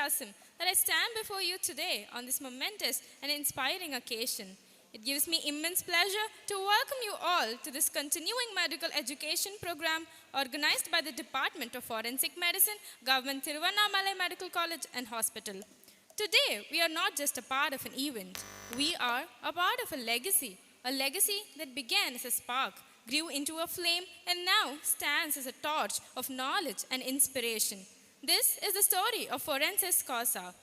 enthusiasm that I stand before you today on this momentous and inspiring occasion. It gives me immense pleasure to welcome you all to this continuing medical education program organized by the Department of Forensic Medicine, Govt Thiruvannamalai Medical College and Hospital. Today, we are not just a part of an event. We are a part of a legacy that began as a spark, grew into a flame, and now stands as a torch of knowledge and inspiration. This is the story of Forensis Causa.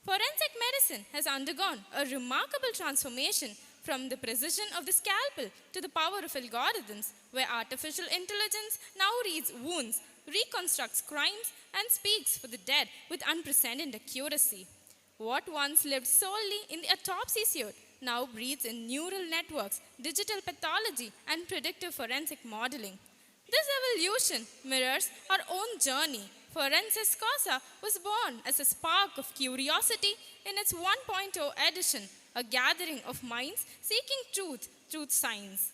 Forensic medicine has undergone a remarkable transformation from the precision of the scalpel to the power of algorithms, where artificial intelligence now reads wounds, reconstructs crimes, and speaks for the dead with unprecedented accuracy. What once lived solely in the autopsy suite now breathes in neural networks, digital pathology, and predictive forensic modeling. This evolution mirrors our own journey. Forensis Causa was born as a spark of curiosity in its 1.0 edition, a gathering of minds seeking truth through science.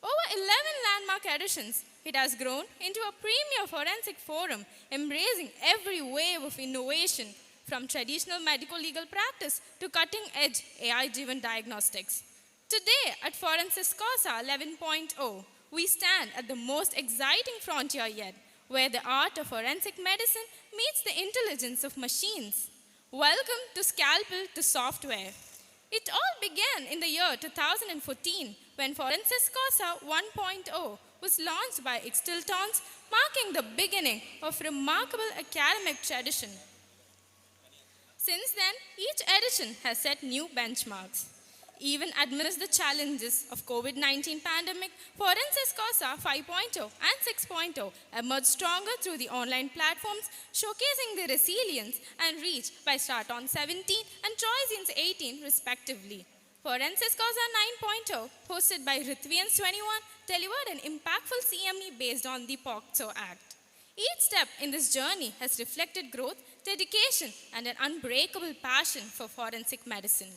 Over 11 landmark editions, it has grown into a premier forensic forum embracing every wave of innovation, from traditional medical legal practice to cutting-edge AI-driven diagnostics. Today at Forensis Causa 11.0, we stand at the most exciting frontier yet, where the art of forensic medicine meets the intelligence of machines. Welcome to Scalpel to Software. It all began in the year 2014 when Forensis Causa 1.0 was launched by Hospltal, marking the beginning of remarkable academic tradition. Since then, each edition has set new benchmarks. Even amidst the challenges of COVID-19 pandemic, Forensis Causa 5.0 and 6.0 emerged stronger through the online platforms, showcasing their resilience and reach by Straton 17 and Troisians 18 respectively. Forensis Causa 9.0, hosted by Ritvians 21, delivered an impactful CME based on the POCSO Act. Each step in this journey has reflected growth, dedication, and an unbreakable passion for forensic medicine.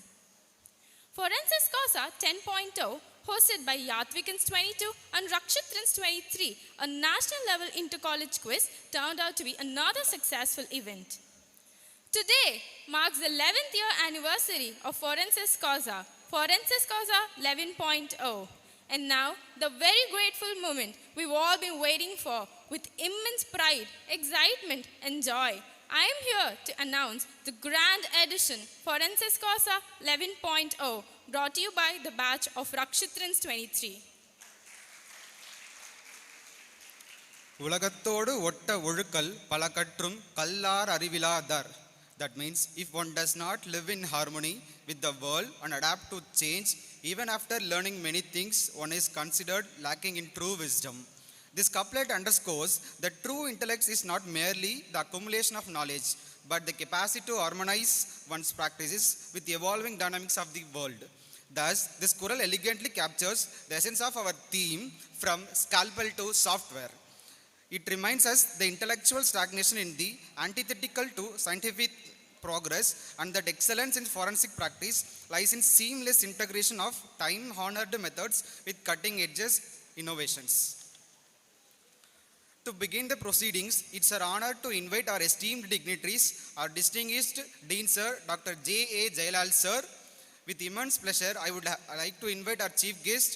Forensis Causa 10.0, hosted by Yatvikans 22 and Rakshitrans 23, a national-level inter-college quiz, turned out to be another successful event. Today marks the 11th year anniversary of Forensis Causa 11.0. And now, the very grateful moment we've all been waiting for with immense pride, excitement, and joy. I am here to announce the grand edition Forensis Causa 11.0, brought to you by the batch of Rakshitrans 23. உலகத்தோடு ஒட்ட ஒழுக்கல் பல கற்றும் கல்லார் அறிவிலாதார். That means if one does not live in harmony with the world and adapt to change, even after learning many things, one is considered lacking in true wisdom. This couplet underscores that true intellect is not merely the accumulation of knowledge, but the capacity to harmonize one's practices with the evolving dynamics of the world. Thus, this choral elegantly captures the essence of our theme from scalpel to software. It reminds us the intellectual stagnation in the antithetical to scientific progress, and that excellence in forensic practice lies in seamless integration of time-honored methods with cutting-edge innovations. To begin the proceedings, it's our honor to invite our esteemed dignitaries, our distinguished Dean Sir, Dr. J.A. Jayalal Sir. With immense pleasure, I would like to invite our chief guest,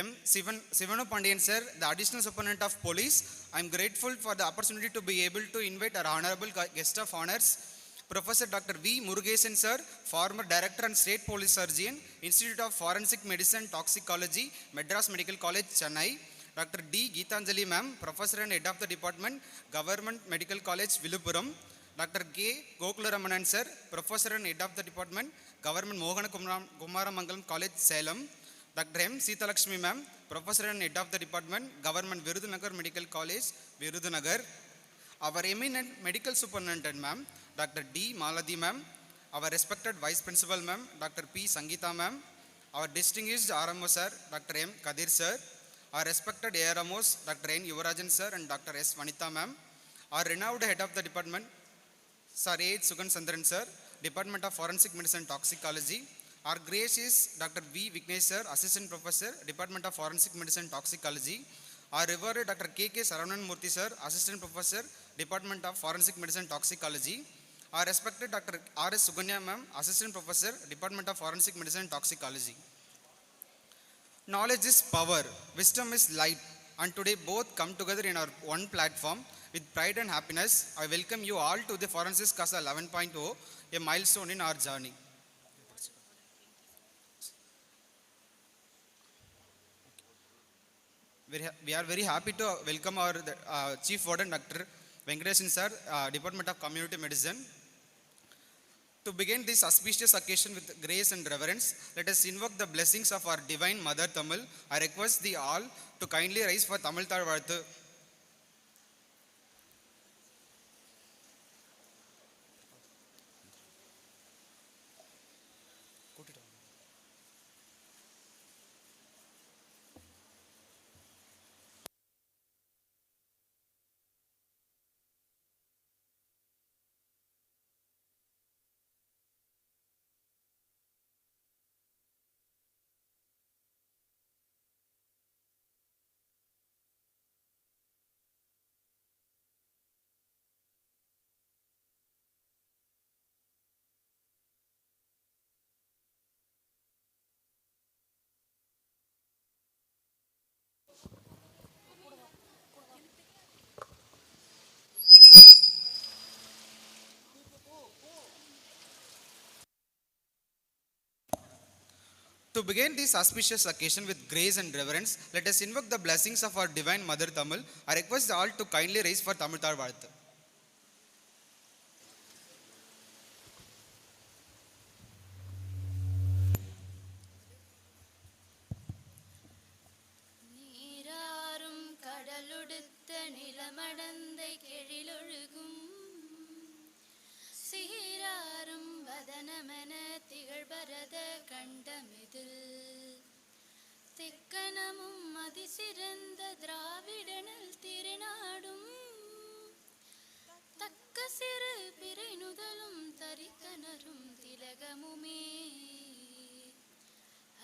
M. Sivanu Pandian Sir, the Additional Superintendent of Police. I am grateful for the opportunity to be able to invite our honorable guest of honors, Professor Dr. V. Murugesan Sir, former Director and State Police Surgeon, Institute of Forensic Medicine Toxicology, Madras Medical College, Chennai. Dr. D. Geetanjali Ma'am, Professor and Head of the Department, Government Medical College, Viluppuram. Dr. K. Gokularamanan Sir, Professor and Head of the Department, Government Mohana Kumaramangalam College, Salem. Dr. M. Seethalakshmi Ma'am, Professor and Head of the Department, Government Virudunagar Medical College, Virudunagar. Our eminent Medical Superintendent Ma'am, Dr. D. Maladi Ma'am. Our respected Vice Principal Ma'am, Dr. P. Sangeeta Ma'am. Our distinguished RMO Sir, Dr. M. Kadir Sir. Our respected ARMOs, Dr. N. Yuvarajan Sir and Dr. S. Vanitha Ma'am. Our renowned Head of the Department, Sir A. Sugan Sandran Sir, Department of Forensic Medicine Toxicology. Our gracious Dr. V. Vignesh Sir, Assistant Professor, Department of Forensic Medicine Toxicology. Our revered Dr. K. K. Saravanan Murthy Sir, Assistant Professor, Department of Forensic Medicine Toxicology. Our respected Dr. R.S. Suganya ma'am, Assistant Professor, Department of Forensic Medicine and Toxicology. Knowledge is power, wisdom is light, and today both come together in our one platform. With pride and happiness, I welcome you all to the Forensis Causa 11.0, a milestone in our journey. We are very happy to welcome our Chief Warden, Dr. Venkatesan sir, Department of Community Medicine. To begin this auspicious occasion with grace and reverence, let us invoke the blessings of our Divine Mother Tamil. I request thee all to kindly rise for Tamil Thalvathu. To begin this auspicious occasion with grace and reverence, let us invoke the blessings of our Divine Mother Tamil. I request all to kindly rise for Tamil Thalvathu. நீராறும் கடலுடுத்த நிலமடந்தை கெழிலொழுகும் சீராறும் வதனமென திகழ்பரத கண்டமிதில் திக்கணமும் அதிசிறந்த திராவிடனல் திருநாடும் தக்க சிறு பிறை நுதலும் தரித்தனரும் திலகமுமே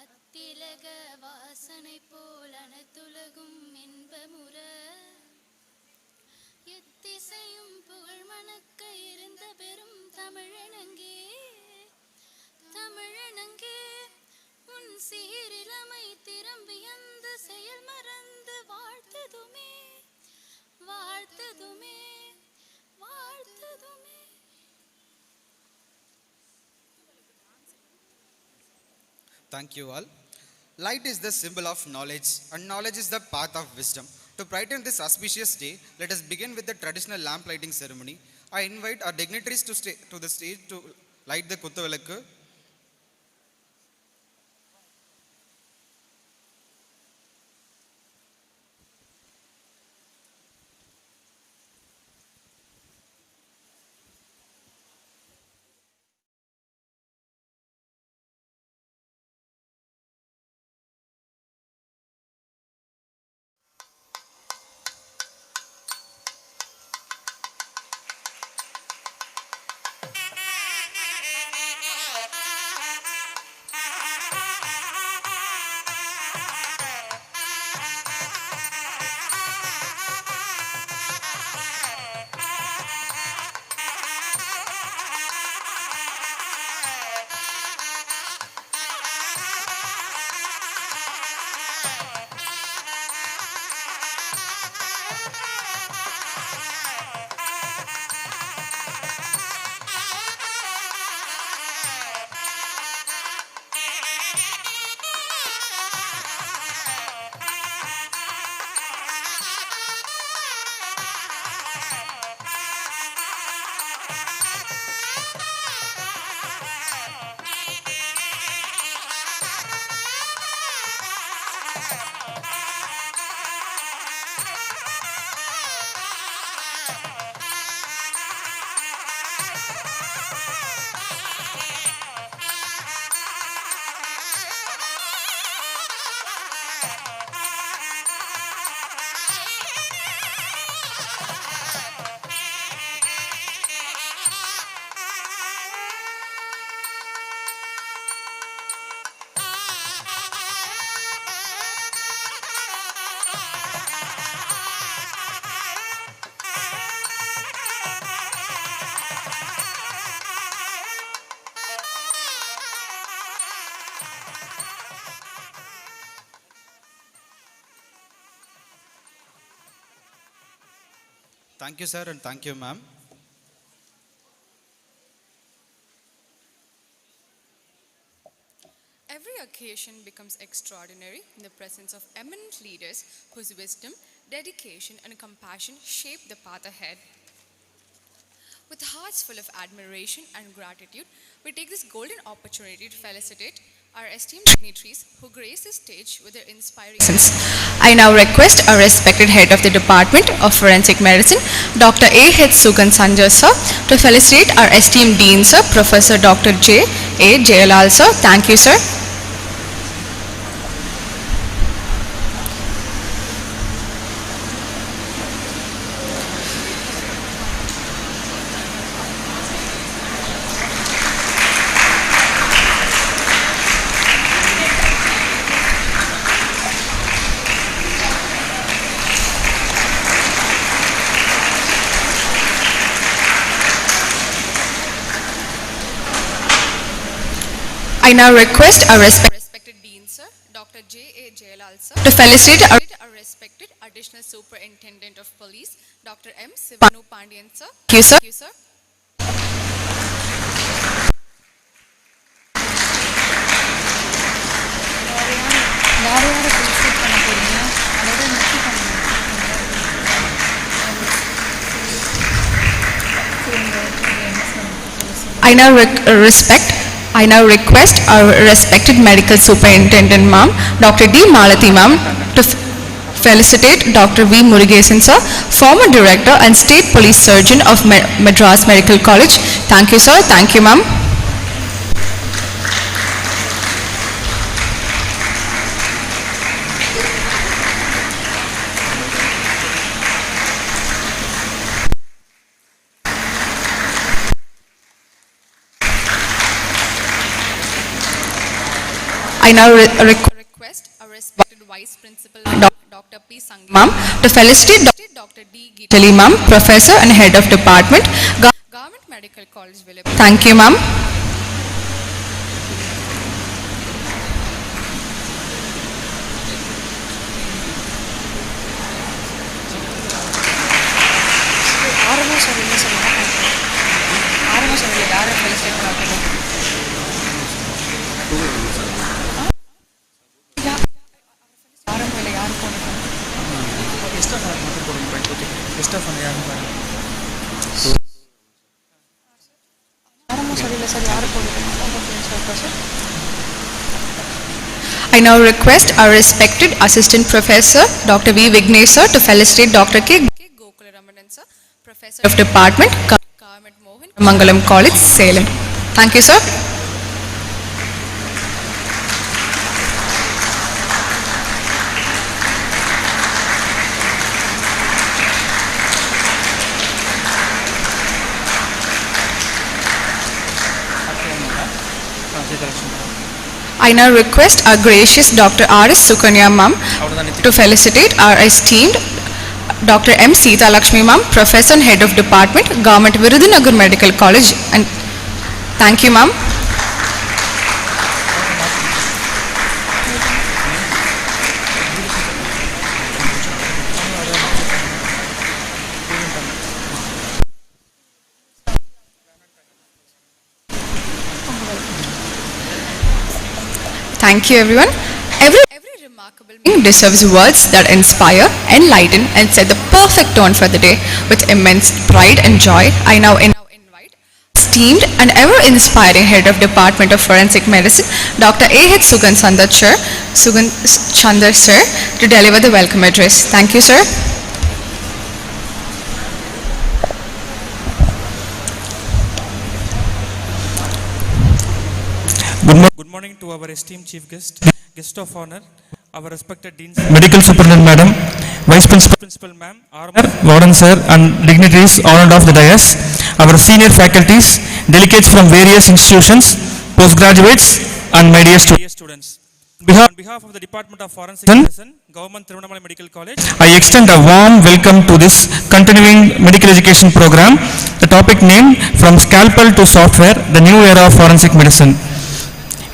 அத்திலக வாசனை போல் அனைத்துலகும் இன்பமுற எத்திசையும் புகழ் மணக்க இருந்த பெரும் தமிழனங்கே தமிழனங்கே உன் சீரிலமை திரும்பி அந்த செயல் மறந்து வாழ்த்ததுமே வாழ்த்ததுமே வாழ்த்ததுமே. Thank you all. Light is the symbol of knowledge, and knowledge is the path of wisdom. To brighten this auspicious day, let us begin with the traditional lamp lighting ceremony. I invite our dignitaries to the stage to light the Kuthuvilakku. Thank you, sir, and thank you, ma'am. Every occasion becomes extraordinary in the presence of eminent leaders whose wisdom, dedication, and compassion shape the path ahead. With hearts full of admiration and gratitude, we take this golden opportunity to felicitate our esteemed dignitaries who grace the stage with their inspiring presence. I now request our respected head of the Department of Forensic Medicine, Dr. A.H. Sugan Sanjay sir, to felicitate our esteemed Dean sir, Professor Dr. J.A. Jayalal sir. Thank you, sir. I now request our respected Dean sir, Dr. J.A. Jayalal sir, to felicitate our respected Additional Superintendent of Police, Dr. M. Sivanu Pandian sir. Thank you, sir. Thank you, sir. I now request our respected Medical Superintendent Ma'am, Dr. D. Malati Ma'am, to felicitate Dr. V. Murugesan sir, former Director and State Police Surgeon of Madras Medical College. Thank you, sir. Thank you, ma'am. I now request our respected Vice Principal, Dr. P. Sangeet Ma'am, to felicitate Dr. D. Gitali Ma'am, Professor and Head of Department, Govt Medical College, Village. Thank you, ma'am. I now request our respected Assistant Professor, Dr. V. Vignesh sir, to felicitate Dr. K. Gokularamanan sir, Professor of Department, Govt Mohan Mangalam College, Salem. Thank you, sir. I now request our gracious Dr. R.S. Sukanya Ma'am to felicitate our esteemed Dr. M. Sita Lakshmi Ma'am, Professor and Head of Department, Govt Virudhunagar Medical College. And thank you, ma'am. Thank you, everyone. Every remarkable being deserves words that inspire, enlighten, and set the perfect tone for the day. With immense pride and joy, I now invite esteemed and ever-inspiring Head of Department of Forensic Medicine, Dr. A.H. Sugan Chandar sir, to deliver the welcome address. Thank you, sir. Good morning to our esteemed chief guest of honor, our respected deans, Medical Superintendent Madam, Vice Principal Ma'am, Warden Sir, and dignitaries honored of the dais, our senior faculties, delegates from various institutions, postgraduates, and my dear students. On behalf of the Department of Forensic Medicine, Govt Thiruvannamalai Medical College, I extend a warm welcome to this continuing medical education program. The topic named From Scalpel to Software, the New Era of Forensic Medicine.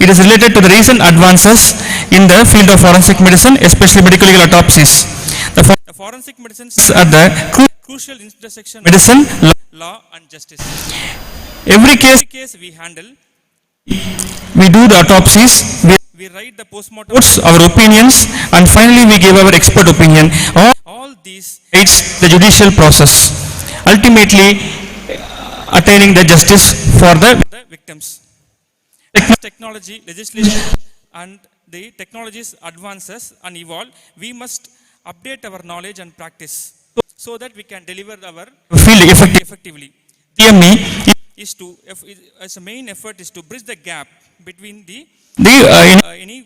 It is related to the recent advances in the field of forensic medicine, especially medical legal autopsies. The forensic medicine is at the crucial intersection of medicine, law and justice. Every case we handle, we do the autopsies, we write the postmortem reports, our opinions, and finally we give our expert opinion. All these aids the judicial process, ultimately attaining the justice for the victims. Technology, legislation, and the technologies advances and evolve, we must update our knowledge and practice so that we can deliver our field effectively. CME is to, as a main effort, is to bridge the gap between any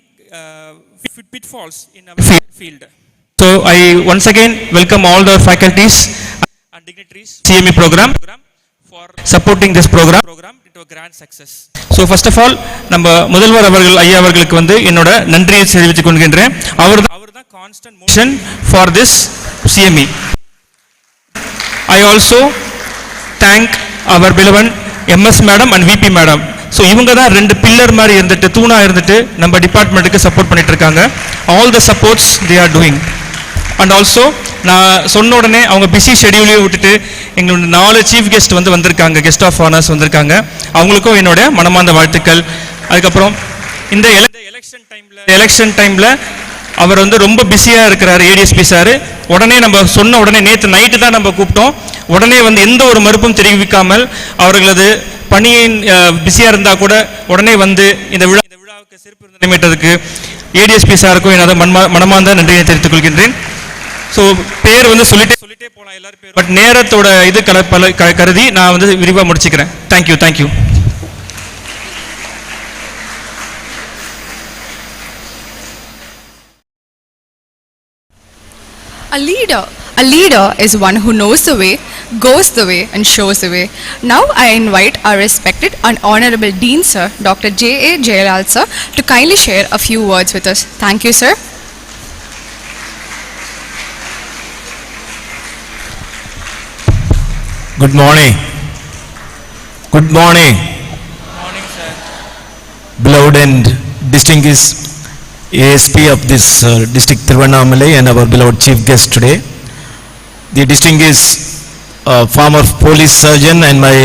pitfalls in our field. So I once again welcome all the faculties and dignitaries CME program for supporting this program into a grand success. So first of all, நம்ம முதல்வர் அவர்கள் ஐயா அவர்களுக்கு வந்து என்னோட நன்றியை தெரிவித்துக் கொள்கின்றேன். அவர்தான் constant motion for this CME. I also thank our beloved MS madam and VP madam. So இவங்க தான் ரெண்டு பில்லர் மாதிரி இருந்துட்டு தூணா இருந்துட்டு நம்ம டிபார்ட்மெண்ட்டுக்கு சப்போர்ட் பண்ணிட்டு இருக்காங்க. All the supports they are doing. And also நான் சொன்ன உடனே அவங்க பிஸி ஷெடியூலையும் விட்டுட்டு எங்களோட 4 சீஃப் கெஸ்ட் வந்திருக்காங்க, கெஸ்ட் ஆஃப் ஆனர்ஸ் வந்திருக்காங்க. அவங்களுக்கும் என்னோட மனமார்ந்த வாழ்த்துக்கள். அதுக்கப்புறம் இந்த எலெக்ஷன் டைம்ல அவர் வந்து ரொம்ப பிஸியாக இருக்கிறார் ஏடிஎஸ்பி சார். உடனே நம்ம சொன்ன உடனே நேற்று நைட்டு தான் நம்ம கூப்பிட்டோம். உடனே வந்து எந்த ஒரு மறுப்பும் தெரிவிக்காமல் அவர்களது பணியின் பிஸியாக இருந்தால் கூட உடனே வந்து இந்த விழாவுக்கு சிறப்பு விருந்தினருக்கு ஏடிஎஸ்பி சாருக்கும் எனது மனமார்ந்த நன்றியை தெரிவித்துக் கொள்கின்றேன். ஸோ பேர் வந்து சொல்லிட்டே போகலாம் எல்லாரும் பேர், பட் நேரத்தோட இது கருதி நான் வந்து விரிவாக முடிச்சுக்கிறேன். Thank you. A leader is one who knows the way, goes the way, and shows the way. Now I invite our respected and honorable Dean Sir, Dr. J.A. Jayalal Sir, to kindly share a few words with us. Thank you, sir. Good morning. Good morning. Good morning, sir. Beloved and distinguished ASP of this district Thiruvannamalai and our beloved chief guest today, the distinguished former police surgeon and my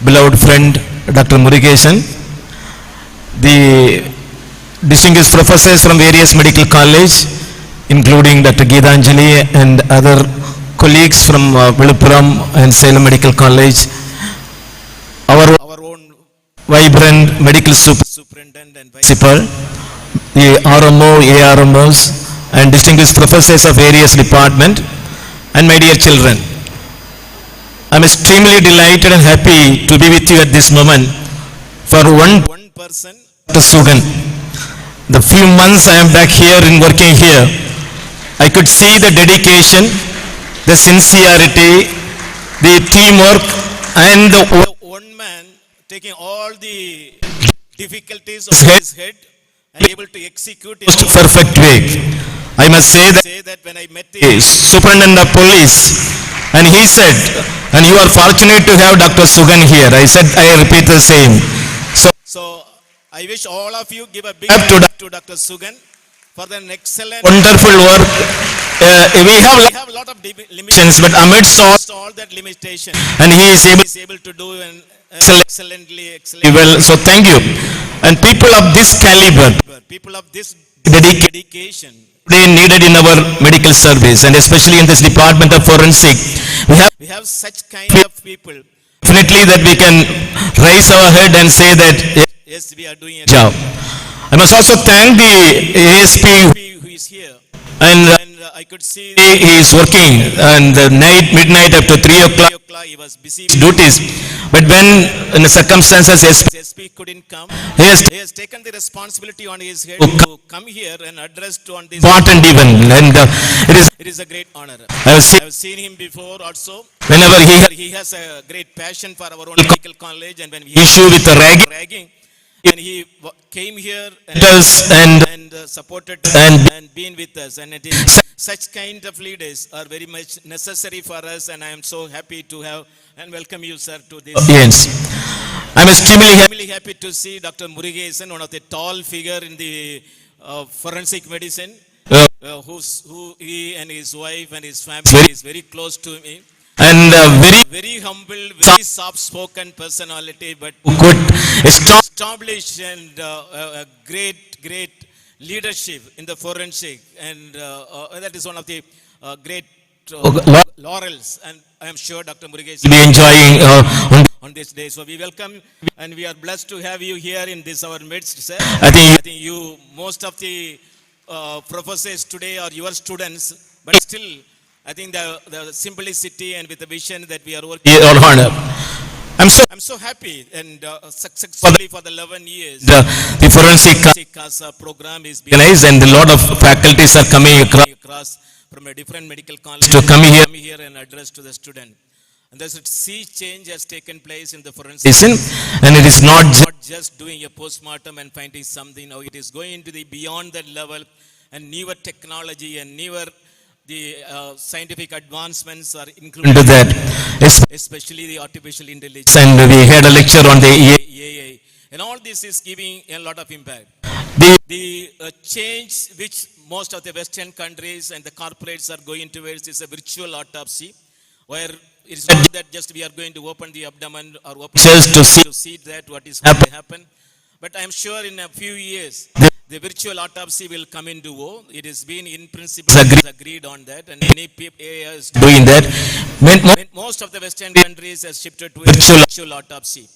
beloved friend Dr. Murugesan, the distinguished professors from various medical college, including Dr. Geethanjali and other colleagues from Viluppuram and Salem Medical College, our own vibrant medical superintendent and principal, the RMO, ARMOs, and distinguished professors of various departments, and my dear children. I am extremely delighted and happy to be with you at this moment. For one person, Dr. Sugan. The few months I am back here and working here, I could see the dedication, the sincerity, the teamwork, and the one man taking all the difficulties of his head and able to execute in most perfect way. I must say that when I met the superintendent of police, and he said, and you are fortunate to have Dr. Sugan here. I said, I repeat the same. So I wish all of you give a big clap to Dr. Sugan for an excellent, wonderful work. We have a lot of limitations, but amidst all that limitation, and he is able to do excellently well. So thank you. And people of this caliber, people of this dedication, they needed in our medical service, and especially in this department of forensic, we have such kind of people. Definitely that we can raise our head and say that yes, we are doing a job. I must also thank the ASP who is here, and I could see he is working, and the midnight after 3 o'clock he was busy duties. But when in the circumstances SP couldn't come, he has taken the responsibility on his head to come here and address on this important event, and it is a great honor. I have seen him before also. Whenever he has a great passion for our own medical college, and when we issue with the ragging, and he came here and supported and been with us, and it is such kind of leaders are very much necessary for us, and I am so happy to have and welcome you, sir, to this. Yes, I am extremely happy to see Dr. Murugesan, one of the tall figure in the forensic medicine, who he and his wife and his family is very close to me. and very humble, very soft-spoken personality, but could establish and a great leadership in the forensic, and that is one of the great laurels. And I am sure Dr. Murugesh be enjoying on this day. So we welcome and we are blessed to have you here in this our midst, sir. I think You, most of the professors today are your students, but still, I think the simplicity and with the vision that we are working. Your Honor, I'm so happy and successfully for the 11 years. the forensic Causa program is being organized and a lot of faculties are coming across from a different medical college to come here and address to the student. And there's a sea change has taken place in the forensic. listen, and it is not Not just doing a postmortem and finding something. Now it is going to the beyond that level, and newer technology and newer the scientific advancements are included into that, especially the artificial intelligence and we had a lecture on the AI, and all this is giving a lot of impact. the The change which most of the Western countries and the corporates are going towards is a virtual autopsy, where it's not that just we are going to open the abdomen or open Just to see that what is going to happen. But I am sure in a few years, the virtual autopsy will come into vogue. It has been in principle agreed on that, and many areas doing that. most of the Western countries have shifted to a virtual autopsy.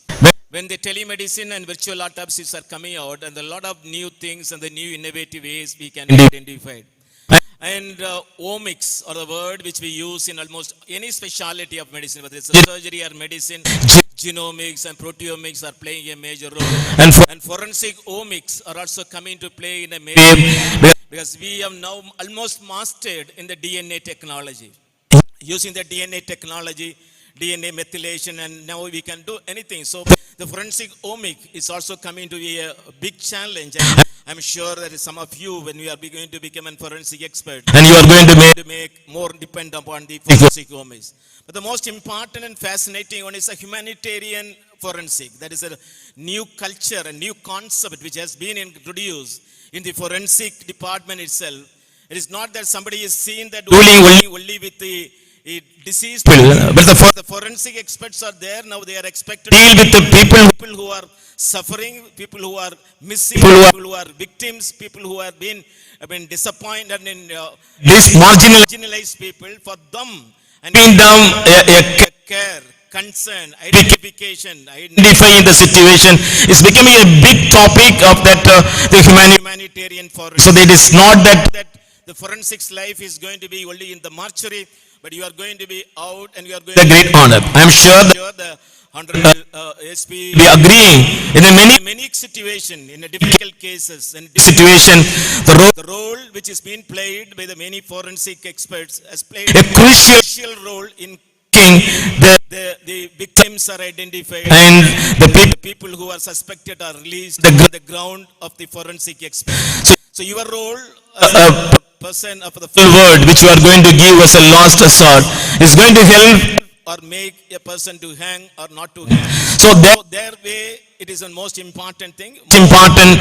When the telemedicine and virtual autopsies are coming out, and a lot of new things and the new innovative ways we can identify. And omics, or the word which we use in almost any specialty of medicine, whether it's surgery or medicine, genomics and proteomics are playing a major role. And forensic omics are also coming to play in a major role, because we have now almost mastered in the DNA technology. Using the DNA technology, DNA methylation, and now we can do anything. So the forensic omic is also coming to be a big challenge. And I'm sure that some of you, when we are going to become a forensic expert, And you are going to make more depend upon the forensic omics. But the most important and fascinating one is a humanitarian forensic. That is a new culture, a new concept which has been introduced in the forensic department itself. It is not that somebody is seen that only with the deceased, but the forensic experts are there. Now they are expected deal with the people who are suffering, people who are missing, people who are victims, people who have been disappointed in this marginalized people, for them and being down care, concern, identification, identifying the situation is becoming a big topic of that the humanitarian forensic. So that is not that The forensics life is going to be only in the mortuary, but you are going to be out and you are going the to great honor. I am sure that the Honorable SP we are agreeing in a many situation, in a difficult cases and situation, the role which is being played by the many forensic experts has played a crucial role in the the victims are identified and the people who are suspected are released The on the ground of the forensic expert. So your role as a person of the word which you are going to give as a last resort is going to help or make a person to hang or not to hang. so that Their way, it is the most important thing. it's important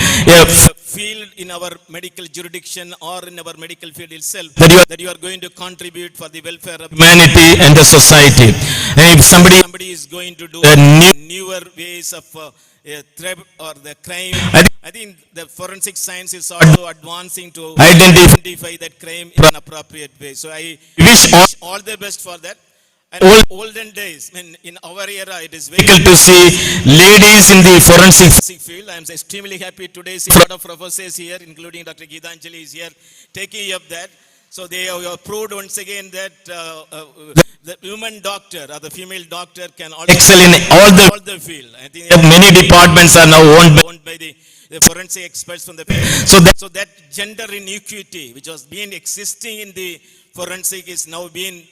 Field in our medical jurisdiction or in our medical field itself, that you are going to contribute for the welfare of humanity and the society. And if somebody is going to do newer ways of threat or the crime, I think the forensic science is also advancing to identify that crime in an appropriate way. So I wish all the best for that. And olden days, in our era, it is very to see ladies in the forensic field. I am extremely happy today see a lot of professors here, including Dr. Geetanjali is here, taking up that. So they have proved once again that the human doctor or the female doctor can also excel in all the field. I think many departments are now owned by the forensic experts from the field. So that gender inequity which was been existing in the forensic is now being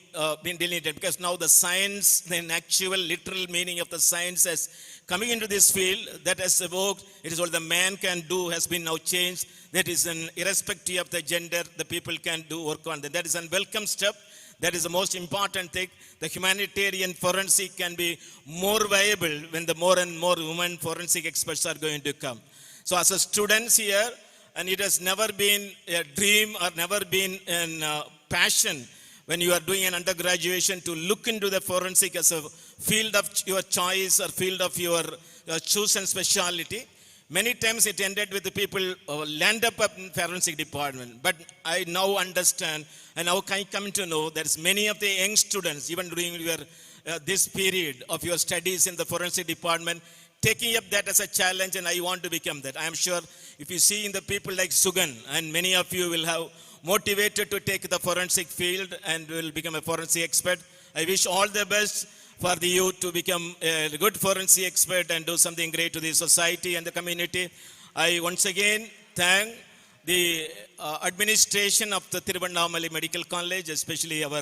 deleted, because now the science, the actual literal meaning of the science has coming into this field that has evoked, it is what the man can do has been now changed. That is an irrespective of the gender, the people can do work on that. That is a welcome step. That is the most important thing. The humanitarian forensic can be more viable when the more and more women forensic experts are going to come. So as a students here, and it has never been a dream or never been a passion when you are doing an undergraduation to look into the forensic as a field of your choice or field of your chosen specialty. Many times it ended with the people land up in forensic department. But I now understand and now I come to know there's many of the young students, even during your this period of your studies in the forensic department, taking up that as a challenge, and I want to become that. I am sure if you see in the people like Sugan, and many of you will have motivated to take the forensic field and will become a forensic expert. I wish all the best for the youth to become a good forensic expert and do something great to the society and the community. I once again thank the administration of the Thiruvannamalai Medical College, especially our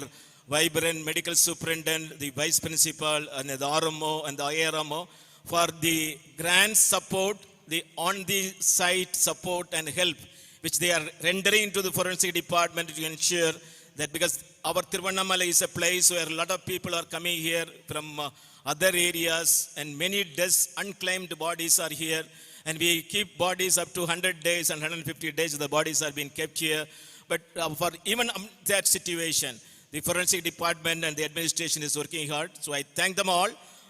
vibrant medical superintendent, the vice principal, and the RMO and the IRMO for the grand support, the on-the-site support and help which they are rendering to the forensic department to ensure that, because our Thiruvannamalai is a place where a lot of people are coming here from other areas, and many unclaimed bodies are here, and we keep bodies up to 100 days and 150 days the bodies are being kept here. But for even that situation, the forensic department and the administration is working hard. So I thank them all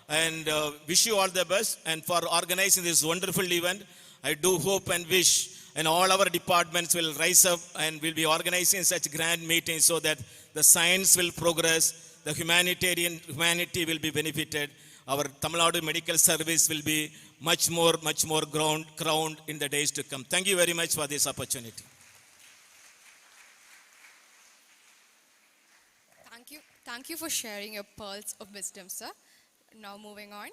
and wish you all the best. And for organizing this wonderful event, I do hope and wish, and all our departments will rise up and will be organizing such grand meetings so that the science will progress, the humanity will be benefited. Our Tamil Nadu Medical Service will be much more crowned in the days to come. Thank you very much for this opportunity. Thank you for sharing your pearls of wisdom, sir. Now moving on.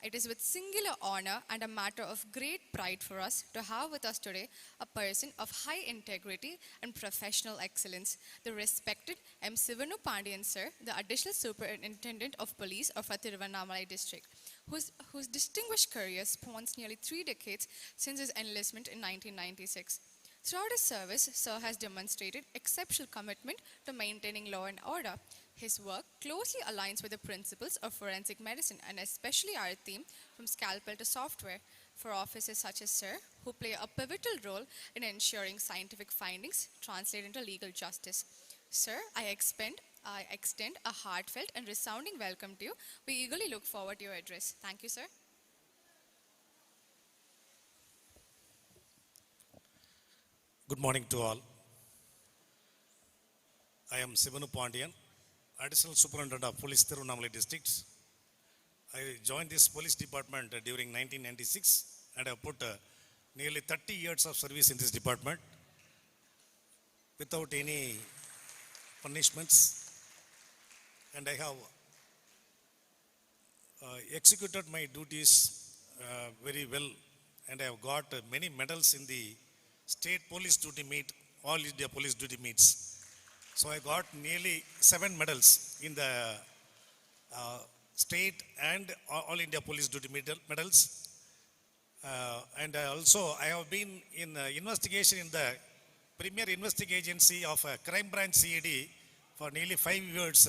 It is with singular honor and a matter of great pride for us to have with us today a person of high integrity and professional excellence, the respected M. Thiruvannamalai sir, the Additional Superintendent of Police of our Thiruvannamalai district, whose distinguished career spans nearly 3 decades since his enlistment in 1996. Throughout his service, sir has demonstrated exceptional commitment to maintaining law and order. His work closely aligns with the principles of forensic medicine, and especially our theme, from scalpel to software, for officers such as sir, who play a pivotal role in ensuring scientific findings translate into legal justice. Sir, I extend a heartfelt and resounding welcome to you. We eagerly look forward to your address. Thank you, sir. Good morning to all. I am Sivanu Pandian, Additional Superintendent of Police Thiruvannamalai District. I joined this police department during 1996 and I have put nearly 30 years of service in this department without any punishments, and I have executed my duties very well, and I have got many medals in the state police duty meet, all India police duty meets. So I got nearly 7 medals in the state and all India police duty medals. And also I have been in investigation in the premier investigation agency of Crime Branch CAD for nearly 5 years.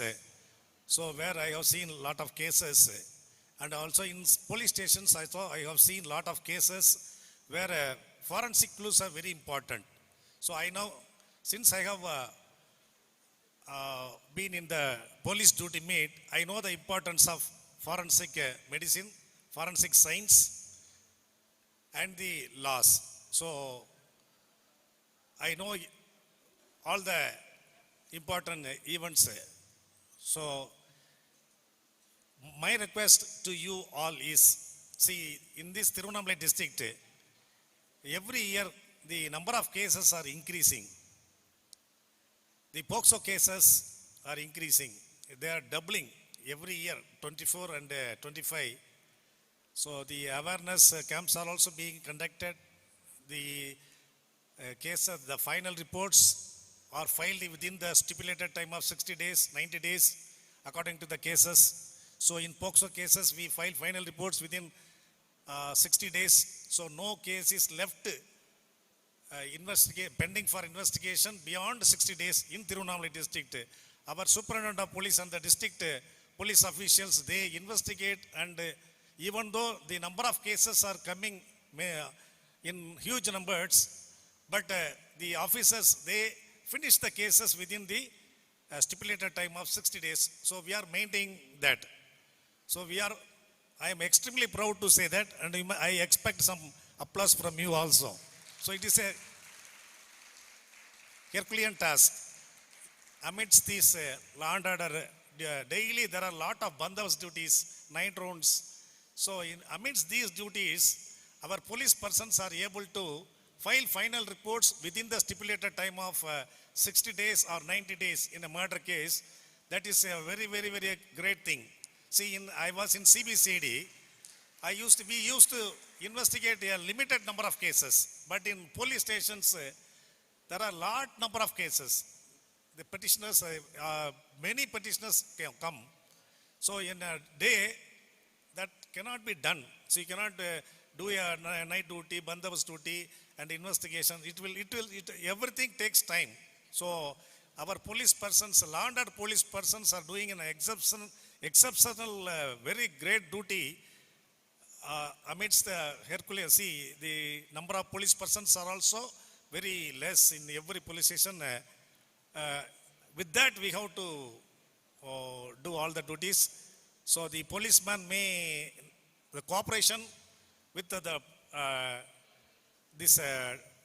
So where I have seen a lot of cases, and also in police stations I have seen a lot of cases where forensic clues are very important. So I know, since I have been in the police duty meet, I know the importance of forensic medicine, forensic science, and the laws. So I know all the important events. So my request to you all is, see, in this Thiruvannamalai district, every year the number of cases are increasing. The POXO cases are increasing. They are doubling every year, 24 and 25. So the awareness camps are also being conducted. The cases, the final reports are filed within the stipulated time of 60 days, 90 days, according to the cases. So in POXO cases, we file final reports within 60 days. So no case is left pending for investigation beyond 60 days in Thiruvannamalai district. Our superintendent of police and the district police officials, they investigate, and even though the number of cases are coming in huge numbers, but the officers, they finish the cases within the a stipulated time of 60 days. So we are maintaining that. So I am extremely proud to say that, and I expect some applause from you also. So it is a Herculean task. Amidst this law and order, daily there are a lot of bandhavas duties, night rounds. So amidst these duties, our police persons are able to file final reports within the stipulated time of 60 days or 90 days in a murder case. That is a very, very, very great thing. See, I was in CBCD. We used to investigate a limited number of cases, but in police stations, there are large number of cases. The petitioners, many petitioners can come. So in a day, that cannot be done. So you cannot do a night duty, bandhavas duty, and investigation. Everything takes time. So our police persons, law and order police persons, are doing an exceptional, very great duty amidst the Herculean. See, the number of police persons are also very less in every police station. With that, we have to do all the duties. So the policeman the cooperation with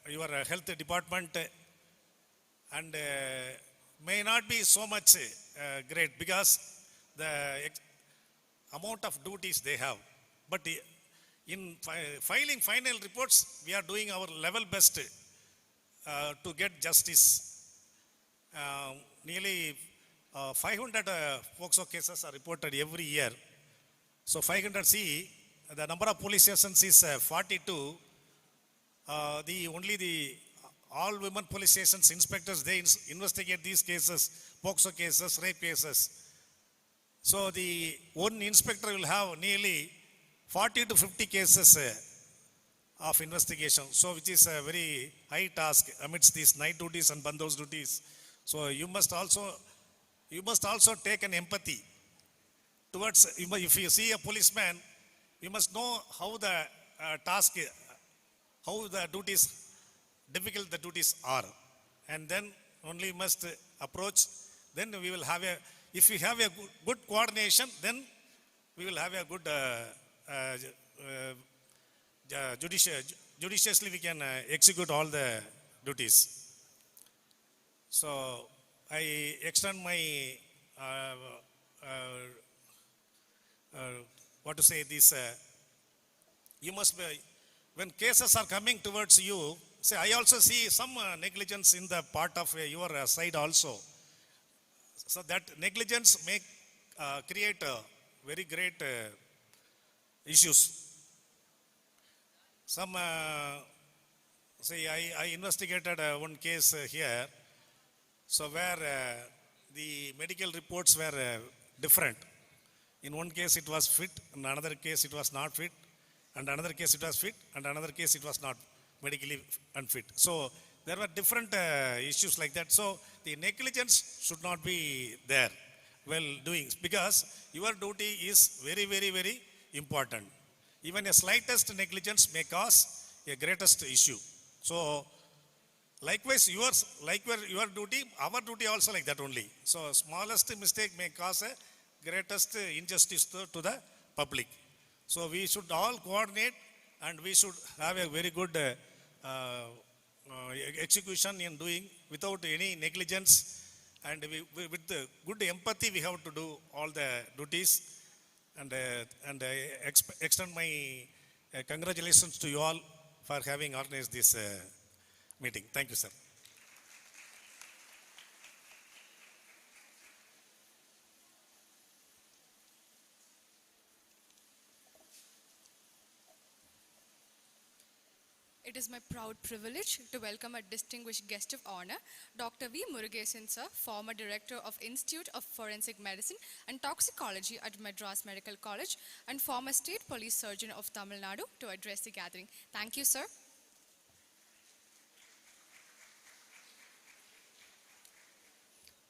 your health department and may not be so much great because the amount of duties they have. But in filing final reports, we are doing our level best to get justice. Nearly 500 POCSO cases are reported every year. So 500, see, the number of police stations is 42. Only the all women police stations inspectors, they investigate these cases, POCSO cases, rape cases. So the one inspector will have nearly 40 to 50 cases of investigation. So which is a very high task amidst these night duties and bandhavas duties. So you must also take an empathy towards, if you see a policeman, you must know how the task, how the duties, difficult the duties are. And then only must approach, then we will have if we have a good coordination, then we will have a good, judiciously we can execute all the duties. So I extend my, what to say, this, you must be, when cases are coming towards you, say, I also see some negligence in the part of your side also. So that negligence may create very great issues. Some, say, I investigated one case here. So where the medical reports were different. In one case it was fit, in another case it was not fit, and another case it was fit, and another case it was not medically unfit. So there were different issues like that. So the negligence should not be there while doing, because your duty is very, very, very important. Even a slightest negligence may cause a greatest issue. So likewise, your duty, our duty also like that only. So smallest mistake may cause a greatest injustice to the public. So we should all coordinate, and we should have a very good execution in doing without any negligence, and with the good empathy we have to do all the duties. And extend my congratulations to you all for having organized this meeting. Thank you, sir. It is my proud privilege to welcome a distinguished guest of honor, Dr. V. Murugesan sir, former director of Institute of Forensic Medicine and Toxicology at Madras Medical College and former state police surgeon of Tamil Nadu, to address the gathering. Thank you, sir.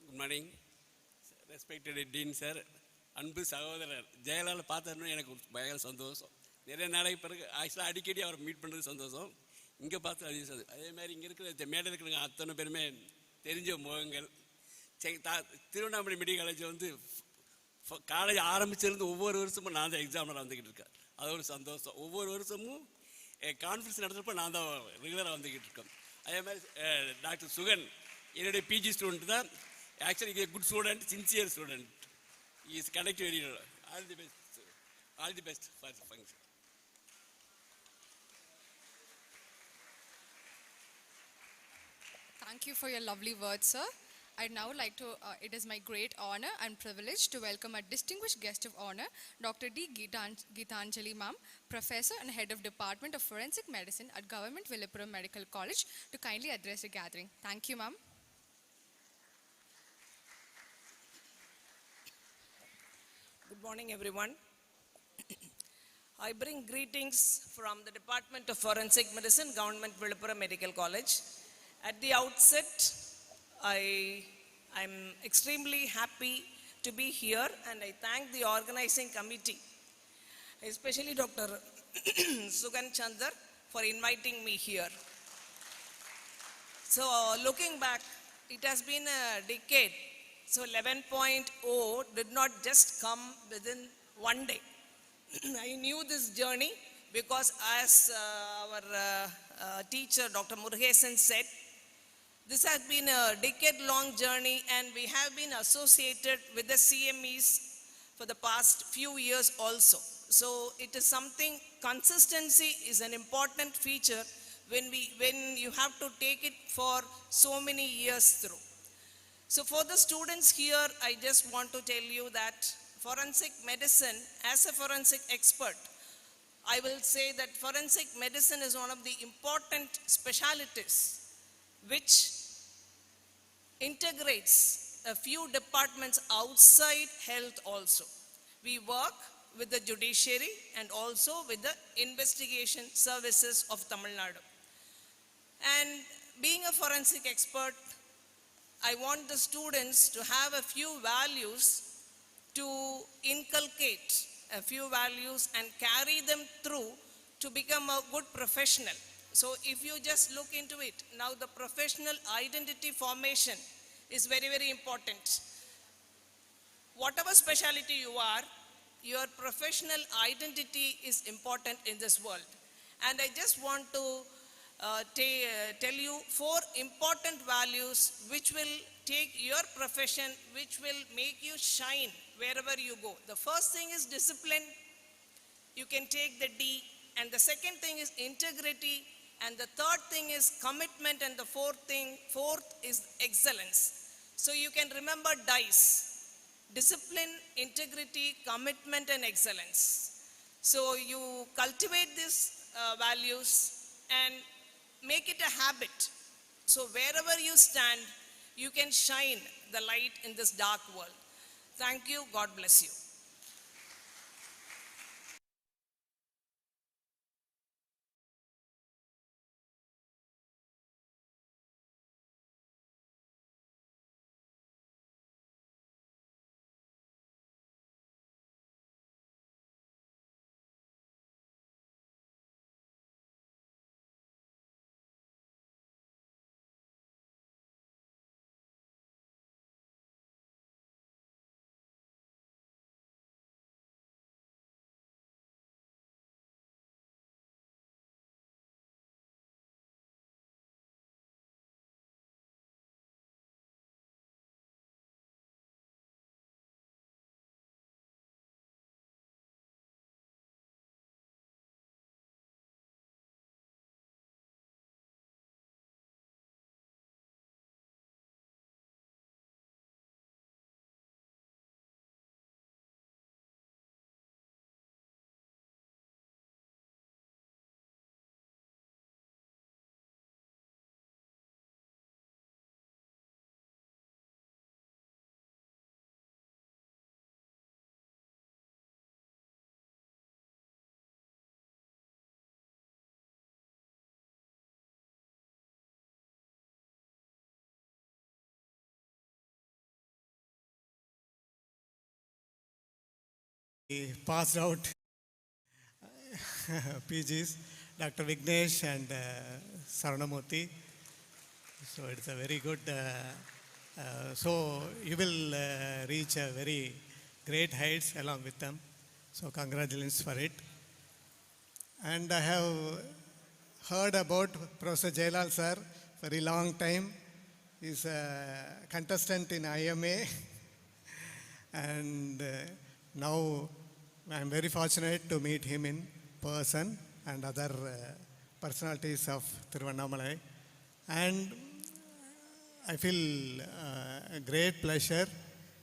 Good morning, respected Dean sir, அன்பு சகோதரர் ஜெயலலிதா பார்த்தோன்னு எனக்கு பயங்கர சந்தோஷம். நிறைய நாளைக்கு பிறகு ஆக்சுவலாக அடிக்கடி அவரை மீட் பண்ணுறது சந்தோஷம். இங்கே பார்த்து அதே மாதிரி இங்கே இருக்கிற மேடையில் இருக்கிற அத்தனை பேருமே தெரிஞ்ச முகங்கள். திருவண்ணாமலை மெடிக்கல் காலேஜ் வந்து காலேஜ் ஆரம்பிச்சிருந்து ஒவ்வொரு வருஷமும் நான் தான் எக்ஸாமில் வந்துக்கிட்டு இருக்கேன். அது ஒரு சந்தோஷம். ஒவ்வொரு வருஷமும் கான்ஃபரன்ஸ் நடத்துகிறப்ப நான் தான் ரெகுலராக வந்துக்கிட்டு இருக்கேன். அதே மாதிரி டாக்டர் சுகன் என்னுடைய பிஜி ஸ்டூடெண்ட் தான். Actually good student, sincere student. Is connect very all the best, all the best for the function. Thank you for your lovely words, sir. I'd now like to, it is my great honor and privilege to welcome a distinguished guest of honor, Dr. D. Geetanjali ma'am, Professor and Head of Department of Forensic Medicine at Govt Villupuram Medical College, to kindly address the gathering. Thank you, ma'am. Good morning, everyone. I bring greetings from the Department of Forensic Medicine, Govt Villupuram Medical College. At the outset, I'm extremely happy to be here, and I thank the organizing committee, especially Dr. Sugan Chandar, for inviting me here. So looking back, it has been a decade. So 11.0 did not just come within one day. I knew this journey because, as our teacher Dr. Murugesan said, this has been a decade-long journey, and we have been associated with the CMEs for the past few years also. So it is something, consistency is an important feature when you have to take it for so many years through. So for the students here, I just want to tell you that forensic medicine, as a forensic expert, I will say that forensic medicine is one of the important specialties which integrates a few departments outside health also. We work with the judiciary and also with the investigation services of Tamil Nadu. And being a forensic expert, I want the students to have a few values, to inculcate a few values and carry them through to become a good professional. So if you just look into it, now the professional identity formation is very, very important. Whatever specialty you are, your professional identity is important in this world. And I just want to tell you 4 important values which will take your profession, which will make you shine wherever you go. The first thing is discipline. You can take the D. And the second thing is integrity. And the third thing is commitment. And the fourth is excellence. So you can remember DICE: discipline, integrity, commitment, and excellence. So you cultivate these values and make it a habit. So wherever you stand, you can shine the light in this dark world. Thank you. God bless you. Passed out PGs, Dr. Vignesh and Saranamurthy. So it's a very good So you will reach a very great heights along with them. So congratulations for it. And I have heard about Professor Jailal sir for a long time. He's a contestant in IMA. And now I'm very fortunate to meet him in person and other personalities of Thiruvannamalai. And I feel a great pleasure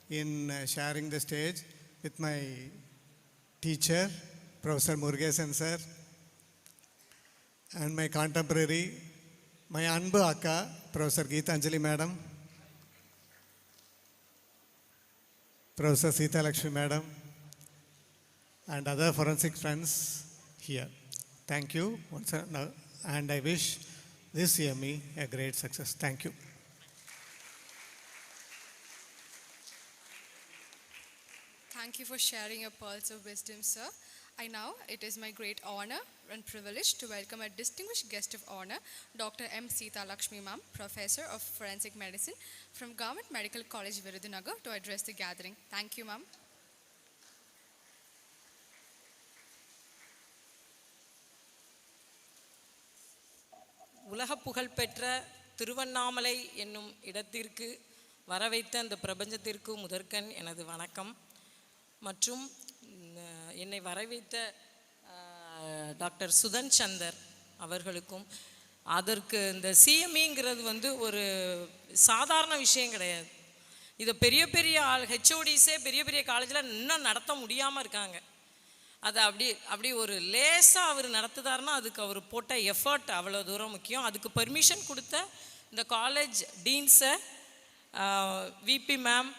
in sharing the stage with my teacher, Professor Murugesan sir, and my contemporary, my Anbu Akka, Professor Geetanjali madam, Professor Sita Lakshmi madam, and other forensic friends here. Thank you once again, and I wish this CME a great success. Thank you. Thank you for sharing your pearls of wisdom, sir. It is my great honor and privilege to welcome a distinguished guest of honor, Dr. M. Sita Lakshmi ma'am, Professor of Forensic Medicine from Govt Medical College, Virudhunagar, to address the gathering. Thank you, ma'am. உலக புகழ்பெற்ற திருவண்ணாமலை என்னும் இடத்திற்கு வரவைத்த அந்த பிரபஞ்சத்திற்கு முதற்கண் எனது வணக்கம் மற்றும் என்னை வரவைத்த டாக்டர் சுதன் சந்தர் அவர்களுக்கும். அதற்கு இந்த சிஎம்இங்கிறது வந்து ஒரு சாதாரண விஷயம் கிடையாது. இதை பெரிய பெரிய ஹெச்ஓடிஸே பெரிய பெரிய காலேஜில் இன்னும் நடத்த முடியாமல் இருக்காங்க. அதை அப்படி ஒரு லேசாக அவர் நடத்துதாருன்னா அதுக்கு அவர் போட்ட எஃபர்ட் அவ்வளோ தூரம் முக்கியம். அதுக்கு பெர்மிஷன் கொடுத்த இந்த காலேஜ் டீன்ஸை, VP ma'am,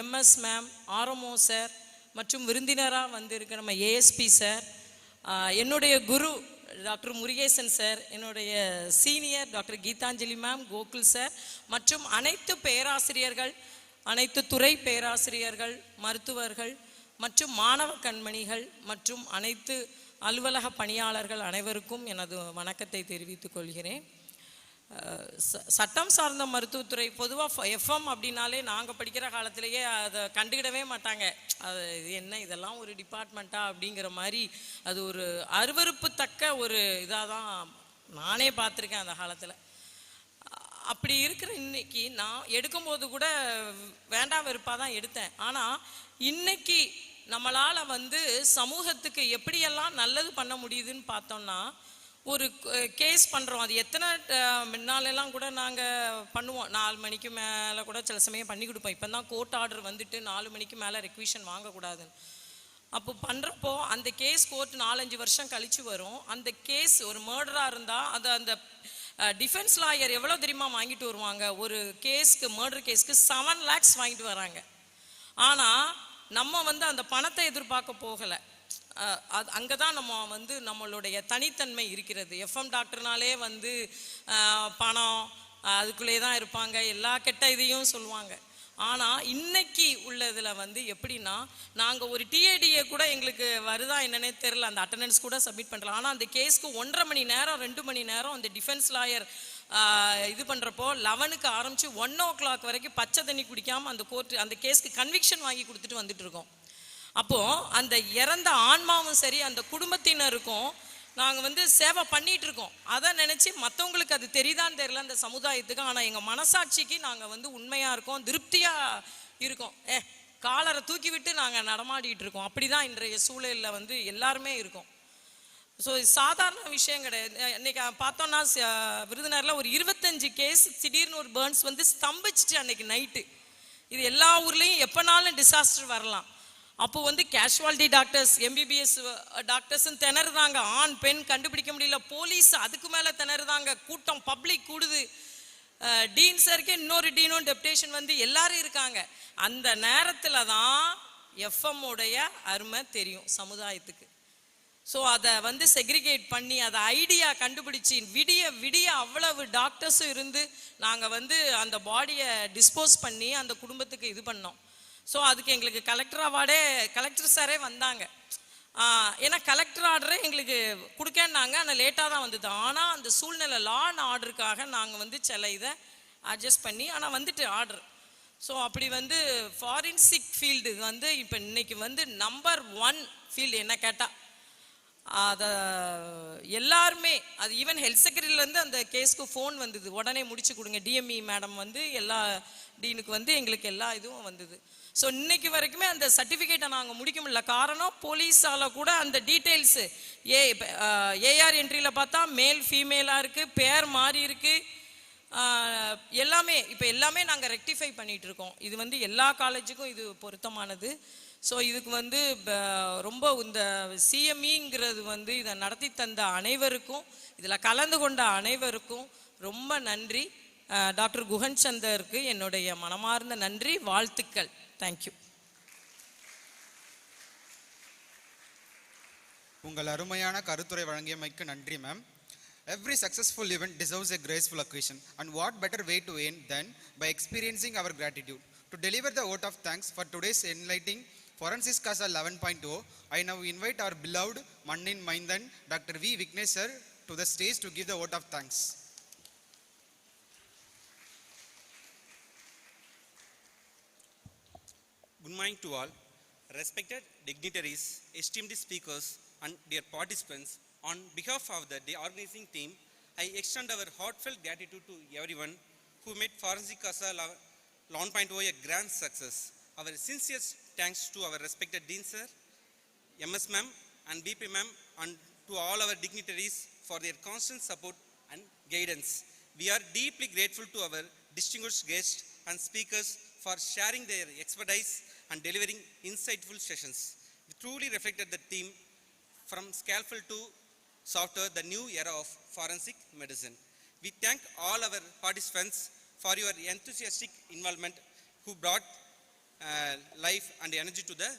MS ma'am, RMO sir மற்றும் விருந்தினராக வந்திருக்க நம்ம ஏஎஸ்பி சார், என்னுடைய குரு டாக்டர் முருகேசன் சார், என்னுடைய senior doctor Geethanjali ma'am, Gokul sir மற்றும் அனைத்து பேராசிரியர்கள், அனைத்து துறை பேராசிரியர்கள், மருத்துவர்கள் மற்றும் மாணவ கண்மணிகள் மற்றும் அனைத்து அலுவலக பணியாளர்கள் அனைவருக்கும் எனது வணக்கத்தை தெரிவித்துக் கொள்கிறேன். சட்டம் சார்ந்த மருத்துவத்துறை பொதுவாக எஃப்எம் அப்படின்னாலே நாங்கள் படிக்கிற காலத்திலேயே அதை கண்டுக்கிடவே மாட்டாங்க. அது என்ன இதெல்லாம் ஒரு டிபார்ட்மெண்ட்டா அப்படிங்கிற மாதிரி அது ஒரு அருவருப்புத்தக்க ஒரு இதாக தான் நானே பார்த்துருக்கேன் அந்த காலத்தில். அப்படி இருக்கிற இன்னைக்கு நான் எடுக்கும்போது கூட வேண்டாம் வெறுப்பாக தான் எடுத்தேன். ஆனால் இன்னைக்கு நம்மளால் வந்து சமூகத்துக்கு எப்படியெல்லாம் நல்லது பண்ண முடியுதுன்னு பார்த்தோம்னா, ஒரு கேஸ் பண்ணுறோம். அது எத்தனை முன்னாலெல்லாம் கூட நாங்கள் பண்ணுவோம், 4 மணிக்கு மேலே கூட சில சமயம் பண்ணி கொடுப்போம். இப்போ தான் கோர்ட் ஆர்டர் வந்துட்டு 4 மணிக்கு மேலே ரெக்விஷன் வாங்கக்கூடாதுன்னு. அப்போ பண்ணுறப்போ அந்த கேஸ் கோர்ட் 4-5 வருஷம் கழித்து வரும். அந்த கேஸ் ஒரு மர்டராக இருந்தால் அது அந்த டிஃபென்ஸ் லாயர் எவ்வளோ தெரியுமா வாங்கிட்டு வருவாங்க? ஒரு கேஸ்க்கு, மர்டர் கேஸ்க்கு 7 lakhs வாங்கிட்டு வராங்க. ஆனால் நம்ம வந்து அந்த பணத்தை எதிர்பார்க்க போகலை. அது அங்கே தான் நம்ம வந்து நம்மளுடைய தனித்தன்மை இருக்கிறது. எஃப்எம் டாக்டர்னாலே வந்து பணம் அதுக்குள்ளே தான் இருப்பாங்க, எல்லா கெட்ட இதையும் சொல்லுவாங்க. ஆனால் இன்னைக்கு உள்ளதில் வந்து எப்படின்னா, நாங்கள் ஒரு டிஏடிஏ கூட எங்களுக்கு வருதா என்னன்னே தெரில, அந்த அட்டண்டன்ஸ் கூட சப்மிட் பண்ணுறோம். ஆனால் அந்த கேஸ்க்கு 1.5 மணி நேரம் 2 மணி நேரம் அந்த டிஃபென்ஸ் லாயர் இது பண்ணுறப்போ 11க்கு ஆரம்பித்து 1 o'clock வரைக்கும் பச்சை தண்ணி குடிக்காமல் அந்த கோர்ட்டு அந்த கேஸ்க்கு கன்விக்ஷன் வாங்கி கொடுத்துட்டு வந்துட்டு இருக்கோம். அப்போது அந்த இறந்த ஆன்மாவும் சரி அந்த குடும்பத்தினருக்கும் நாங்கள் வந்து சேவை பண்ணிகிட்டு இருக்கோம். அதை நினச்சி மற்றவங்களுக்கு அது தெரியுதான்னு தெரியல அந்த சமுதாயத்துக்கு. ஆனால் எங்கள் மனசாட்சிக்கு நாங்கள் வந்து உண்மையாக இருக்கோம், திருப்தியாக இருக்கோம். காலரை தூக்கி விட்டு நாங்கள் நடமாடிட்டு இருக்கோம். அப்படி தான் இன்றைய சூழலில் வந்து எல்லாருமே இருக்கோம். ஸோ சாதாரண விஷயம் கிடையாது. இன்றைக்கி பார்த்தோன்னா விருதுநகரில் ஒரு 25 கேஸ் திடீர்னு ஒரு பேர்ன்ஸ் வந்து ஸ்தம்பிச்சிட்டு அன்றைக்கி நைட்டு. இது எல்லா ஊர்லேயும் எப்போனாலும் டிசாஸ்டர் வரலாம். அப்போ வந்து கேஷுவாலிட்டி டாக்டர்ஸ், எம்பிபிஎஸ் டாக்டர்ஸ்ன்னு திணறுதாங்க. ஆண் பெண் கண்டுபிடிக்க முடியல. போலீஸ் அதுக்கு மேலே திணறுதாங்க. கூட்டம் பப்ளிக் கூடுது. டீன் சாருக்கு இன்னொரு டீனும் டெப்டேஷன் வந்து எல்லாரும் இருக்காங்க. அந்த நேரத்தில் தான் எஃப்எம் உடைய அருமை தெரியும் சமுதாயத்துக்கு. ஸோ அதை வந்து செக்ரிகேட் பண்ணி அதை ஐடியா கண்டுபிடிச்சி விடிய விடிய அவ்வளவு டாக்டர்ஸும் இருந்து நாங்கள் வந்து அந்த பாடியை டிஸ்போஸ் பண்ணி அந்த குடும்பத்துக்கு இது பண்ணோம். ஸோ அதுக்கு எங்களுக்கு கலெக்டர் அவார்டே, கலெக்டர் சாரே வந்தாங்க. ஏன்னா கலெக்டர் ஆர்டரே எங்களுக்கு கொடுக்கன்னாங்க. ஆனால் லேட்டாக தான் வந்தது. ஆனால் அந்த சூழ்நிலை லா அண்ட் ஆர்டருக்காக நாங்கள் வந்து சில இதை அட்ஜஸ்ட் பண்ணி ஆனால் வந்துட்டு ஆர்டர் ஸோ அப்படி வந்து ஃபாரின்சிக் ஃபீல்டு வந்து இப்போ இன்னைக்கு வந்து நம்பர் 1 ஃபீல்டு என்ன கேட்டால் அதை எல்லாருமே அது ஈவன் ஹெல்த் செக்ரட்டரியிலேருந்து அந்த கேஸ்க்கு ஃபோன் வந்தது, உடனே முடிச்சு கொடுங்க. டிஎம்இ மேடம் வந்து எல்லா டீனுக்கு வந்து எங்களுக்கு எல்லா இதுவும் வந்தது. ஸோ இன்னைக்கு வரைக்குமே அந்த சர்டிஃபிகேட்டை நாங்கள் முடிக்க முடியல. காரணம் போலீஸால் கூட அந்த டீட்டெயில்ஸு ஏஆர் என்ட்ரியில் பார்த்தா மேல் ஃபீமேலாக இருக்குது, பேர் மாறி இருக்குது, எல்லாமே இப்போ எல்லாமே நாங்கள் ரெக்டிஃபை பண்ணிகிட்டு இருக்கோம். இது வந்து எல்லா காலேஜுக்கும் இது பொருத்தமானது. ஸோ இதுக்கு வந்து ரொம்ப இந்த சிஎம்இங்கிறது வந்து இதை நடத்தி தந்த அனைவருக்கும், இதில் கலந்து கொண்ட அனைவருக்கும் ரொம்ப நன்றி. டாக்டர் குஹன் சந்தருக்கு என்னுடைய மனமார்ந்த நன்றி, வாழ்த்துக்கள். தேங்க்யூ. உங்கள் அருமையான கருத்துரை வழங்கியமைக்கு நன்றி ma'am. Every successful event deserves a graceful occasion, and what better way to end than by experiencing our gratitude. To deliver the vote of thanks for today's enlightening Forensis Causa 11.0, I now invite our beloved Mannin Maindan, Dr. V. Vignesh sir, to the stage to give the vote of thanks. Good morning to all. Respected dignitaries, esteemed speakers, and dear participants, on behalf of the organizing team, I extend our heartfelt gratitude to everyone who made Forensis Causa 11.0 a grand success. Our sincere thanks to our respected Dean Sir, MS Ma'am, and BP Ma'am, and to all our dignitaries for their constant support and guidance. We are deeply grateful to our distinguished guests and speakers for sharing their expertise and delivering insightful sessions. We truly reflected the theme from scaffold to software, the new era of forensic medicine. We thank all our participants for your enthusiastic involvement who brought life and energy to the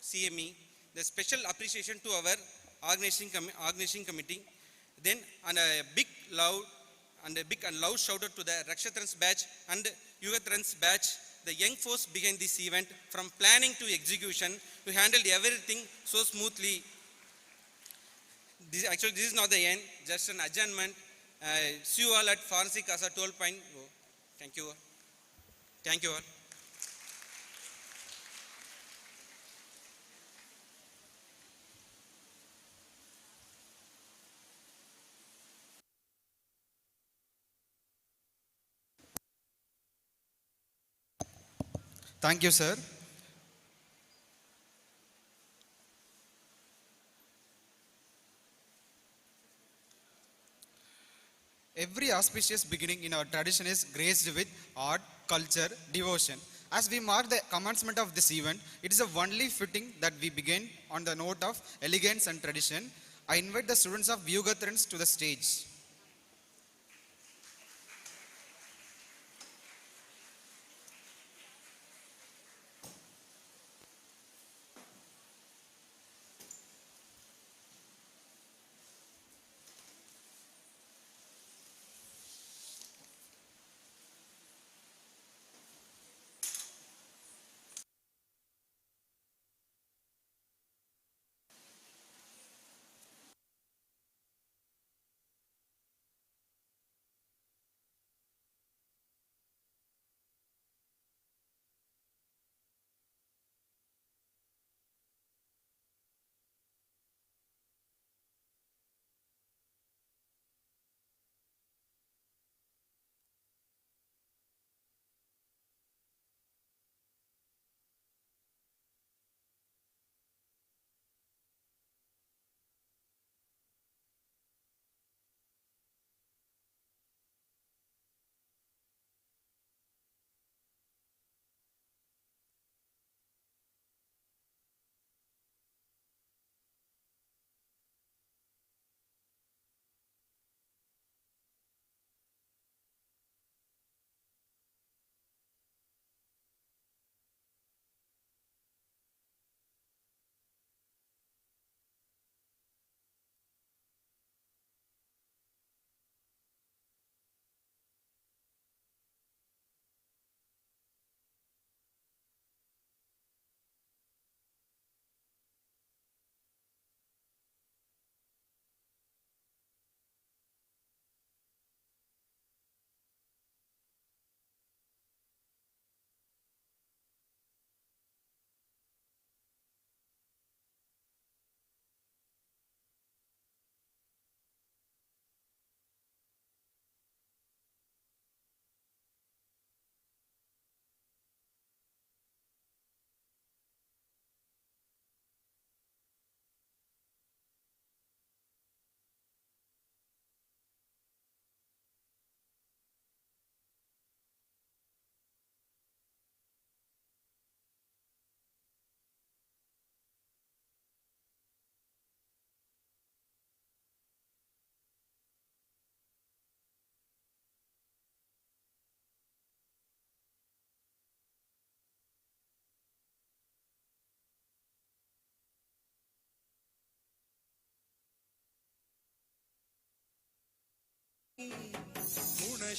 CME. The special appreciation to our organizing committee. Then and a big loud shout out to the Rakshatrans batch and Yugatrans batch, the young force behind this event, from planning to execution, who handled everything so smoothly. This is not the end, just an adjournment. See you all at Forensis Causa 12.0. Thank you all. Thank you all. Thank you, sir. Every auspicious beginning in our tradition is graced with art, culture, devotion. As we mark the commencement of this event, it is only fitting that we begin on the note of elegance and tradition. I invite the students of Yugatrans to the stage.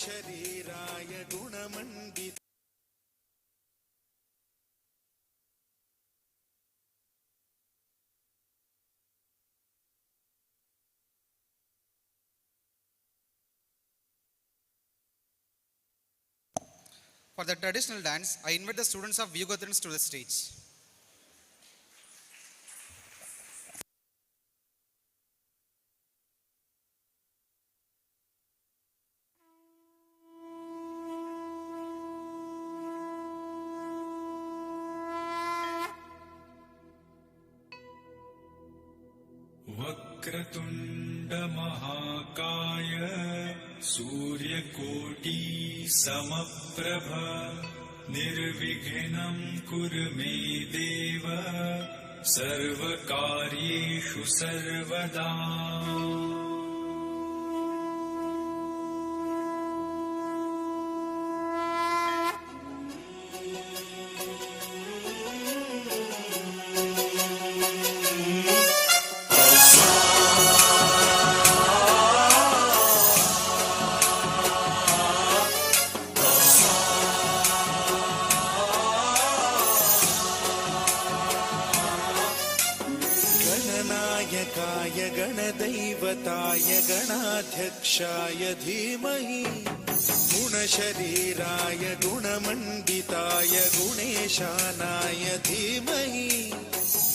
गुणशरीराय गुणमण्डित For the traditional dance, I invite the students of Govt to the stage. वक्रतुण्ड महाकाय सूर्यकोटि समप्रभ निर्विघ्नं कुरु मे देव सर्वकार्येषु सर्वदा गणनायकाय गणदैवताय गणाध्यक्षाय धीमहि गुणशरीराय गुणमण्डिताय गुणेशानाय धीमहि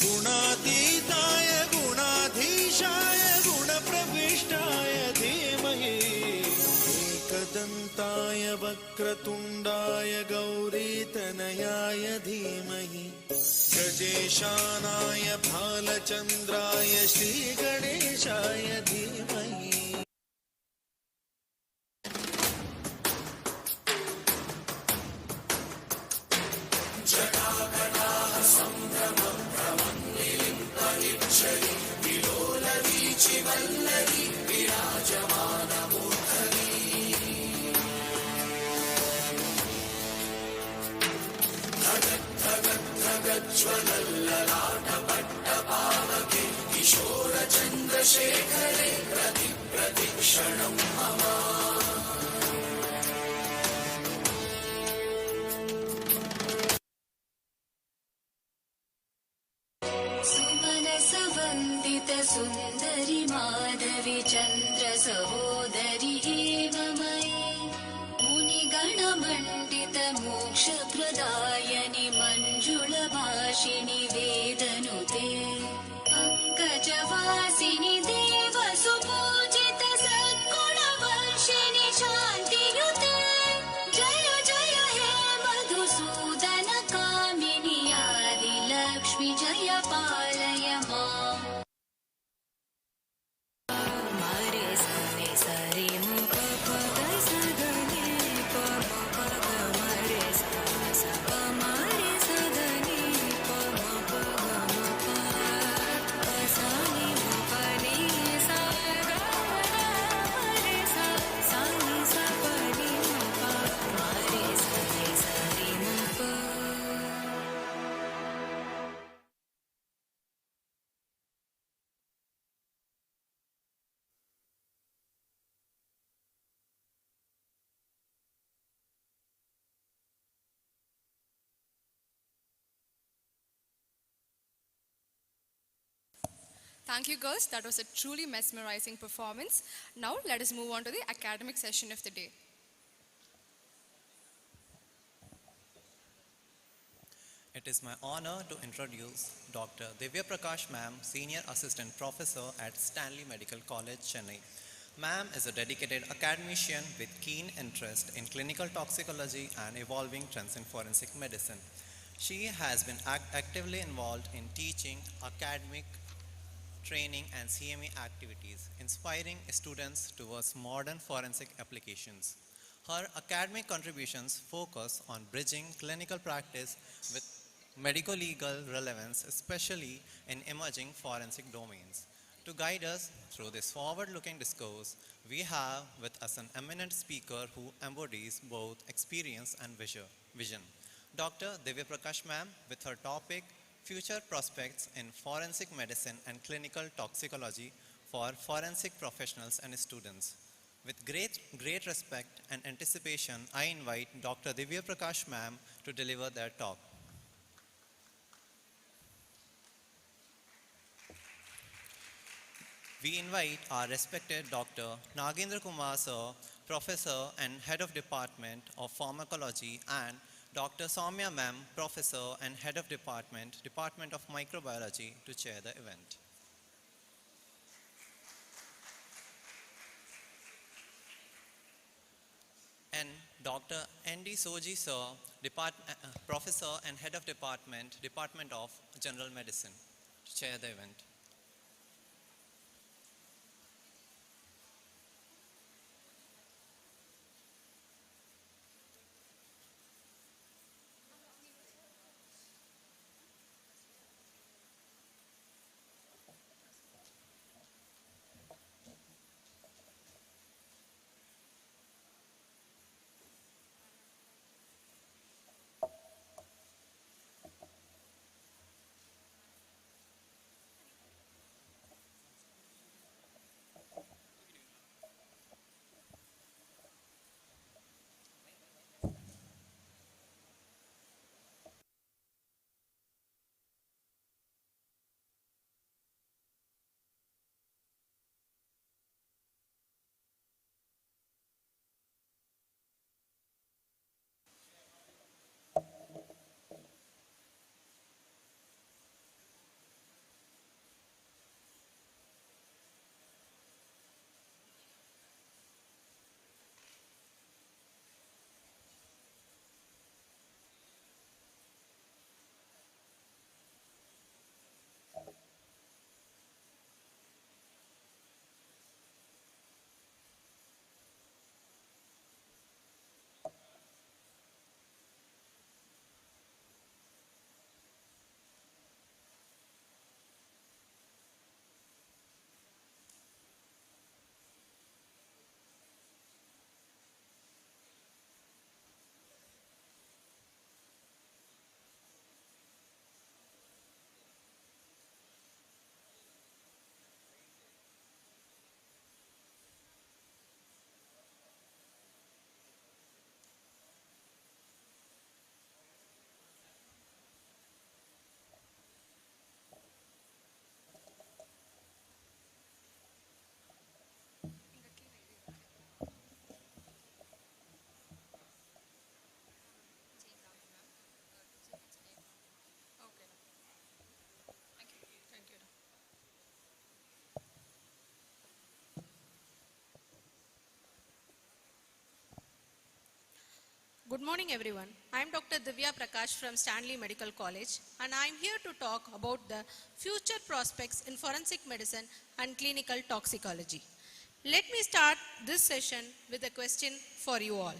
गुणातीताय गुणाधीशाय गुणप्रविष्टाय धीमहि एकदन्ताय वक्रतुण्डाय गौरीतनयाय धीमहि गजेशानाय भालचन्द्राय श्रीगणेशाय धीमहि जटाकटाः सम्भ्रमं प्रमन्निलिम्पनिच्छरि विलोलवीचिवल्लरी विराजमानमूर्धनि ज्वलल्ललाटपट्टपावके किशोरचन्द्रशेखरे प्रतिक्षणं मम सुमनसवन्दित सुन्दरि माधवि चन्द्र सहोदरि एव मयि मुनिगणमण्डित मोक्षप्रदायनि मञ्जुलभाषिणि वेदनुते पङ्कजवासिनि देव सुपूजित सद्गुणवर्षिणि शान्तियुते जय जय हे मधुसूदन कामिनि आदिलक्ष्मि जय पालय माम् मारे सने सरि मुख पद सदने पम पद मरे सा मारे सदने पम पद मप सानि मुपनि सा मरे सा सानि सा पनि मुप मारे सने सरि मुप Thank you, girls. That was a truly mesmerizing performance. Now, let us move on to the academic session of the day. It is my honor to introduce Dr. Divya Prakash Ma'am, Senior Assistant Professor at Stanley Medical College, Chennai. Ma'am is a dedicated academician with keen interest in clinical toxicology and evolving trends in forensic medicine. She has been actively involved in teaching, academic training and CME activities, inspiring students towards modern forensic applications. Her academic contributions focus on bridging clinical practice with medico-legal relevance, especially in emerging forensic domains. To guide us through this forward-looking discourse, we have with us an eminent speaker who embodies both experience and vision. Dr. Divya Prakash Ma'am, with her topic, Future Prospects in Forensic Medicine and Clinical Toxicology for Forensic Professionals and Students. With great respect and anticipation, I invite Dr. Divya Prakash ma'am to deliver their talk. We invite our respected Dr. Nagendra Kumar sir, Professor and Head of Department of Pharmacology, and Dr. Soumya ma'am, Professor and Head of Department of Microbiology, to chair the event. And Dr. N.D. Soji sir, Professor and Head of Department of General Medicine, to chair the event. Good morning everyone. I am Dr. Divya Prakash from Stanley Medical College and I am here to talk about the future prospects in forensic medicine and clinical toxicology. Let me start this session with a question for you all.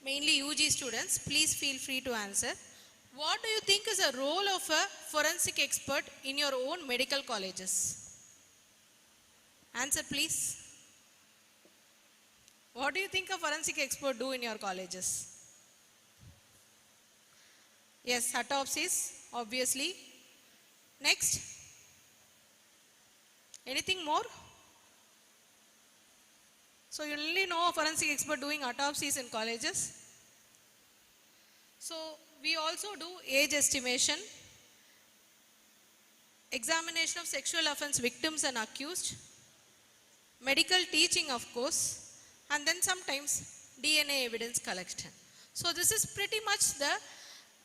Mainly UG students, please feel free to answer. What do you think is the role of a forensic expert in your own medical colleges? Answer please. What do you think a forensic expert do in your colleges? Yes, autopsies, obviously. Next. Anything more? So you only know a forensic expert doing autopsies in colleges. So we also do age estimation, examination of sexual offense victims and accused, medical teaching of course, and then sometimes DNA evidence collection. So this is pretty much the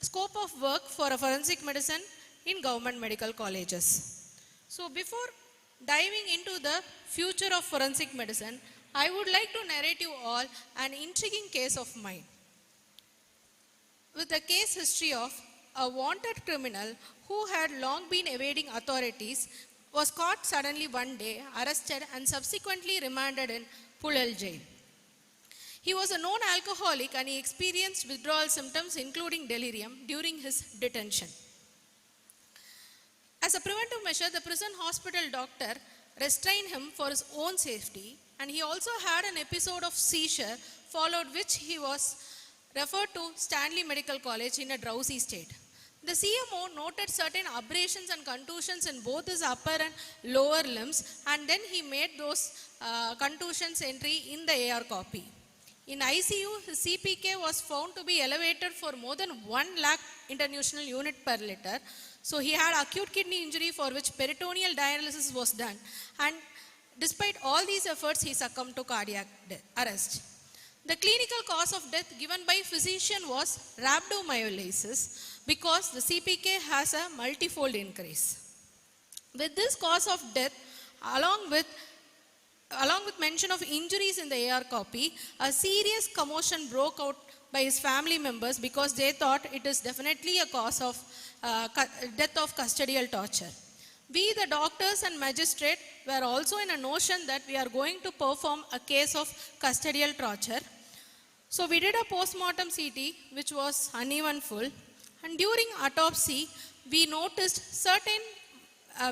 scope of work for a forensic medicine in government medical colleges. So before diving into the future of forensic medicine, I would like to narrate you all an intriguing case of mine. With the case history of a wanted criminal who had long been evading authorities, was caught suddenly one day, arrested and subsequently remanded in Pulal jail. He was a known alcoholic and he experienced withdrawal symptoms including delirium during his detention. As a preventive measure, the prison hospital doctor restrained him for his own safety and he also had an episode of seizure followed which he was referred to Stanley Medical College in a drowsy state. The CMO noted certain abrasions and contusions in both his upper and lower limbs, and then he made those contusions entry in the AR copy. In ICU, his CPK was found to be elevated for more than 1 lakh international unit per liter. So he had acute kidney injury for which peritoneal dialysis was done. And despite all these efforts, he succumbed to cardiac arrest. The clinical cause of death given by physician was rhabdomyolysis because the CPK has a multifold increase. With this cause of death, along with mention of injuries in the AR copy, a serious commotion broke out by his family members because they thought it is definitely a cause of death of custodial torture. We, the doctors and magistrate, were also in a notion that we are going to perform a case of custodial torture. So we did a postmortem CT, which was uneventful, and during autopsy, we noticed certain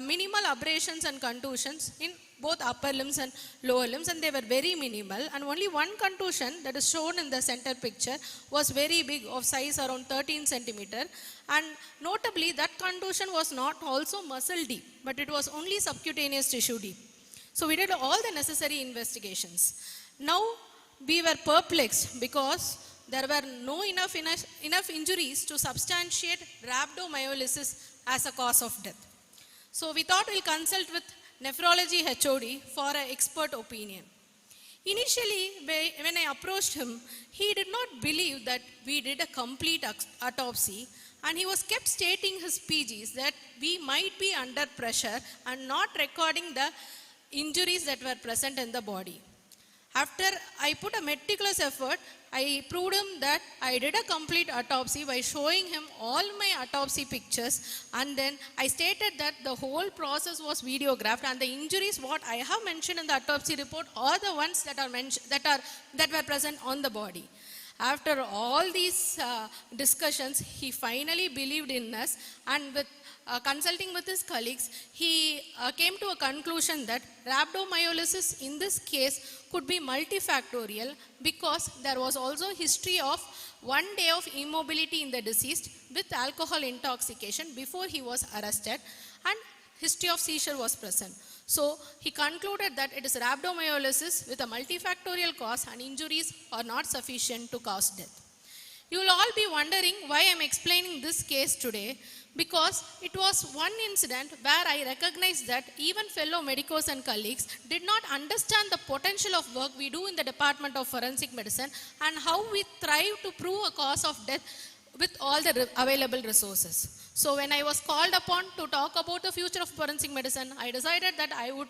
minimal abrasions and contusions in both upper limbs and lower limbs, and they were very minimal, and only one contusion that is shown in the center picture was very big, of size around 13 centimeter, and notably that contusion was not also muscle deep, but it was only subcutaneous tissue deep. So we did all the necessary investigations. Now we were perplexed because there were no enough injuries to substantiate rhabdomyolysis as a cause of death. So we thought we'll consult with nephrology HOD for an expert opinion. Initially, when I approached him, he did not believe that we did a complete autopsy, and he was kept stating his PGs that we might be under pressure and not recording the injuries that were present in the body. After I put a meticulous effort, I proved him that I did a complete autopsy by showing him all my autopsy pictures, and then I stated that the whole process was videographed, and the injuries what I have mentioned in the autopsy report are the ones that were present on the body. After all these discussions, he finally believed in us, and with consulting with his colleagues, he came to a conclusion that rhabdomyolysis in this case could be multifactorial because there was also history of 1 day of immobility in the deceased with alcohol intoxication before he was arrested, and history of seizure was present. So he concluded that it is rhabdomyolysis with a multifactorial cause, and injuries are not sufficient to cause death. You will all be wondering why I am explaining this case today, because it was one incident where I recognized that even fellow medicos and colleagues did not understand the potential of work we do in the Department of Forensic Medicine and how we thrive to prove a cause of death with all the available resources. So when I was called upon to talk about the future of forensic medicine, I decided that I would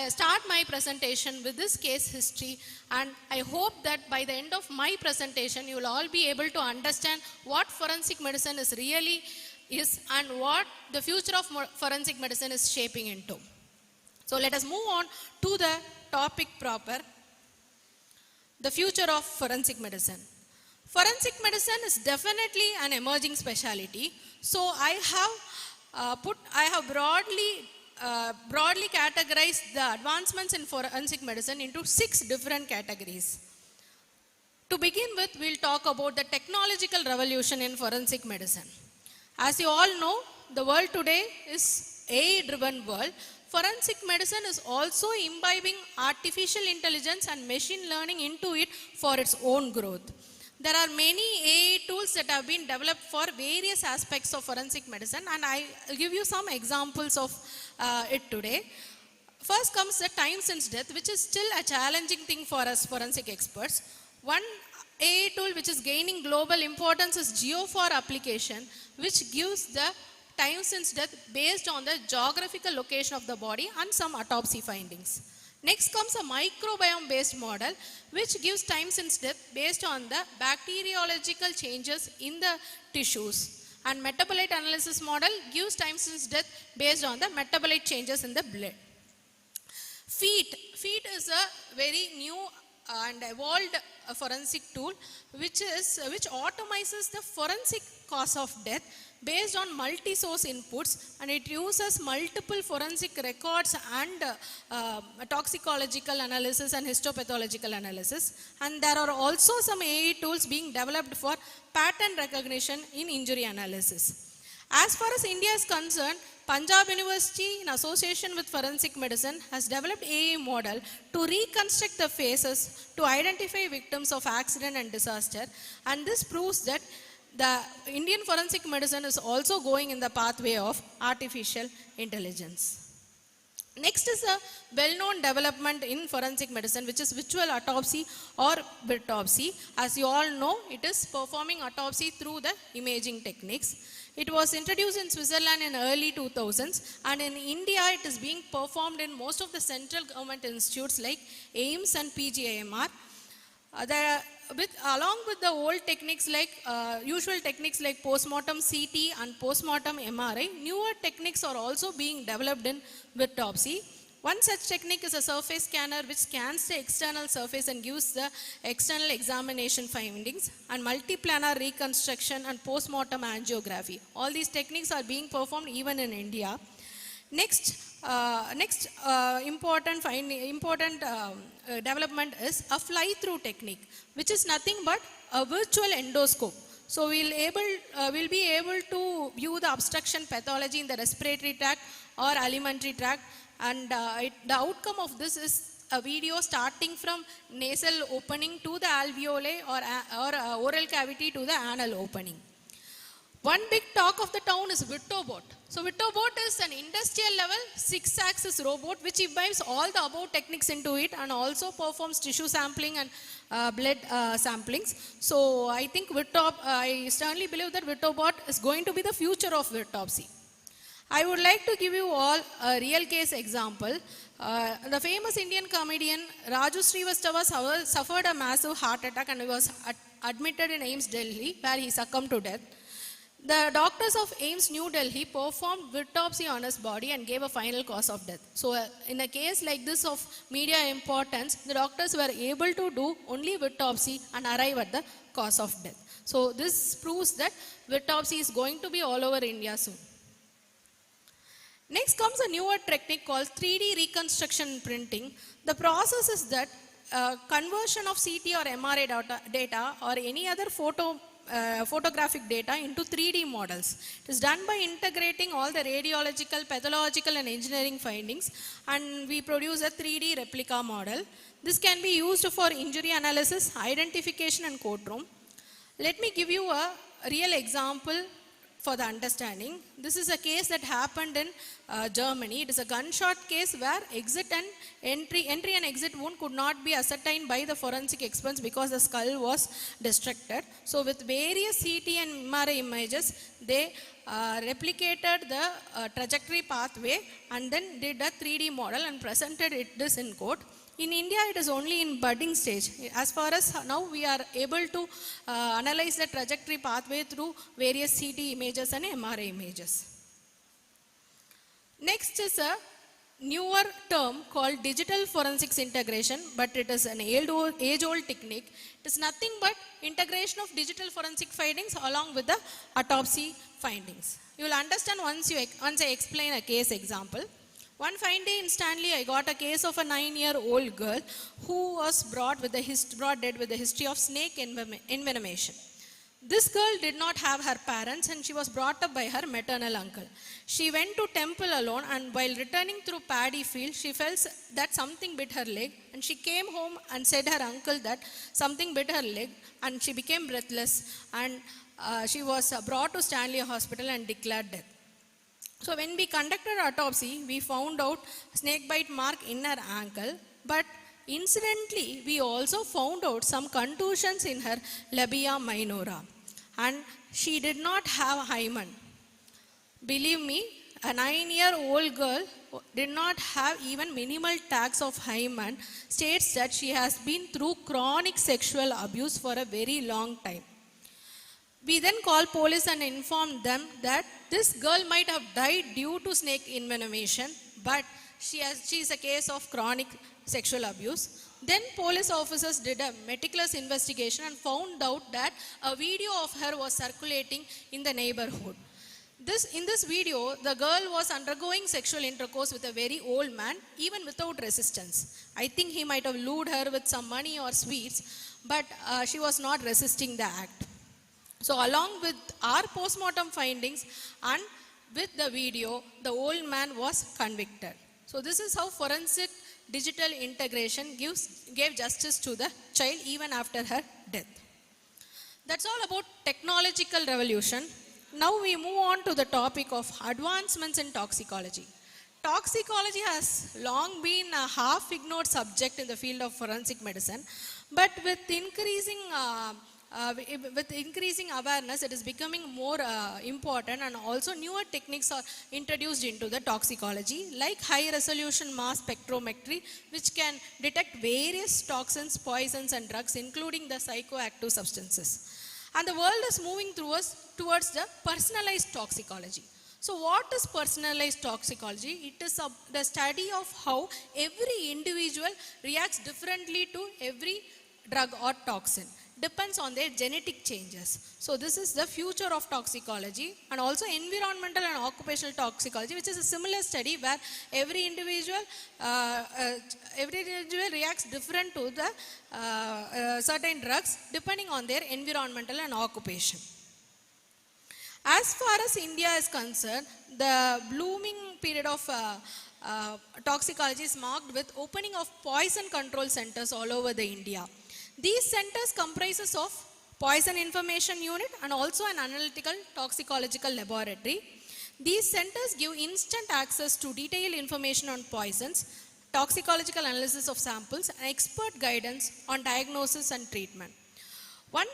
start my presentation with this case history, and I hope that by the end of my presentation, you will all be able to understand what forensic medicine is and what the future of forensic medicine is shaping into. So let us move on to the topic proper, the future of forensic medicine. Forensic medicine is definitely an emerging specialty. So I have broadly categorized the advancements in forensic medicine into 6 different categories. To begin with, we'll talk about the technological revolution in forensic medicine. As you all know, the world today is AI-driven world. Forensic medicine is also imbibing artificial intelligence and machine learning into it for its own growth. There are many AI tools that have been developed for various aspects of forensic medicine, and I will give you some examples of it today. First comes the time since death, which is still a challenging thing for us forensic experts. One AI tool which is gaining global importance is GeoFor application, which gives the time since death based on the geographical location of the body and some autopsy findings. Next comes a microbiome based model, which gives time since death based on the bacteriological changes in the tissues. And metabolite analysis model gives time since death based on the metabolite changes in the blood. FEAT is a very new and evolved forensic tool which automizes the forensic cause of death based on multi-source inputs, and it uses multiple forensic records and toxicological analysis and histopathological analysis. And there are also some AI tools being developed for pattern recognition in injury analysis. As far as India is concerned, Punjab University, in association with forensic medicine, has developed AI model to reconstruct the faces to identify victims of accident and disaster. And this proves that the Indian forensic medicine is also going in the pathway of artificial intelligence. Next is a well-known development in forensic medicine, which is virtual autopsy or virtopsy. As you all know, it is performing autopsy through the imaging techniques. It was introduced in Switzerland in early 2000s, and in India it is being performed in most of the central government institutes like AIIMS and PGIMR. Along with the old techniques like usual techniques like postmortem CT and postmortem MRI, newer techniques are also being developed in virtopsy. One such technique is a surface scanner which scans the external surface and gives the external examination findings, and multiplanar reconstruction and postmortem angiography. All these techniques are being performed even in India. Next important development is a fly-through technique, which is nothing but a virtual endoscope. So we'll be able to view the obstruction pathology in the respiratory tract or alimentary tract, and the outcome of this is a video starting from nasal opening to the alveoli or oral cavity to the anal opening. One big talk of the town is VirtoBot. So VirtoBot is an industrial level 6-axis robot which imbibes all the above techniques into it and also performs tissue sampling and blood samplings. So I think I strongly believe that VirtoBot is going to be the future of virtopsy. I would like to give you all a real case example. The famous Indian comedian Raju Srivastava suffered a massive heart attack and was admitted in AIIMS Delhi, where he succumbed to death. The doctors of AIIMS New Delhi performed virtopsy on his body and gave a final cause of death. So in a case like this of media importance, the doctors were able to do only virtopsy and arrive at the cause of death. So this proves that virtopsy is going to be all over India soon. Next comes a newer technique called 3D reconstruction printing. The process is that conversion of CT or MRI data or any other photographic data into 3D models. It is done by integrating all the radiological, pathological and engineering findings, and we produce a 3D replica model. This can be used for injury analysis, identification and courtroom. Let me give you a real example for the understanding. This is a case that happened in Germany. It is a gunshot case where entry and exit wound could not be ascertained by the forensic experts because the skull was destructed. So with various CT and MRI images, they replicated the trajectory pathway and then did a 3D model and presented this in court. In India, it is only in budding stage. As far as now, we are able to analyze the trajectory pathway through various CT images and MRI images. Next is a newer term called digital forensics integration, but it is an age-old technique. It is nothing but integration of digital forensic findings along with the autopsy findings. You will understand once I explain a case example. One fine day in Stanley, I got a case of a 9-year-old girl who was brought dead with a history of snake envenomation. This girl did not have her parents and she was brought up by her maternal uncle. She went to temple alone, and while returning through paddy field, she felt that something bit her leg, and she came home and said her uncle that something bit her leg, and she became breathless, and she was brought to Stanley Hospital and declared dead. So when we conducted autopsy, we found out snake bite mark in her ankle, but incidentally, we also found out some contusions in her labia minora, and she did not have hymen. Believe me, a 9-year-old girl did not have even minimal tags of hymen, states that she has been through chronic sexual abuse for a very long time. We then called police and informed them that this girl might have died due to snake envenomation, but she is a case of chronic sexual abuse. Then police officers did a meticulous investigation and found out that a video of her was circulating in the neighborhood. In this video, the girl was undergoing sexual intercourse with a very old man, even without resistance. I think he might have lured her with some money or sweets, but she was not resisting the act. So along with our postmortem findings and with the video, the old man was convicted. So this is how forensic digital integration gave justice to the child even after her death. That's all about technological revolution. Now we move on to the topic of advancements in toxicology. Toxicology has long been a half ignored subject in the field of forensic medicine, but with increasing awareness, it is becoming more important, and also newer techniques are introduced into the toxicology, like high resolution mass spectrometry, which can detect various toxins, poisons and drugs, including the psychoactive substances. And the world is moving towards the personalized toxicology. So what is personalized toxicology? It is the study of how every individual reacts differently to every drug or toxin. Depends on their genetic changes. So this is the future of toxicology, and also environmental and occupational toxicology, which is a similar study where every individual reacts different to the certain drugs depending on their environmental and occupation. As far as India is concerned, the blooming period of toxicology is marked with opening of poison control centers all over the India. These centers comprises of poison information unit and also an analytical toxicological laboratory. These centers give instant access to detailed information on poisons, toxicological analysis of samples, and expert guidance on diagnosis and treatment. One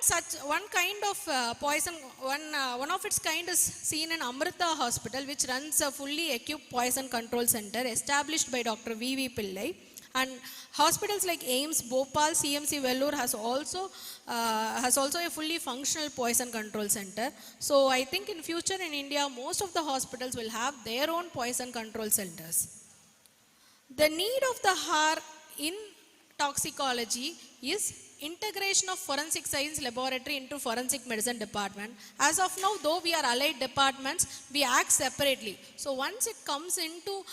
kind of poison, one of its kind is seen in Amrita Hospital, which runs a fully equipped poison control center established by Dr. V.V. Pillai. And hospitals like AIMS, Bhopal, CMC Vellore has also a fully functional poison control center. So I think in future in India, most of the hospitals will have their own poison control centers. The need of the hour in toxicology is integration of forensic science laboratory into forensic medicine department. As of now, though we are allied departments, we act separately. So once it comes into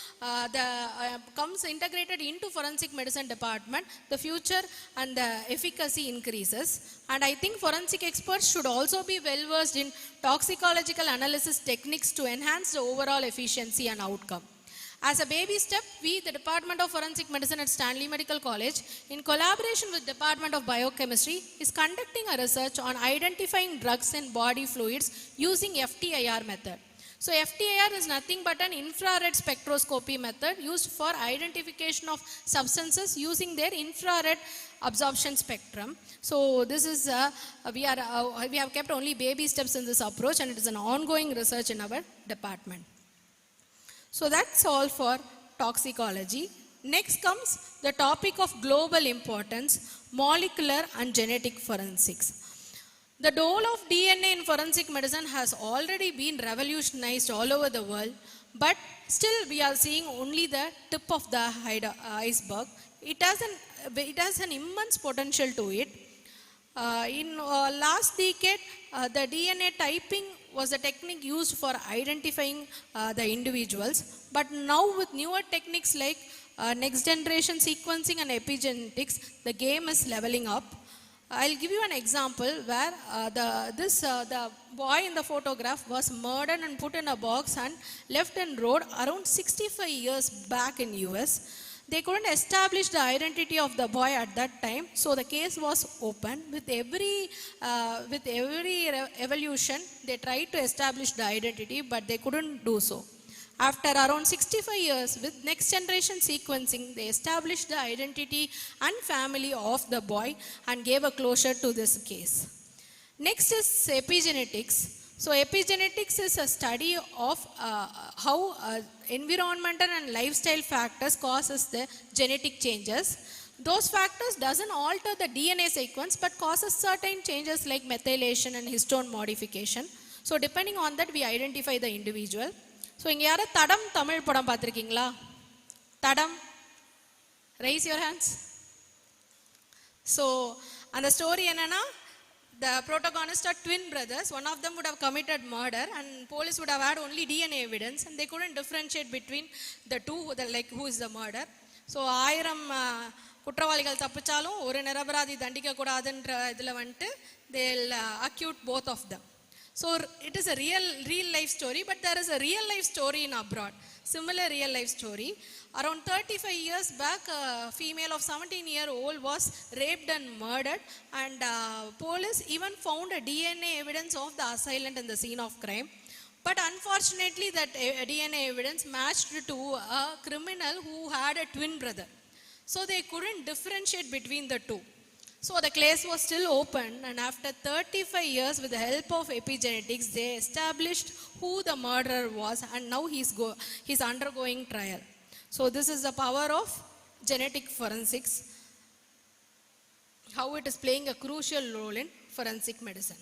comes integrated into forensic medicine department, the future and the efficacy increases. And I think forensic experts should also be well versed in toxicological analysis techniques to enhance the overall efficiency and outcome. As a baby step, we, the Department of Forensic Medicine at Stanley Medical College, in collaboration with Department of Biochemistry, is conducting a research on identifying drugs in body fluids using FTIR method. So FTIR is nothing but an infrared spectroscopy method used for identification of substances using their infrared absorption spectrum. So this is, we have kept only baby steps in this approach, and it is an ongoing research in our department. So that's all for toxicology. Next comes the topic of global importance, molecular and genetic forensics. The role of DNA in forensic medicine has already been revolutionized all over the world, but still we are seeing only the tip of the iceberg. It has an immense potential to it. In last decade, the DNA typing was a technique used for identifying the individuals. But now with newer techniques like next generation sequencing and epigenetics, the game is leveling up. I'll give you an example where the boy in the photograph was murdered and put in a box and left and road around 65 years back in US. They couldn't establish the identity of the boy at that time, so the case was open. With every evolution, they tried to establish the identity, but they couldn't do so. After around 65 years, with next generation sequencing, they established the identity and family of the boy and gave a closure to this case. Next is epigenetics. So epigenetics is a study of how environmental and lifestyle factors causes the genetic changes. Those factors doesn't alter the DNA sequence but causes certain changes like methylation and histone modification. So depending on that, we identify the individual. So இங்க யார தடம் தமிழ் படம் பார்த்திருக்கீங்களா? தடம், raise your hands. So அந்த story என்னன்னா, the protagonists are twin brothers. One of them would have committed murder and police would have had only DNA evidence and they couldn't differentiate between the two, like who is the murder. So 1000 குற்றவாளிகள் தப்பிச்சாலும் ஒரு நிரபராதி தண்டிக்கக்கூடாதுன்ற இதில் வந்துட்டு they'll acquit both of them. So it is a real life story, but there is a real life story in abroad. Similar real life story. Around 35 years back, a female of 17-year-old was raped and murdered, and police even found a DNA evidence of the assailant in the scene of crime. But unfortunately, that DNA evidence matched to a criminal who had a twin brother. So they couldn't differentiate between the two. So the case was still open, and after 35 years, with the help of epigenetics, they established who the murderer was, and now he's undergoing trial. So this is the power of genetic forensics, how it is playing a crucial role in forensic medicine.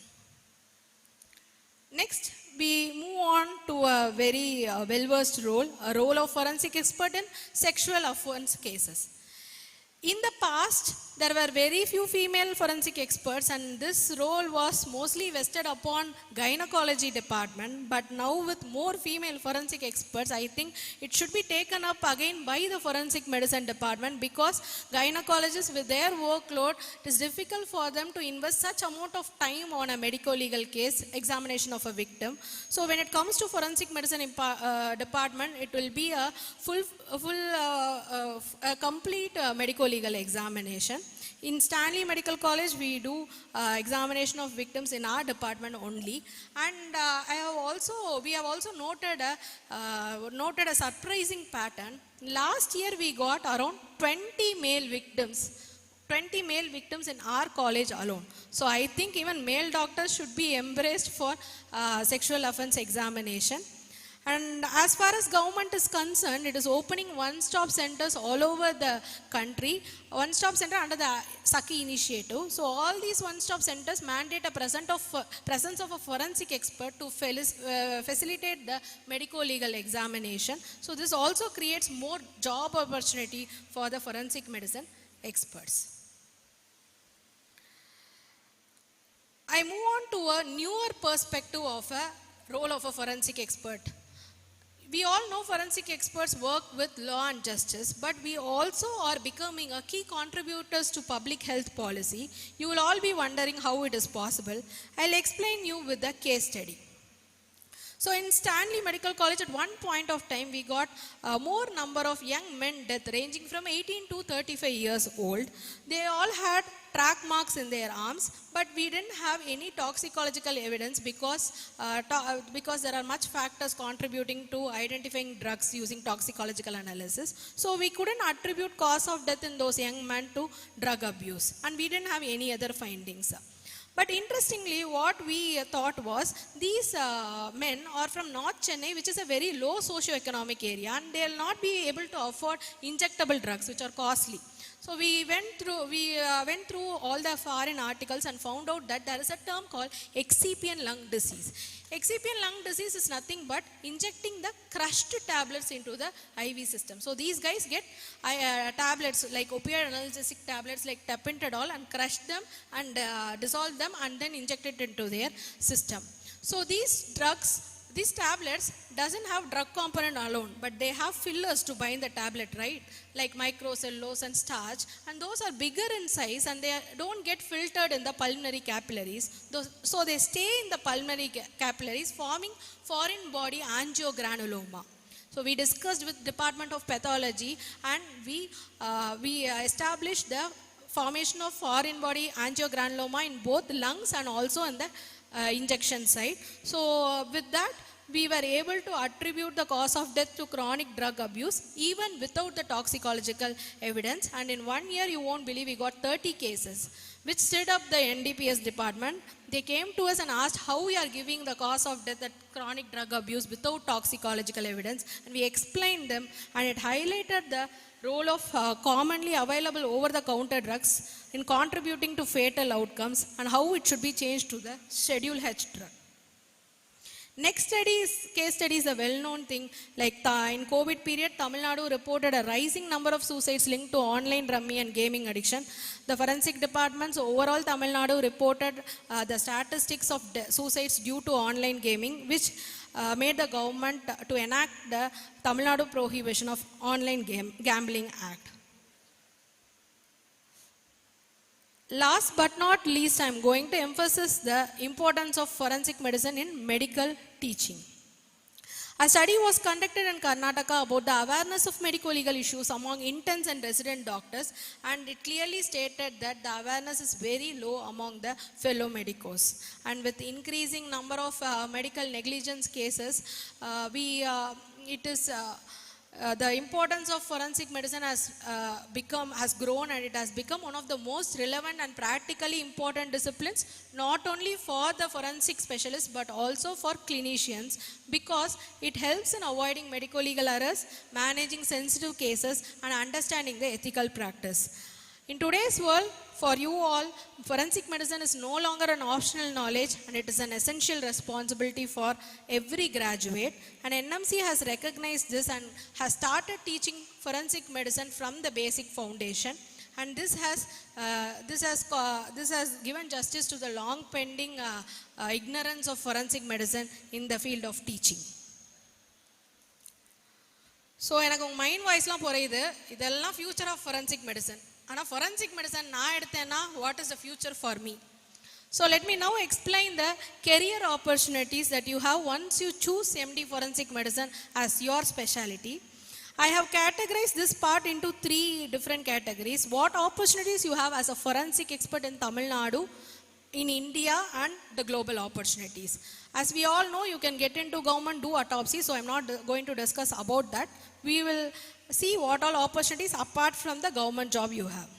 Next, we move on to a very well-versed role, a role of forensic expert in sexual offense cases. In the past, there were very few female forensic experts, and this role was mostly vested upon gynecology department. But now with more female forensic experts, I think it should be taken up again by the forensic medicine department, because gynecologists with their workload, it is difficult for them to invest such amount of time on a medico-legal case, examination of a victim. So when it comes to forensic medicine department, it will be a complete medico-legal examination. In Stanley Medical College, we do examination of victims in our department only. And we have also noted a surprising pattern. Last year, we got around 20 male victims in our college alone. So I think even male doctors should be embraced for sexual offense examination. And as far as government is concerned, it is opening one-stop centers all over the country, one-stop center under the Saki initiative. So all these one-stop centers mandate a presence of a forensic expert to facilitate the medico-legal examination. So this also creates more job opportunity for the forensic medicine experts. I move on to a newer perspective of a role of a forensic expert. We all know forensic experts work with law and justice, but we also are becoming a key contributors to public health policy. You will all be wondering how it is possible. I'll explain you with a case study. So in Stanley Medical College, at one point of time, we got more number of young men death ranging from 18 to 35 years old. They all had track marks in their arms, but we didn't have any toxicological evidence because there are much factors contributing to identifying drugs using toxicological analysis. So we couldn't attribute cause of death in those young men to drug abuse, and we didn't have any other findings. But interestingly, what we thought was these men are from North Chennai, which is a very low socio-economic area, and they will not be able to afford injectable drugs, which are costly. So we went through all the foreign articles and found out that there is a term called excipient lung disease. Excipient lung disease is nothing but injecting the crushed tablets into the IV system. So these guys get tablets like opioid analgesic tablets like tapentadol and crush them and dissolve them and then inject it into their system. So these tablets doesn't have drug component alone, but they have fillers to bind the tablet, right? Like microcellulose and starch, and those are bigger in size and they don't get filtered in the pulmonary capillaries. So they stay in the pulmonary capillaries, forming foreign body angiogranuloma. So we discussed with Department of Pathology, and we established the formation of foreign body angiogranuloma in both lungs and also in the injection site. So with that, we were able to attribute the cause of death to chronic drug abuse even without the toxicological evidence. And in 1 year, you won't believe, we got 30 cases, which stirred up the NDPS department. They came to us and asked how we are giving the cause of death at chronic drug abuse without toxicological evidence. And we explained them, and it highlighted the role of commonly available over-the-counter drugs in contributing to fatal outcomes and how it should be changed to the Schedule H drug. Next case study is a well-known thing. Like in COVID period, Tamil Nadu reported a rising number of suicides linked to online rummy and gaming addiction. The forensic departments overall Tamil Nadu reported the statistics of suicides due to online gaming, which made the government to enact the Tamil Nadu Prohibition of Online Gambling Act. Last but not least, I am going to emphasize the importance of forensic medicine in medical teaching. A study was conducted in Karnataka about the awareness of medico-legal issues among interns and resident doctors, and it clearly stated that the awareness is very low among the fellow medicos. And with increasing number of medical negligence cases, the importance of forensic medicine has grown, and it has become one of the most relevant and practically important disciplines, not only for the forensic specialists but also for clinicians, because it helps in avoiding medico-legal errors, managing sensitive cases, and understanding the ethical practice. In today's world, for you all, forensic medicine is no longer an optional knowledge, and it is an essential responsibility for every graduate. And NMC has recognized this and has started teaching forensic medicine from the basic foundation. And this has given justice to the long pending ignorance of forensic medicine in the field of teaching. So எனக்கு உங்கள் mind வாய்ஸ்லாம் புரியுது, இதெல்லாம் future of forensic medicine. ஆனால் forensic medicine நான் எடுத்தேன்னா what is the future for me? So let me now explain the career opportunities that you have once you choose MD Forensic Medicine as your specialty. I have categorized this part into 3 different categories. What opportunities you have as a forensic expert in Tamil Nadu, in India, and the global opportunities. As we all know, you can get into government, do autopsy, so I'm not going to discuss about that. We will see what all opportunities apart from the government job you have.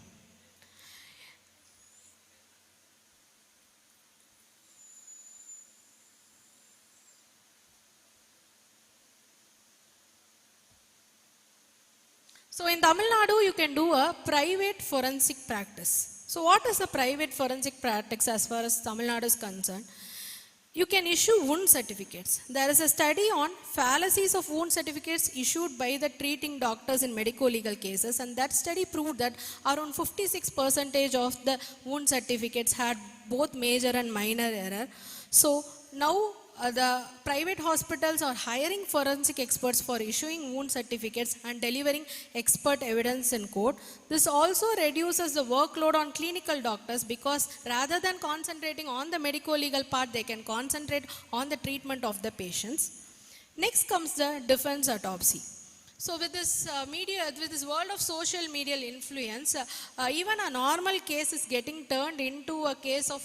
So in Tamil Nadu, you can do a private forensic practice. So what is a private forensic practice as far as Tamil Nadu is concerned? You can issue wound certificates. There is a study on fallacies of wound certificates issued by the treating doctors in medico-legal cases, and that study proved that around 56% of the wound certificates had both major and minor error. So now the private hospitals are hiring forensic experts for issuing wound certificates and delivering expert evidence in court. This also reduces the workload on clinical doctors, because rather than concentrating on the medico-legal part, they can concentrate on the treatment of the patients. Next comes the defense autopsy. So with this with this world of social media influence, even a normal case is getting turned into a case of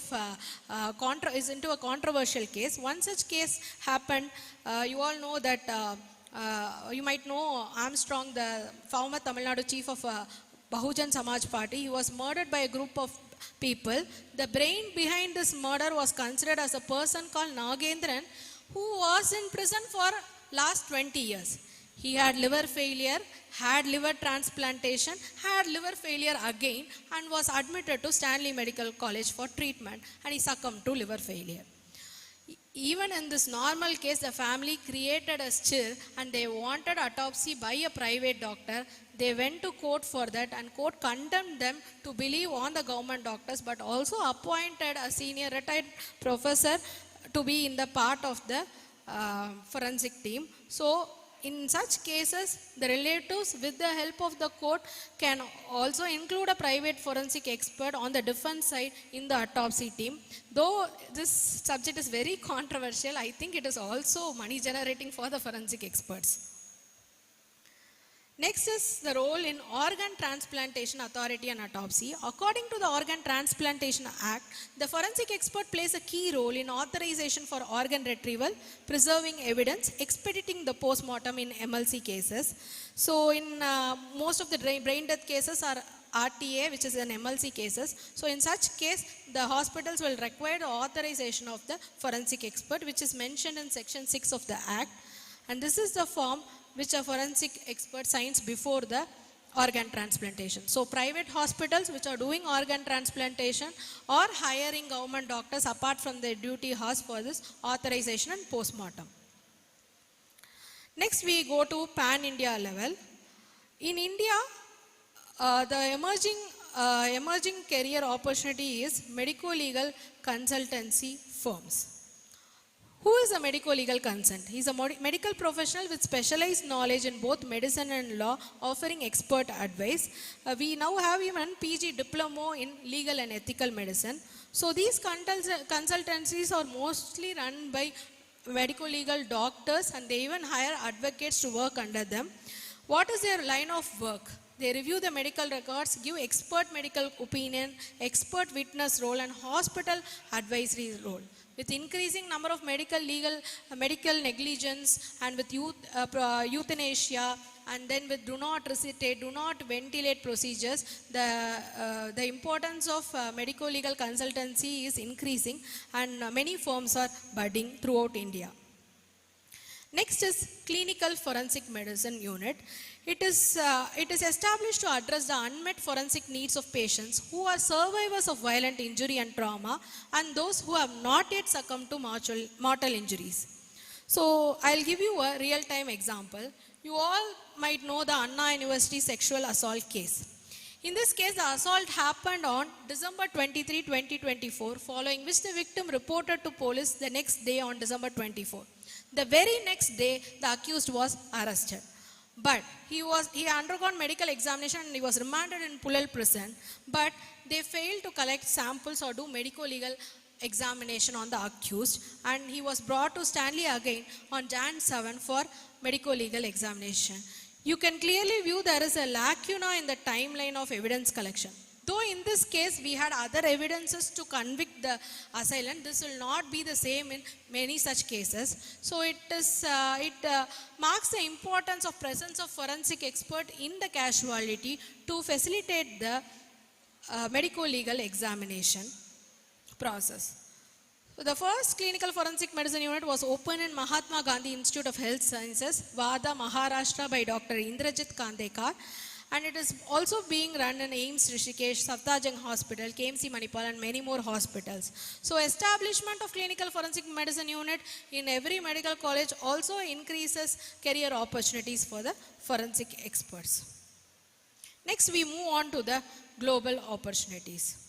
into a controversial case. One such case happened. You all know that you might know Armstrong, the former Tamil Nadu chief of Bahujan Samaj Party. He was murdered by a group of people. The brain behind this murder was considered as a person called Nagendran, who was in prison for last 20 years. He had liver failure, had liver transplantation, had liver failure again, and was admitted to Stanley Medical College for treatment, and he succumbed to liver failure. Even in this normal case, the family created a stir and they wanted autopsy by a private doctor. They went to court for that, and court condemned them to believe on the government doctors, but also appointed a senior retired professor to be in the part of the forensic team. So in such cases, the relatives, with the help of the court, can also include a private forensic expert on the defense side in the autopsy team. Though this subject is very controversial, I think it is also money generating for the forensic experts. Next is the role in Organ Transplantation Authority and Autopsy. According to the Organ Transplantation Act, the forensic expert plays a key role in authorization for organ retrieval, preserving evidence, expediting the post-mortem in MLC cases. So in most of the brain death cases are RTA, which is an MLC cases. So in such case, the hospitals will require the authorization of the forensic expert, which is mentioned in section 6 of the Act. And this is the form which a forensic expert signs before the organ transplantation. So private hospitals which are doing organ transplantation are hiring government doctors apart from their duty hours for this authorization and post-mortem. Next we go to pan-India level. In India, the emerging career opportunity is medico-legal consultancy firms. Who is a medico-legal consent? He is a medical professional with specialized knowledge in both medicine and law, offering expert advice. We now have even PG diploma in legal and ethical medicine. So these consultancies are mostly run by medico-legal doctors, and they even hire advocates to work under them. What is their line of work? They review the medical records, give expert medical opinion, expert witness role, and hospital advisory role. With increasing number of medical negligence, and with euthanasia, and then with do not resuscitate, do not ventilate procedures, the importance of medico-legal consultancy is increasing, and many firms are budding throughout India. Next is Clinical Forensic Medicine Unit. It is established to address the unmet forensic needs of patients who are survivors of violent injury and trauma, and those who have not yet succumbed to mortal injuries. So I'll give you a real-time example. You all might know the Anna University sexual assault case. In this case, the assault happened on December 23, 2024, following which the victim reported to police the next day on December 24. The very next day, the accused was arrested. But he undergone medical examination and he was remanded in Pulal prison. But they failed to collect samples or do medico-legal examination on the accused, and he was brought to Stanley again on Jan 7 for medico-legal examination. You can clearly view there is a lacuna in the timeline of evidence collection. Though in this case we had other evidences to convict the assailant, this will not be the same in many such cases. So it marks the importance of presence of forensic expert in the casualty to facilitate the medico-legal examination process. So the first Clinical Forensic Medicine Unit was opened in Mahatma Gandhi Institute of Health Sciences, Wada, Maharashtra by Dr. Indrajit Kandekar. And it is also being run in AIIMS Rishikesh, Safdarjung Hospital, KMC Manipal, and many more hospitals. So establishment of Clinical Forensic Medicine Unit in every medical college also increases career opportunities for the forensic experts. Next, we move on to the global opportunities.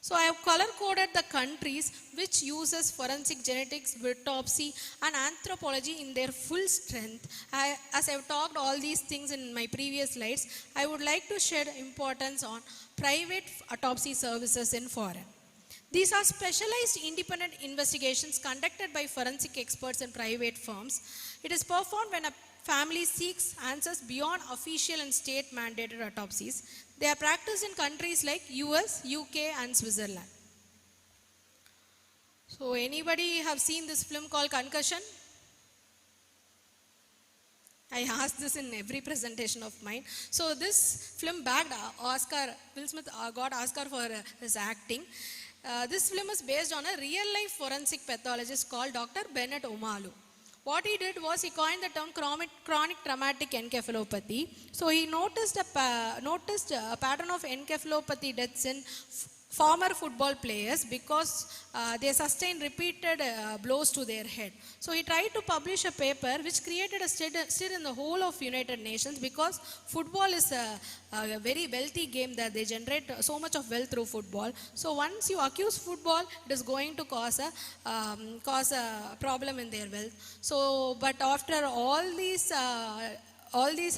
So I have color-coded the countries which uses forensic genetics, autopsy, and anthropology in their full strength. As I have talked all these things in my previous slides, I would like to shed importance on private autopsy services in foreign. These are specialized independent investigations conducted by forensic experts in private firms. It is performed when a family seeks answers beyond official and state mandated autopsies. They are practiced in countries like US, UK, and Switzerland. So anybody have seen this film called Concussion? I ask this in every presentation of mine. So this film bagged Oscar, Will Smith got Oscar for his acting. This film is based on a real life forensic pathologist called Dr. Bennett Omalu. What he did was he coined the term chronic traumatic encephalopathy. So he noticed a pattern of encephalopathy deaths in former football players because they sustained repeated blows to their head. So he tried to publish a paper which created a stir in the whole of United Nations, because football is a very wealthy game that they generate so much of wealth through football. So once you accuse football, it is going to cause a problem in their wealth. So, but after all these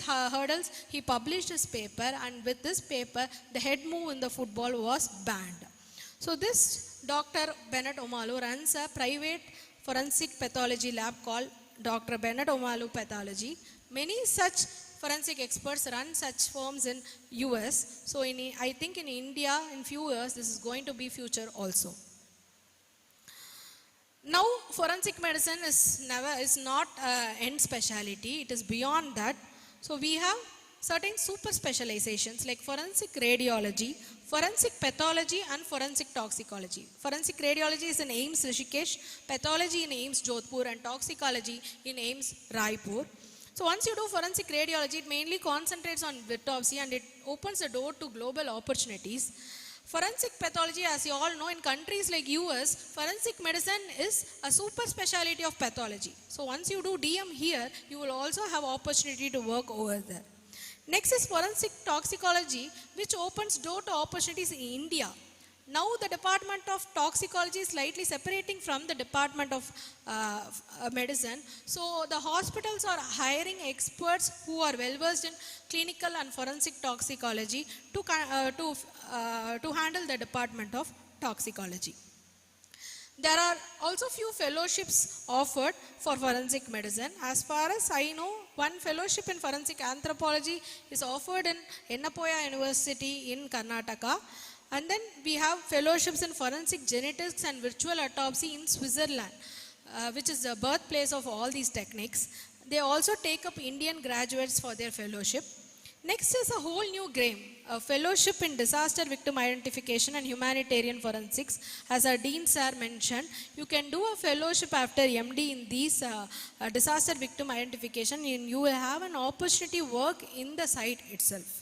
hurdles, he published his paper, and with this paper, the head move in the football was banned. So this Dr. Bennett Omalu runs a private forensic pathology lab called Dr. Bennett Omalu Pathology. Many such forensic experts run such firms in US. So I think in India, in few years, this is going to be future also. Now, forensic medicine is not end speciality. It is beyond that. So we have certain super specializations like forensic radiology, forensic pathology, and forensic toxicology. Forensic radiology is in AIIMS Rishikesh, pathology in AIIMS Jodhpur, and toxicology in AIIMS Raipur. So once you do forensic radiology, it mainly concentrates on autopsy, and it opens the door to global opportunities. Forensic pathology, as you all know, in countries like US, forensic medicine is a super specialty of pathology. So once you do DM here, you will also have opportunity to work over there. Next is forensic toxicology, which opens door to opportunities in India. Now the Department of Toxicology is slightly separating from the Department of Medicine. So the hospitals are hiring experts who are well versed in clinical and forensic toxicology to handle the Department of Toxicology. There are also few fellowships offered for forensic medicine. As far as I know, one fellowship in forensic anthropology is offered in Ennapoya University in Karnataka. And then we have fellowships in forensic genetics and virtual autopsy in Switzerland, which is the birthplace of all these techniques. They also take up Indian graduates for their fellowship. Next is a whole new game, a fellowship in disaster victim identification and humanitarian forensics. As our Dean Sir mentioned, you can do a fellowship after MD in these disaster victim identification, and you will have an opportunity to work in the site itself.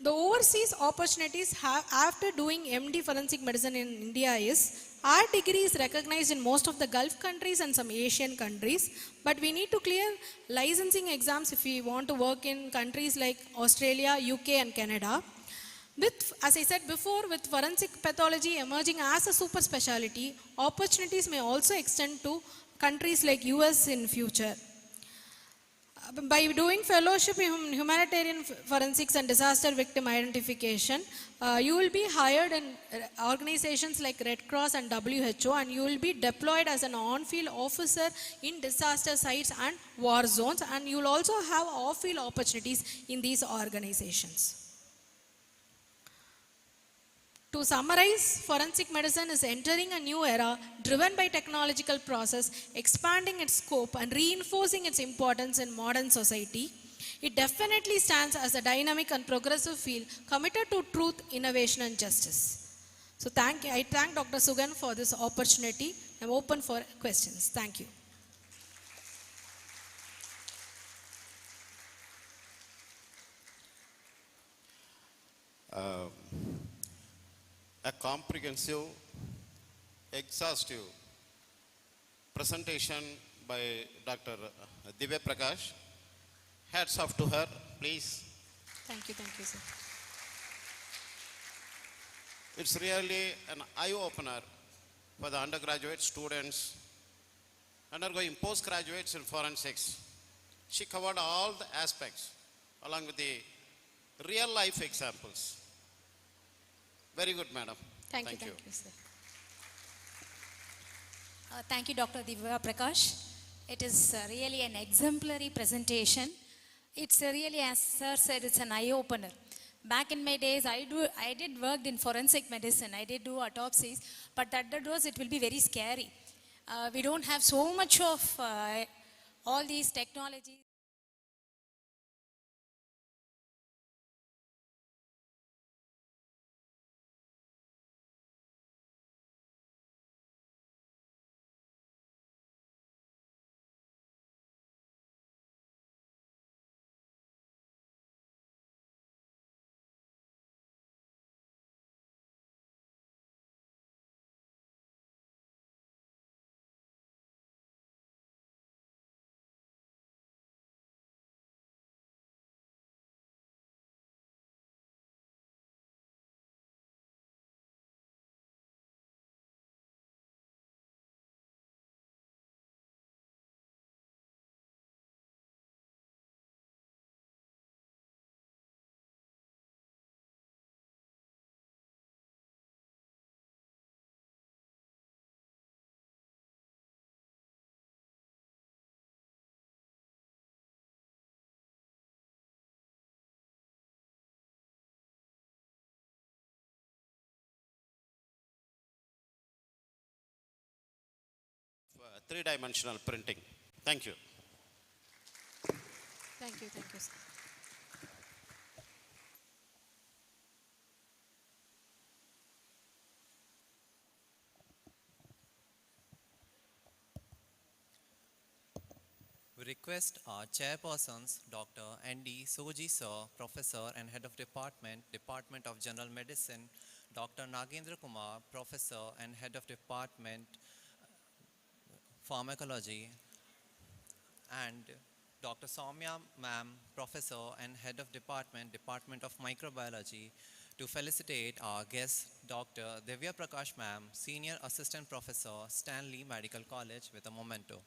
The overseas opportunities after doing MD forensic medicine in India is, our degree is recognized in most of the Gulf countries and some Asian countries, but we need to clear licensing exams if we want to work in countries like Australia, UK and Canada. With, as I said before, with forensic pathology emerging as a super specialty, opportunities may also extend to countries like US in future. By doing fellowship in humanitarian forensics and disaster victim identification, you will be hired in organizations like Red Cross and WHO, and you will be deployed as an on-field officer in disaster sites and war zones, and you will also have off-field opportunities in these organizations. To summarize, forensic medicine is entering a new era driven by technological process, expanding its scope and reinforcing its importance in modern society. It definitely stands as a dynamic and progressive field committed to truth, innovation and justice. So I thank Dr. Sugan for this opportunity. I'm open for questions. Thank you. A comprehensive, exhaustive presentation by Dr. Divya Prakash. Hats off to her, please. Thank you, sir. It's really an eye-opener for the undergraduate students undergoing postgraduates in forensics. She covered all the aspects along with the real-life examples. Very good, madam. Thank you, sir. Thank you, Dr. Divya Prakash. It is really an exemplary presentation. It's really, as sir said, it's an eye-opener. Back in my days, I did work in forensic medicine. I did do autopsies, but that was, it will be very scary. We don't have so much of all these technologies. Three-dimensional printing. Thank you. Thank you, sir. We request our chairpersons, Dr. N.D. Soji Sir, Professor and Head of Department, Department of General Medicine, Dr. Nagendra Kumar, Professor and Head of Department, Pharmacology, and Dr. Soumya Ma'am, Professor and Head of Department, Department of Microbiology, to felicitate our guest, Dr. Divya Prakash Ma'am, Senior Assistant Professor, Stanley Medical College, with a memento.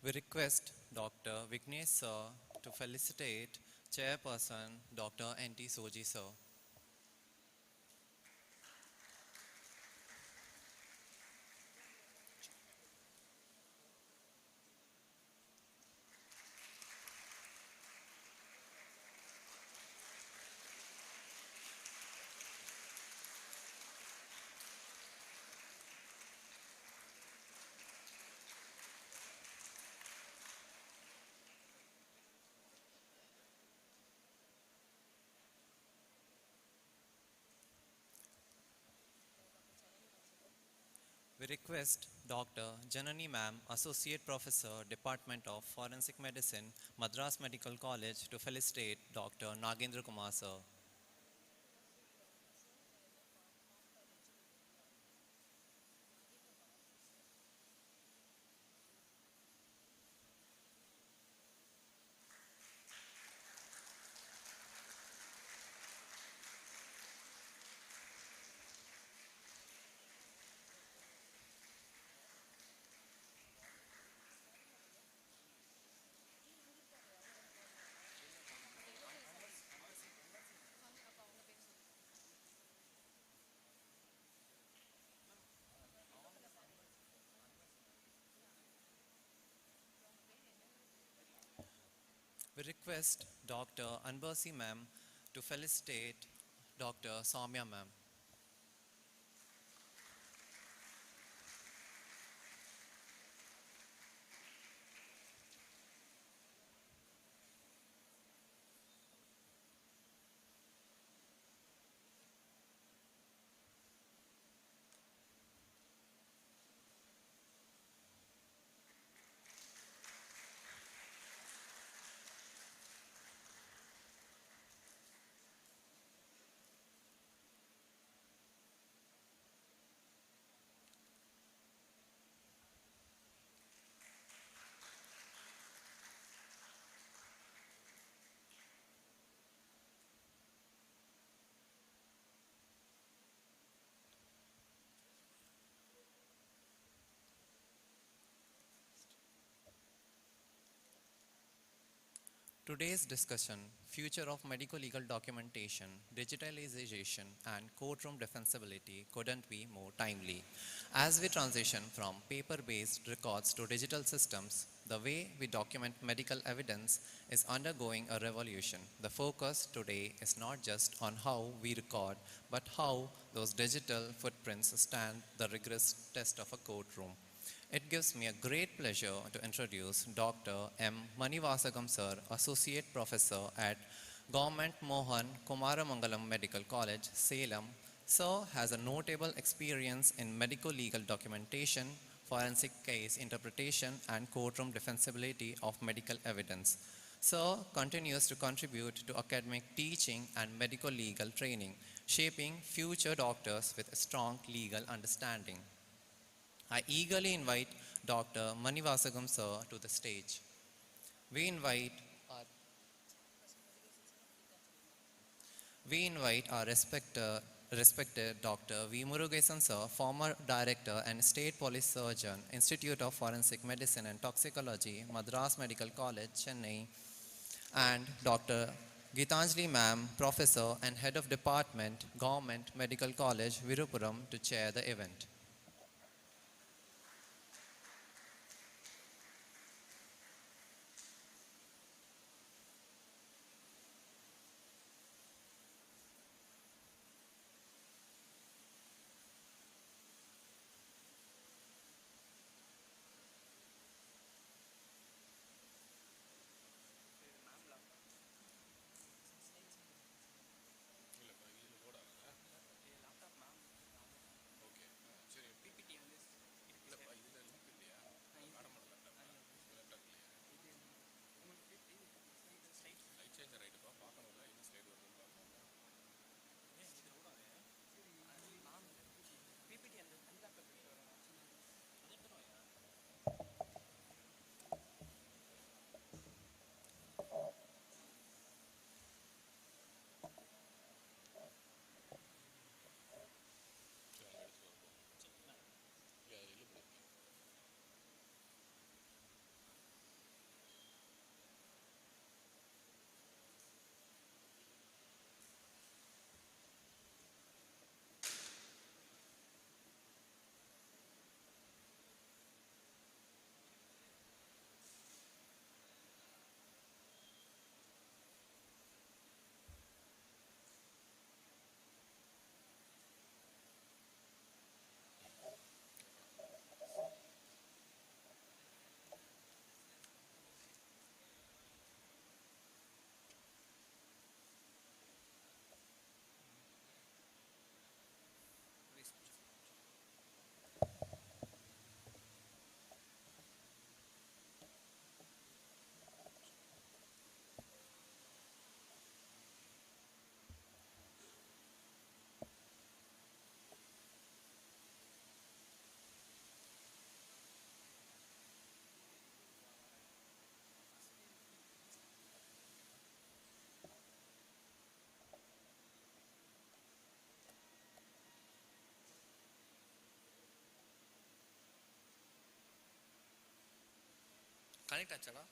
We request Dr. Vignesh Sir to felicitate Chairperson Dr. N.T. Soji Sir. We request Dr. Janani Ma'am, Associate Professor, Department of Forensic Medicine, Madras Medical College, to felicitate Dr. Nagendra Kumar Sir. We request Dr. Anbasi Ma'am to felicitate Dr. Soumya Ma'am. Today's discussion, future of medico-legal documentation, digitalization, and courtroom defensibility couldn't be more timely. As we transition from paper-based records to digital systems, the way we document medical evidence is undergoing a revolution. The focus today is not just on how we record, but how those digital footprints stand the rigorous test of a courtroom. It gives me a great pleasure to introduce Dr. M. Manivasagam Sir, Associate Professor at Govt. Mohan Kumaramangalam Medical College, Salem. Sir has a notable experience in medico-legal documentation, forensic case interpretation, and courtroom defensibility of medical evidence. Sir continues to contribute to academic teaching and medico-legal training, shaping future doctors with a strong legal understanding. I eagerly invite Dr. Manivasagam Sir to the stage. We invite our respected Dr. V. Murugesan Sir, former Director and State Police Surgeon, Institute of Forensic Medicine and Toxicology, Madras Medical College, Chennai, and Dr. Gitanjali Ma'am, Professor and Head of Department, Govt. Medical College, Virupuram, to chair the event. Connect ஆச்சாடா?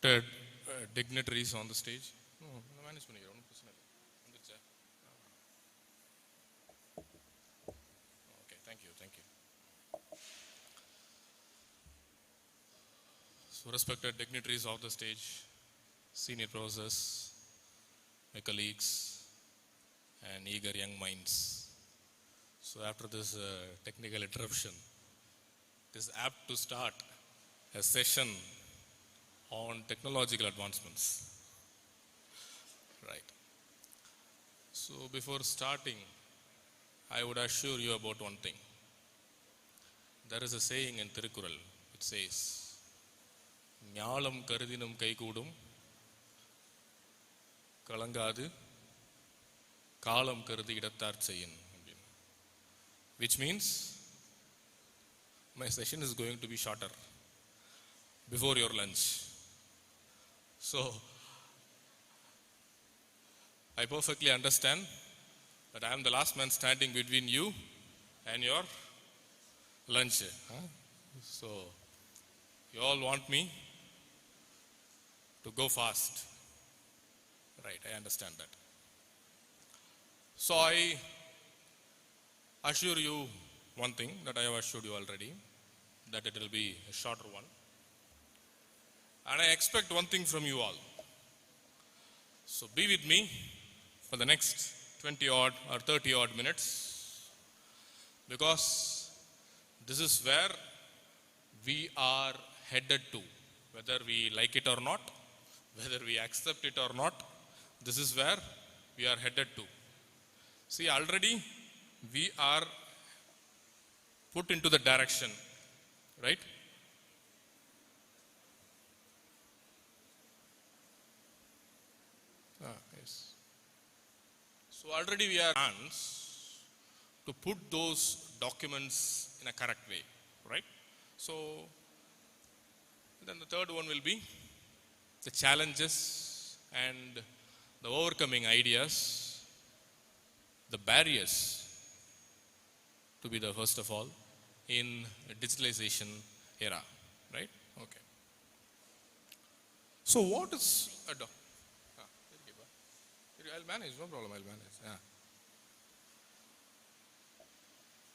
Dignitaries on the stage. Manage பண்ணிக்கிறேன், ஒன்றும் பிரச்சனை இல்லை. வந்துருச்சா? Okay, thank you. So respected dignitaries of the stage, senior professors, my colleagues, and eager young minds. So after this technical interruption, it is apt to start a session on technological advancements. Right. So before starting, I would assure you about one thing. There is a saying in Thirukural. It says, ஞாலம் கருதினும் கைகூடும் கலங்காது காலம் கருதி இடத்தார் செய்யின். Which means my session is going to be shorter before your lunch. So I perfectly understand that I am the last man standing between you and your lunch. So you all want me to go fast. Right, I understand that. So I assure you one thing that I have assured you already, that it will be a shorter one. And I expect one thing from you all. So be with me for the next 20 odd or 30 odd minutes, because this is where we are headed to, whether we like it or not, whether we accept it or not. This is where we are headed to. See, already we are put into the direction, right? Yes. So already we are plans to put those documents in a correct way, right? So then the third one will be the challenges and the overcoming ideas, the barriers to be the first of all in digitalization era, right? Okay. So what is a I'll manage, no problem, I'll manage. Yeah.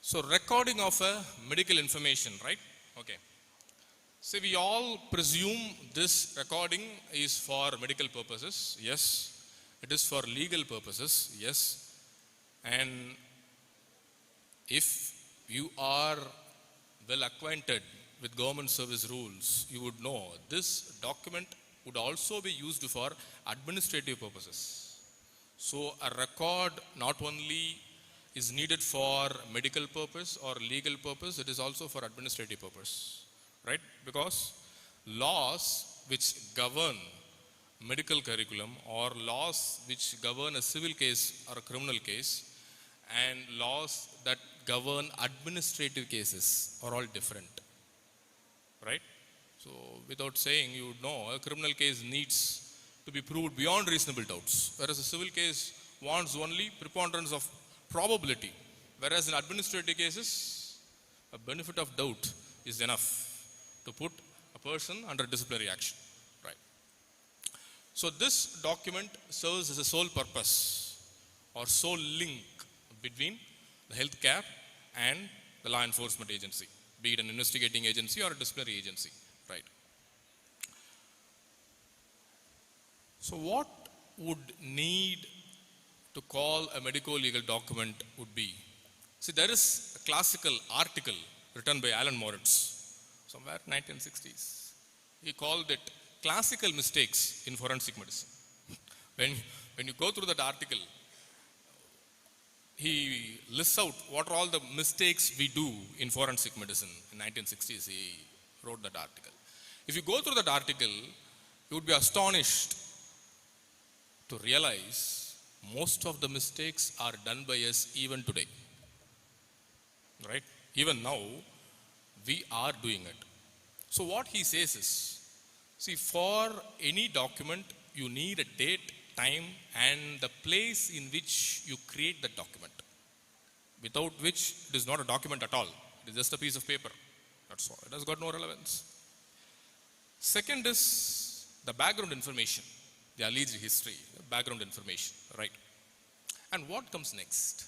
So recording of a medical information, right? Okay. So we all presume this recording is for medical purposes. Yes. It is for legal purposes. Yes. And if you are well acquainted with government service rules, you would know this document would also be used for administrative purposes. So a record not only is needed for medical purpose or legal purpose, it is also for administrative purpose, right? Because laws which govern medical curriculum or laws which govern a civil case or a criminal case and laws that govern administrative cases are all different, right? So without saying, you would know a criminal case needs to be proved beyond reasonable doubts, whereas a civil case wants only preponderance of probability, whereas in administrative cases a benefit of doubt is enough to put a person under disciplinary action, right? So this document serves as a sole purpose or sole link between the healthcare and the law enforcement agency, be it an investigating agency or a disciplinary agency, right? So what would need to call a medico-legal document would be, see, there is a classical article written by Alan Moritz, somewhere 1960s. He called it classical mistakes in forensic medicine. When you go through that article, he lists out what are all the mistakes we do in forensic medicine. In 1960s, he wrote that article. If you go through that article, you would be astonished to realize most of the mistakes are done by us even today, right? Even now, we are doing it. So what he says is, see, for any document, you need a date, time, and the place in which you create that document, without which it is not a document at all. It is just a piece of paper. That's all. It has got no relevance. Second is the background information, the alleged history, the background information, right? And what comes next?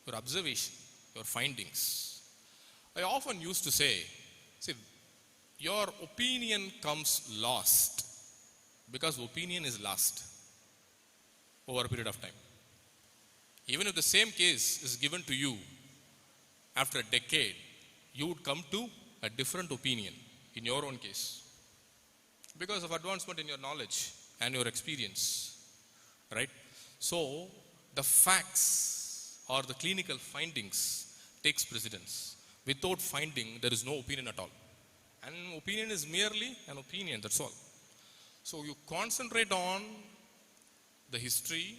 Your observation, your findings. I often used to say, see, your opinion comes last because opinion is last over a period of time. Even if the same case is given to you after a decade, you would come to a different opinion in your own case because of advancement in your knowledge and your experience, right? So the facts or the clinical findings takes precedence. Without finding, there is no opinion at all. And opinion is merely an opinion, that's all. So you concentrate on the history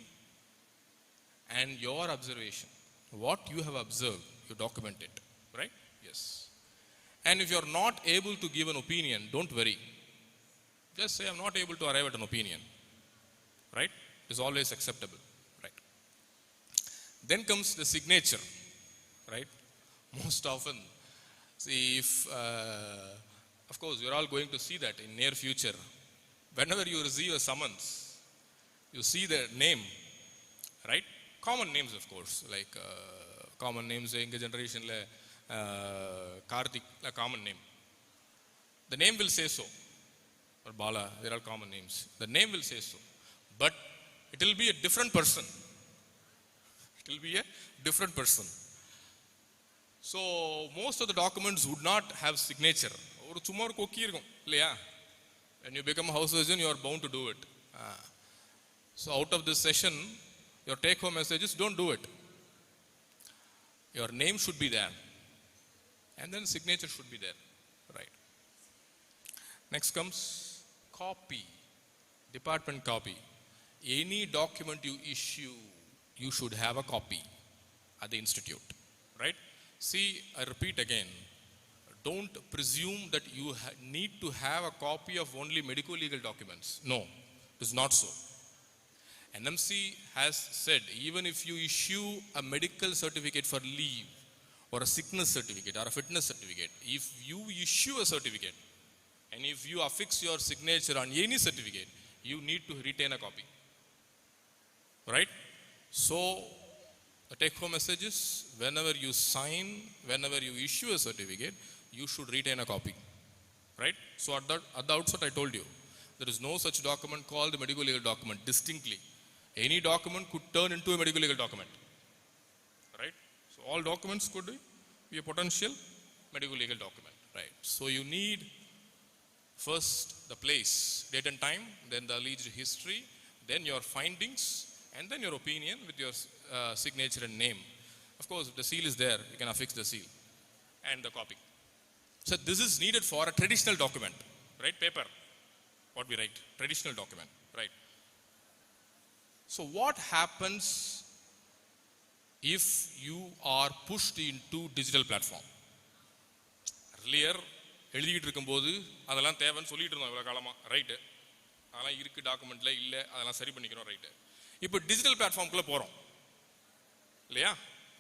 and your observation. What you have observed, you document it, right? Yes. And if you're not able to give an opinion, don't worry. Just say, I'm not able to arrive at an opinion, right? It's always acceptable, right? Then comes the signature, right? Most often, see if, of course, you're all going to see that in near future. Whenever you receive a summons, you see the name, right? Common names, of course, like common names in the generation, Karthik, a common name. The name will say so. Or Bala, they're all common names. The name will say so. But it will be a different person. It will be a different person. So most of the documents would not have signature. When you become a house surgeon, you are bound to do it. So out of this session, your take-home message is don't do it. Your name should be there. And then signature should be there. Right. Next comes copy. Department copy. Any document you issue, you should have a copy at the institute. Right? See, I repeat again. Don't presume that you need to have a copy of only medical legal documents. No, it is not so. NMC has said, even if you issue a medical certificate for leave, or a sickness certificate, or a fitness certificate, if you issue a certificate, and if you affix your signature on any certificate, you need to retain a copy. Right? So, the take-home message is, whenever you sign, whenever you issue a certificate, you should retain a copy. Right? So, at the outset I told you, there is no such document called the medical legal document distinctly. Any document could turn into a medical legal document. Right? So, all documents could be a potential medical legal document. Right? So, you need first the place, date and time, then the alleged history, then your findings, and then your opinion with your signature and name. Of course, if the seal is there, you can affix the seal and the copy. So this is needed for a traditional document, right? Paper, what we write, traditional document, right? So what happens if you are pushed into digital platform? Earlier, எழுதிட்டு இருக்கும்போது அதெல்லாம் தேவைன்னு சொல்லிட்டு இருந்தோம் இவ்வளோ காலமாக, right, அதெல்லாம் இருக்குது டாக்குமெண்ட்டில், இல்லை அதெல்லாம் சரி பண்ணிக்கிறோம், ரைட்டு. இப்போ டிஜிட்டல் பிளாட்ஃபார்முக்குள்ளே போகிறோம் இல்லையா?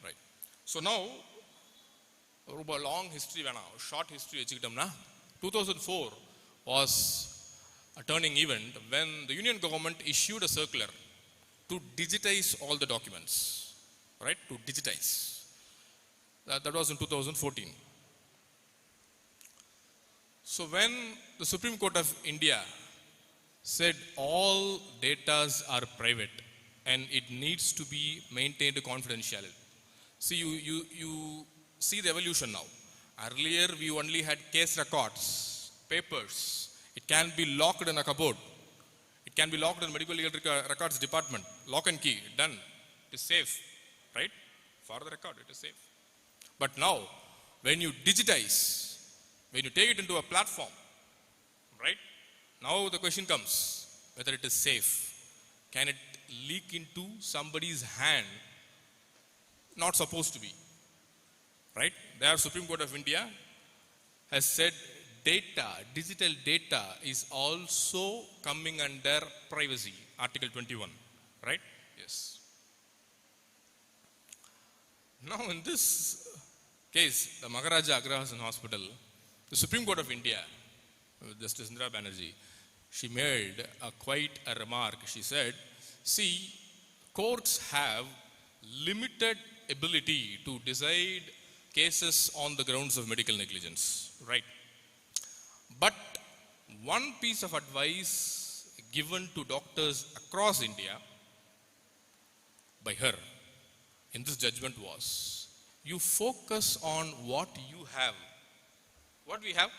ரைட். ஸோ நவ் ரொம்ப லாங் ஹிஸ்ட்ரி வேணாம், ஷார்ட் ஹிஸ்ட்ரி வச்சுக்கிட்டோம்னா 2004 was a turning event when the Union government issued a circular to digitize all the documents, right? To digitize. That was in 2014. So when the Supreme Court of India said all datas are private and it needs to be maintained confidentially. See, you see the evolution now. Earlier we only had case records, papers. It can be locked in a cupboard. It can be locked in medical legal records department. Lock and key, done. It is safe, right? For the record, it is safe. But now, when you digitize, when you take it into a platform, right? Now the question comes, whether it is safe. Can it leak into somebody's hand? Not supposed to be, right? There, Supreme Court of India has said data, digital data is also coming under privacy, Article 21, right? Yes. Now in this case, the Maharaja Agrahasan Hospital, the Supreme Court of India, Justice Indira Banerjee, she made quite a remark. She said, see, courts have limited ability to decide cases on the grounds of medical negligence, right? But one piece of advice given to doctors across India by her in this judgment was, you focus on what you have. What we have?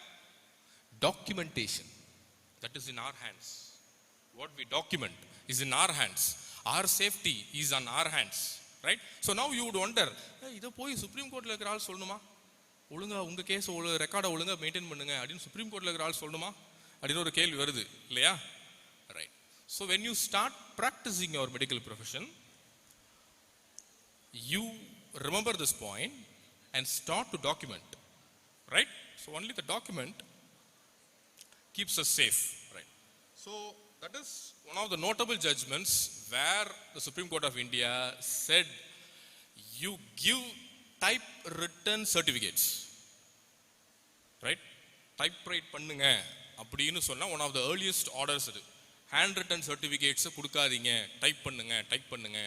Documentation. That is in our hands. What we document is in our hands. Our safety is on our hands, right? So now you would wonder, இதை போய் supreme கோர்ட்டில் இருக்கிற ஆள் சொல்லணுமா? ஒழுங்கா உங்கள் case ரெக்கார்டை ஒழுங்காக மெயின்டைன் பண்ணுங்க அப்படின்னு சுப்ரீம் கோர்ட்டில் இருக்கிற ஆள் சொல்லணுமா அப்படின்னு ஒரு கேள்வி வருது இல்லையா? Right. So when you start practising your medical profession, you remember this point and start to document, right? So only the document keeps us safe, right? So that is one of the notable judgments where the Supreme Court of India said you give typewritten certificates, right? Typewrite பண்ணுங்க அப்படின்னு சொன்னா one of the earliest orders இது. Handwritten certificates கொடுக்காதீங்க, type பண்ணுங்க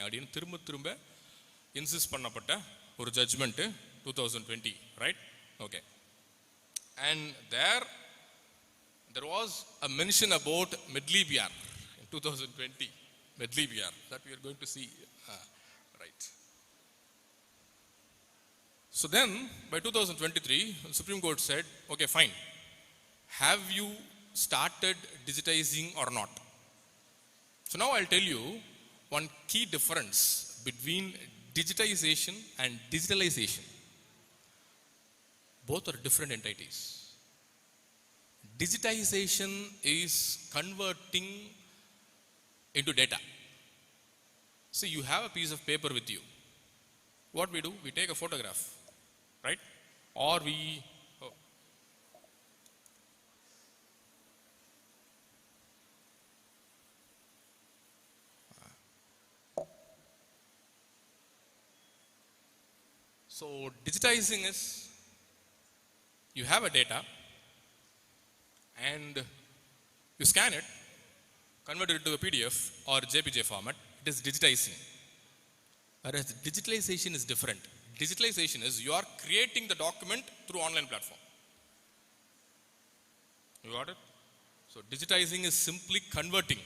அப்படின்னு திரும்ப insist பண்ணப்பட்ட ஒரு judgement 2020, right? Okay. And there was a mention about Medlibiar in 2020, Medlibiar, that we are going to see, right? So then, by 2023, the Supreme Court said, okay, fine. Have you started digitizing or not? So now I'll tell you one key difference between digitization and digitalization. Both are different entities. Digitization is converting into data. So you have a piece of paper with you. What we do, we take a photograph, right? Or we So digitizing is, you have a data and you scan it, convert it to a PDF or JPG format. It is digitizing. Whereas digitalization is different. Digitalization is you are creating the document through online platform. You got it? So digitizing is simply converting,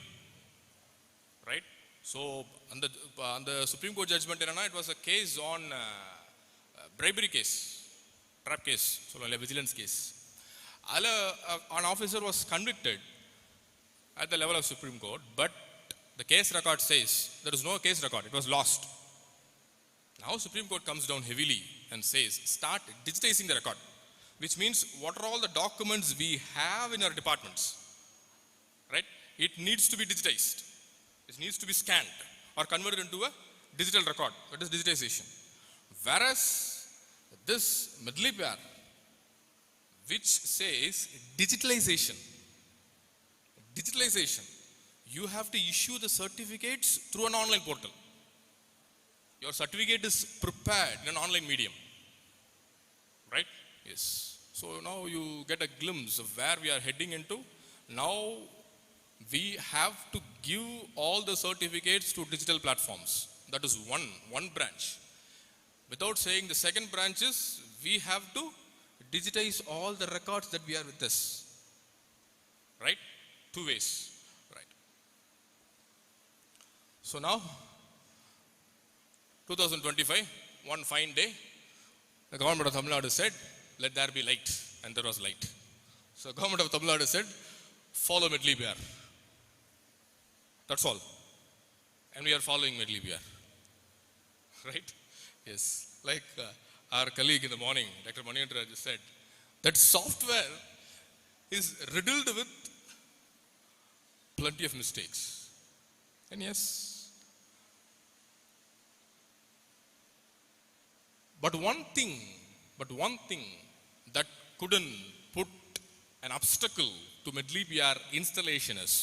right? So on the Supreme Court judgment, it was a case on bribery case, trap case, so vigilance case. An officer was convicted at the level of Supreme Court, but the case record says there is no case record, it was lost. Now Supreme Court comes down heavily and says, start digitizing the record, which means what are all the documents we have in our departments, right? It needs to be digitized. It needs to be scanned or converted into a digital record. That is digitization. Whereas this Medlibiar, which says digitalization, you have to issue the certificates through an online portal. Your certificate is prepared in an online medium, right? Yes. So now you get a glimpse of where we are heading into. Now we have to give all the certificates to digital platforms. That is one branch. Without saying the second branch is, we have to digitize all the records that we are with us. Right? Two ways. Right. So now, 2025, one fine day, the government of Tamil Nadu said, let there be light. And there was light. So government of Tamil Nadu said, follow Medlibiar. That's all. And we are following Medlibiar. Right? Yes. Like our colleague in the morning, Dr. Maniandra just said, that software is riddled with plenty of mistakes. And yes, but one thing that couldn't put an obstacle to Medlibiar installation is,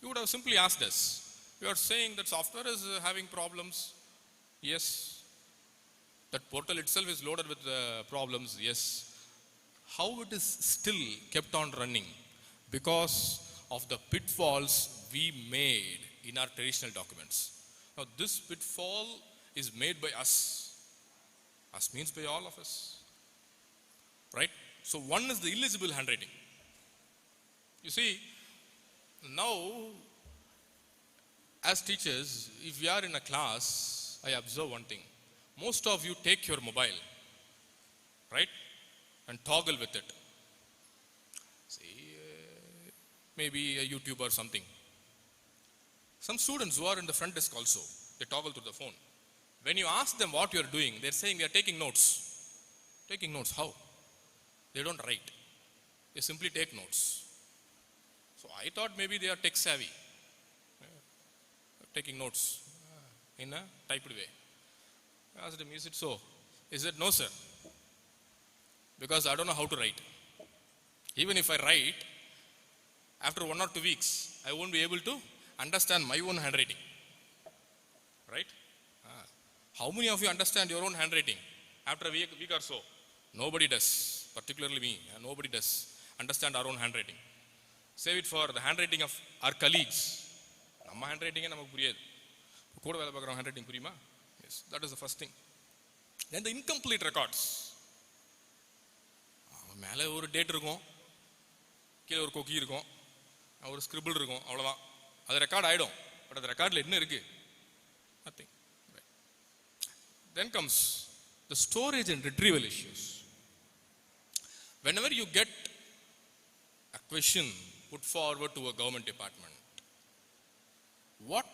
you would have simply asked us, you are saying that software is having problems. Yes. That portal itself is loaded with problems. Yes. How it is still kept on running? Because of the pitfalls we made in our traditional documents. Now this pitfall is made by us. Us means by all of us. Right? So one is the illegible handwriting. You see, now as teachers, if we are in a class, I observe one thing. Most of you take your mobile, right, and toggle with it. See, maybe a YouTube or something. Some students who are in the front desk also, they toggle to the phone. When you ask them what you are doing, they're saying they're taking notes. Taking notes, how? They don't write. They simply take notes. So I thought maybe they are tech savvy. Taking notes in a typed way. I asked him, is it so? He said, no sir. Because I don't know how to write. Even if I write, after 1 or 2 weeks, I won't be able to understand my own handwriting. Right? How many of you understand your own handwriting after a week or so? Nobody does, particularly me. Nobody does understand our own handwriting. Save it for the handwriting of our colleagues. நம்ம handwriting நமக்கு புரியாது. கூட வேலை பார்க்குற handwriting புரியுமா? Yes, that is the first thing. Then the incomplete records. மேலே ஒரு date இருக்கும், கீழே ஒரு கொக்கி இருக்கும், ஒரு ஸ்கிரிபிள் இருக்கும், அவ்வளோதான். அது ரெக்கார்ட் ஆகிடும். பட் அது ரெக்கார்டில் என்ன இருக்கு? Nothing. Right. Then comes the storage and retrieval issues. Whenever you get a question put forward to a government department, what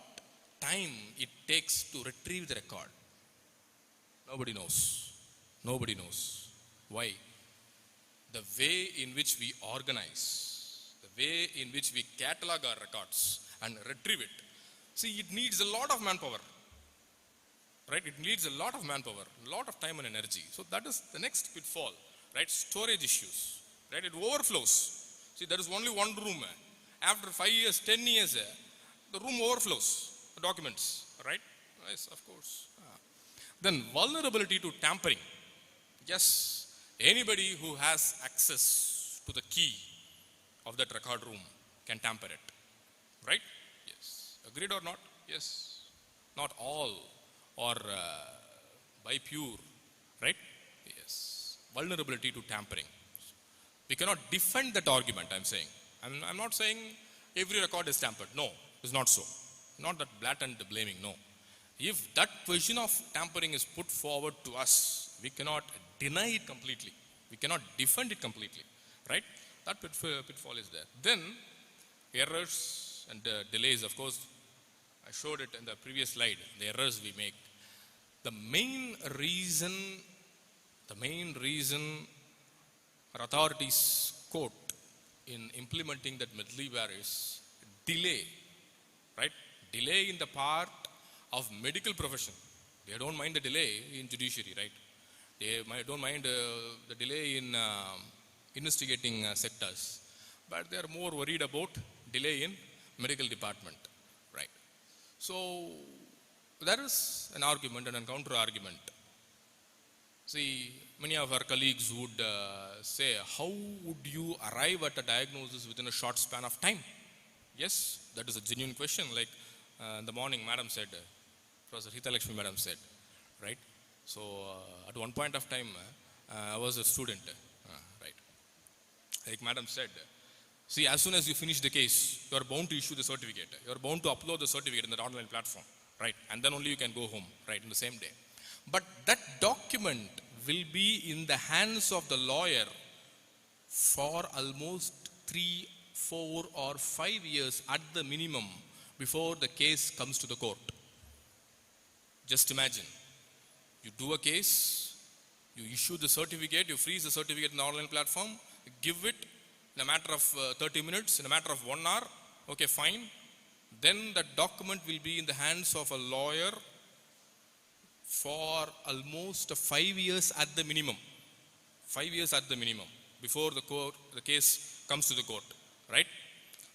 time it takes to retrieve the record? Nobody knows. Nobody knows. Why? The way in which we organize, the way in which we catalog our records and retrieve it. See, it needs a lot of manpower. Right? It needs a lot of manpower, a lot of time and energy. So that is the next pitfall. Right? Storage issues. Right? It overflows. See, there is only one room. After 5 years, 10 years, the room overflows. The documents. Right? Yes, of course. Then vulnerability to tampering. Yes, anybody who has access to the key of that record room can tamper it. Right? Yes. Agreed or not? Yes. Not all or by pure. Right? Yes. Vulnerability to tampering. We cannot defend that argument, I'm saying. I'm not saying every record is tampered. No, it's not so. Not that blatant blaming, no. If that question of tampering is put forward to us, we cannot deny it completely. We cannot defend it completely. Right? That pitfall is there. Then, errors and delays, of course, I showed it in the previous slide, the errors we make. The main reason our authorities quote in implementing that Medlivar is delay, right? Delay in the part of medical profession. They don't mind the delay in judiciary, right? They don't mind the delay in investigating sectors, but they are more worried about delay in medical department, right? So there is an argument and a counter argument. See, many of our colleagues would say, how would you arrive at a diagnosis within a short span of time? Yes, that is a genuine question. Like in the morning, Madam said, Professor Hitalakshmi Madam said, right? So at one point of time, I was a student, right? Like Madam said, see, as soon as you finish the case, you are bound to issue the certificate. You are bound to upload the certificate in the online platform, right? And then only you can go home, right, in the same day. But that document will be in the hands of the lawyer for almost 3, 4 or 5 years at the minimum before the case comes to the court. Just imagine, you do a case, you issue the certificate, you freeze the certificate in the online platform, give it in a matter of 30 minutes, in a matter of 1 hour, okay, fine. Then that document will be in the hands of a lawyer for almost 5 years at the minimum. 5 years at the minimum before the case comes to the court, right?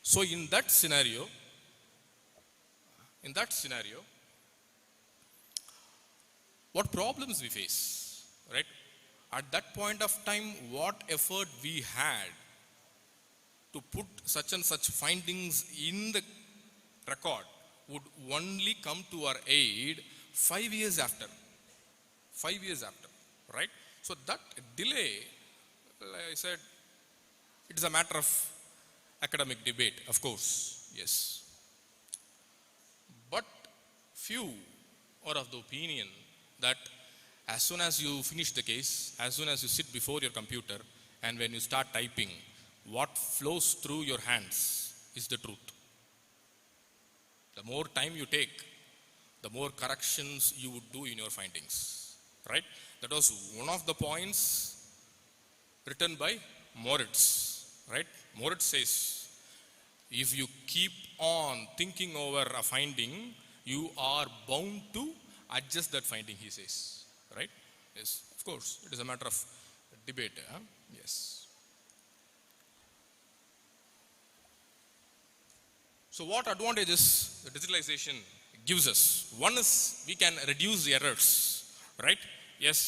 So in that scenario, what problems we face, right? At that point of time, what effort we had to put such and such findings in the record would only come to our aid 5 years after. 5 years after, right? So that delay, like I said, it is a matter of academic debate, of course, yes. But few are of the opinion that as soon as you finish the case, as soon as you sit before your computer, and when you start typing, what flows through your hands is the truth. The more time you take, the more corrections you would do in your findings, right? That was one of the points written by Moritz, right? Moritz says, if you keep on thinking over a finding, you are bound to adjust that finding, he says, right? Yes, of course, it is a matter of debate, yes. So what advantages the digitalization gives us? One is we can reduce the errors, right? Yes.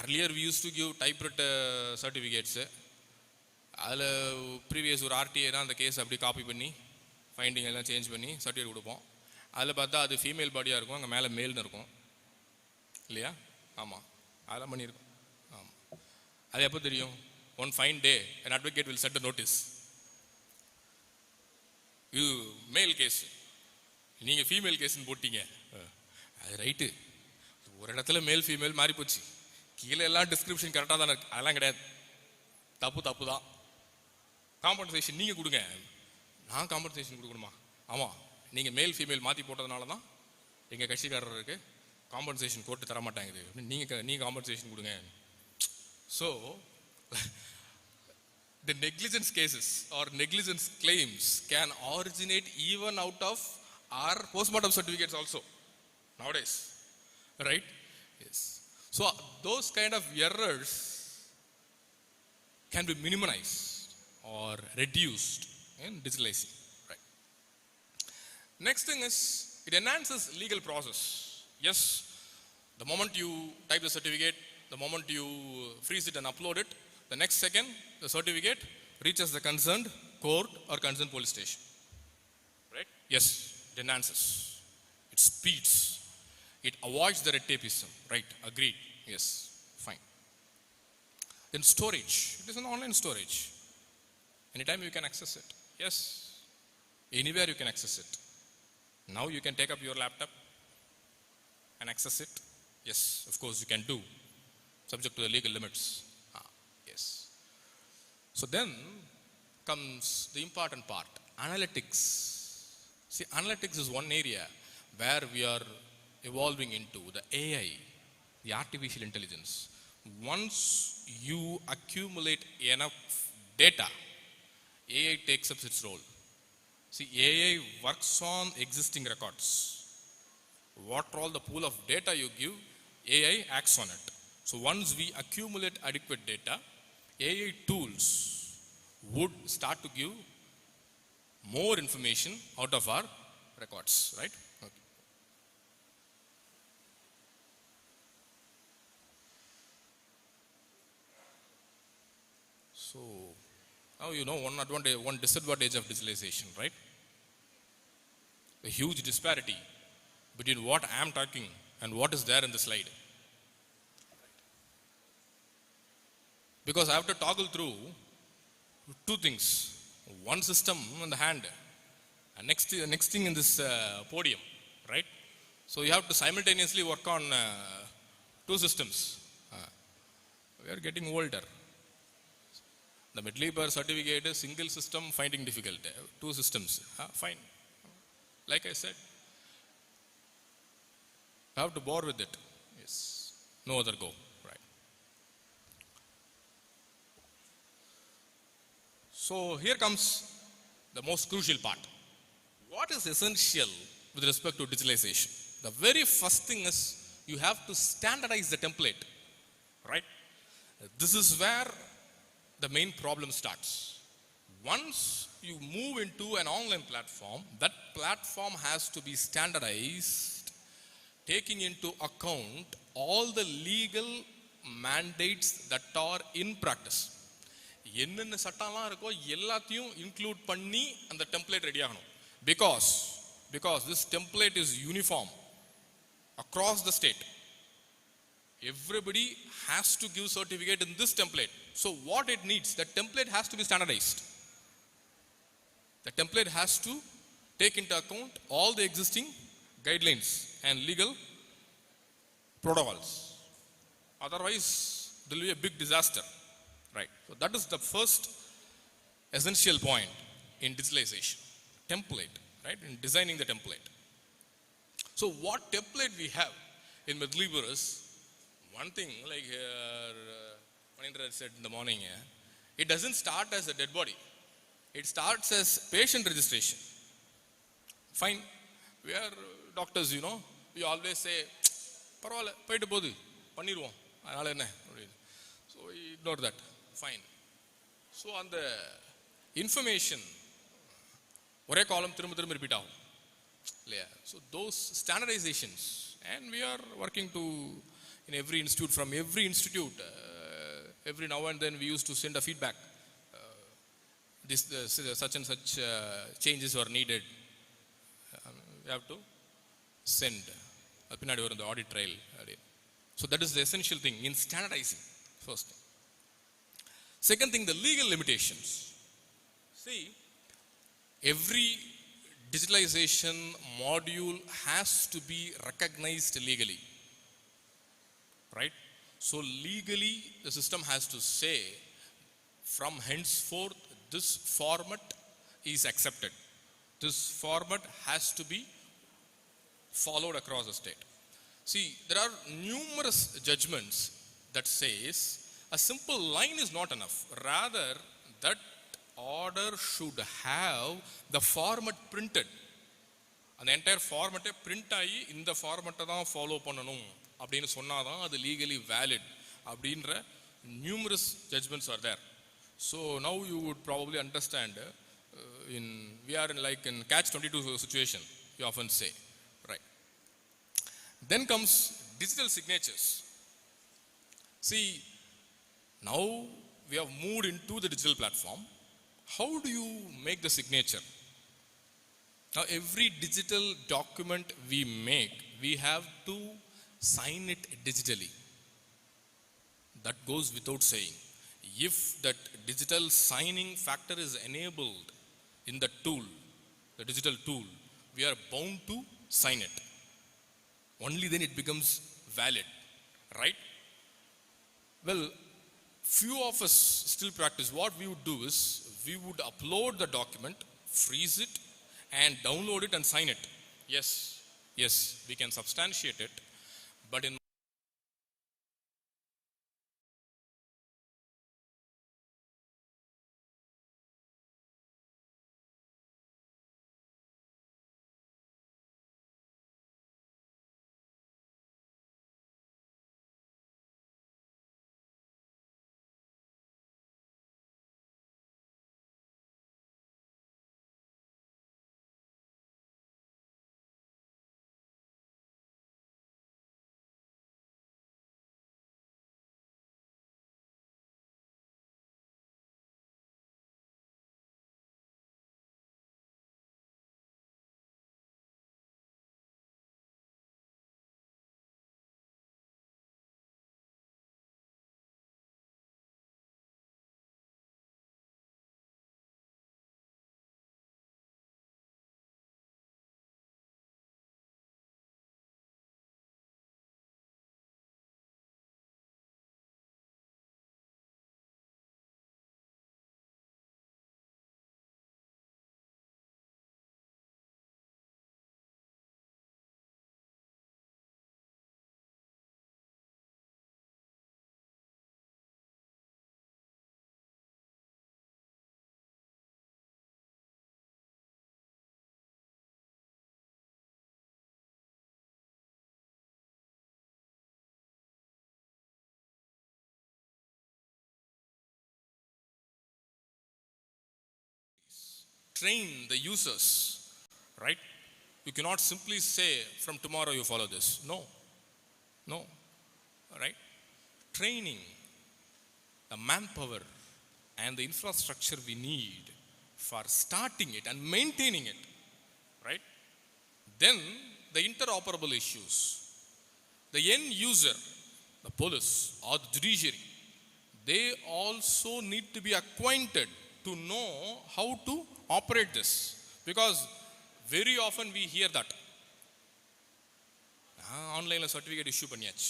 Earlier we used to give typewritten certificates. Previous or RTA the case அப்படி copy பண்ணி finding எல்லாம் change பண்ணி certificate கொடுப்போம். அதில் பார்த்தா அது female பாடியாக இருக்கும், அங்கே மேலே மேல்னு இருக்கும் இல்லையா? ஆமாம், அதெல்லாம் பண்ணியிருக்கோம். ஆமாம், அது எப்போ தெரியும்? One fine day an advocate will send a notice. இது மேல் கேஸ், நீங்கள் ஃபீமேல் கேஸ்ன்னு போட்டீங்க, அது ரைட்டு, ஒரு இடத்துல மேல் ஃபீமேல் மாறி போச்சு, கீழே எல்லாம் டிஸ்கிரிப்ஷன் கரெக்டாக தானே இருக்கு, அதெல்லாம் கிடையாது, தப்பு தான். காம்பன்சேஷன் நீங்கள் கொடுங்க. நான் காம்பன்சேஷன் கொடுக்கணுமா? ஆமாம், நீங்கள் மேல் ஃபீமேல் மாற்றி போட்டதுனால தான் எங்கள் கட்சிக்காரருக்கு காம்பன்சேஷன் கோர்ட்டு தரமாட்டாங்குது, நீங்கள் காம்பன்சேஷன் கொடுங்க. So the negligence cases or negligence claims can originate even out of our postmortem certificates also nowadays, right? Yes. So those kind of errors can be minimized or reduced in digitalizing, right? Next thing is it enhances legal process. Yes, the moment you type the certificate, the moment you freeze it and upload it, the next second the certificate reaches the concerned court or concerned police station, right? Yes, it enhances, it speeds, it avoids the red tapeism, right? Agreed, yes, fine. Then storage, it is an online storage, anytime you can access it, yes, anywhere you can access it. Now you can take up your laptop and access it, yes, of course you can do, subject to the legal limits. Yes. So then comes the important part, analytics. See, analytics is one area where we are evolving into, the AI, the artificial intelligence. Once you accumulate enough data, AI takes up its role. See, AI works on existing records. What all the pool of data you give, AI acts on it. So once we accumulate adequate data, AI tools would start to give more information out of our records, right? Okay. So now you know one advantage, one disadvantage of digitalization, right? A huge disparity between what I am talking and what is there in the slide. Because I have to toggle through two things, one system in the hand and next thing in this podium, right? So you have to simultaneously work on two systems. We are getting older. The mid-leaper certificate is single system, finding difficult. Two systems, fine. Like I said, I have to bore with it. Yes, no other go. So here comes the most crucial part. What is essential with respect to digitalization? The very first thing is you have to standardize the template, right? This is where the main problem starts. Once you move into an online platform, that platform has to be standardized, taking into account all the legal mandates that are in practice. என்னென்ன சட்டம்லாம் இருக்கோ எல்லாத்தையும் include பண்ணி அந்த template ready ஆகணும். Because this template is uniform across the state. Everybody has to give certificate in this template. So what it needs, the template has to be standardized. The template has to take into account all the existing guidelines and legal protocols. Otherwise, there will be a big disaster. Right. So that is the first essential point in digitalization. Template, right? In designing the template. So what template we have in Medliber is one thing, like Manindra said in the morning, it doesn't start as a dead body. It starts as patient registration. Fine. We are doctors, you know. We always say, பரவாயில்ல போயிட்டு போகுது பண்ணிடுவோம் அதனால என்ன அப்படின்னு. So we ignore that. Fine. So on the information ஒரே காலம் திரும்ப திரும்ப ரிப்பீட் ஆகும் இல்லையா. So those standardisations and we are working to in every institute, from every institute, every now and then we used to send a feedback. Such and such changes are needed. We have to send. Pinadi varum the audit trail. So that is the essential thing in standardizing. First thing. Second thing, the legal limitations. See, every digitalization module has to be recognized legally. Right? So legally the system has to say from henceforth this format is accepted. This format has to be followed across the state. See, there are numerous judgments that says a simple line is not enough. Rather, that order should have the format printed. அந்த entire ஃபார்மெட்டை print ஆகி இந்த ஃபார்மெட்டை தான் follow பண்ணணும் அப்படின்னு சொன்னாதான் அது லீகலி வேலிட் அப்படின்ற numerous judgments are there. So now you would probably understand we are in like in catch-22 situation, you often say, right? Then comes digital signatures. See, now we have moved into the digital platform. How do you make the signature? Now every digital document we make, we have to sign it digitally. That goes without saying. If that digital signing factor is enabled in the tool, the digital tool, we are bound to sign it. Only then it becomes valid, right? Well, few of us still practice. What we would do is, we would upload the document, freeze it, and download it and sign it. Yes, we can substantiate it, but in train the users, right? You cannot simply say from tomorrow you follow this. No, right? Training, the manpower, and the infrastructure we need for starting it and maintaining it, right? Then the interoperable issues, the end user, the police or the judiciary, they also need to be acquainted to know how to operate this, because very often we hear that online certificate issue பண்ணியாச்சு.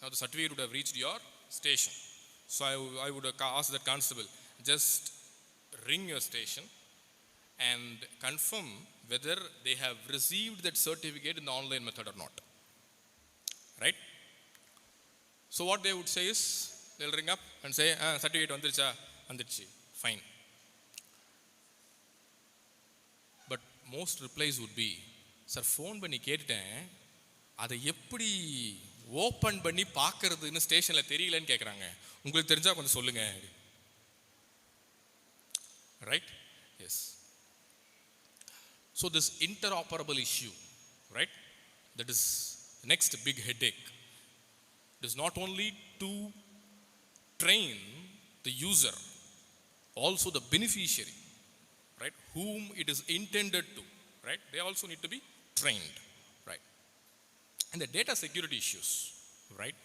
Now the certificate would have reached your station. So I would ask that constable, just ring your station and confirm whether they have received that certificate in the online method or not, right? So what they would say is, they'll ring up and say, certificate வந்துருச்சா? வந்துருச்சு, fine. But most replies would be, sir, phone பண்ணி கேட்டுட்டேன், அதை எப்படி open பண்ணி பார்க்கறதுன்னு ஸ்டேஷனில் தெரியலன்னு கேட்குறாங்க, உங்களுக்கு தெரிஞ்சா கொஞ்சம் சொல்லுங்க, right? Yes. So this interoperable issue, right, that is the next big headache. It is not only to train the user, also the beneficiary, right, whom it is intended to, right, they also need to be trained, right? And the data security issues, right?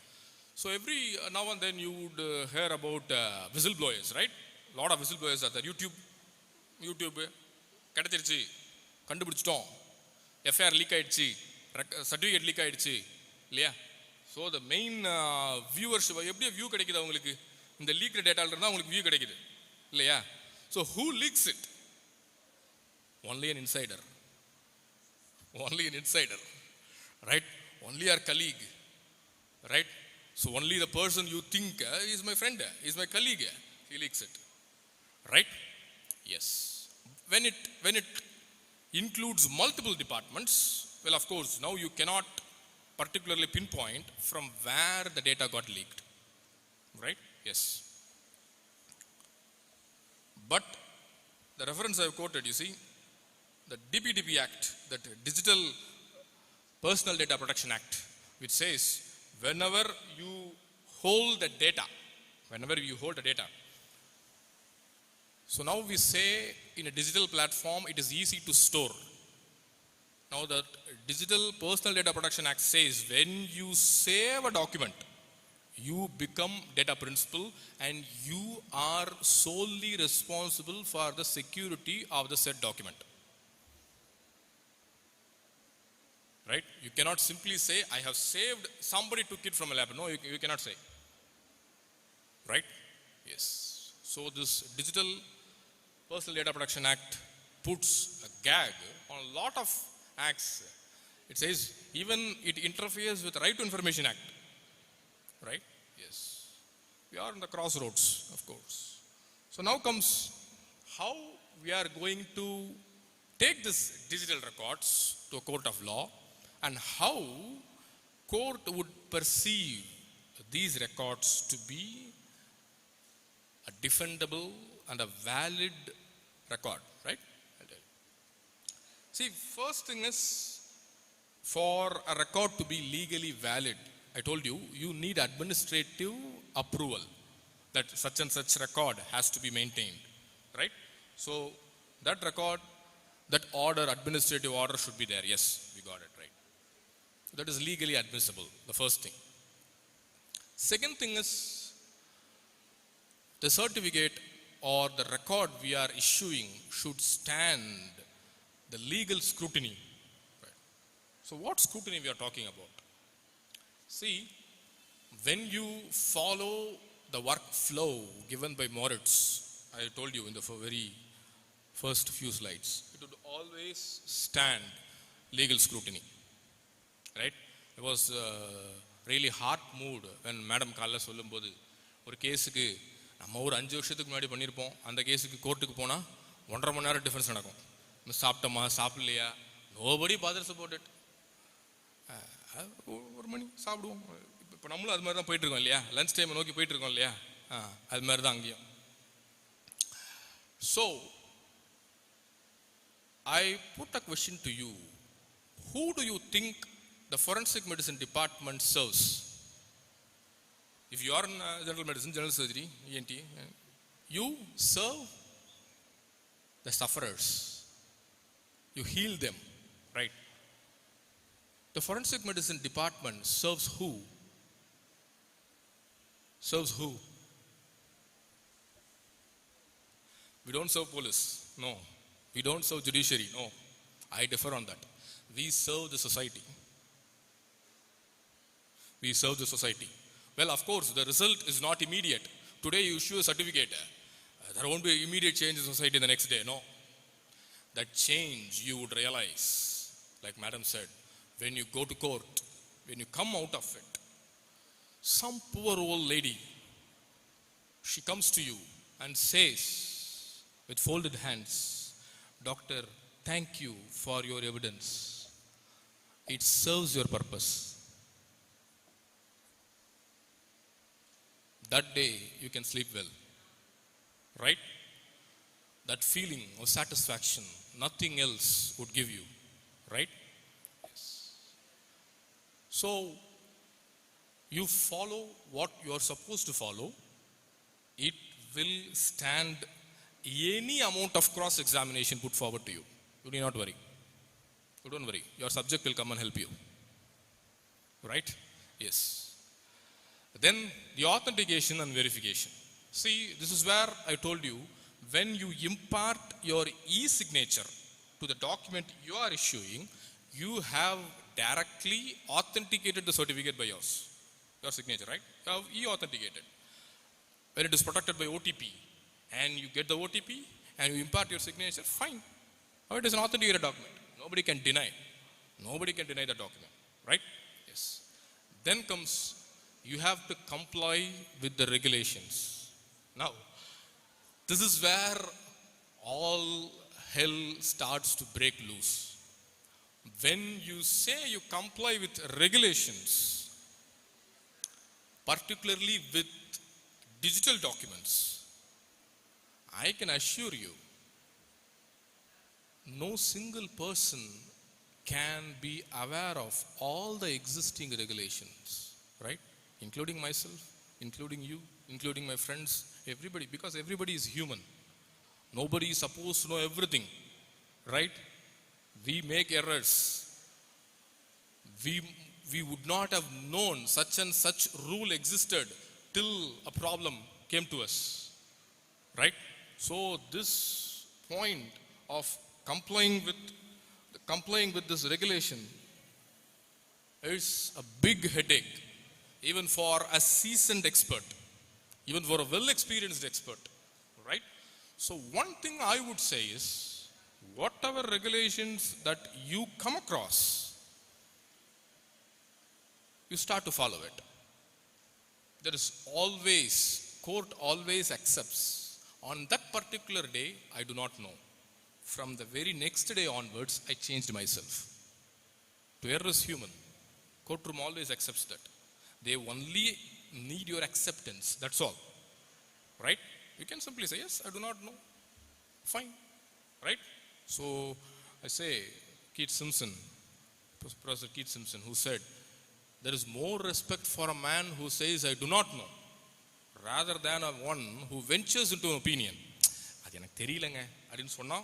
So every now and then you would hear about whistleblowers, right? A lot of whistleblowers are there. YouTube கிடைச்சிருச்சு, கண்டுபிடிச்சிட்டோம், FIR league ஆயிடுச்சு, certificate league ஆயிடுச்சு இல்லையா? So the main viewership, எப்படி view கிடைக்குது அவங்களுக்கு? இந்த league டேட்டாவில் இருந்தால் அவங்களுக்கு வியூ கிடைக்குது இல்லையா? So who leaks it? Only an insider, only an insider, right? Only our colleague, right? So only the person you think is my friend, is my colleague, he leaks it, right? Yes. When it includes multiple departments, well, of course, now you cannot particularly pinpoint from where the data got leaked, right? Yes. But the reference I have quoted, you see, the DPDP Act, that Digital Personal Data Protection Act, which says whenever you hold the data, so now we say in a digital platform it is easy to store. Now the Digital Personal Data Protection Act says when you save a document, you become data principal and you are solely responsible for the security of the said document. Right? You cannot simply say, I have saved, somebody took it from a lab. No, you cannot say. Right? Yes. So this Digital Personal Data Protection Act puts a gag on a lot of acts. It says even it interferes with the Right to Information Act. Right? Yes. We are in the crossroads, of course. So now comes how we are going to take this digital records to a court of law, and how court would perceive these records to be a defendable and a valid record, right? See, first thing is, for a record to be legally valid, I told you, you need administrative approval that such and such record has to be maintained, right? So that record, that order, administrative order should be there. Yes, we got it, right? That is legally admissible, the first thing. Second thing is, the certificate or the record we are issuing should stand the legal scrutiny. Right? So what scrutiny we are talking about? See, when you follow the workflow given by Moritz, I told you in the very first few slides, it would always stand legal scrutiny. Right? It was really hard mood when Madam Kalla சொல்லும்போது, ஒரு கேஸுக்கு நம்ம ஒரு 5 வருஷத்துக்கு முன்னாடி பண்ணியிருப்போம், அந்த கேஸுக்கு கோர்ட்டுக்கு போனால் 1.5 மணி நேரம் டிஃபரன்ஸ் நடக்கும். சாப்பிட்டோமா சாப்பிடலையா, நோபடி பாதர்ஸ் அபவுட் இட். ஒரு மணி சாப்பிடுவோம். இப்போ நம்மளும் அது மாதிரி தான் போயிட்டு இருக்கோம் இல்லையா? லஞ்ச் டைமை நோக்கி போயிட்டு இருக்கோம் இல்லையா? அது மாதிரி தான் அங்கேயும். So I put a question to you. Who do you think the forensic medicine department serves? If you are in general medicine, general surgery, ENT, You serve the sufferers. You heal them, right? The forensic medicine department serves who? Serves who? We don't serve police, no. We don't serve judiciary, no. I differ on that. We serve the society. We serve the society. Well, of course, the result is not immediate. Today you issue a certificate. There won't be immediate change in society the next day, no. That change you would realize, like Madam said, when you go to court, when you come out of it. Some poor old lady, she comes to you and says with folded hands, "Doctor, thank you for your evidence. It serves your purpose." That day you can sleep well, right? That feeling of satisfaction, nothing else would give you, right? Yes. So, you follow what you are supposed to follow. It will stand any amount of cross-examination put forward to you. You need not worry. You don't worry. Your subject will come and help you. Right? Yes. Then the authentication and verification. See, this is where I told you, when you impart your e-signature to the document you are issuing, you have directly authenticated the certificate by yours. Your signature, right? You have e-authenticated. When it is protected by OTP, and you get the OTP, and you impart your signature, fine. Now it is an authenticated document. Nobody can deny. Nobody can deny the document, right? Yes. Then comes, you have to comply with the regulations. Now, this is where all hell starts to break loose. When you say you comply with regulations, particularly with digital documents, I can assure you, no single person can be aware of all the existing regulations, right? Including myself, including you, including my friends, everybody, because everybody is human. Nobody is supposed to know everything, right? We make errors. We would not have known such and such rule existed till a problem came to us, right? So this point of complying with this regulation is a big headache, even for a seasoned expert, even for a well-experienced expert, right? So one thing I would say is, whatever regulations that you come across, you start to follow it. There is always, court always accepts. On that particular day, I do not know. From the very next day onwards, I changed myself. To err is human. Courtroom always accepts that. They only need your acceptance, that's all. Right? You can simply say, yes, I do not know. Fine. Right? So, I say, Professor Keith Simpson, who said, there is more respect for a man who says, I do not know, rather than a one who ventures into an opinion. அது எனக்கு தெரியலங்க அப்படின்னு சொன்னா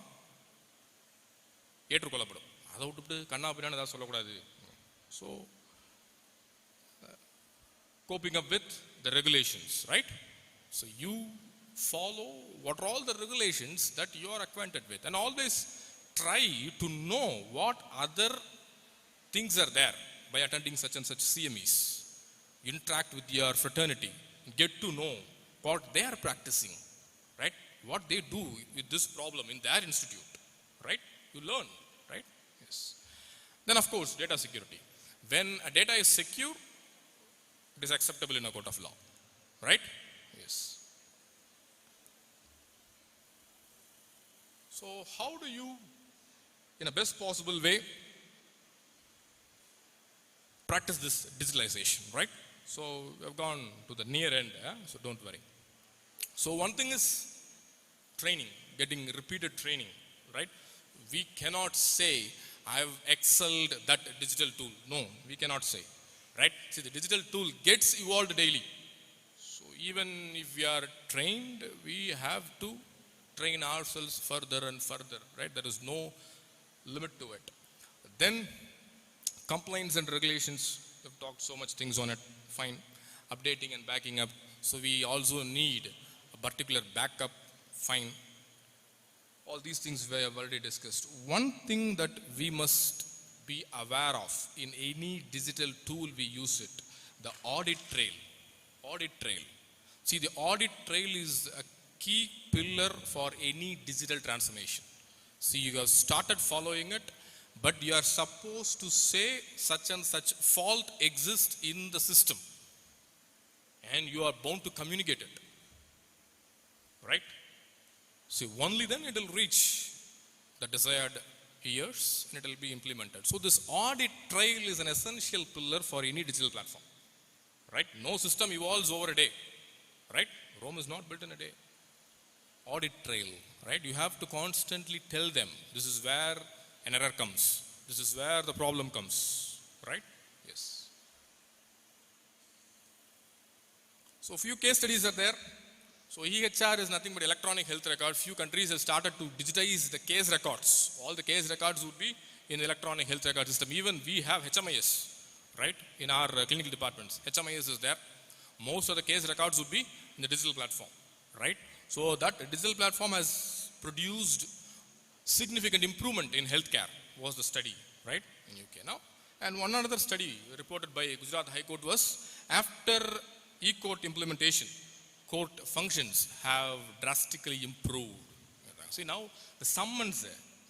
ஏற்றுக்கொள்ளப்படும். அதை விட்டுட்டு கண்ணா பின்னான்னு ஏதாவது சொல்லக்கூடாது. So, coping up with the regulations, right? So you follow what are all the regulations that you are acquainted with, and always try to know what other things are there by attending such and such CMEs. Interact with your fraternity, get to know what they are practicing, right? What they do with this problem in their institute, right? You learn, right? Yes. Then of course, data security. When a data is secure, it is acceptable in a court of law, right? Yes. So how do you, in a best possible way, practice this digitalization, right? So we have gone to the near end, so don't worry. So one thing is training, getting repeated training, right? We cannot say, I have excelled that digital tool. No, we cannot say, right? See, the digital tool gets evolved daily. So even if we are trained, we have to train ourselves further and further, right? There is no limit to it. Then compliance and regulations, we've talked so much things on it, fine. Updating and backing up. So we also need a particular backup, fine. All these things we have already discussed. One thing that we must be aware of in any digital tool we use it, the audit trail. Audit trail. See, the audit trail is a key pillar for any digital transformation. See, you have started following it, but you are supposed to say such and such fault exists in the system. And you are bound to communicate it. Right? See, only then it will reach the desired years and it will be implemented. So this audit trail is an essential pillar for any digital platform. Right? No system evolves over a day. Right? Rome is not built in a day. Audit trail. Right? You have to constantly tell them, this is where an error comes. This is where the problem comes. Right? Yes. So few case studies are there. So EHR is nothing but electronic health record. Few countries have started to digitize the case records. All the case records would be in the electronic health record system. Even we have HMIS, right, in our clinical departments. HMIS is there. Most of the case records would be in the digital platform, right? So that digital platform has produced significant improvement in healthcare, was the study, right, in UK now. And one another study reported by Gujarat High Court was after e-court implementation, court functions have drastically improved. See, now the summons,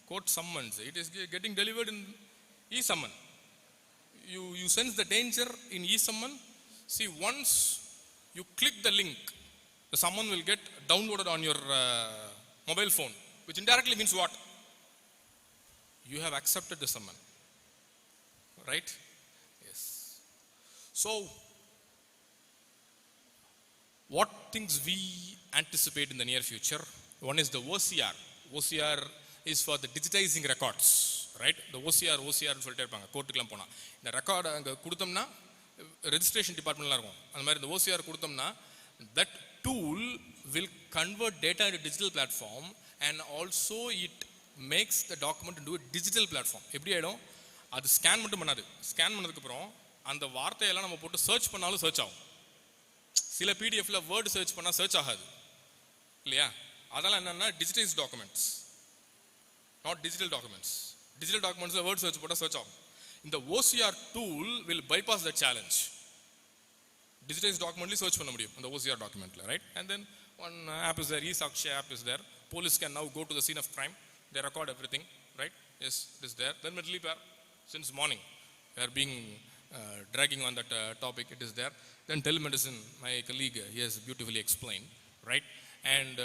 court summons, it is getting delivered in e-summon. You sense the danger in e-summon. See, once you click the link, the summon will get downloaded on your mobile phone, which indirectly means what? You have accepted the summon. Right? Yes. So, what things we anticipate in the near future? One is the OCR. OCR is for the digitizing records, right? The OCR சொல்லிட்டே இருப்பாங்க கோர்ட்டுக்குலாம் போனால் இந்த record அங்கே கொடுத்தோம்னா registration டிபார்ட்மெண்ட்லாம் இருக்கும் அந்த மாதிரி இந்த OCR கொடுத்தோம்னா that tool will convert data into digital platform and also it makes the document into a digital platform. எப்படி ஆகிடும்? அது ஸ்கேன் மட்டும் பண்ணாது. ஸ்கேன் பண்ணதுக்கப்புறம் அந்த வார்த்தையெல்லாம் நம்ம போட்டு சர்ச் பண்ணாலும் சர்ச் ஆகும். சில பிடிஎஃப்ல வேர்டு சர்ச் பண்ணால் சர்ச் ஆகாது இல்லையா? அதெல்லாம் என்னன்னா digitise documents, not digital documents. Digital டாக்குமெண்ட்ஸில் வேர்ட் சர்ச் போட்டால் சர்ச் ஆகும். இந்த OCR tool will bypass that challenge. Digitized documently search பண்ண முடியும் அந்த OCR டாக்குமெண்ட்ல, right? And then one app is there, e-Saksha app is there. Police can now go to the scene of crime, they record everything, right? Yes, it is there. Then medley pair, since morning we are being dragging on that topic, it is there. Then telemedicine, my colleague, he has beautifully explained, right? And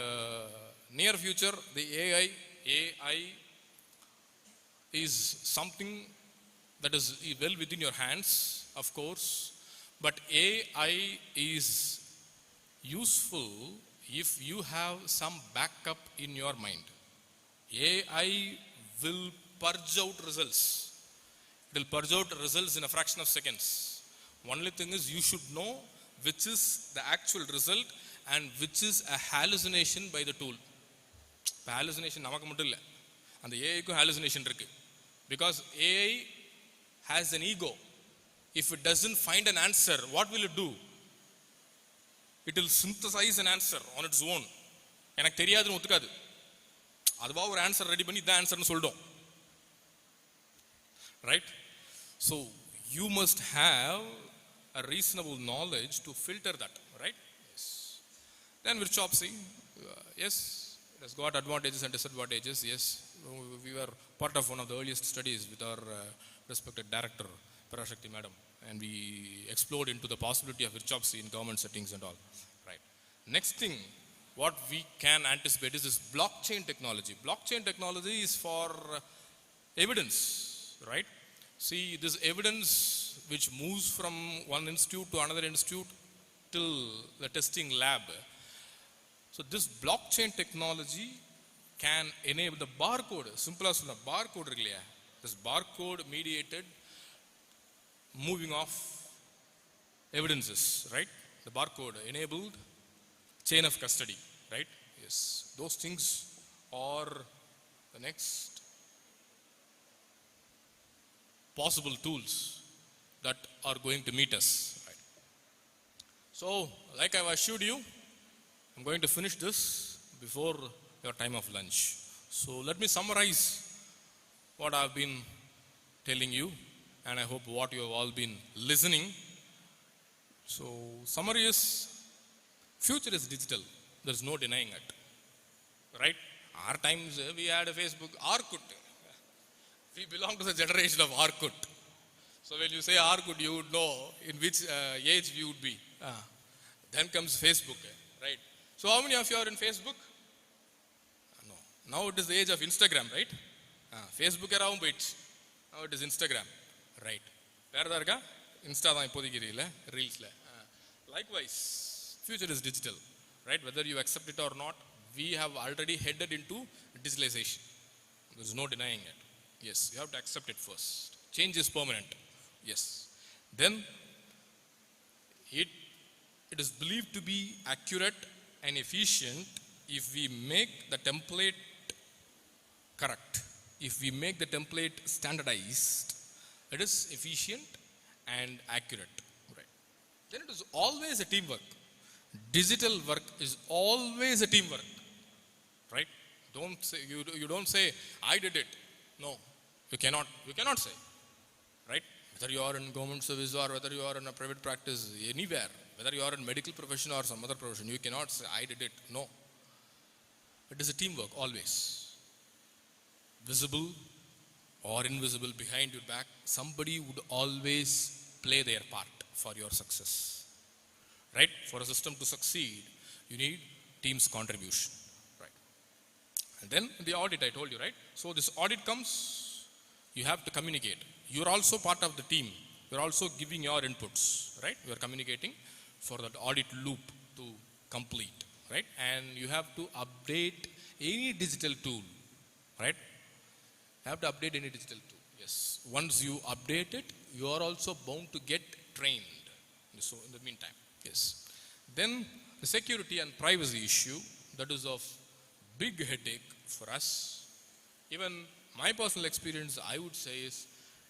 near future, the AI is something that is well within your hands, of course, but AI is useful if you have some backup in your mind. AI will purge out results. It will purge out results in a fraction of seconds. Only thing is you should know which is the actual result and which is a hallucination by the tool. Hallucination நமக்கு மட்டும் இல்லை, அந்த ஏஐக்கும் hallucination இருக்கு. Because AI has an ego. If it doesn't find an answer, what will it do? It will synthesize an answer on its own. எனக்கு தெரியாதுன்னு ஒத்துக்காது, அதுவா ஒரு ஆன்சர் ரெடி பண்ணி இதான் ஆன்சர்னு சொல்லிடும். Right? So you must have a reasonable knowledge to filter that, right? Yes. Then Virchopsy, yes, it has got advantages and disadvantages. Yes, we were part of one of the earliest studies with our respected director, Parashakti madam, and we explored into the possibility of Virchopsy in government settings and all, right? Next thing, what we can anticipate is this blockchain technology. Blockchain technology is for evidence, right? See, this evidence which moves from one institute to another institute till the testing lab. So this blockchain technology can enable the barcode, simple as a barcode, this barcode mediated moving of evidences, right? The barcode enabled chain of custody, right? Yes, those things are the next possible tools that are going to meet us, right? So, like I've assured you, I'm going to finish this before your time of lunch. So let me summarize what I've been telling you, and I hope what you have all been listening. So summary is, future is digital. There's no denying it, right? Our times we had a Facebook, Orkut. We belong to the generation of Orkut. So when you say Orkut, you would know in which age we would be. Then comes Facebook, right? So how many of you are in Facebook? No. Now it is the age of Instagram, right? Facebook around bit. Now it is Instagram, right? Where are you? Insta da ipodiki reels la. Likewise, future is digital, right? Whether you accept it or not, we have already headed into digitalization. There is no denying it. Yes, you have to accept it first. Change is permanent. Yes. Then it is believed to be accurate and efficient if we make the template correct. If we make the template standardized, it is efficient and accurate. Right. Then it is always a teamwork. Digital work is always a teamwork. Right? Don't say you don't say I did it. No, you cannot say. Right? Whether you are in government service or whether you are in a private practice, anywhere, whether you are in medical profession or some other profession, you cannot say I did it. No. It is a teamwork always. Visible or invisible, behind your back, somebody would always play their part for your success. Right? For a system to succeed, you need team's contribution. Right? And then the audit, I told you, right? So this audit comes, you have to communicate. You're also part of the team. You're also giving your inputs, right? You're communicating for that audit loop to complete, right? And you have to update any digital tool, right? You have to update any digital tool. Yes. Once you update it, you are also bound to get trained. So in the meantime, yes. Then the security and privacy issue, that is of big headache for us. Even my personal experience, I would say, is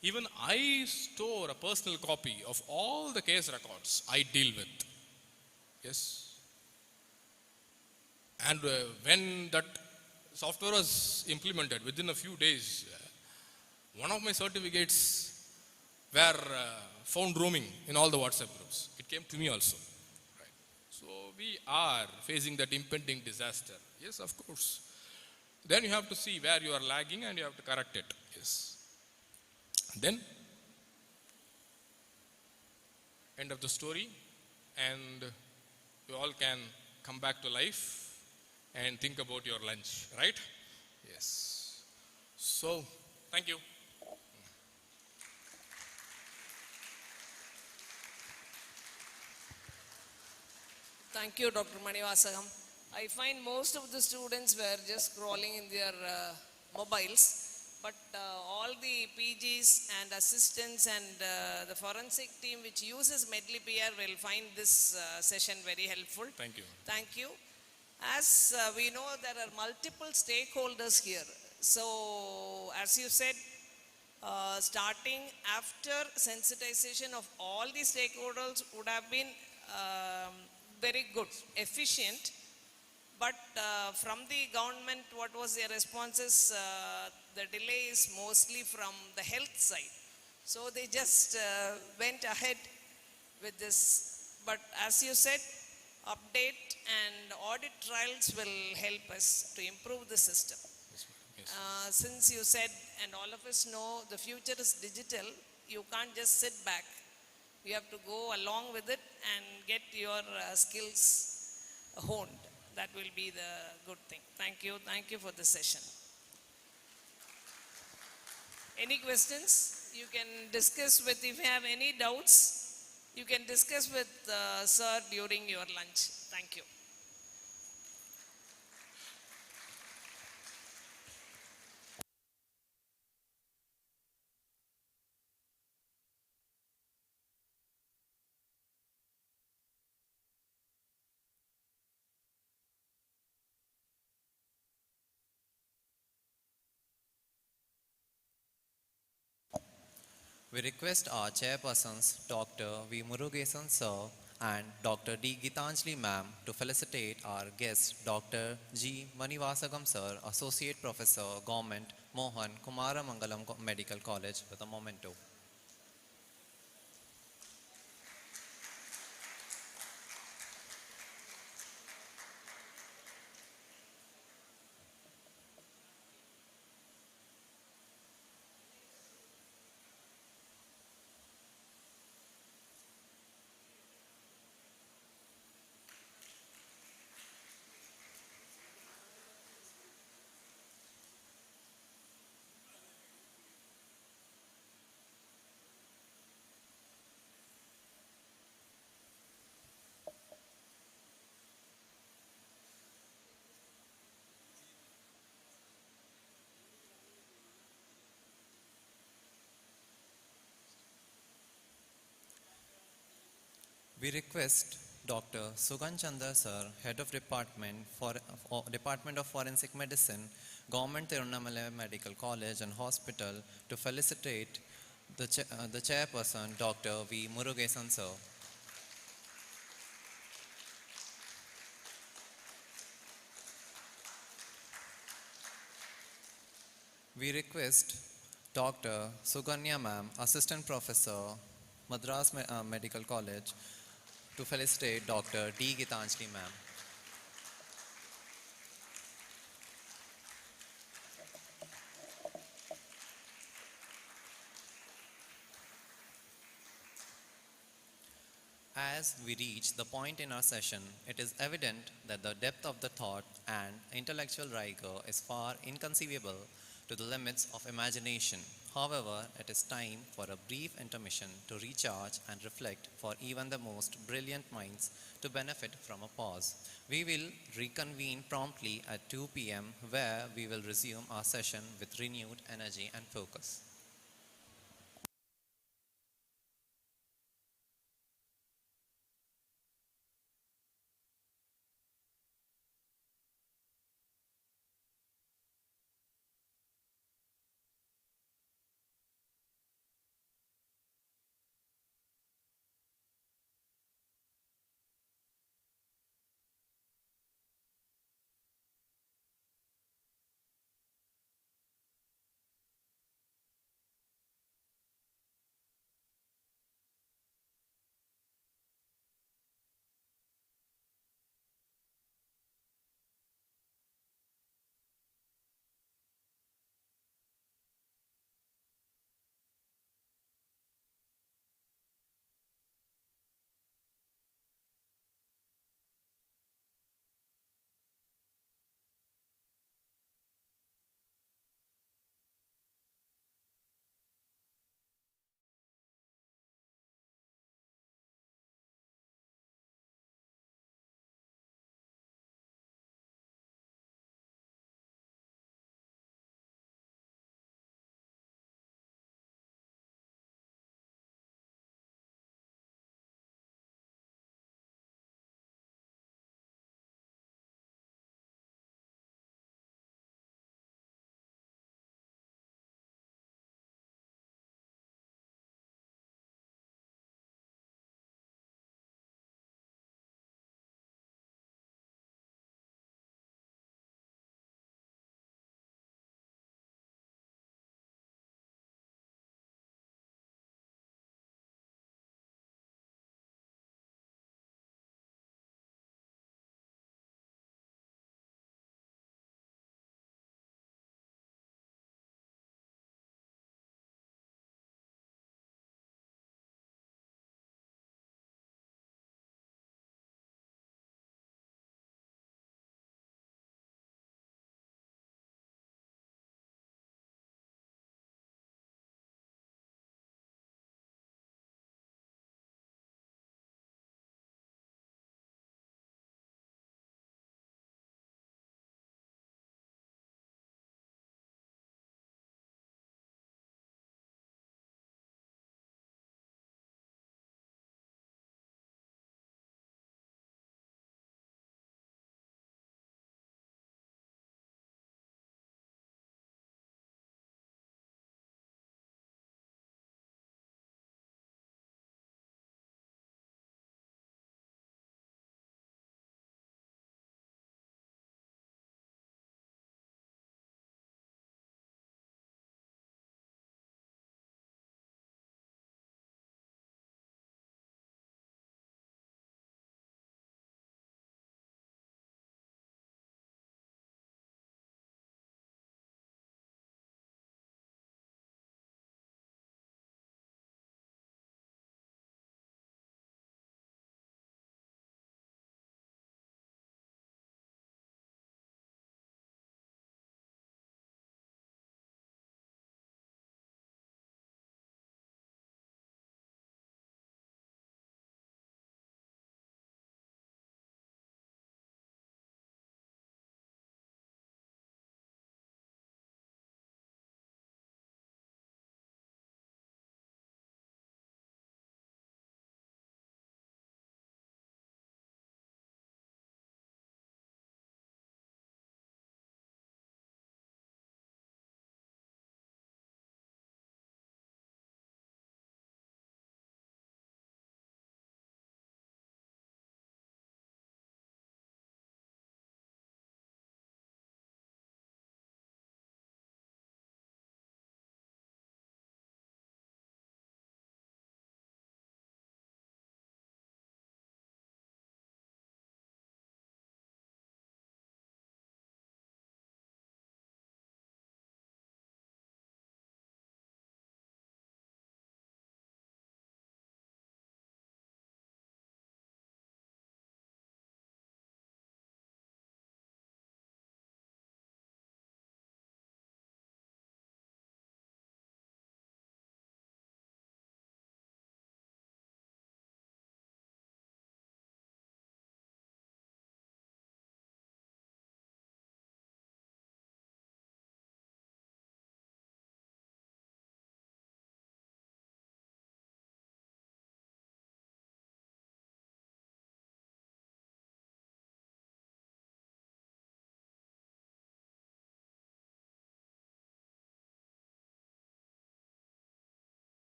even I store a personal copy of all the case records I deal with. Yes. And when that software was implemented, within a few days, one of my certificates were found roaming in all the WhatsApp groups. It came to me also. Right. So we are facing that impending disaster. Yes, of course. Then you have to see where you are lagging and you have to correct it. Yes. Then, end of the story, and you all can come back to life and think about your lunch, right? Yes. So, thank you. Thank you, Dr. Manivasagam. I find most of the students were just scrolling in their mobiles, but all the PGs and assistants and the forensic team which uses Medlipeer will find this session very helpful. Thank you. Thank you. As we know, there are multiple stakeholders here. So, as you said, starting after sensitization of all the stakeholders would have been very good, efficient. But from the government, what was their responses? The delay is mostly from the health side. So they just went ahead with this. But as you said, update and audit trials will help us to improve the system. Yes. Since you said, and all of us know, the future is digital, you can't just sit back. You have to go along with it and get your skills honed. That will be the good thing. Thank you. Thank you for the session. Any questions? You can discuss with, if you have any doubts, you can discuss with sir during your lunch. Thank you. We request our chairpersons, Dr. V. Murugesan sir and Dr. D. Gitanjali ma'am, to felicitate our guest, Dr. G. Manivasagam sir, Associate Professor, Govt, Mohan Kumaramangalam Medical College, with a memento. We request Dr. Sugan Chandra sir, Head of Department of Forensic Medicine, Govt Thiruvannamalai Medical College and Hospital, to felicitate the chairperson, Dr. V. Murugesan sir. We request Dr. Suganya ma'am, Assistant Professor, Madras Medical College, to felicitate Dr. D. Gitanjali ma'am. As we reach the point in our session, it is evident that the depth of the thought and intellectual rigor is far inconceivable to the limits of imagination. However, it is time for a brief intermission to recharge and reflect for even the most brilliant minds to benefit from a pause. We will reconvene promptly at 2 p.m. where we will resume our session with renewed energy and focus.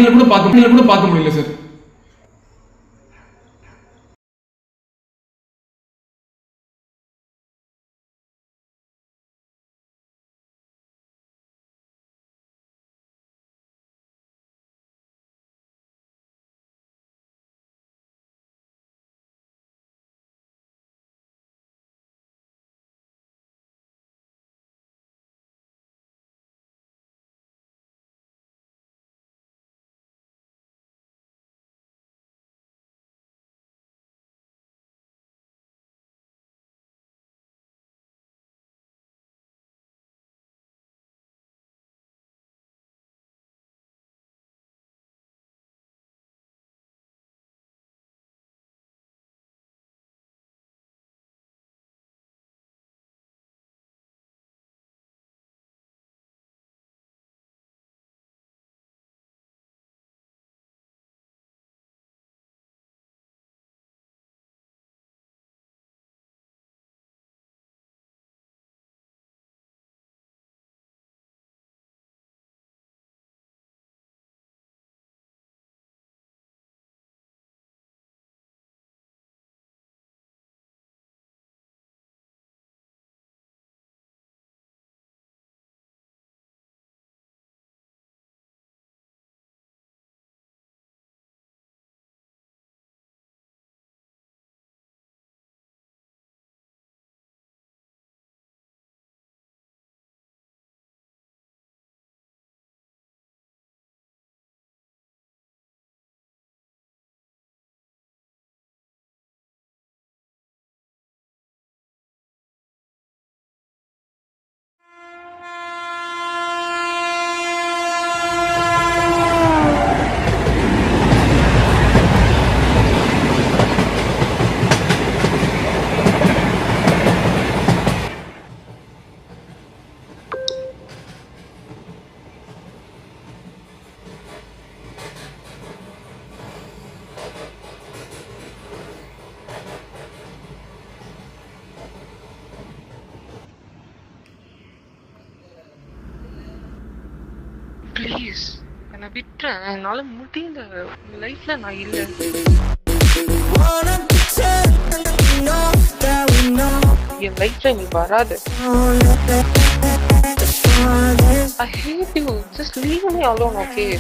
கூட பார்க்க முடியல sir. Please என்னை விட்டுறேன், என்னால முடியல, லைஃப்ல நான் இல்லை. என் லைஃப்ல நீ வராது. I hate you. Just leave me alone, okay?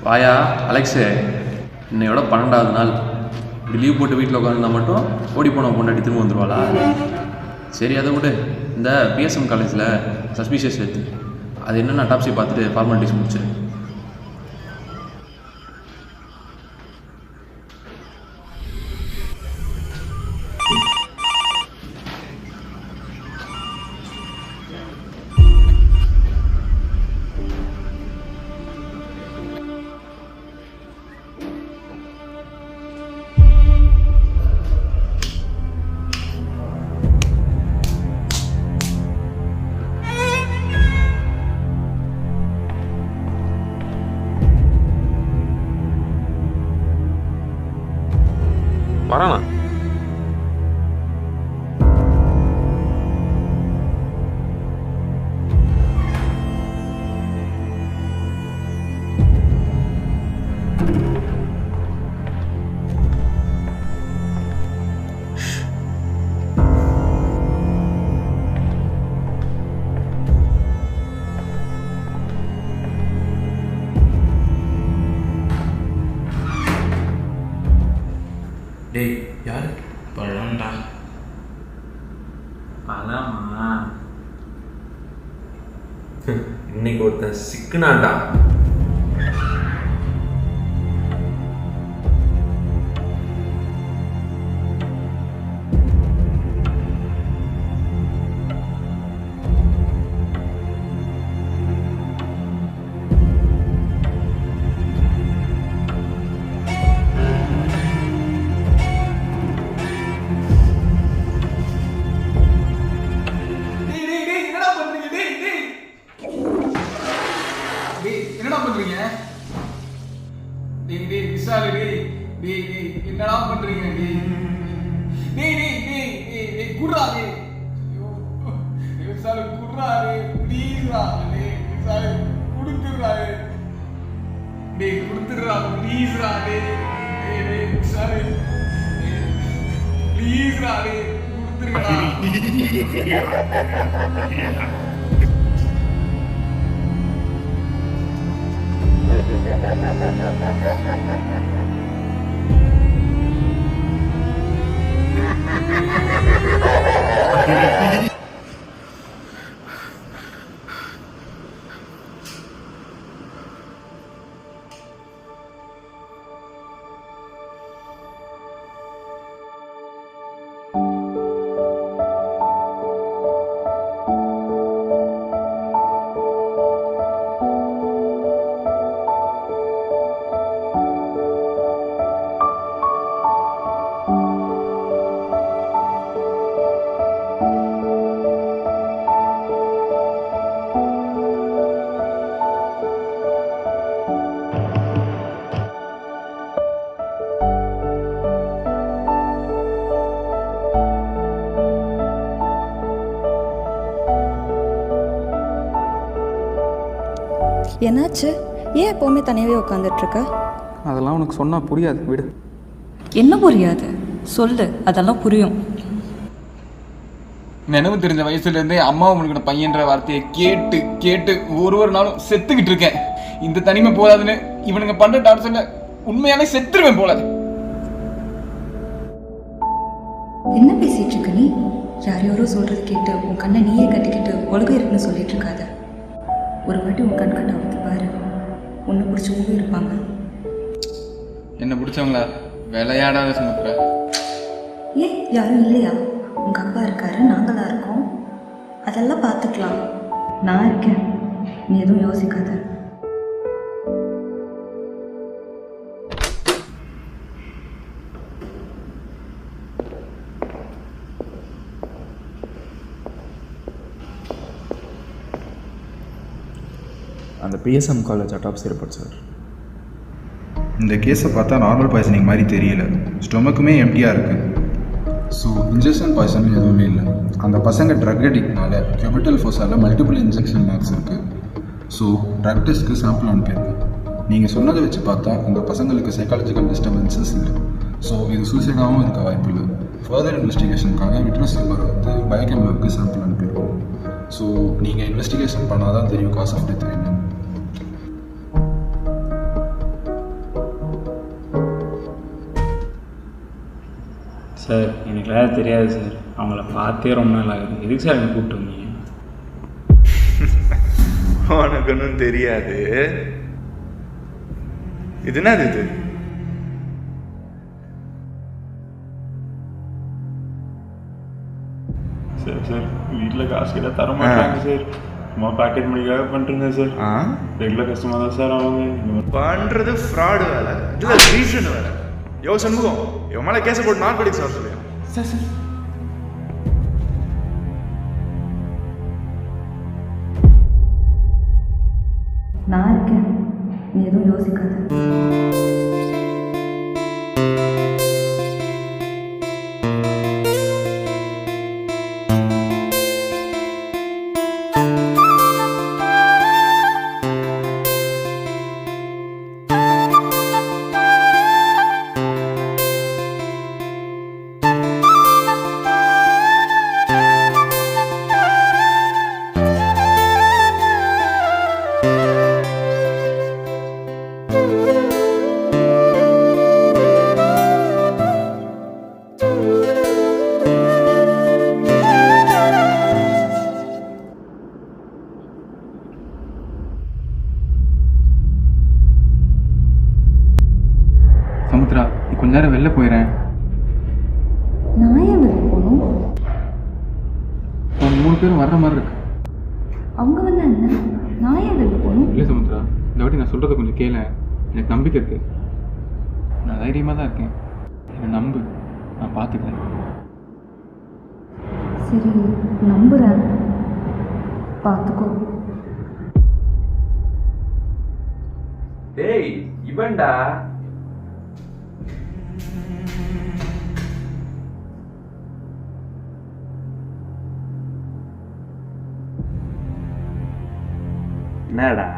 வாயா அலெக்ஸு, இன்னையோட 12வது நாள். இப்படி லீவ் போட்டு வீட்டில் உட்காந்துருந்தா மட்டும் ஓடி போன பொண்டாட்டி திரும்ப வந்துடுவாளா? சரி அதை விடு. இந்த பிஎஸ்எம் காலேஜில் சஸ்பீஷியஸ் எடுத்து அது என்னென்ன அட்டாப்சி பார்த்துட்டு ஃபார்மாலிட்டிஸ் முடிச்சிரு. வரானா? டேய் யார்? பழம்டா. பழமா? இன்னைக்கு ஒருத்தன் சிக்குனாண்டா. குர்ராடே சார் குர்ராடே ப்ளீஸ் ராடே சார் குடுத்துறாடே டேய் குடுத்துறா ப்ளீஸ் ராடே டேய் சார் ப்ளீஸ் ராடே குடுத்துறா என்னாச்சு? ஏன் எப்போவுமே தனியாகவே உட்காந்துட்ருக்க? அதெல்லாம் உனக்கு சொன்னால் புரியாது, விடு. என்ன புரியாது? சொல்லு, அதெல்லாம் புரியும். நினைவு தெரிஞ்ச வயசுலேருந்தே அம்மா உனக்கு பையன்ற வார்த்தையை கேட்டு கேட்டு ஒரு நாளும் செத்துக்கிட்டு இருக்கேன். இந்த தனிமை போதாதுன்னு இவனுங்க பண்ணுற டார்ச்சர்ல உண்மையாலே செத்துருவேன் போல. என்ன பேசிட்டு இருக்க நீ? யாரையோரோ சொல்றது கேட்டு உன் கண்ணை நீயே கட்டிக்கிட்டு உலகம் இருக்குன்னு சொல்லிட்டு இருக்காத. ஒரு வாட்டி உன் கண் கட்ட அவருக்கு பாரு, உன்னை பிடிச்சவங்க இருப்பாங்க. என்ன பிடிச்சவங்களா? விளையாடாத சுமத்ரா. ஏன் யாரும் இல்லையா? உங்க அப்பா இருக்காரு, நாங்களா இருக்கோம், அதெல்லாம் பார்த்துக்கலாம். நான் இருக்கேன், நீ எதுவும் யோசிக்காத. அந்த BSM college autopsy report sir. இந்த கேஸை பார்த்தா நார்மல் பாய்சனிங் மாதிரி தெரியல, ஸ்டொமக்குமே எம்டியாக இருக்குது. ஸோ இன்ஜெக்ஷன் பாய்சன் எதுவுமே இல்லை. அந்த பசங்க ட்ரக் அடிக்ட்னால கெமிட்டல் ஃபோர்ஸால் மல்டிபிள் இன்ஜெக்ஷன் மார்க்ஸ் இருக்குது. ஸோ ட்ரக் டெஸ்ட்டுக்கு சாம்பிள் அனுப்பியிருக்கேன். நீங்கள் சொன்னதை வச்சு பார்த்தா உங்கள் பசங்களுக்கு சைக்காலஜிக்கல் டிஸ்டர்பன்சஸ் இல்லை. ஸோ இது சூசைடாகவும் இருக்க வாய்ப்பு இல்லை. ஃபர்தர் இன்வெஸ்டிகேஷனுக்காக விட்னஸ் நம்பர் பயோகெம் லேப்க்கு சாம்பிள் அனுப்பியிருக்கோம். ஸோ நீங்கள் இன்வெஸ்டிகேஷன் பண்ணால் தான் தெரியும் காஸ் ஆஃப் டெத் என்ன. சார் எனக்குலாம் தெரியாது சார், அவங்கள பார்த்தே ரொம்ப நாள் ஆகுது. எதுக்கு சார் எனக்கு கூப்பிட்டு வந்தீங்க? உனக்கு ஒன்றும் தெரியாது. இது என்னது இது? சார் சார் வீட்டில் காசு கேட்டால் தர மாட்டாங்க சார். சும்மா பாக்கெட் மணிக்காக பண்ணுறேங்க சார். ரெகுலர் கஸ்டமர் தான் சார் அவங்க. பண்ணுறது ஃப்ராடு வேலை, இதில் ரீசன் வேலை. யோ சண்முகம், இவன் மேலே கேஸை போட்டு நார்கோடிக்ஸ் வர சொல்லியா? சார் சார் நான் இருக்கேன், நீ எதுவும் யோசிக்காத. சமுத்ரா, நீ கொஞ்ச நேரம் வெளில போயிடுறேன். நான் ஏன் வெளில போகணும்? ஒரு 3 பேரும் வர்ற மாதிரி இருக்கு. அவங்க வந்து என்ன? நான் ஏன் வெளில போகணும்? இல்லை சமுத்ரா, இந்த வாட்டி நான் சொல்கிறத கொஞ்சம் கேள. எனக்கு நம்பிக்கை இருக்கு. நான் தைரியமாக தான் இருக்கேன். என்னை நம்பு, நான் பார்த்துக்கிறேன். சரி, நம்புகிறேன், பார்த்துக்கோ. டேய் இவன்டா. என்னடா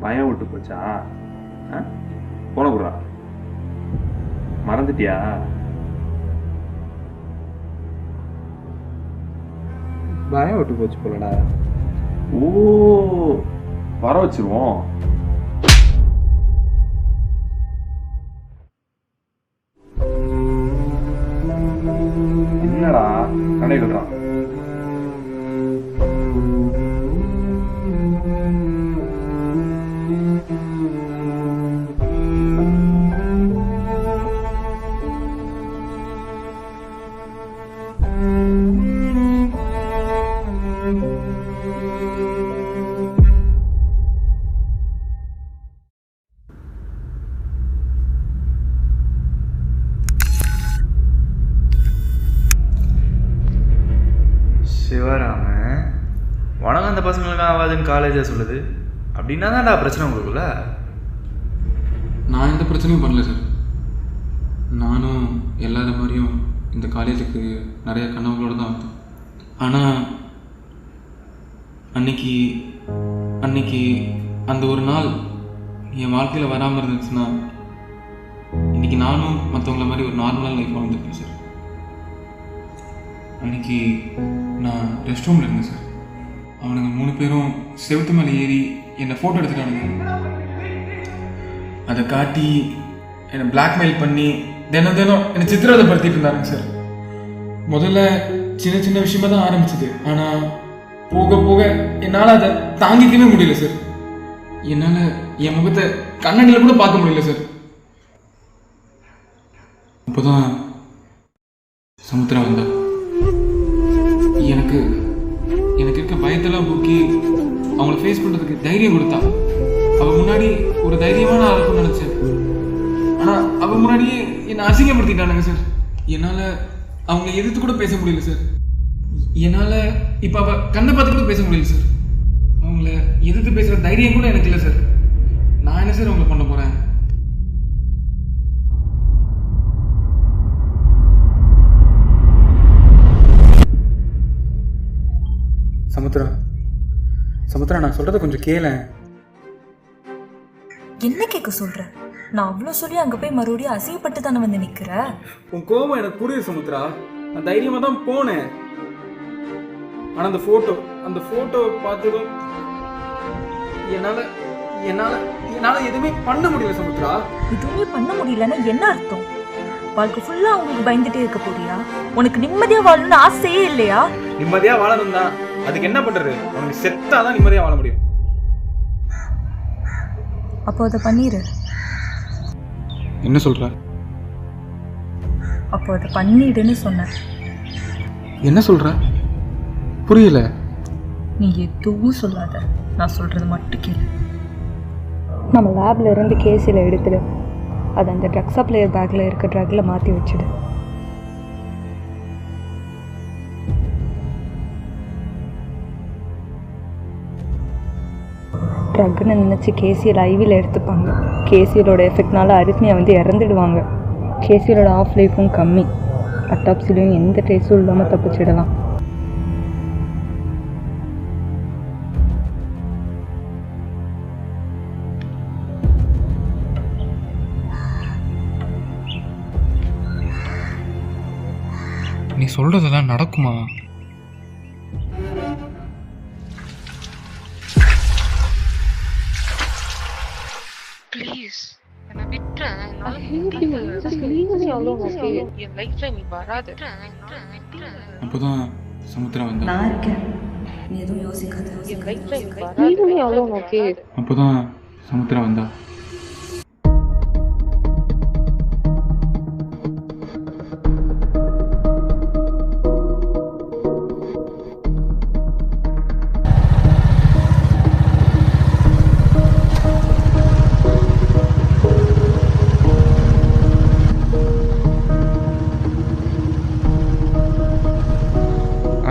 பயம் விட்டு போச்சா? போன குடுறா, மறந்துட்டியா? பயம் விட்டு போச்சு போலடா. ஓ, வர வச்சிருவோம். என்னடா கடை கட்டுறான்? சிவராம உனக்கு அந்த பசங்களுக்கு ஆகாதுன்னு காலேஜாக சொல்லுது. அப்படின்னா தான்டா பிரச்சனை உங்களுக்குள்ள. நான் எந்த பிரச்சனையும் பண்ணல சார். நானும் எல்லார மாதிரியும் இந்த காலேஜுக்கு நிறைய கனவுகளோடு தான் வந்தேன். ஆனால் அன்னைக்கு அந்த ஒரு நாள் என் வாழ்க்கையில் வராமல் இருந்துச்சுன்னா இன்றைக்கி நானும் மற்றவங்கள மாதிரி ஒரு நார்மலான லைஃப் வாழ்ந்துருப்பேன் சார். அன்றைக்கி நான் ரெஸ்ட் ரூமில் இருந்தேன் சார். அவனுங்க 3 பேரும் செவுத்து மேலே ஏறி என்னை ஃபோட்டோ எடுத்துட்டானுங்க. அதை காட்டி என்னை பிளாக்மெயில் பண்ணி தினம் என்னை சித்திரவதைப்படுத்திட்டு இருந்தாங்க சார். முதல்ல சின்ன சின்ன விஷயமா தான் ஆரம்பிச்சது. ஆனால் போக போக என்னால் அதை தாங்கிக்கவே முடியல சார். என்னால் என் முகத்தை கண்ணாடியில் கூட பார்க்க முடியல சார். அப்போதான் சமுத்திரா வந்தா. எனக்கு இருக்க பயத்தெல்லாம் போக்கி அவங்கள ஃபேஸ் பண்ணுறதுக்கு தைரியம் கொடுத்தா. அவள் முன்னாடி ஒரு தைரியமான ஆள் இருக்கும்னு நினச்சேன். ஆனால் அவள் முன்னாடியே என்னை அசிங்கப்படுத்திட்டானுங்க சார். என்னால் அவங்களை எதிர்த்து கூட பேச முடியல சார். என்னால் இப்போ அவள் கண்ணை பார்த்து கூட பேச முடியல சார். அவங்கள எதிர்த்து பேசுகிற தைரியம் கூட எனக்கு இல்லை சார். நான் என்ன சார் அவங்களை பண்ண போகிறேன்? சமுத்திரா நான் சொல்கிறத கொஞ்சம் கேளேன். என்ன கேட்க சொல்ற? நான் அவ்வளோ சொல்லி அங்கே போய் மறுபடியும் அசிங்கப்பட்டு தானே வந்து நிற்கிற? உன் கோபம் எனக்கு புரியுது சமுத்திரா. நான் தைரியமாக தான் போனேன். ஆனால் அந்த ஃபோட்டோ பார்த்ததும் என்னால் எதுவுமே பண்ண முடியல சமுத்திரா. எதுவுமே பண்ண முடியலன்னா என்ன அர்த்தம்? வாழ்க்கை ஃபுல்லாக அவங்களுக்கு பயந்துட்டே இருக்க போறியா? உனக்கு நிம்மதியாக வாழணும்னு ஆசையே இல்லையா? நிம்மதியாக வாழணும் தான். அதுக்கு என்ன பண்ணுறது? உனக்கு செத்தாதான் நிம்மதியாக வாழ முடியும். அப்போ அதை பண்ணிடு. என்ன சொல்ற? அப்போ அதை பண்ணிடுன்னு சொன்ன. என்ன சொல்ற? புரியல. நீ எதுவும் சொல்லாத, நான் சொல்றது மட்டும் கேளு. நம்ம லேப்ல இருந்து கேஸில் எடுத்துடு. அது அந்த ட்ரக் சப்ளையர் பேக்கில் இருக்க ட்ரக்கில் மாற்றி வச்சுடு. ட்ரக்குன்னு நினச்சி கேசியல் ஐவியில் எடுத்துப்பாங்க. கேசியலோட எஃபெக்ட்னால அரித்மியா வந்து இறந்துடுவாங்க. கேசியலோட ஆஃப் லைஃபும் கம்மி. அட்டாப்சிலையும் எந்த டேஸ்டும் இல்லாமல் தப்பிச்சிடலாம். நீ சொல்றதெல்லாம் நடக்குமா? ப்ளீஸ் என்ன விட்டுறேன். என் லைஃப்ல நீ வராது. அப்போதான் சமுத்திரா வந்தா. நான் இருக்கேன், நீ எதுவும் யோசிக்காத. என் லைஃப்ல நீ வராது. அப்போதான் சமுத்திரா வந்தா.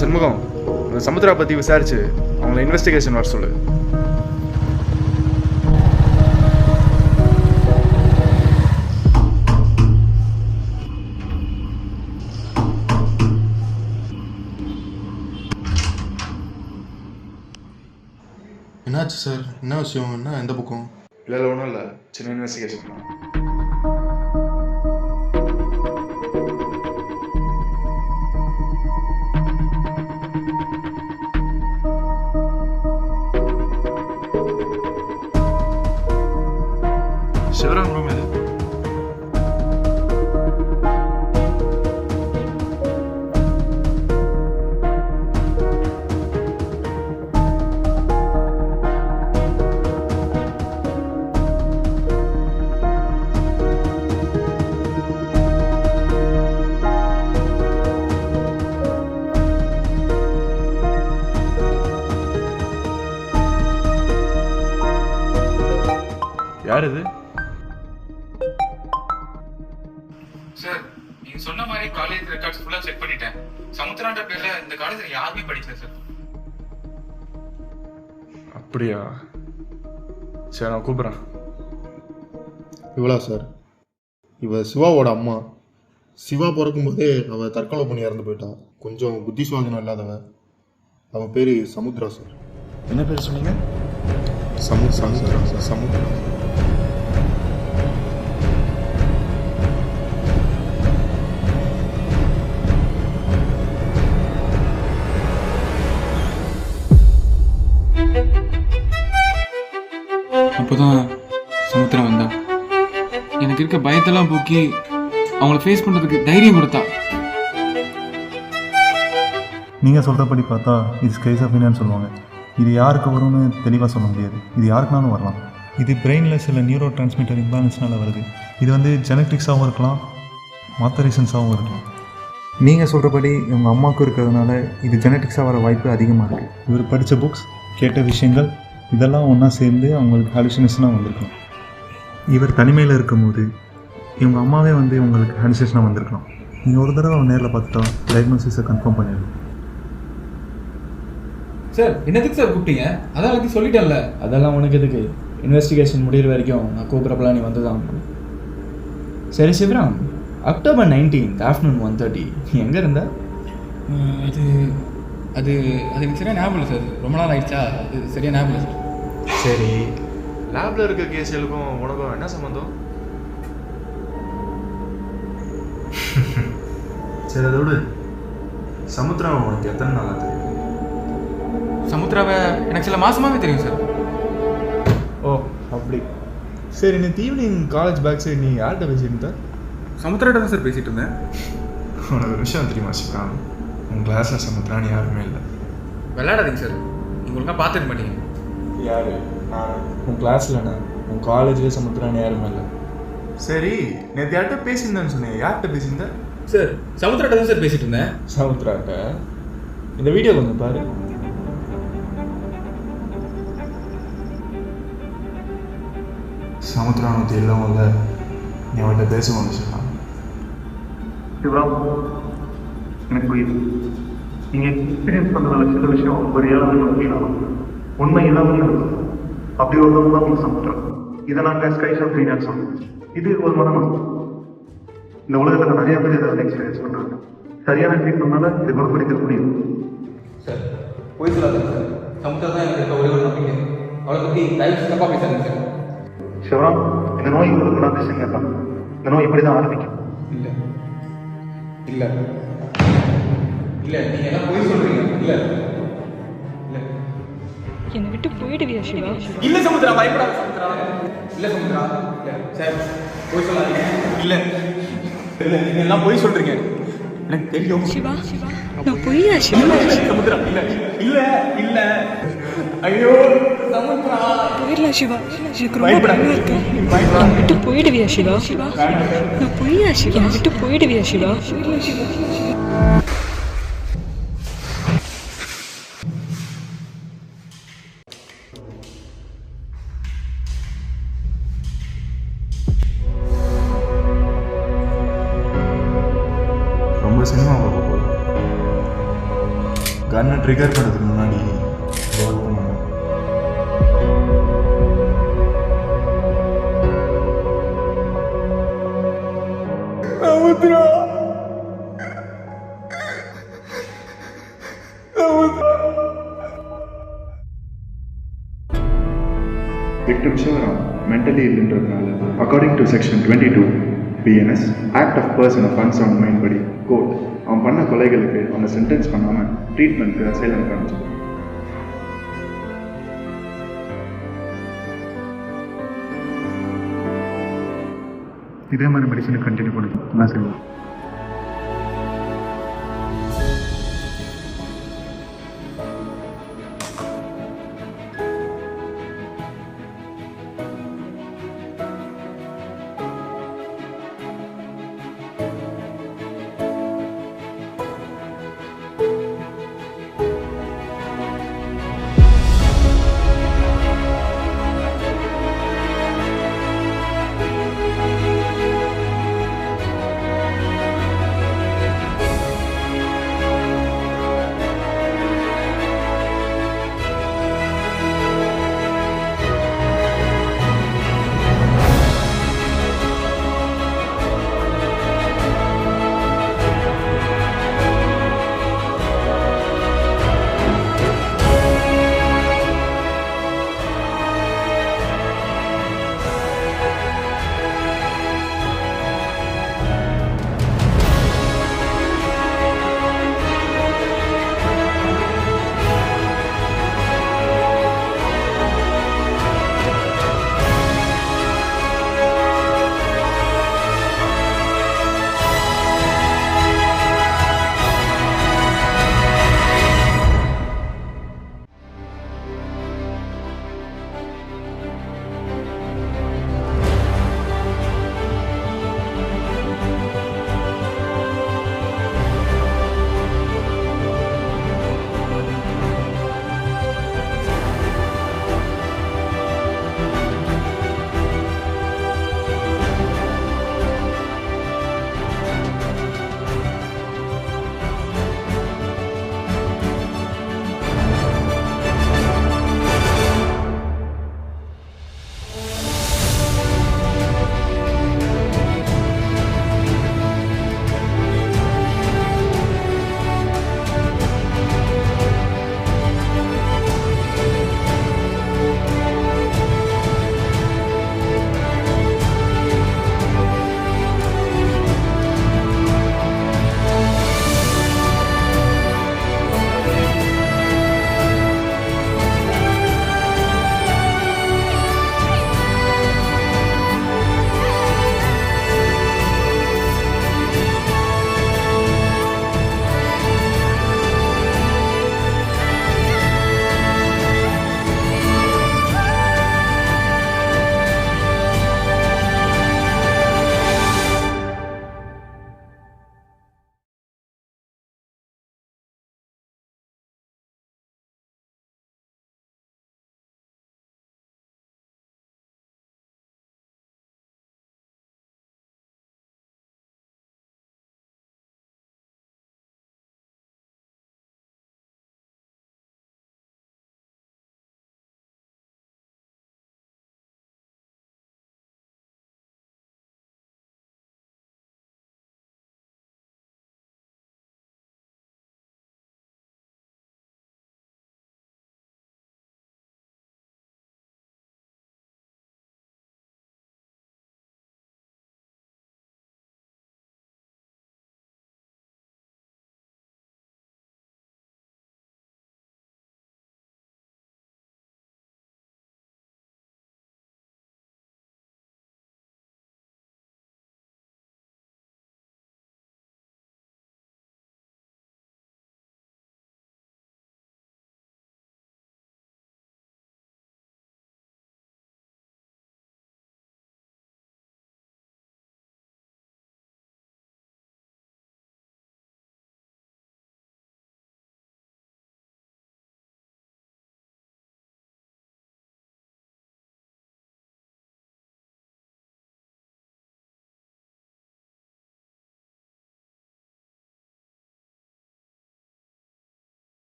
சண்முகம், அந்த சமுத்திரா பற்றி விசாரிச்சு அவங்கள இன்வெஸ்டிகேஷன் வர சொல்லு. என்னாச்சு சார்? என்ன விஷயம்? என்ன எந்த பக்கம்? இல்லை ஒன்றும் இல்லை, சின்ன இன்வெஸ்டிகேஷன் தான். சிவராம் ரூம் எது? யார் இது? சார் நீங்க சொன்ன மாதிரி காலேஜ் ரெக்கார்ட்ஸ் ஃபுல்லா செக் பண்ணிட்டேன். சமுத்திரான்ற பேர்ல இந்த காலேஜ்ல யாருமே படிக்கல சார். அப்படியா? சரி, நான் கூப்பிட்றேன். இவளா சார்? இவ சிவாவோட அம்மா. சிவா பிறக்கும்போதே அவள் தற்கொலை பண்ணி இறந்து போயிட்டா. கொஞ்சம் புத்தி சுவாதனம் இல்லாதவ. அவன் பேர் சமுத்ரா சார். என்ன பேர் சொன்னீங்க? சமுத்ரா சார். சமுத்ரா. அப்போதான் சமுத்திரா வந்தா. எனக்கு இருக்க பயத்தெல்லாம் போக்கி அவங்கள ஃபேஸ் பண்ணுறதுக்கு தைரியம் கொடுத்தா. நீங்கள் சொல்கிறபடி பார்த்தா இது ஸ்கைசோஃப்ரினியான்னு சொல்லுவாங்க. இது யாருக்கு வரும்னு தெளிவாக சொல்ல முடியாது. இது யாருக்குனாலும் வரலாம். இது பிரெயினில் சில நியூரோ டிரான்ஸ்மிட்டர் இம்பேலன்ஸ்னால வருது. இது வந்து ஜெனட்டிக்ஸாகவும் இருக்கலாம், மற்ற ரீசன்ஸாகவும் இருக்கலாம். நீங்கள் சொல்கிறபடி இவங்க அம்மாவுக்கும் இருக்கிறதுனால இது ஜெனட்டிக்ஸாக வர வாய்ப்பு அதிகமாக இருக்குது. இவர் படித்த புக்ஸ், கேட்ட விஷயங்கள் இதெல்லாம் ஒன்றா சேர்ந்து அவங்களுக்கு ஹாலுசினேஷனாக வந்திருக்கும். இவர் தனிமையில் இருக்கும்போது இவங்க அம்மாவே வந்து இவங்களுக்கு ஹாலுசினேஷனாக வந்திருக்கலாம். நீங்கள் ஒரு தடவை அவன் நேரில் பார்த்துட்டா டயக்னோசிஸை கன்ஃபார்ம் பண்ணிடலாம். சார் என்னதுக்கு சார் கூப்பிட்டீங்க? அதான் எல்லாத்தையும் சொல்லிட்டேன்ல. அதெல்லாம் உனக்கு எதுக்கு? இன்வெஸ்டிகேஷன் முடிகிற வரைக்கும் நான் கூப்பிட்றப்பெல்லாம் நீ வந்து தான். சரி சிவராம், அக்டோபர் 19 ஆஃப்டர்நூன் 1:30 நீ எங்கே இருந்த? அது அது அது எனக்கு சரியாக ஞாபகம் இல்லை சார். ரொம்ப நாள் ஆயிடுச்சா, அது சரியாக ஞாபகம் இல்லை சார். சரி, லேபில் இருக்க கேஸ்களுக்கும் உனக்கும் என்ன சம்மந்தம்? சரி, அதோடு சமுத்திராவை உனக்கு எத்தனை நாளாக தெரியும்? சமுத்திராவை எனக்கு சில மாதமாகவே தெரியும் சார். ஓ அப்படி. சரி, நீ ஈவினிங் காலேஜ் பேக் சைடு நீ யார்கிட்ட பேசியிருந்த? சமுத்திராட்ட தான் சார் பேசிகிட்டு இருந்தேன். உனக்கு ஒரு விஷயம் தெரியுமா சிவராம்? உன் கிளாஸில் சமுத்திரான்னு யாருமே இல்லை. விளையாடாதீங்க சார், நீங்கள் ஒழுங்காக பார்த்துக்க மாட்டீங்க. யார்? நான் உன் கிளாஸில் நான் உன் காலேஜில் சமுத்திரான்னு யாருமே இல்லை. சரி, நேற்று யார்கிட்ட பேசியிருந்தேன்னு சொன்னேன். யார்கிட்ட பேசியிருந்த? சார் சமுத்திராட்ட தான் சார் பேசிகிட்டு இருந்தேன். சமுத்திராட்ட? இந்த வீடியோ கொஞ்சம் பாரு. சமுத்திரானத்தை இல்லாமல் இல்லை, நீ அவன்கிட்ட பேசுவோன்னு சொன்னான். சிவராம், எனக்கு புரியுது. நீங்கள் எக்ஸ்பீரியன்ஸ் பண்ணுறதுல சில விஷயம் ஒரு ஏழாவது உண்மை இல்லாமல் அப்படி ஒரு தான் உங்களுக்கு சமுத்திரம். இதை நாங்கள் ஸ்கைசோஃப்ரினியான்னு சொல்லுவோம். இது ஒரு மனம். இந்த உலகத்தில் நிறைய பேர் இதை எக்ஸ்பீரியன்ஸ் பண்ணுறாங்க. சரியான ட்ரீட்மெண்ட்னால இது குணப்படுத்த முடியும். சார் போய் சொல்லாதீங்க சார். சமுத்திரா தான் எனக்கு ஒரே ஒரு நம்பிக்கை. அவளை பற்றி தயவு தப்பாக பேசாதீங்க சார். சிவராம், இந்த நோய் உங்களுக்கு நான் பேசுங்க. இந்த நோய் இப்படி தான் ஆரம்பிக்கும். இல்லை இல்லை இல்லை, நீங்கள் எல்லாம் போய் சொல்கிறீங்க. இல்லை இல்லை, என்னை விட்டு போயிடுவியா சிவா? இல்லை சமுத்திரா, பயப்படாத சமுத்திரா. இல்லை சமுத்திரா, இல்லை சார், போய் சொல்லாதீங்க. இல்லை இல்லை, நீங்கள் எல்லாம் போய் சொல்கிறீங்க. எனக்கு தெரியும் சிவா. நான் பொய்யா சிவா? சமுத்திரா, இல்லை இல்லை இல்லை, ஐயோ சமுத்திரா. போயிடலாம் சிவா, எனக்கு ரொம்ப பயமா இருக்கு. என்னை விட்டு போயிடுவியா சிவா? நான் பொய்யா சிவா? என்னை விட்டு போயிடுவியா சிவா? ரொம்ப சினிமா பார்க்க போகிறோம். கன்னை ட்ரிகர் பண்ணுறதுக்கு முன்னாடி ரோல் பண்ணணும். சமுத்திரா, சமுத்திரா. விக்டிம் சிவராம் மென்டலி இல்லைன்றதுனால according to section 22 BNS act of person of unsound mind படி கோர்ட் அவன் பண்ண கொலைகளுக்கு அவனை சென்டென்ஸ் பண்ணாமல் ட்ரீட்மெண்ட்க்கு அசைலம் காமிச்சு. இதே மாதிரி மெடிசனை கண்டினியூ பண்ணிக்கலாம். நான் செய்வேன்.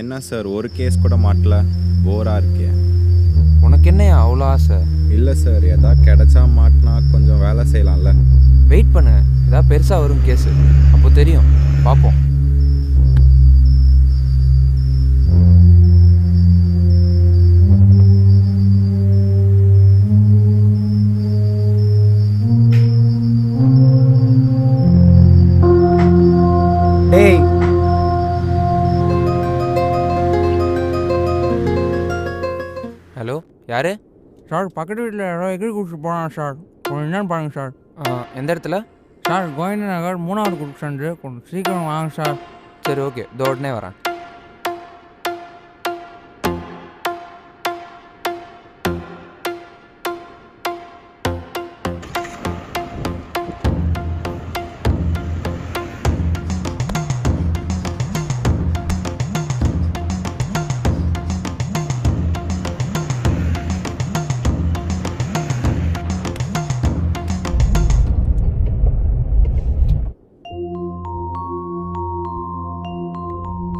என்ன சார் ஒரு கேஸ் கூட மாட்டல, போராக இருக்கே. உனக்கு என்னையா அவ்வளோ ஆசை? இல்லை சார், எதாவது கிடைச்சா மாட்டினா கொஞ்சம் வேலை செய்யலாம்ல. வெயிட் பண்ணு, ஏதாவது பெருசாக வரும் கேஸு, அப்போ தெரியும், பார்ப்போம். டேய், ஹலோ, யாரு? சார் பக்கத்து வீட்டில் யாரோ எகிரி குடிச்சு போனான் சார், கொஞ்சம் என்னன்னு பாருங்க சார். எந்த இடத்துல? சார் கோவிந்த நகர் 3வது குடிச்சு, கொஞ்சம் சீக்கிரம் வாங்க சார். சரி ஓகே, இதோ உடனே வரேன்.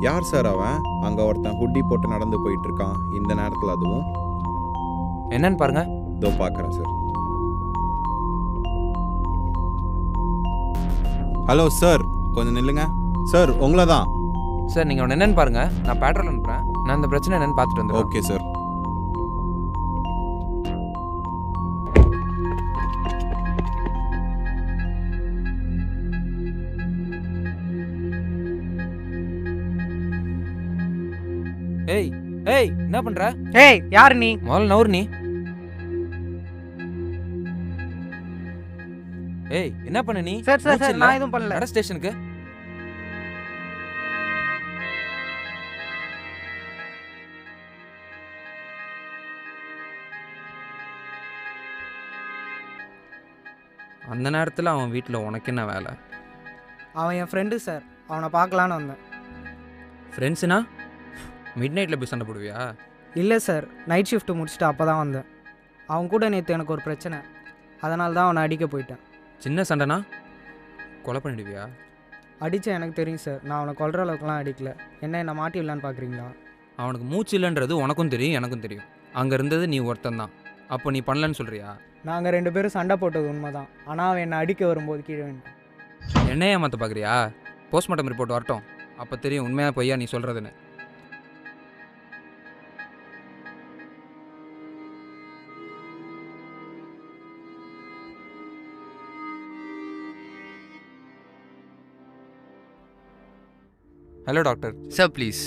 யார் சார் அவன்? அங்கே ஒருத்தன் ஹுட்டி போட்டு நடந்து போயிட்டு இருக்கான் இந்த நேரத்தில். அதுவும் என்னன்னு பாருங்க. இதோ பார்க்குறேன் சார். ஹலோ சார், கொஞ்சம் நில்லுங்க சார். உங்களை தான் சார். நீங்கள் ஒன்று என்னன்னு பாருங்க, நான் பேட்ரோல் அனுப்புகிறேன். நான் இந்த பிரச்சனை என்னன்னு பார்த்துட்டு வந்துடுறேன். Okay sir. ஏய் ஏய், என்ன பண்ற? ஏய், யார் நீ? முதல்ல நவுறு நீ. ஏய், என்ன பண்ண நீ? சார் சார் சார், நான் எதுவும் பண்ணல. நட ஸ்டேஷனுக்கு. அந்த நேரத்தில் அவன் வீட்டில் உனக்கு என்ன வேலை? அவன் என் ஃப்ரெண்டு சார், அவனை பார்க்கலான்னு வந்தேன். ஃப்ரெண்ட்ஸுனா மிட் நைட்டில் போய் சண்டை போடுவியா? இல்லை சார், நைட் ஷிஃப்ட் முடிச்சுட்டு அப்போ தான் வந்தேன். அவன் கூட நேற்று எனக்கு ஒரு பிரச்சனை, அதனால தான் அவனை அடிக்க போயிட்டேன். சின்ன சண்டைனா கொலை பண்ணிடுவியா? அடித்தேன், எனக்கு தெரியும் சார். நான் அவனை கொல்ற அளவுக்குலாம் அடிக்கல. என்ன மாட்டி விடலான்னு பார்க்குறீங்களா? அவனுக்கு மூச்சு இல்லைன்றது உனக்கும் தெரியும், எனக்கும் தெரியும். அங்கே இருந்தது நீ ஒருத்தன் தான். அப்போ நீ பண்ணலன்னு சொல்கிறியா? நாங்கள் 2 பேரும் சண்டை போட்டது உண்மை தான். ஆனால் அவன் என்னை அடிக்க வரும்போது கீழே வேண்டாம். என்னையே ஏமாற்ற பார்க்குறியா? போஸ்ட்மார்ட்டம் ரிப்போர்ட் வரட்டும், அப்போ தெரியும் உண்மையாக பொய்யா நீ சொல்கிறதுன்னு. Hello doctor. Sir please.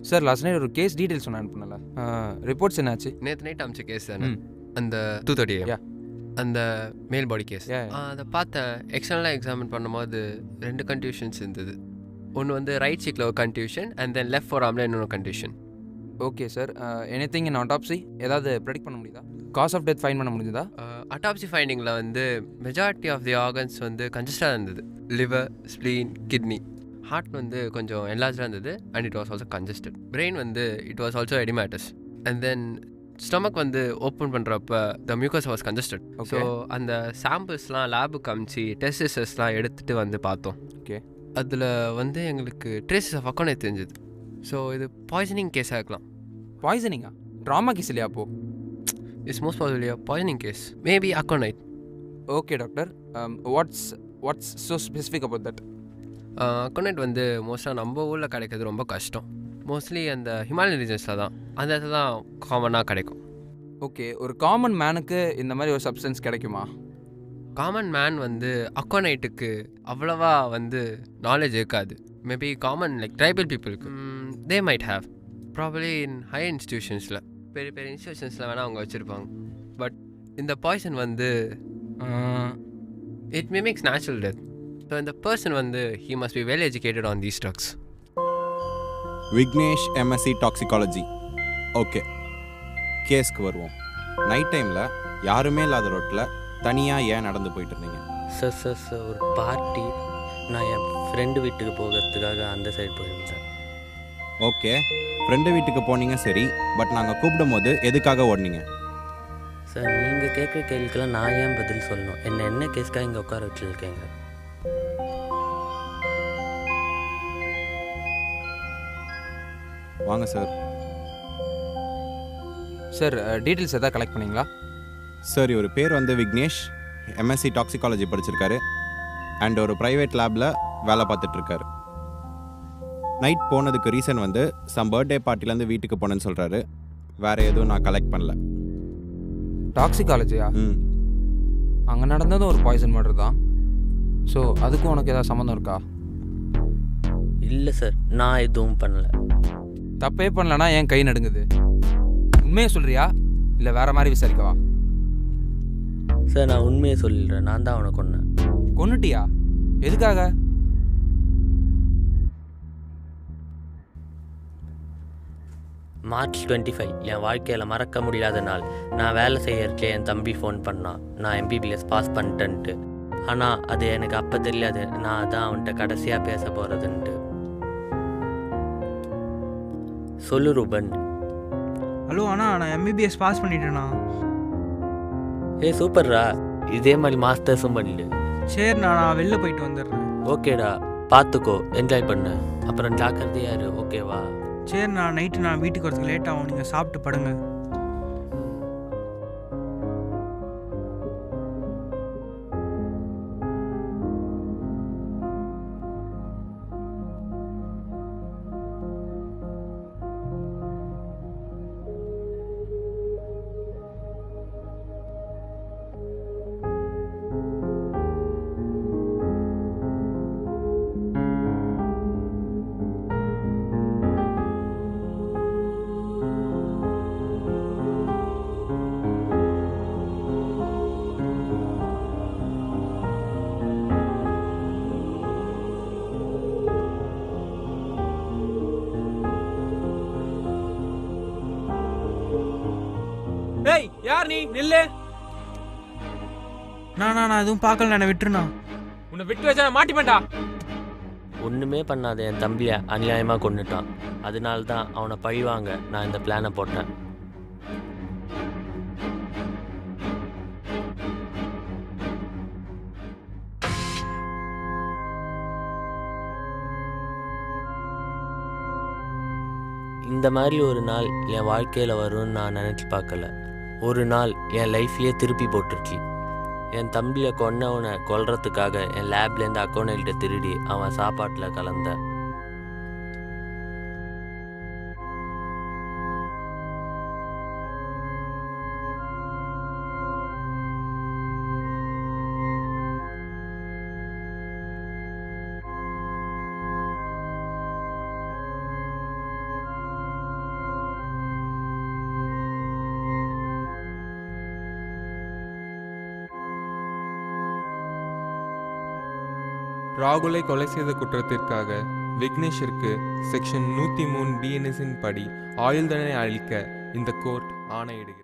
Sir last night ஒரு கேஸ் டீட்டெயில்ஸ் ஒன்று அனுப்புனல, ரிப்போர்ட்ஸ் என்னாச்சு? நேற்று நைட் அமிச்ச கேஸ் தானே, அந்த 230 அந்த மேல் பாடி கேஸ். அதை பார்த்தேன். எக்ஸ்டர்னலாக எக்ஸாமின் பண்ணும்போது 2 கன்ஃபியூஷன்ஸ் இருந்தது. ஒன்று வந்து ரைட் சீக்கில் ஒரு confusion and then left fore ஆர்மில் இன்னொரு confusion. Okay sir. Anything in autopsy ஏதாவது ப்ரெடிக்ட் பண்ண முடியுதா? காஸ் ஆஃப் டெத் ஃபைன் பண்ண முடிஞ்சதா? அட்டாப்சி ஃபைண்டிங்கில் வந்து மெஜாரிட்டி ஆஃப் தி ஆர்கன்ஸ் வந்து கன்ஜஸ்டாக இருந்தது. Liver, spleen, kidney. ஹார்ட் வந்து கொஞ்சம் என்லார்ஜாக இருந்தது and it was also congested. Brain வந்து it was also oedematous. And then stomach வந்து ஓப்பன் பண்ணுறப்ப the mucus was congested. So அந்த சாம்பிள்ஸ்லாம் லேபுக்கு அமிச்சு டெஸ்டிஸ்லாம் எடுத்துகிட்டு வந்து பார்த்தோம். ஓகே. அதில் வந்து எங்களுக்கு ட்ரேசஸ் ஆஃப் அக்கௌண்ட் தெரிஞ்சது. ஸோ இது பாய்சனிங் கேஸாக இருக்கலாம். பாய்சனிங்கா? ட்ராமா கேஸ் இல்லையா? அப்போ it's most probably poisoning case, maybe account. Okay doctor, what's so specific about that? Account வந்து மோஸ்ட்டாக நம்ம ஊரில் கிடைக்கிறது ரொம்ப கஷ்டம். மோஸ்ட்லி அந்த ஹிமாலயன் ரீஜன்ஸில் தான், அந்த இடத்துல தான் காமனாக கிடைக்கும். ஓகே, ஒரு காமன் மேனுக்கு இந்த மாதிரி ஒரு சப்ஸ்டன்ஸ் கிடைக்குமா? காமன் மேன் வந்து அக்கௌனைட்டுக்கு அவ்வளவா வந்து நாலேஜ் இருக்காது. மேபி காமன் லைக் ட்ரைபல் பீப்புளுக்கு they might have probably in high இன்ஸ்டிடியூஷன்ஸில், பெரிய பெரிய இன்ஸ்டிடியூஷன்ஸில் வேணால் அவங்க வச்சுருப்பாங்க. பட் இந்த பாய்சன் வந்து it mimics natural death. So இந்த பர்சன் வந்து he must be well educated on these drugs. Vignesh, MSc toxicology. Okay, கேஸ்க்கு வருவோம். நைட் டைமில் யாருமே இல்லாத ரோட்டில் தனியாக ஏன் நடந்து போயிட்டு இருந்தீங்க? சார் சார் சார் ஒரு பார்ட்டி, நான் என் ஃப்ரெண்டு வீட்டுக்கு போகிறதுக்காக அந்த சைடு போயிருந்தேன். ஓகே, ஃப்ரெண்டு வீட்டுக்கு போனீங்க சரி, பட் நாங்கள் கூப்பிடும் போது எதுக்காக ஓடினீங்க? சார் நீங்கள் கேட்குற கேள்விக்கெல்லாம் நான் ஏன் பதில் சொல்லணும்? என்ன கேஸ்க்காக இங்கே உட்கார வச்சுருக்கேங்க? வாங்க சார். சார் டீட்டெயில்ஸ் எதாவது கலெக்ட் பண்ணீங்களா? சார் இவர் பேர் வந்து விக்னேஷ், எம்எஸ்சி டாக்ஸிகாலஜி படிச்சிருக்காரு அண்ட் ஒரு ப்ரைவேட் லேபில் வேலை பார்த்துட்ருக்காரு. நைட் போனதுக்கு ரீசன் வந்து பர்த்டே பார்ட்டிலேருந்து வீட்டுக்கு போனேன்னு சொல்கிறாரு. வேறு எதுவும் நான் கலெக்ட் பண்ணல. டாக்ஸிகாலஜியா? அங்கே நடந்ததும் ஒரு பாய்சன் மர்டர் தான். ஸோ அதுக்கும் உனக்கு ஏதாவது சம்மந்தம் இருக்கா? இல்லை சார், நான் எதுவும் பண்ணல. தப்பே பண்ணலன்னா ஏன் கை நடுங்குது? உண்மையை சொல்கிறியா இல்லை வேற மாதிரி விசாரிக்கவா? சார் நான் உண்மையை சொல்லிடுறேன். நான் தான் அவனை கொன்னேன். கொன்னுட்டியா? எதுக்காக? மார்ச் 25 என் வாழ்க்கையில் மறக்க முடியாத நாள். நான் வேலை செய்யறதுல என் தம்பி ஃபோன் பண்ணான், நான் எம்பிபிஎஸ் பாஸ் பண்ணிட்டேன்ட்டு. ஆனால் அது எனக்கு அப்போ தெரியாது, நான் தான் அவன்கிட்ட கடைசியாக பேச போகிறதுன்ட்டு. சொல்லு ரூபன். ஹலோ அண்ணா, நான் எம்பிபிஎஸ் பாஸ் பண்ணிட்டேண்ணா. சூப்பர்ரா, இதே மாதிரி மாஸ்டர்ஸும் பண்ணிடு. சரிண்ணா, நான் வெளில போயிட்டு வந்துடுறேன். ஓகேடா, பார்த்துக்கோ, என்ஜாய் பண்ணு. அப்புறம் ஜாக்கிரதையா இரு, ஓகேவா? சரிண்ணா, நைட்டு நான் வீட்டுக்கு வரதுக்கு லேட் ஆகும், நீங்கள் சாப்பிட்டு படுங்க. ஏய், யார் நீ? நில்லு. நான் எதுவும் பார்க்கல, நான் விட்டுருண்ணா. உன்னை விட்டு வச்சா மாட்டிப்பேன்டா. ஒன்றுமே பண்ணாத என் தம்பியை அநியாயமாக கொண்டுட்டான். அதனால தான் அவனை பழிவாங்க நான் இந்த பிளானை போட்டேன். இந்த மாதிரி ஒரு நாள் என் வாழ்க்கையில் வரும்னு நான் நினச்சி பார்க்கல. ஒரு நாள் என் லைஃப்லேயே திருப்பி போட்டுருச்சு. என் தம்பியை கொன்னவனை கொல்றதுக்காக என் லேப்லேருந்து அக்கௌண்ட்கிட்ட திருடி அவன் சாப்பாட்டில் கலந்த ராகுலை கொலை செய்த குற்றத்திற்காக விக்னேஷிற்கு செக்ஷன் 103 பிஎன்எஸின் படி ஆயுள் தண்டனை அளிக்க இந்த court ஆணையிடுகிறது.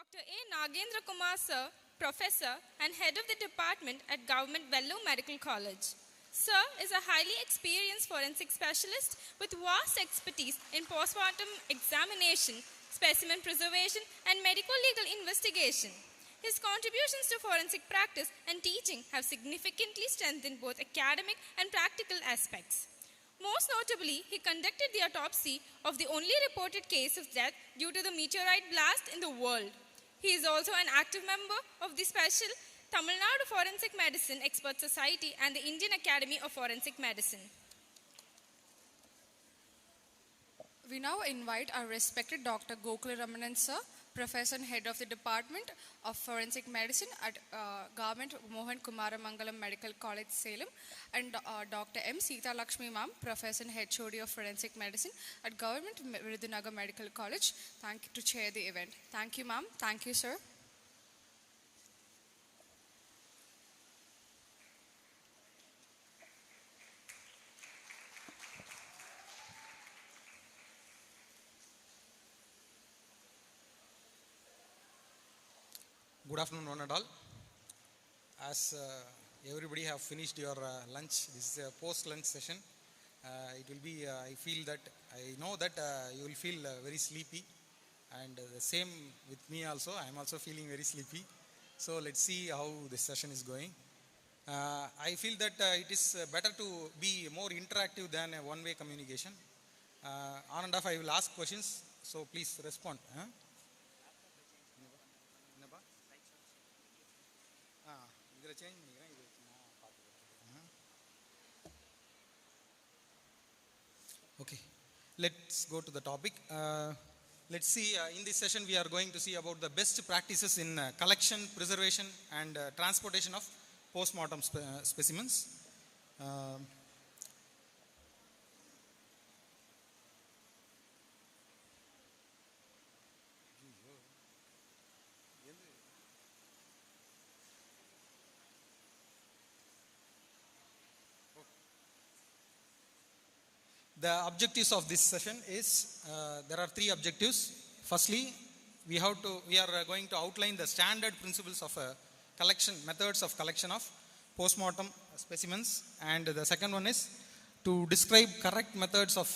Dr. A. Nagendra Kumar Sir, Professor and Head of the Department at Govt Vellore Medical College. Sir is a highly experienced forensic specialist with vast expertise in postmortem examination, specimen preservation, and medico-legal investigation. His contributions to forensic practice and teaching have significantly strengthened both academic and practical aspects. Most notably, he conducted the autopsy of the only reported case of death due to the meteorite blast in the world. He is also an active member of the special Tamil Nadu Forensic Medicine Expert Society and the Indian Academy of Forensic Medicine. We now invite our respected Dr. Govt Sir, Professor and Head of the Department of Forensic Medicine at Govt Mohan Kumaramangalam Medical College, Salem, and Dr. M. Sita Lakshmi Ma'am, Professor and HOD of Forensic Medicine at Govt Virudunagar Medical College. Thank you to chair the event. Thank you, ma'am. Thank you, sir. Good afternoon, one and all. As everybody have finished your lunch, this is a post-lunch session. It will be, I know that you will feel very sleepy, and the same with me also. I am also feeling very sleepy. So let's see how this session is going. I feel that it is better to be more interactive than a one-way communication. On and off, I will ask questions, so please respond. Okay, let's go to the topic. Let's see, in this session we are going to see about the best practices in collection, preservation and transportation of post-mortem specimens. The objectives of this session is, there are three objectives. Firstly, we are going to outline the standard principles of methods of collection of post-mortem specimens, and the second one is to describe correct methods of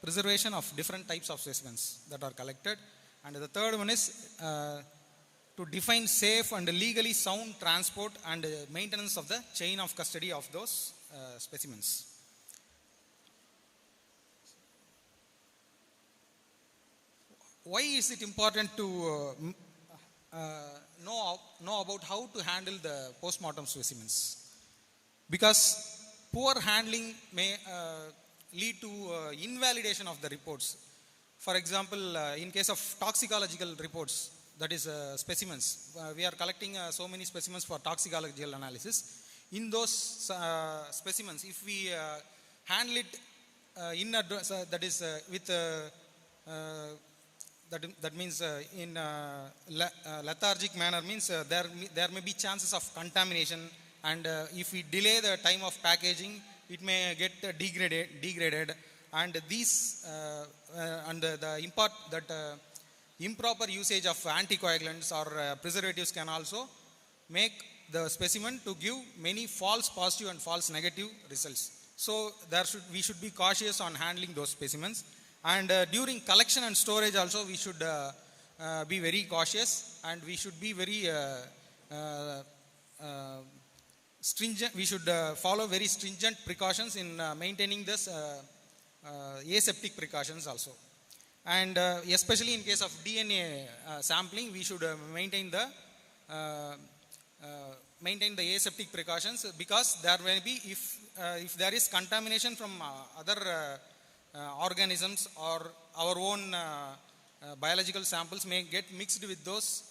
preservation of different types of specimens that are collected, and the third one is to define safe and legally sound transport and maintenance of the chain of custody of those specimens. Why is it important to know about how to handle the post-mortem specimens? Because poor handling may lead to invalidation of the reports. For example, in case of toxicological reports, that is specimens, we are collecting so many specimens for toxicological analysis. In those specimens, if we handle it that is with that means in lethargic manner, means there may be chances of contamination, and if we delay the time of packaging, it may get degraded, and these and the improper usage of anticoagulants or preservatives can also make the specimen to give many false positive and false negative results. So we should be cautious on handling those specimens. And during collection and storage also, we should be very cautious, and we should be very stringent. We should follow very stringent precautions in maintaining this aseptic precautions also. And especially in case of DNA sampling, we should maintain the aseptic precautions, because there may be, if there is contamination from other organisms, or our own biological samples may get mixed with those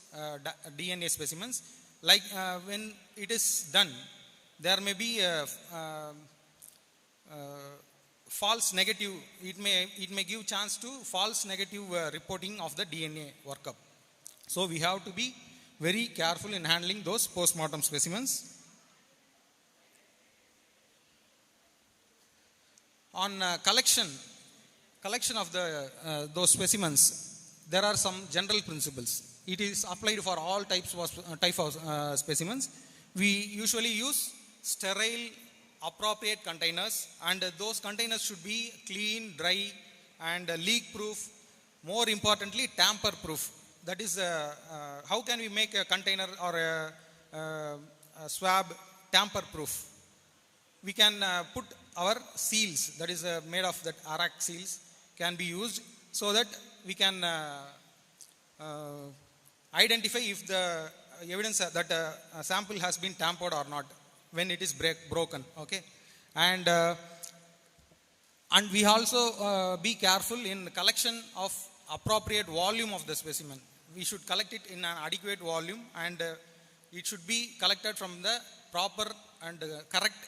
DNA specimens. Like when it is done, there may be false negative. It may give chance to false negative reporting of the DNA workup. So we have to be very careful in handling those post-mortem specimens. On collection of those specimens, there are some general principles. it is applied for all type of specimens. We usually use sterile appropriate containers, and those containers should be clean, dry, and leak proof. More importantly, tamper proof. That is, how can we make a container or a swab tamper proof? We can put our seals, that is made of that Arak seals, can be used so that we can identify if the evidence that a sample has been tampered or not when it is broken. Okay, and we also be careful in collection of appropriate volume of the specimen. We should collect it in an adequate volume, and it should be collected from the proper and correct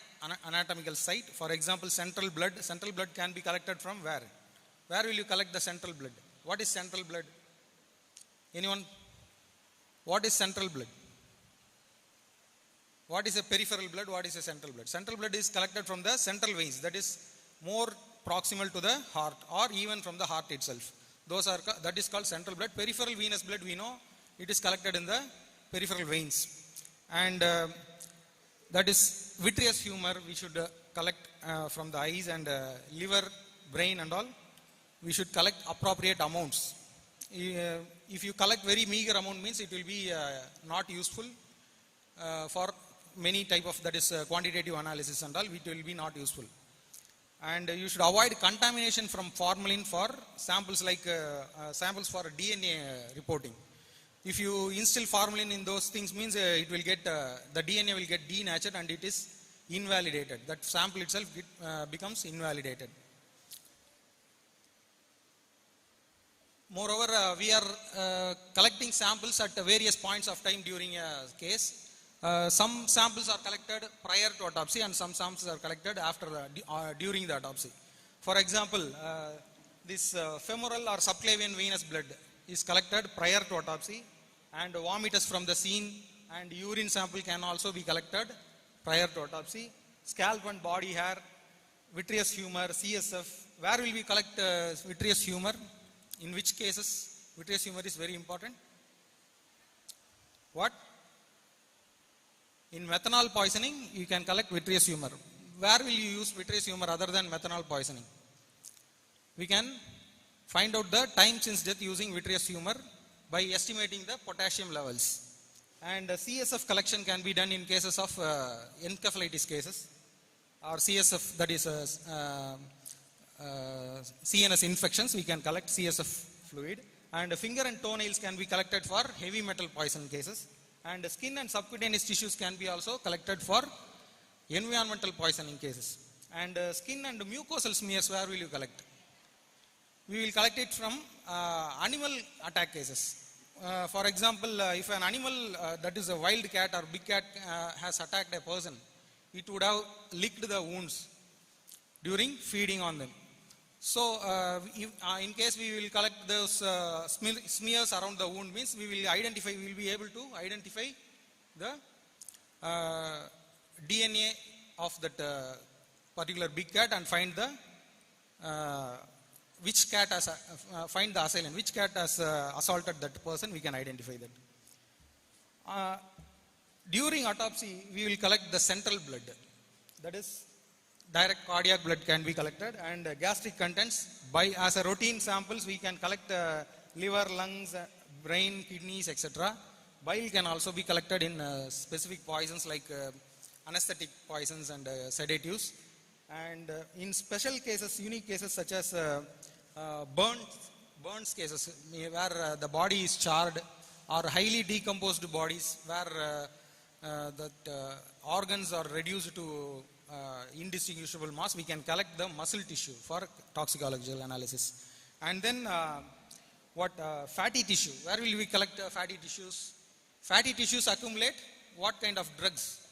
anatomical site. For example, central blood. Central blood can be collected from where? Where will you collect the central blood? What is central blood? Anyone? What is central blood? What is a peripheral blood? What is a central blood? Central blood is collected from the central veins, that is more proximal to the heart, or even from the heart itself. That is called central blood. Peripheral venous blood, we know it is collected in the peripheral veins. And that is vitreous humor, we should collect from the eyes, and liver, brain and all. We should collect appropriate amounts. If you collect very meager amount, means it will be not useful for many type of, that is quantitative analysis and all, it will be not useful. And you should avoid contamination from formalin for samples like samples for DNA reporting. If you instill formalin in those things, means it will get the DNA will get denatured and it is invalidated. That sample itself becomes invalidated. Moreover, we are collecting samples at various points of time during a case. Some samples are collected prior to autopsy, and some samples are collected after during the autopsy. For example, this femoral or subclavian venous blood is collected prior to autopsy, and vomitus from the scene and urine sample can also be collected prior to autopsy. Scalp and body hair, vitreous humor, CSF. Where will we collect vitreous humor? In which cases vitreous humor is very important? What? In methanol poisoning, you can collect vitreous humor. Where will you use vitreous humor other than methanol poisoning? We can find out the time since death using vitreous humor by estimating the potassium levels. And CSF collection can be done in cases of encephalitis cases, or CSF, that is CNS infections. We can collect CSF fluid. And finger and toenails can be collected for heavy metal poison cases. And skin and subcutaneous tissues can be also collected for environmental poisoning cases. And skin and mucosal smears, where will you collect? We will collect it from animal attack cases. For example, if an animal that is a wild cat or big cat has attacked a person, it would have licked the wounds during feeding on them. So in case we will collect those smears around the wound, means we will be able to identify the DNA of that particular big cat and find the which cat has find the assailant, which cat has assaulted that person. We can identify that. During autopsy, we will collect the central blood, that is direct cardiac blood can be collected, and gastric contents. By as a routine samples, we can collect liver, lungs, brain, kidneys, etc. Bile can also be collected in specific poisons like anesthetic poisons and sedatives. And in special cases, unique cases such as burns cases, where the body is charred, or highly decomposed bodies where organs are reduced to indistinguishable mass, we can collect the muscle tissue for toxicological analysis. And then fatty tissue, where will we collect fatty tissues? Fatty tissues accumulate what kind of drugs?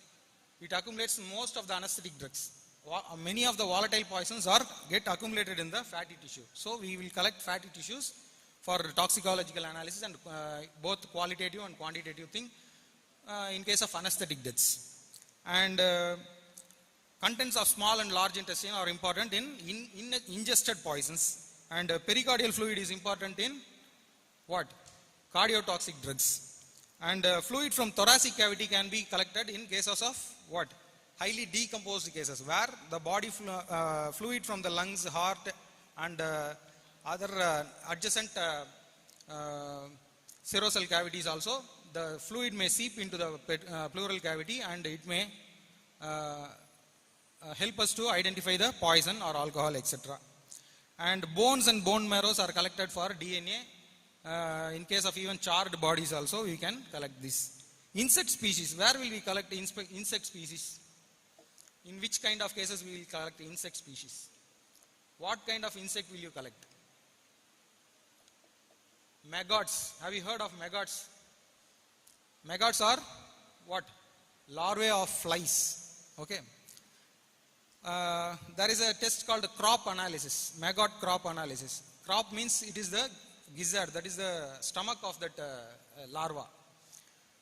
It accumulates most of the anesthetic drugs. Many of the volatile poisons get accumulated in the fatty tissue. So we will collect fatty tissues for toxicological analysis, and both qualitative and quantitative thing in case of anesthetic deaths. And contents of small and large intestine are important in ingested poisons, and pericardial fluid is important in what? cardiotoxic drugs. And fluid from thoracic cavity can be collected in cases of what? Highly decomposed cases, where the body fluid from the lungs, heart, and other adjacent serosal cavities also, the fluid may seep into the pleural cavity, and it may help us to identify the poison or alcohol, etc. And bones and bone marrows are collected for DNA. In case of even charred bodies also, we can collect this. Insect species, where will we collect insect species? In which kind of cases we will collect insect species? What kind of insect will you collect? Maggots. Have you heard of maggots? Maggots are what? Larvae of flies. Okay. There is a test called crop analysis, maggot crop analysis. Crop means it is the gizzard, that is the stomach of that larva.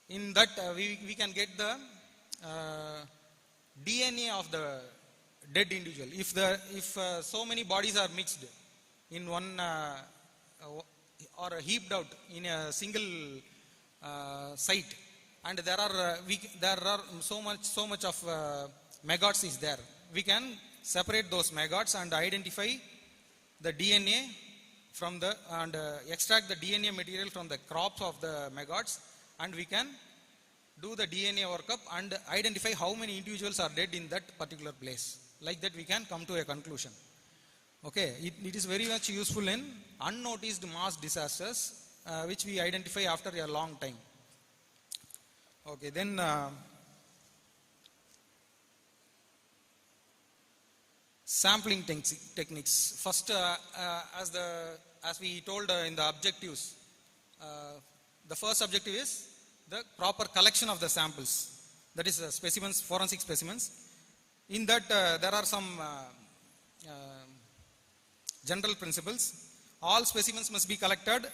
In that we can get the DNA of the dead individual. If so many bodies are mixed in one or heaped out in a single site, and there are so much of maggots is there, we can separate those maggots and identify the DNA from the and extract the DNA material from the crops of the maggots, and we can do the DNA workup and identify how many individuals are dead in that particular place. Like that we can come to a conclusion. Okay, it is very much useful in unnoticed mass disasters, which we identify after a long time. Okay, then sampling techniques. First, as we told in the objectives, the first objective is the proper collection of the samples. That is specimens, forensic specimens. In that, there are some general principles. All specimens must be collected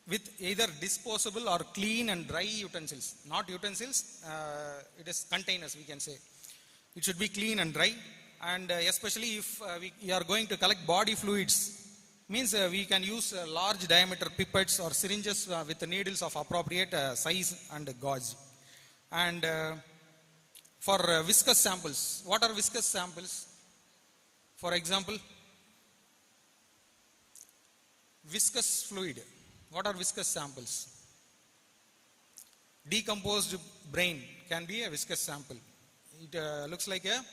with either disposable or clean and dry utensils. Not utensils, it is containers, we can say. It should be clean and dry. And especially if we are going to collect body fluids, means we can use large diameter pipettes or syringes with the needles of appropriate size and gauge. And for viscous samples, what are viscous samples? For example, viscous fluid. What are viscous samples? Decomposed brain can be a viscous sample. It looks like a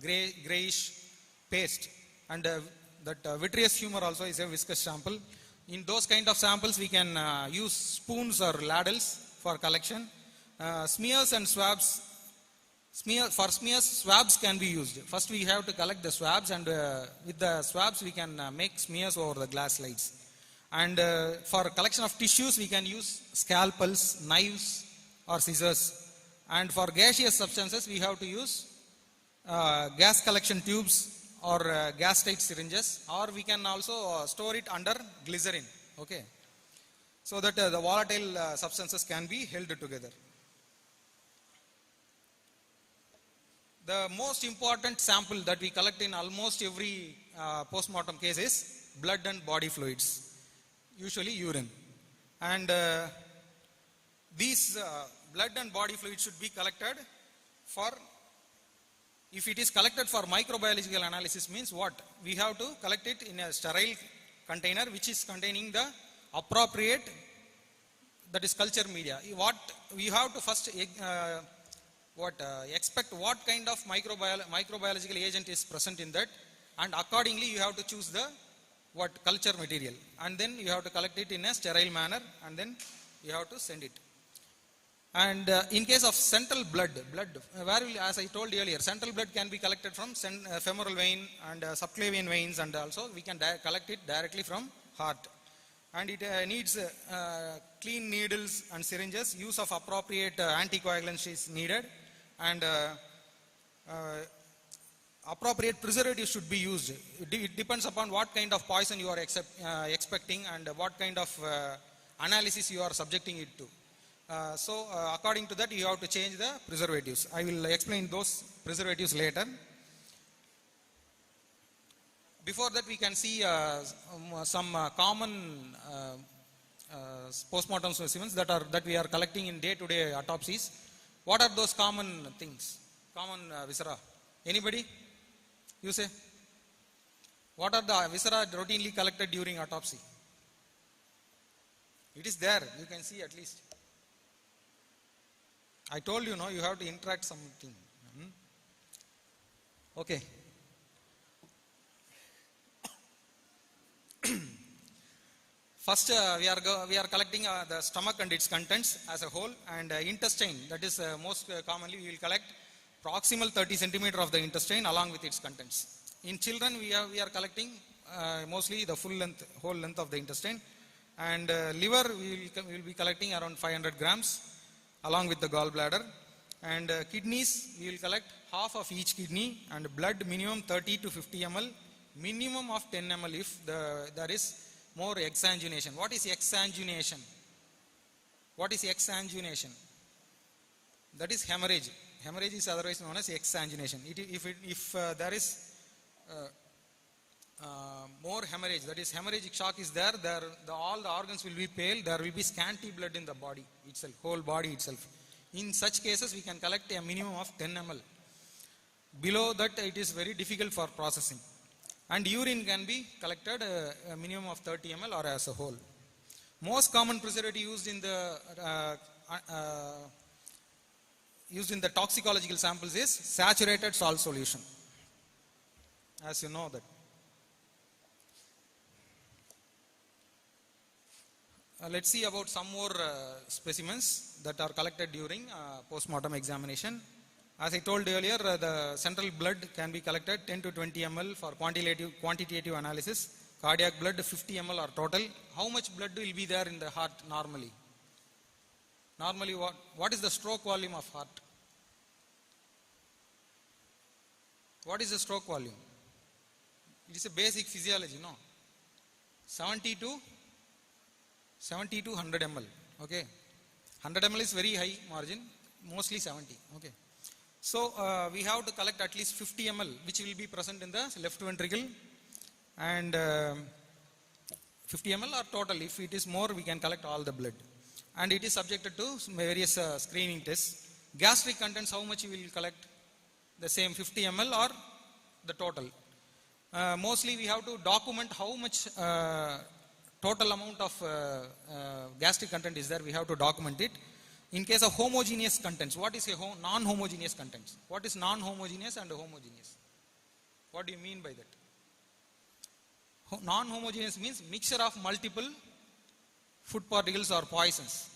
grayish paste, and that vitreous humor also is a viscous sample. In those kind of samples, we can use spoons or ladles for collection. Smears and swabs. For smears, swabs can be used. First, we have to collect the swabs, and with the swabs, we can make smears over the glass slides. And for collection of tissues, we can use scalpels, knives, or scissors. And for gaseous substances, we have to use gas collection tubes or gas tight syringes, or we can also store it under glycerin, okay, so that the volatile substances can be held together. The most important sample that we collect in almost every post-mortem case is blood and body fluids, usually urine. And these blood and body fluids should be collected for, if it is collected for microbiological analysis, means what? We have to collect it in a sterile container which is containing the appropriate, that is culture media. What we have to first expect what kind of microbiological agent is present in that, and accordingly you have to choose the culture material, and then you have to collect it in a sterile manner, and then you have to send it. And in case of central blood, where will, as I told earlier, central blood can be collected from femoral vein and subclavian veins, and also we can collect it directly from heart. And it needs clean needles and syringes. Use of appropriate anticoagulants is needed, and appropriate preservatives should be used. It depends upon what kind of poison you are expecting and what kind of analysis you are subjecting it to. So according to that, you have to change the preservatives. I will explain those preservatives later. Before that, we can see some common postmortem specimens that we are collecting in day-to-day autopsies, what are those common things, common viscera? Anybody? You say? What are the viscera routinely collected during autopsy? It is there, you can see at least. I told you, no, you have to interact something. Okay. First, we are collecting the stomach and its contents as a whole, and intestine, that is most commonly we will collect proximal 30 centimeter of the intestine along with its contents. In children, we are collecting mostly the whole length of the intestine, and liver we will be collecting around 500 grams along with the gallbladder, and kidneys we will collect half of each kidney, and blood minimum 30 to 50 ml, minimum of 10 ml if there is more exsanguination. What is exsanguination? What is exsanguination? That is hemorrhage. Hemorrhage is otherwise known as exsanguination. If there is more hemorrhage, that is hemorrhagic shock is there, all the organs will be pale, there will be scanty blood in the body itself, whole body itself. In such cases, we can collect a minimum of 10 ml. Below that, it is very difficult for processing. And urine can be collected a minimum of 30 ml or as a whole. Most common preservative used in the toxicological samples is saturated salt solution, as you know that. Let's see about some more specimens that are collected during post-mortem examination. As I told earlier, the central blood can be collected 10 to 20 ml for quantitative analysis. Cardiac blood 50 ml or total. How much blood will be there in the heart normally? Normally, what is the stroke volume of heart? What is the stroke volume? It is a basic physiology, no? 70 to 100 ml. Okay, 100 ml is very high margin, mostly 70. Okay. So we have to collect at least 50 ml, which will be present in the left ventricle, and 50 ml or total. If it is more, we can collect all the blood, and it is subjected to various screening tests. Gastric contents, how much you will collect? The same 50 ml or the total. Mostly we have to document how much total amount of gastric content is there. We have to document it. In case of homogeneous contents, what is a non-homogeneous contents? What is non-homogeneous and homogeneous? What do you mean by that? Non-homogeneous means mixture of multiple food particles or poisons.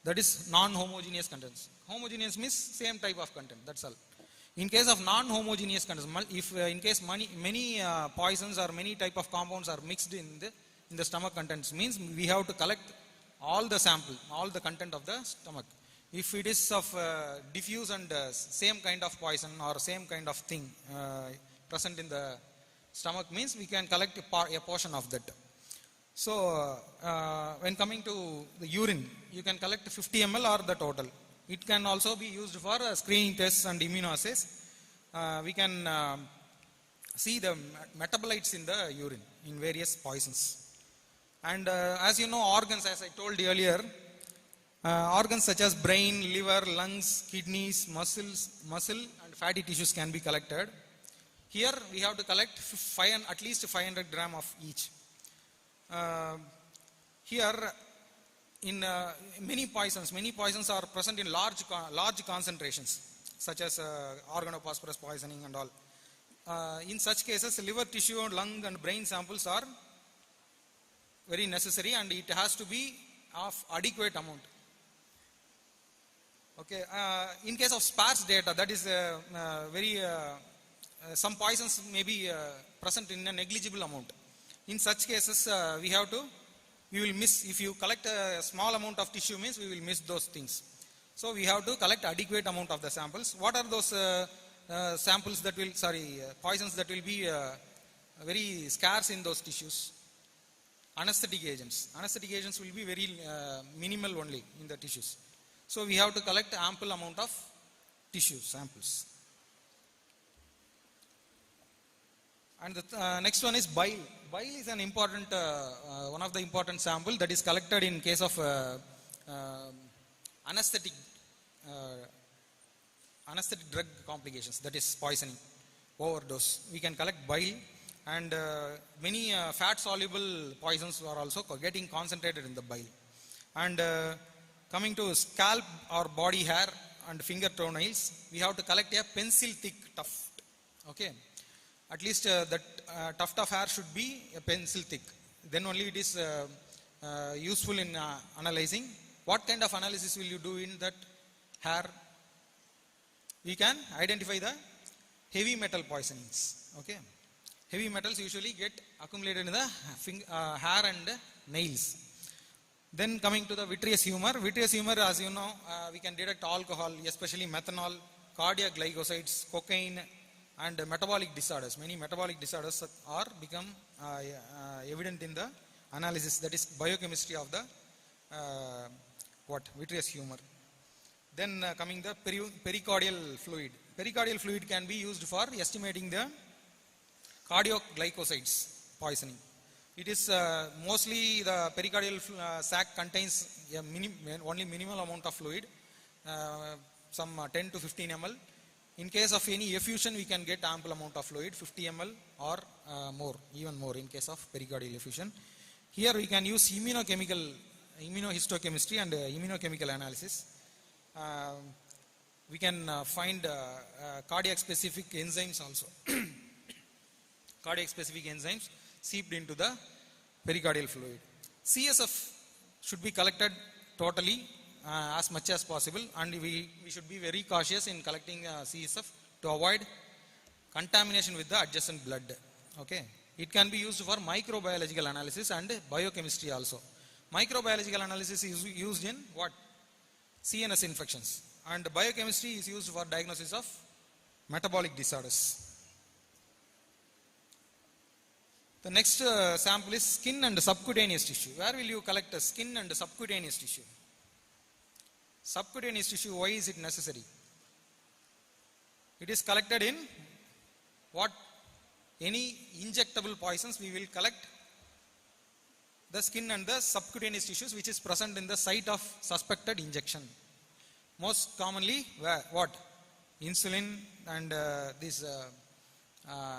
That is non-homogeneous contents. Homogeneous means same type of content, that's all. In case of non-homogeneous contents, if in case many poisons or many type of compounds are mixed in the stomach contents, means we have to collect all the sample, all the content of the stomach. If it is of diffuse and same kind of poison or same kind of thing present in the stomach, means we can collect a portion of that. So when coming to the urine, you can collect 50 ml or the total. It can also be used for screening tests and immunoassays. We can see the metabolites in the urine in various poisons. And as you know, organs, as I told earlier, organs such as brain, liver, lungs, kidneys, muscle and fatty tissues can be collected. Here we have to collect at least 500 gram of each. Here in many poisons are present in large concentrations, such as organophosphorus poisoning and all. In such cases, liver tissue, lung and brain samples are very necessary, and it has to be of adequate amount. Okay. In case of sparse data, that is some poisons may be present in a negligible amount. In such cases, we will miss. If you collect a small amount of tissue, means we will miss those things. So we have to collect adequate amount of the samples. What are those poisons that will be very scarce in those tissues? Anesthetic agents. Anesthetic agents will be very minimal only in the tissues. So we have to collect ample amount of tissue samples. And the next one is bile. Bile is an important, one of the important sample that is collected in case of anesthetic drug complications, that is poisoning, overdose. We can collect bile, and many fat soluble poisons are also getting concentrated in the bile. And coming to scalp or body hair and finger toenails, we have to collect a pencil thick tuft. Okay, at least that tuft of hair should be a pencil thick, then only it is useful in analyzing. What kind of analysis will you do in that hair? We can identify the heavy metal poisonings. Okay, heavy metals usually get accumulated in the hair and nails. Then coming to the vitreous humor, as you know, we can detect alcohol, especially methanol, cardiac glycosides, cocaine, and metabolic disorders. Many metabolic disorders are become evident in the analysis, that is biochemistry of the vitreous humor. Then coming the pericardial fluid. Pericardial fluid can be used for estimating the cardiac glycosides poisoning. It is mostly the pericardial sac contains only minimal amount of fluid, some 10 to 15 ml. In case of any effusion, we can get ample amount of fluid, 50 ml or more, even more in case of pericardial effusion. Here we can use immunohistochemistry and immunochemical analysis. We can find cardiac specific enzymes also. Cardiac specific enzymes seeped into the pericardial fluid. CSF should be collected totally as much as possible, and we should be very cautious in collecting CSF to avoid contamination with the adjacent blood. Okay, it can be used for microbiological analysis and biochemistry also. Microbiological analysis is used in what? CNS infections, and biochemistry is used for diagnosis of metabolic disorders. The next sample is skin and subcutaneous tissue. Where will you collect the skin and subcutaneous tissue? Subcutaneous tissue, why is it necessary? It is collected in what? Any injectable poisons, we will collect the skin and the subcutaneous tissues which is present in the site of suspected injection. Most commonly, what? Insulin and this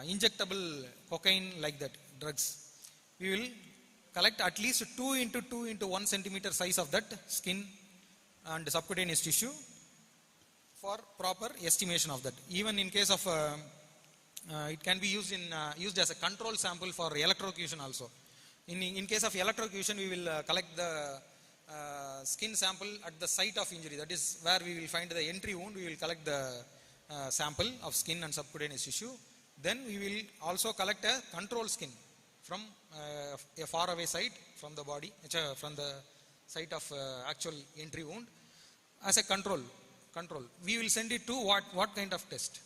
injectable cocaine, like that drugs. We will collect at least 2 into 2 into 1 centimeter size of that skin and subcutaneous tissue for proper estimation of that. Even in case of it can be used as a control sample for electrocution also. In case of electrocution, we will collect the skin sample at the site of injury. That is where we will find the entry wound. We will collect the sample of skin and subcutaneous tissue. Then we will also collect a control skin from a far away site from the body, from the site of actual entry wound, as a control. We will send it to what kind of test?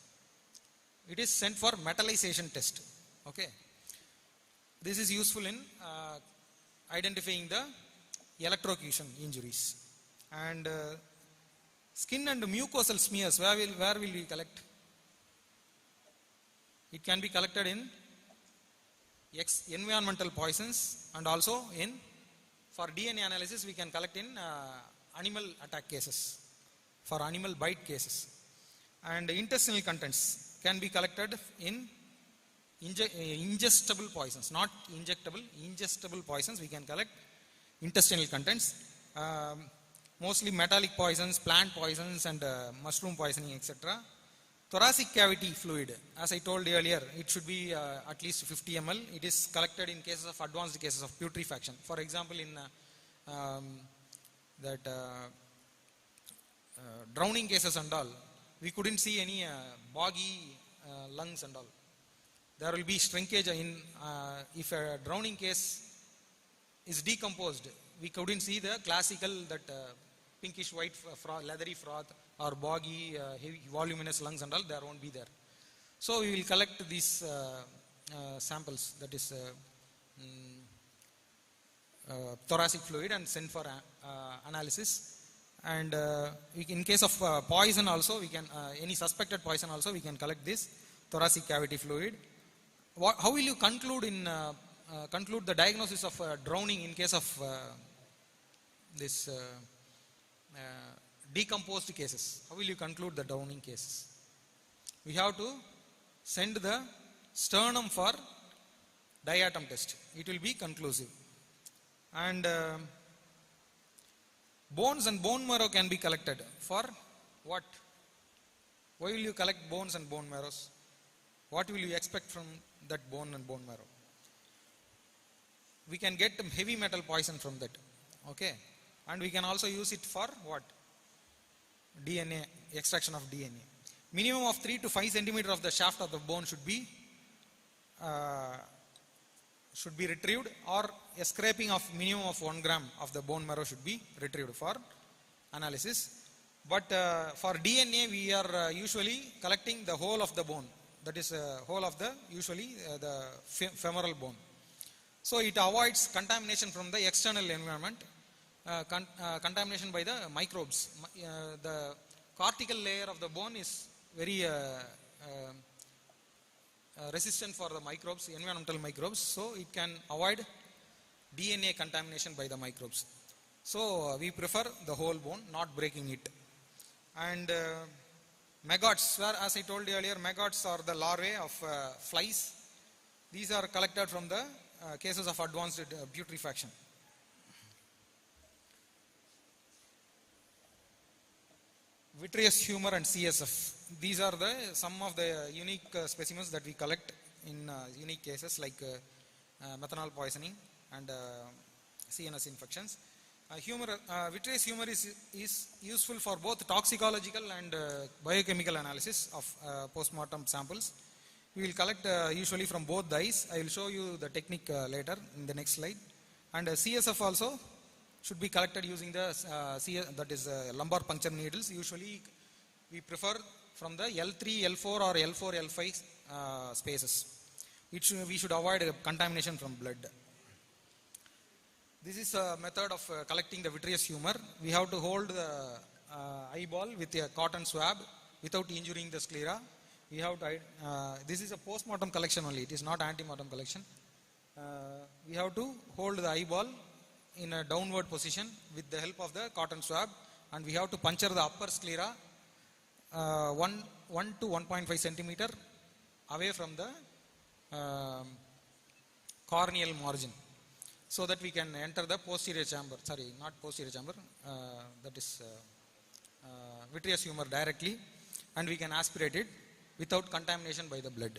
It is sent for metallization test. Okay. This is useful in identifying the electrocution injuries. And skin and mucosal smears, where will we collect? It can be collected in environmental poisons, and also for DNA analysis we can collect in animal attack cases, for animal bite cases. And intestinal contents can be collected in ingestible poisons, not injectable, ingestible poisons we can collect intestinal contents. Mostly metallic poisons, plant poisons, and mushroom poisoning, etc. Thoracic cavity fluid, as I told earlier, it should be at least 50 ml. It is collected in cases of advanced cases of putrefaction. For example, in drowning cases and all, we couldn't see any boggy lungs and all. There will be shrinkage in if a drowning case is decomposed, we couldn't see the classical pinkish white leathery froth or boggy heavy voluminous lungs and all. There won't be there. So we will collect these samples, that is thoracic fluid, and send for analysis. And in case of poison also, we can any suspected poison also we can collect this thoracic cavity fluid. How will you conclude in conclude the diagnosis of drowning in case of this decomposed cases. How will you conclude the drowning cases? We have to send the sternum for diatom test. It will be conclusive. And bones and bone marrow can be collected. For what? Why will you collect bones and bone marrows? What will you expect from that bone and bone marrow? We can get heavy metal poison from that. Okay. And we can also use it for what? DNA, extraction of DNA. Minimum of 3 to 5 centimeter of the shaft of the bone should be retrieved, or a scraping of minimum of 1 gram of the bone marrow should be retrieved for analysis. But for DNA we are usually collecting the whole of the bone, that is whole of the usually the femoral bone. So it avoids contamination from the external environment, contamination by the microbes. The cortical layer of the bone is very resistant for the microbes, environmental microbes, so it can avoid DNA contamination by the microbes. So we prefer the whole bone, not breaking it. And maggots, where, as I told you earlier, maggots are the larvae of flies. These are collected from the cases of advanced putrefaction. Vitreous humor and CSF. These are some of the unique specimens that we collect in unique cases like methanol poisoning and CNS infections. Vitreous humor is useful for both toxicological and biochemical analysis of post-mortem samples. We will collect usually from both the eyes. I will show you the technique later in the next slide. And CSF also should be collected using the lumbar puncture needles. Usually we prefer from the L3, L4 or L4, L5 spaces. We should avoid contamination from blood. This is a method of collecting the vitreous humor. We have to hold the eyeball with a cotton swab without injuring the sclera. We have to, this is a post-mortem collection only, it is not ante-mortem collection. We have to hold the eyeball in a downward position with the help of the cotton swab, and we have to puncture the upper sclera 1 to 1.5 centimeter away from the corneal margin, so that we can enter the posterior chamber, sorry, not posterior chamber, that is vitreous humor directly, and we can aspirate it without contamination by the blood.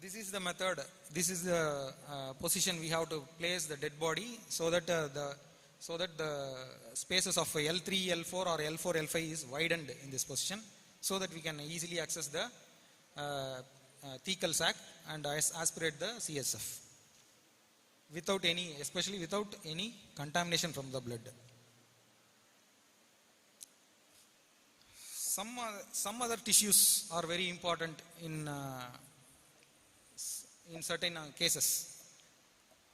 This is the method, this is the position we have to place the dead body, so that the spaces of L3, L4 or L4, L5 is widened in this position, so that we can easily access the thecal sac and aspirate the CSF without any, especially without any contamination from the blood. Some other tissues are very important in certain cases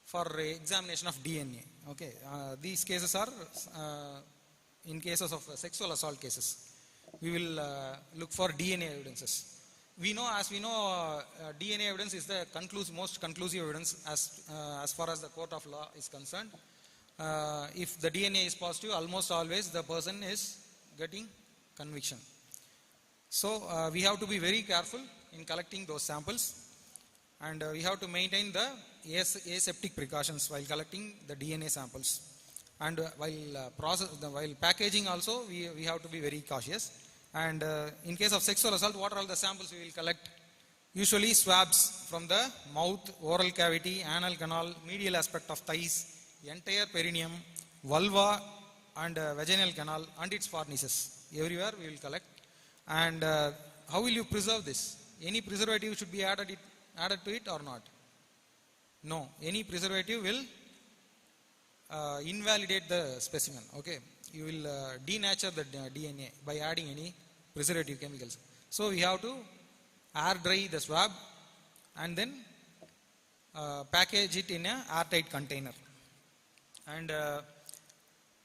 for examination of DNA. Okay, these cases are in cases of sexual assault cases. We will look for DNA evidences. As we know, DNA evidence is the most conclusive evidence as far as the court of law is concerned. If the DNA is positive, almost always the person is getting conviction. So we have to be very careful in collecting those samples, and we have to maintain the aseptic precautions while collecting the DNA samples. And while packaging also, we have to be very cautious. And in case of sexual assault, what are all the samples we will collect? Usually swabs from the mouth, oral cavity, anal canal, medial aspect of thighs, entire perineum, vulva and vaginal canal and its fornices. Everywhere we will collect. And how will you preserve this? Any preservative should be added to it or not? No, any preservative will invalidate the specimen. Okay, you will denature the DNA by adding any preservative chemicals. So we have to air dry the swab and then package it in an airtight container. And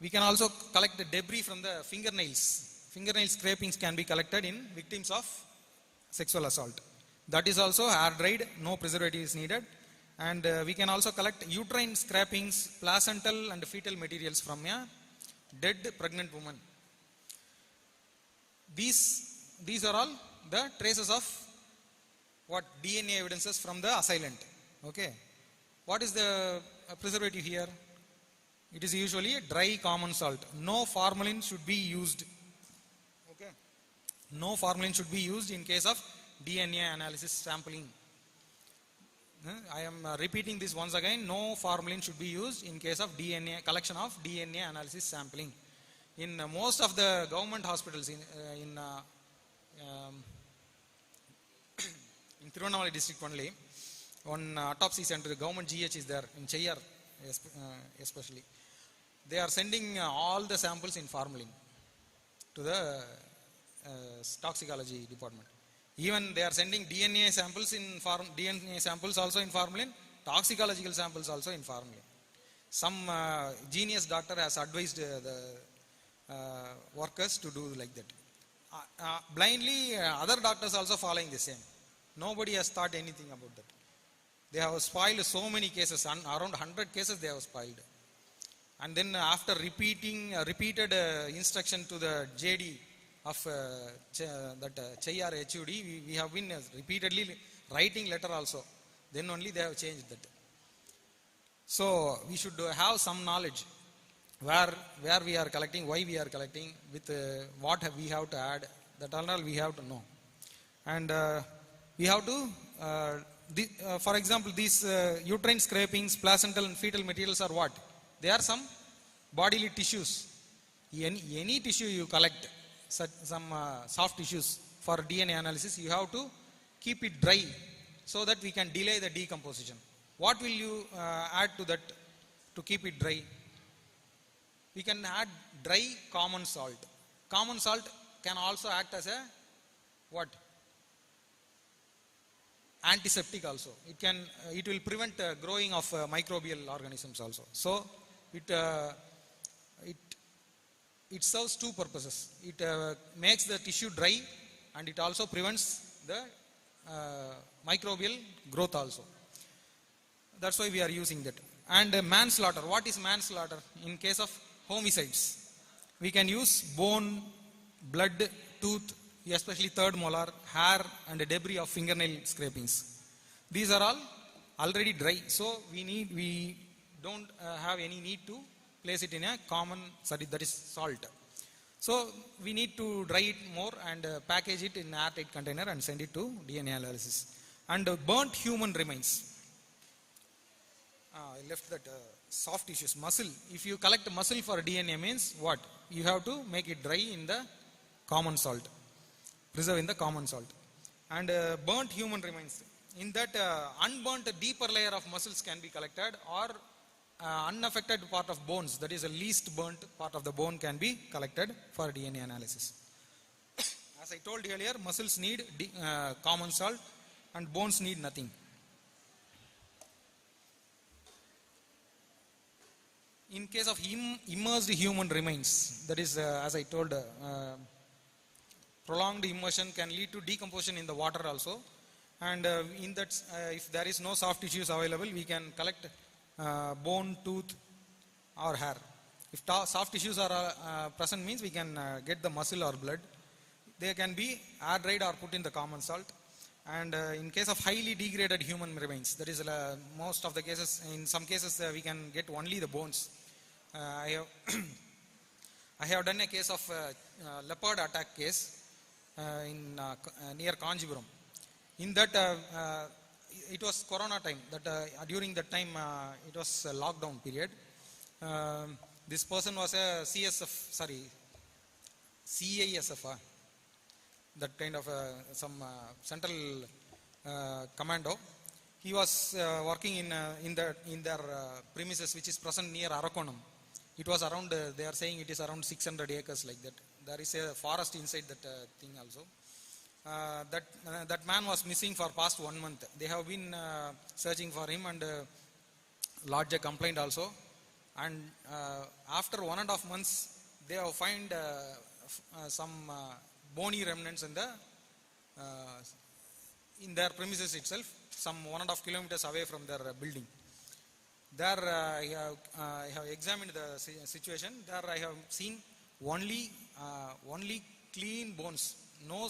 we can also collect the debris from the fingernails. Fingernail scrapings can be collected in victims of sexual assault. That is also air dried, no preservative is needed. And we can also collect uterine scrapings, placental and fetal materials from a dead pregnant woman. These are all the traces of what DNA evidences from the assailant. Okay. What is the preservative here? It is usually dry common salt. No formalin should be used. Okay. No formalin should be used in case of DNA analysis sampling. I am repeating this once again. No formalin should be used in case of DNA collection of DNA analysis sampling. In most of the government hospitals in Thiruvannamalai district only, one autopsy center, the government GH is there in Cheyyar especially. They are sending all the samples in formalin to the toxicology department. Even they are sending DNA samples DNA samples also in formalin, toxicological samples also in formalin. Some genius doctor has advised the workers to do like that. Blindly, other doctors also following the same. Nobody has thought anything about that. They have spoiled so many cases, around 100 cases they have spoiled. And then after repeated instruction to the JD of that Cheyyar HUD, we have been repeatedly writing letter also. Then only they have changed that. So we should have some knowledge where we are collecting, why we are collecting, with what we have to add. That all we have to know. And we have to, for example, these uterine scrapings, placental and fetal materials are what? They are some bodily tissues. Any tissue you collect, some soft tissues for DNA analysis, you have to keep it dry so that we can delay the decomposition. What will you add to that to keep it dry? We can add dry common salt. Common salt can also act as a what? Antiseptic also. It will prevent growing of microbial organisms also. So it serves two purposes. It makes the tissue dry, and it also prevents the microbial growth also. That's why we are using that. And manslaughter. What is manslaughter? In case of homicides, we can use bone, blood, tooth, especially third molar, hair and debris of fingernail scrapings. These are all already dry, so we don't have any need to place it in a common, that is salt. So we need to dry it more and package it in an airtight container and send it to DNA analysis. And burnt human remains. I left that soft tissues, muscle. If you collect muscle for DNA means what? You have to make it dry in the common salt. Preserve in the common salt. And burnt human remains. In that unburnt deeper layer of muscles can be collected, or unaffected part of bones, that is the least burnt part of the bone, can be collected for DNA analysis. As I told earlier, muscles need common salt and bones need nothing. In case of immersed human remains, that is as I told, prolonged immersion can lead to decomposition in the water also. And in that, if there is no soft tissues available, we can collect bone, tooth or hair. If soft tissues are present means we can get the muscle or blood. They can be air dried or put in the common salt. And in case of highly degraded human remains, that is most of the cases, in some cases we can get only the bones. I have done a case of leopard attack case near Kanjipuram. In that, it was Corona time. During that time, it was a lockdown period. This person was a CISF, that kind of some central commando. He was working in their premises, which is present near Arakonam. It was around, they are saying it is around 600 acres like that. There is a forest inside that thing also. That man was missing for past 1 month. They have been searching for him and lodged a complaint also. And after 1.5 months, they have found some bony remnants in the in their premises itself, some 1.5 kilometers away from their building. There I have examined the situation. There I have seen only clean bones. No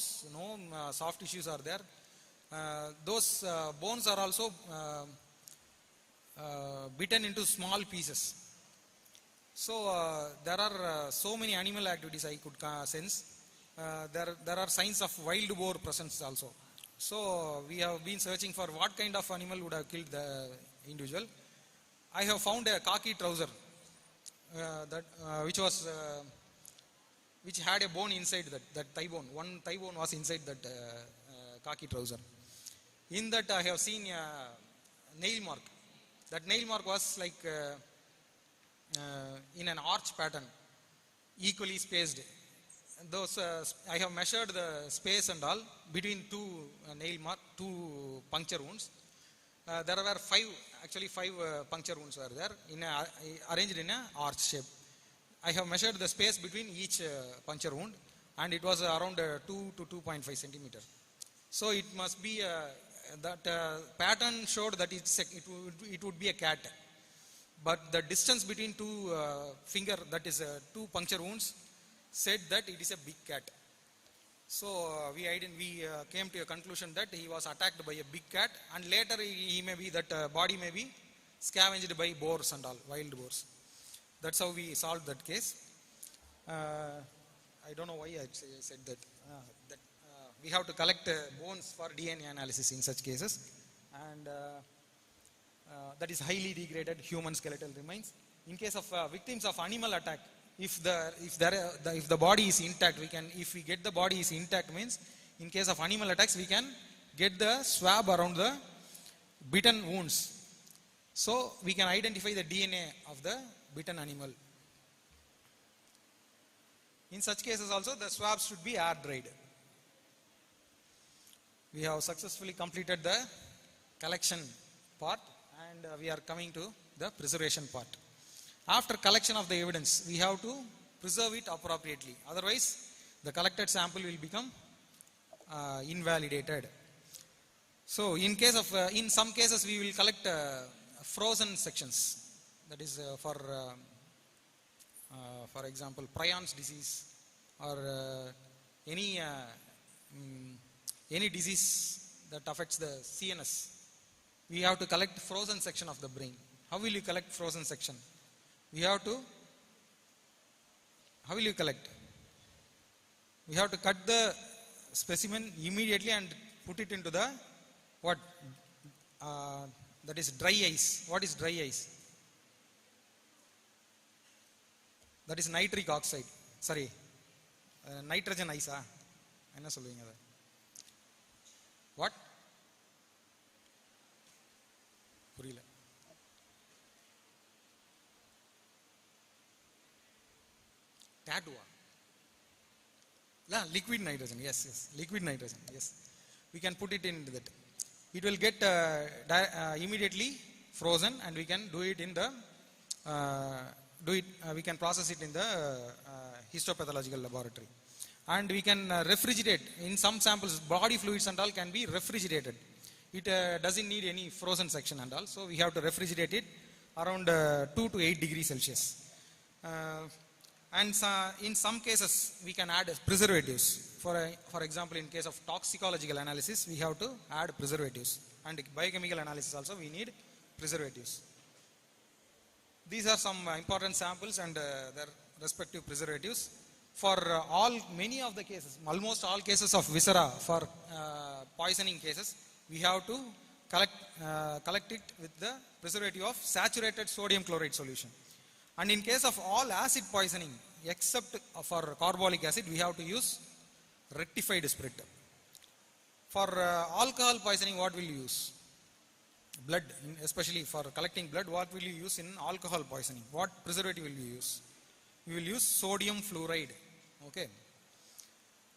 soft tissues are there. Those bones are also bitten into small pieces. So there are so many animal activities I could sense. There are signs of wild boar presence also. So we have been searching for what kind of animal would have killed the individual. I have found a khaki trouser which had a bone inside that thigh bone. One thigh bone was inside that khaki trouser. In that I have seen a nail mark. That nail mark was like in an arch pattern, equally spaced. Those I have measured the space and all between two puncture wounds. There were five puncture wounds were there arranged in a arch shape. I have measured the space between each puncture wound, and it was around 2 to 2.5 centimeter. So it must be that pattern showed that it would be a cat, but the distance between two finger, that is two puncture wounds, said that it is a big cat. So we came to a conclusion that he was attacked by a big cat, and later he may be that body may be scavenged by boars and all, wild boars. That's how we solved that case. I don't know why I said that. We have to collect bones for DNA analysis in such cases, and that is highly degraded human skeletal remains. In case of victims of animal attack, if the body is intact, if we get the body is intact, means in case of animal attacks we can get the swab around the bitten wounds, so we can identify the DNA of the bitten animal. In such cases also the swabs should be air dried. We have successfully completed the collection part, and we are coming to the preservation part. After collection of the evidence, we have to preserve it appropriately. Otherwise, the collected sample will become invalidated. So, in some cases, we will collect frozen sections. That is for example, prions disease or any disease that affects the CNS. We have to collect frozen section of the brain. How will you collect frozen section? How will you collect? We have to cut the specimen immediately and put it into the that is dry ice. What is dry ice? That is nitric oxide. Sorry, nitrogen ice. Enna solveenga adha? What? Purila. Tattoo. Liquid nitrogen. Yes. Liquid nitrogen. Yes. We can put it into that. It will get immediately frozen, and we can do it in the we can process it in the histopathological laboratory, and we can refrigerate. In some samples, body fluids and all can be refrigerated. It doesn't need any frozen section and all, so we have to refrigerate it around 2 to 8 degrees Celsius. And in some cases, we can add preservatives. For example, in case of toxicological analysis, we have to add preservatives. And biochemical analysis also, we need preservatives. These are some important samples and their respective preservatives. For many of the cases, almost all cases of viscera, for poisoning cases, we have to collect it with the preservative of saturated sodium chloride solution. And in case of all acid poisoning, except for carbolic acid, we have to use rectified spirit. For alcohol poisoning, what will you use? Blood, especially for collecting blood, what will you use in alcohol poisoning? What preservative will you use? We will use sodium fluoride. Okay.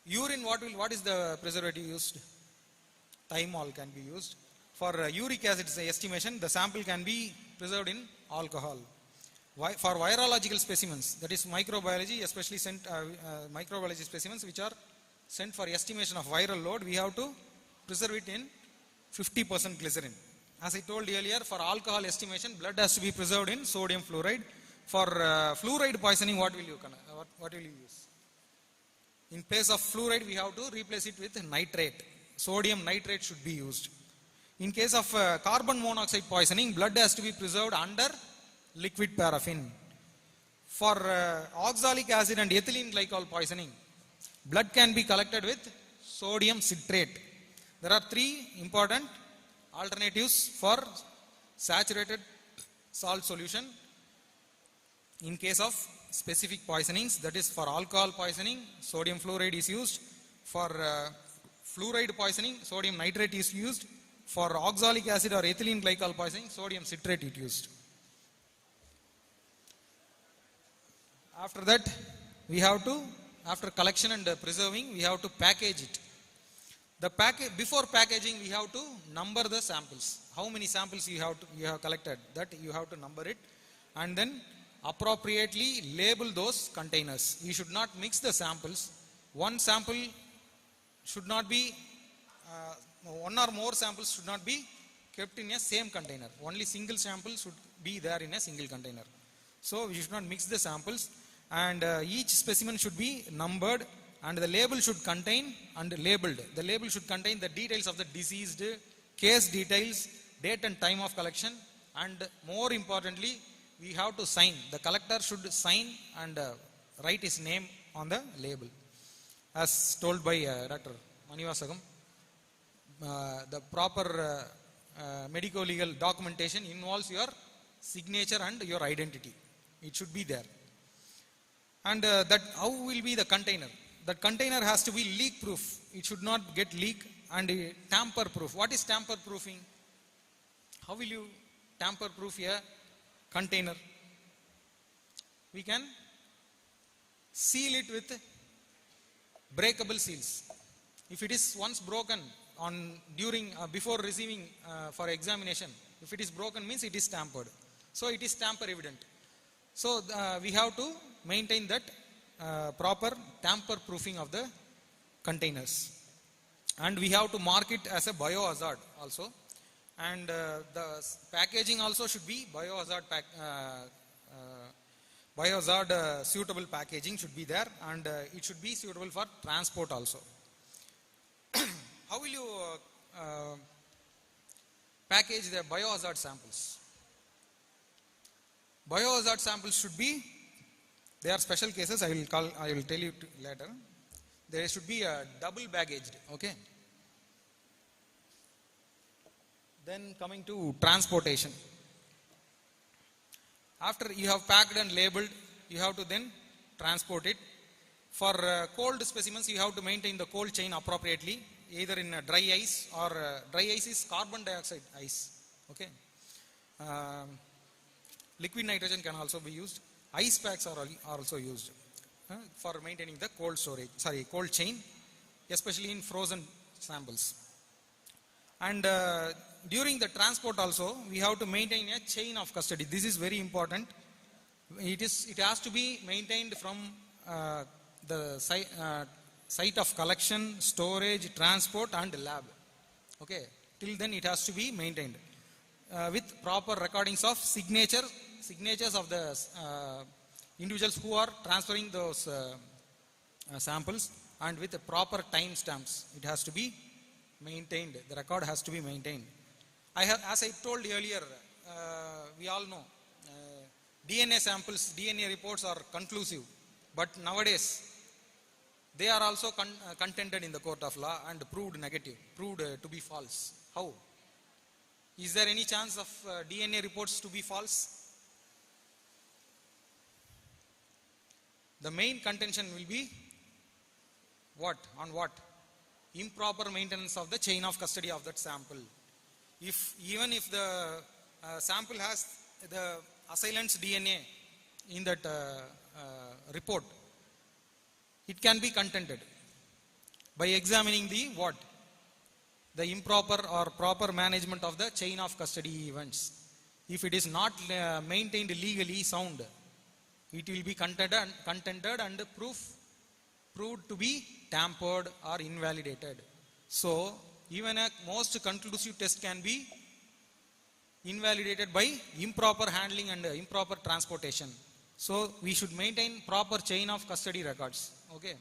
Urine, what is the preservative used? Thymol can be used. For uric acid estimation, the sample can be preserved in alcohol. For virological specimens, that is microbiology, especially microbiology specimens which are sent for estimation of viral load, we have to preserve it in 50% glycerin. As I told earlier, for alcohol estimation, blood has to be preserved in sodium fluoride. For fluoride poisoning, what will you use? In place of fluoride, we have to replace it with nitrate. Sodium nitrate should be used. In case of carbon monoxide poisoning, blood has to be preserved under liquid paraffin. For oxalic acid and ethylene glycol poisoning, blood can be collected with sodium citrate. There are 3 important alternatives for saturated salt solution in case of specific poisonings. That is, for alcohol poisoning, sodium fluoride is used. For fluoride poisoning, sodium nitrate is used. For oxalic acid or ethylene glycol poisoning, sodium citrate is used. After that, we have to, after collection and preserving, we have to package it. Before packaging, we have to number the samples. How many samples you have collected, that you have to number it, and then appropriately label those containers. You should not mix the samples. One sample should not be, one or more samples should not be kept in a same container. Only single sample should be there in a single container. So we should not mix the samples, and each specimen should be numbered, and the label should contain, and labeled, the label should contain the details of the deceased, case details, date and time of collection, and more importantly, we have to sign. The collector should sign and write his name on the label. As told by Dr. Manivasagam, the proper medico-legal documentation involves your signature and your identity. It should be there. And that how will be the container? That container has to be leak proof. It should not get leak, and tamper proof. What is tamper proofing? How will you tamper proof a container? We can seal it with breakable seals. If it is once broken before receiving for examination, if it is broken, means it is tampered. So it is tamper evident. So we have to maintain that proper tamper proofing of the containers, and we have to mark it as a biohazard also, and the packaging also should be biohazard suitable packaging should be there, and it should be suitable for transport also. How will you package the biohazard samples? Biohazard samples should be, they are special cases, I will tell you later. There should be a double baggaged, okay? Then coming to transportation. After you have packed and labeled, you have to then transport it. For cold specimens, you have to maintain the cold chain appropriately, either in dry ice, or dry ice is carbon dioxide ice, okay? Liquid nitrogen can also be used. Ice packs are also used for maintaining the cold chain, especially in frozen samples. And during the transport also, we have to maintain a chain of custody. This is very important. It has to be maintained from the site of collection, storage, transport, and lab. Okay, till then it has to be maintained with proper recordings of signatures of the individuals who are transferring those samples, and with the proper time stamps. It has to be maintained. The record has to be maintained. As I told earlier, we all know DNA samples, DNA reports are conclusive, but nowadays they are also contended in the court of law and proved negative, proved to be false. How? Is there any chance of DNA reports to be false? The main contention will be what? On what? Improper maintenance of the chain of custody of that sample. Even if the sample has the assailant's DNA in that report, it can be contended by examining the what? The improper or proper management of the chain of custody events. If it is not maintained legally sound, it will be contended and proved to be tampered or invalidated. So even a most conclusive test can be invalidated by improper handling and improper transportation. So we should maintain proper chain of custody records. Okay.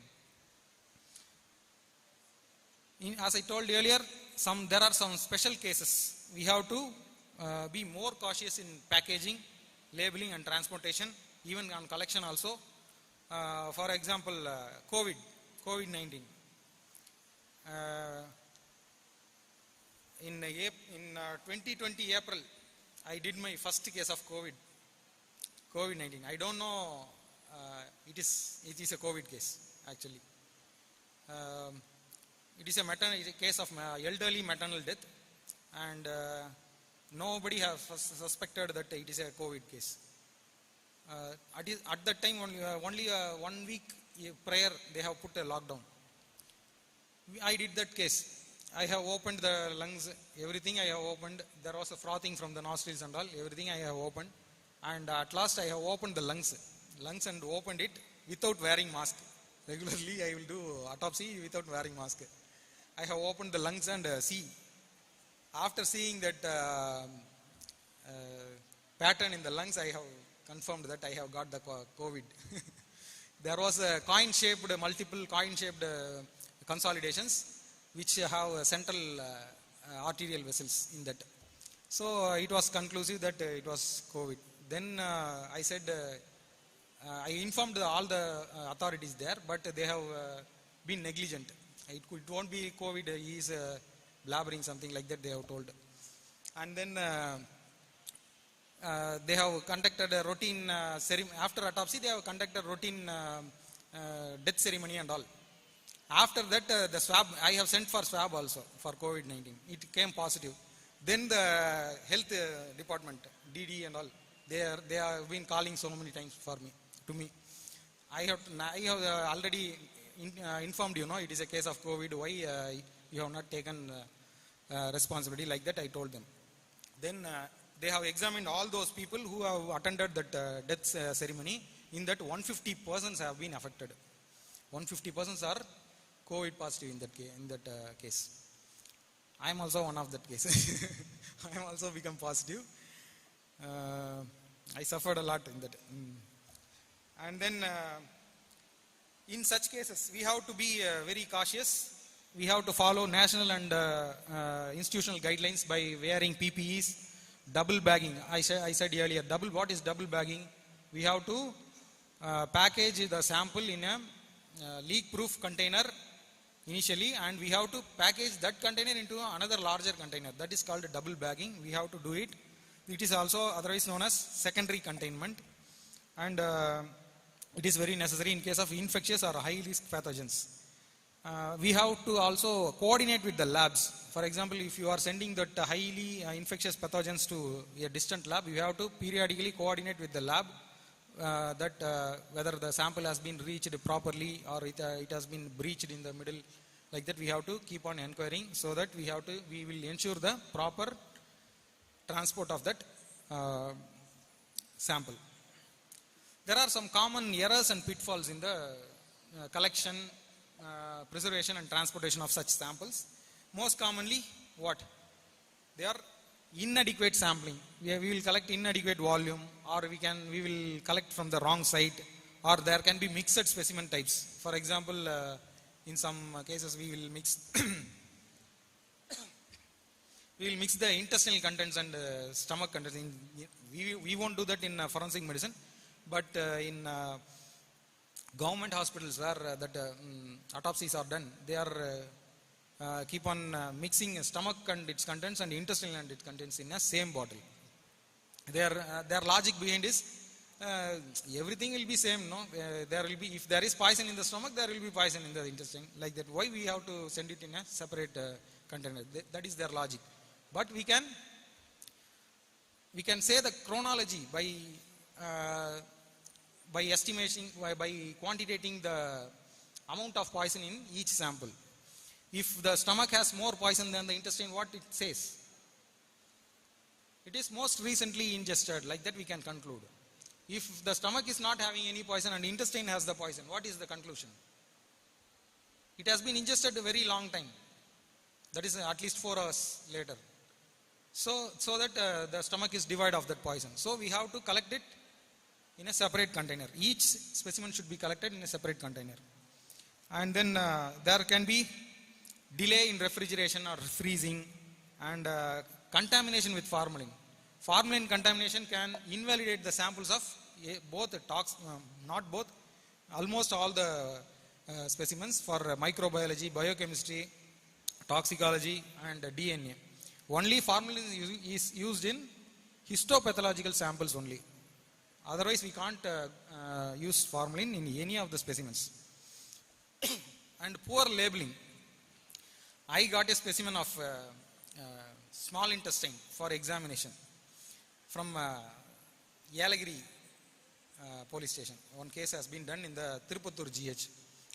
As I told earlier, there are some special cases. We have to be more cautious in packaging, labeling and transportation, even on collection also. For example, COVID-19. In 2020 April, I did my first case of COVID-19. I don't know, it is a COVID case actually. It is a case of elderly maternal death, and nobody has suspected that it is a COVID case. At that time only 1 week prior they have put a lockdown. I did that case. I have opened the lungs, everything I have opened. There was a frothing from the nostrils and all, everything I have opened. And at last I have opened the lungs and opened it without wearing mask. Regularly I will do autopsy without wearing mask. I have opened the lungs and after seeing that pattern in the lungs, I have confirmed that I have got the COVID. There was a multiple coin-shaped consolidations which have central arterial vessels in that. So it was conclusive that it was COVID. Then I said, I informed all the authorities there, but they have been negligent. It won't be COVID, he is blabbering, something like that they have told. And then they have conducted a routine ceremony. After autopsy, they have conducted routine death ceremony and all. After that, the swab, I have sent for swab also for COVID-19. It came positive. Then the health department, DD and all, they have been calling so many times to me. I have already informed you, it is a case of COVID. Why you have not taken responsibility? Like that I told them. Then they have examined all those people who have attended that death ceremony. In that 150 persons have been affected. 150 persons are COVID positive in that case. I am also one of that case. I am also become positive. I suffered a lot in that. And then in such cases, we have to be very cautious. We have to follow national and institutional guidelines by wearing PPEs, double bagging. I said earlier, what is double bagging? We have to package the sample in a leak-proof container initially, and we have to package that container into another larger container. That is called double bagging. We have to do it. It is also otherwise known as secondary containment, and it is very necessary in case of infectious or high-risk pathogens. We have to also coordinate with the labs. For example, if you are sending that highly infectious pathogens to a distant lab, you have to periodically coordinate with the lab that whether the sample has been reached properly or it has been breached in the middle. Like that we have to keep on inquiring, so that we will ensure the proper transport of that sample. There are some common errors and pitfalls in the collection, preservation and transportation of such samples. Most commonly, what? They are inadequate sampling. We will collect inadequate volume, or we will collect from the wrong site, or there can be mixed specimen types. For example, in some cases we will mix the intestinal contents and stomach contents. We won't do that in forensic medicine, but in government hospitals where that autopsies are done, they are keep on mixing stomach and its contents and intestinal and its contents in a same bottle. Their logic behind is everything will be same, no? There will be, if there is poison in the stomach, there will be poison in the intestine. Like that, why we have to send it in a separate container? That is their logic. But we can say the chronology by estimation, by quantitating the amount of poison in each sample. If the stomach has more poison than the intestine, what it says? It is most recently ingested. Like that we can conclude. If the stomach is not having any poison and intestine has the poison, what is the conclusion? It has been ingested a very long time. that is at least 4 hours later. So that the stomach is devoid of that poison. So we have to collect it in a separate container. Each specimen should be collected in a separate container. And then there can be delay in refrigeration or freezing, and contamination with formalin. Formalin contamination can invalidate the samples of both not both, almost all the specimens for microbiology, biochemistry, toxicology and DNA. Only formalin is used in histopathological samples only. Otherwise we can't use formalin in any of the specimens. And poor labeling. I got a specimen of small intestine for examination from Yalagiri police station. One case has been done in the Tirupattur GH.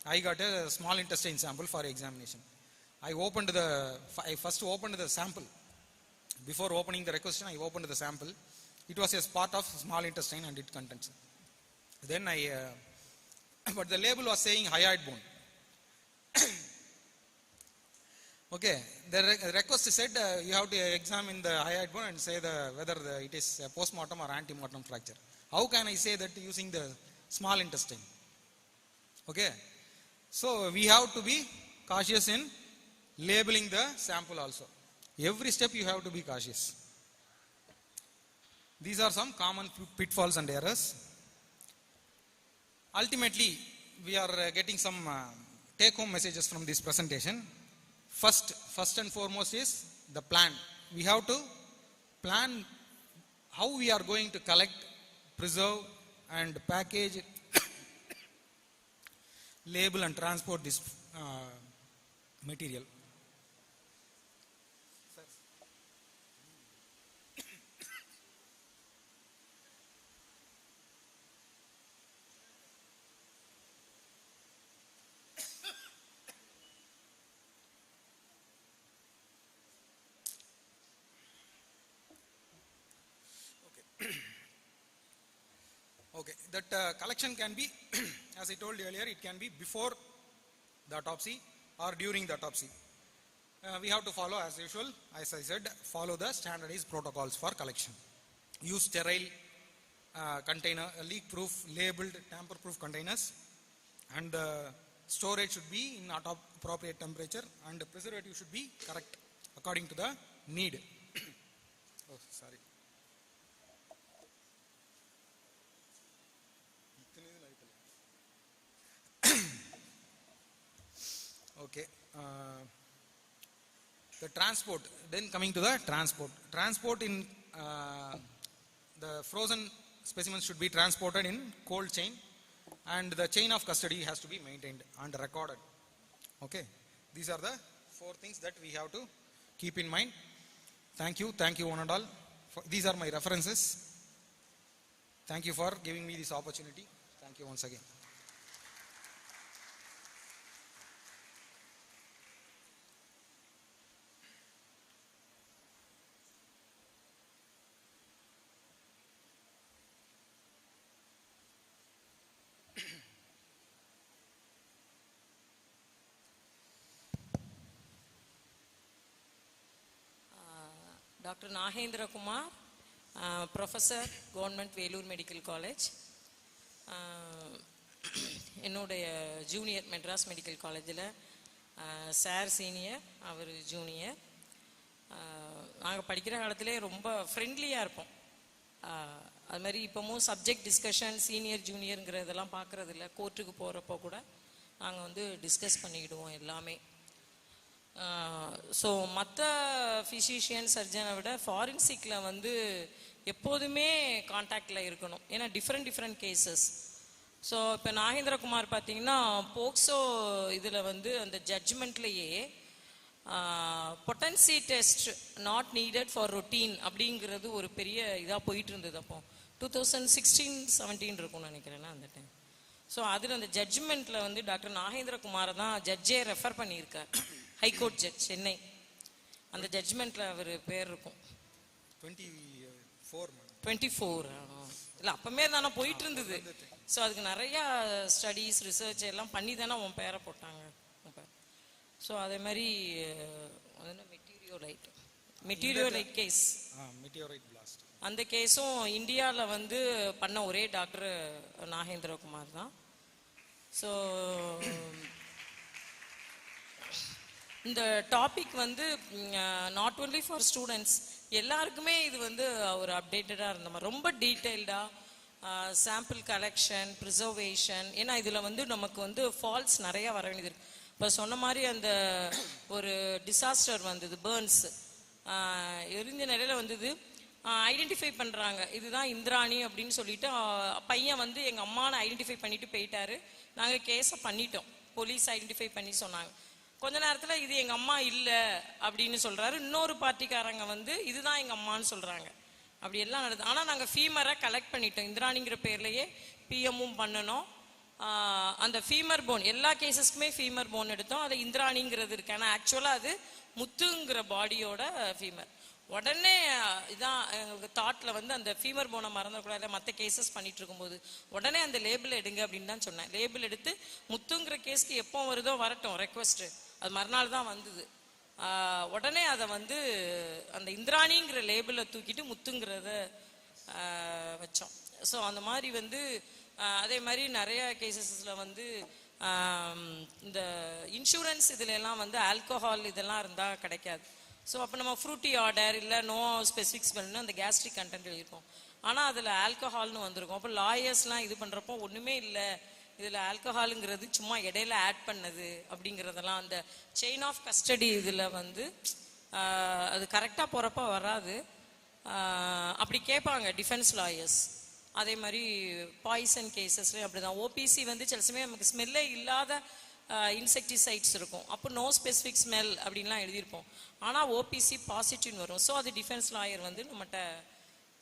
I got a small intestine sample for examination. I first opened the sample. Before opening the requisition, I opened the sample. It was a part of small intestine and it contents. Then but the label was saying hyoid bone. Okay, the request said you have to examine the hyoid bone and say whether it is a post-mortem or ante-mortem fracture. How can I say that using the small intestine? Okay, so we have to be cautious in labeling the sample also. Every step you have to be cautious. These are some common pitfalls and errors. Ultimately, we are getting some take-home messages from this presentation. First and foremost is the plan. We have to plan how we are going to collect, preserve and package, label and transport this material. Okay, that collection can be, as I told you earlier, it can be before the autopsy or during the autopsy. We have to follow, as usual, as I said, follow the standardized protocols for collection. Use sterile container, leak-proof, labeled, tamper-proof containers, and the storage should be in appropriate temperature, and the preservative should be correct according to the need. Oh, sorry. Okay, the transport, then coming to the transport in the frozen specimens should be transported in cold chain, and the chain of custody has to be maintained and recorded. Okay, these are the 4 things that we have to keep in mind. Thank you one and all. These are my references. Thank you for giving me this opportunity. Thank you once again. Dr. Nahendra Kumar, Professor, Govt Velur Medical College. என்னுடைய junior Madras medical காலேஜில் sir senior, அவர் junior. நாங்கள் படிக்கிற காலத்திலே ரொம்ப ஃப்ரெண்ட்லியாக இருப்போம். அது மாதிரி இப்போவும் சப்ஜெக்ட் டிஸ்கஷன் சீனியர் ஜூனியருங்கிறதெல்லாம் பார்க்குறதில்ல. கோர்ட்டுக்கு போகிறப்போ கூட நாங்கள் வந்து டிஸ்கஸ் பண்ணிக்கிடுவோம் எல்லாமே. ஸோ மற்ற ஃபிசிஷியன் சர்ஜனை விட ஃபாரின்சிக்கில் வந்து எப்போதுமே கான்டாக்டில் இருக்கணும். ஏன்னா டிஃப்ரெண்ட் கேசஸ். ஸோ இப்போ நாகேந்திரகுமார் பார்த்தீங்கன்னா போக்சோ இதில் வந்து அந்த ஜட்ஜ்மெண்ட்லேயே potency test not needed for routine அப்படிங்கிறது ஒரு பெரிய இதாக போயிட்டு இருந்தது. அப்போ 2016-17 இருக்கும்னு நினைக்கிறேன்னா அந்த டைம். ஸோ அதில் அந்த ஜட்ஜ்மெண்ட்டில் வந்து டாக்டர் நாகேந்திரகுமாரை தான் ஜட்ஜே ரெஃபர் பண்ணியிருக்கார். High court judge Chennai. அந்த ஜட்ஜ்மெண்ட்டில் அவர் பேர் இருக்கும் 24. இல்லை அப்பமே தானே போயிட்டு இருந்தது. ஸோ அதுக்கு நிறையா ஸ்டடீஸ் ரிசர்ச் எல்லாம் பண்ணி தானே உன் பேரை போட்டாங்க. ஸோ அதே மாதிரி மெட்டீரியோலைட் கேஸ், மெட்டியோரைட் பிளாஸ்ட், அந்த கேஸும் இந்தியாவில் வந்து பண்ண ஒரே டாக்டர் நாகேந்திரகுமார் தான். ஸோ இந்த டாபிக் வந்து நாட் ஓன்லி ஃபார் ஸ்டூடெண்ட்ஸ், எல்லாருக்குமே இது வந்து ஒரு அப்டேட்டடாக இருந்த மாதிரி ரொம்ப டீட்டெயில்டாக சாம்பிள் கலெக்ஷன், ப்ரிசர்வேஷன். ஏன்னா இதில் வந்து நமக்கு வந்து ஃபால்ஸ் நிறையா வர வேண்டியது இருக்கு. இப்போ சொன்ன மாதிரி அந்த ஒரு டிசாஸ்டர் வந்தது, பேர்ன்ஸ் எரிஞ்ச நிலையில் வந்தது, ஐடென்டிஃபை பண்ணுறாங்க இதுதான் இந்திராணி அப்படின்னு சொல்லிட்டு பையன் வந்து எங்கள் அம்மானை ஐடென்டிஃபை பண்ணிட்டு போயிட்டாரு. நாங்கள் கேஸை பண்ணிட்டோம், போலீஸ் ஐடென்டிஃபை பண்ணி சொன்னாங்க. கொஞ்ச நேரத்தில் இது எங்கள் அம்மா இல்லை அப்படின்னு சொல்கிறாரு. இன்னொரு பார்ட்டிக்காரங்க வந்து இதுதான் எங்கள் அம்மான்னு சொல்கிறாங்க. அப்படி எல்லாம் நடக்குது. ஆனால் நாங்கள் ஃபீமரை கலெக்ட் பண்ணிட்டோம், இந்திராணிங்கிற பேர்லேயே பிஎம்மும் பண்ணணும். அந்த ஃபீமர் போன் எல்லா கேசஸ்க்குமே ஃபீமர் போன் எடுத்தோம். அது இந்திராணிங்கிறது இருக்கு, ஆனால் ஆக்சுவலாக அது முத்துங்கிற பாடியோட ஃபீமர். உடனே இதான் எங்களுக்கு தாட்டில் வந்து அந்த ஃபீமர் போனை மறந்துடக்கூடாது, மற்ற கேசஸ் பண்ணிட்டு இருக்கும்போது உடனே அந்த லேபிள் எடுங்க அப்படின்னு தான் சொன்னேன். லேபிள் எடுத்து முத்துங்கிற கேஸ்க்கு எப்போ வருதோ வரட்டும் ரெக்வஸ்ட்டு, அது மறுநாள் தான் வந்தது. உடனே அதை வந்து அந்த இந்திராணிங்கிற லேபிளை தூக்கிட்டு முத்துங்கிறத வச்சோம். ஸோ அந்த மாதிரி வந்து அதே மாதிரி நிறைய கேசஸில் வந்து இந்த இன்சூரன்ஸ் இதுல எல்லாம் வந்து ஆல்கோஹால் இதெல்லாம் இருந்தால் கிடைக்காது. ஸோ அப்போ நம்ம ஃப்ரூட்டி ஆர்டர் இல்லை நோ ஸ்பெசிஃபிக்ஸ் பண்ணணும், அந்த கேஸ்ட்ரிக் கண்டென்ட் எழுதியிருக்கோம். ஆனால் அதில் ஆல்கோஹால்னு வந்திருக்கும். அப்போ லாயர்ஸ்லாம் இது பண்ணுறப்போ ஒன்றுமே இல்லை, இதில் ஆல்கஹாலுங்கிறது சும்மா இடையில ஆட் பண்ணது அப்படிங்கிறதெல்லாம் அந்த செயின் ஆஃப் கஸ்டடி இதில் வந்து அது கரெக்டாக போகிறப்ப வராது. அப்படி கேட்பாங்க டிஃபென்ஸ் லாயர்ஸ். அதே மாதிரி பாய்சன் கேசஸ்லேயும் அப்படி தான். ஓபிசி வந்து சில சமயம் நமக்கு ஸ்மெல்லே இல்லாத இன்செக்டிசைட்ஸ் இருக்கும், அப்போ நோ ஸ்பெசிஃபிக் ஸ்மெல் அப்படின்லாம் எழுதியிருப்போம். ஆனால் ஓபிசி பாசிட்டிவ்னு வரும். ஸோ அது டிஃபென்ஸ் லாயர் வந்து நம்மகிட்ட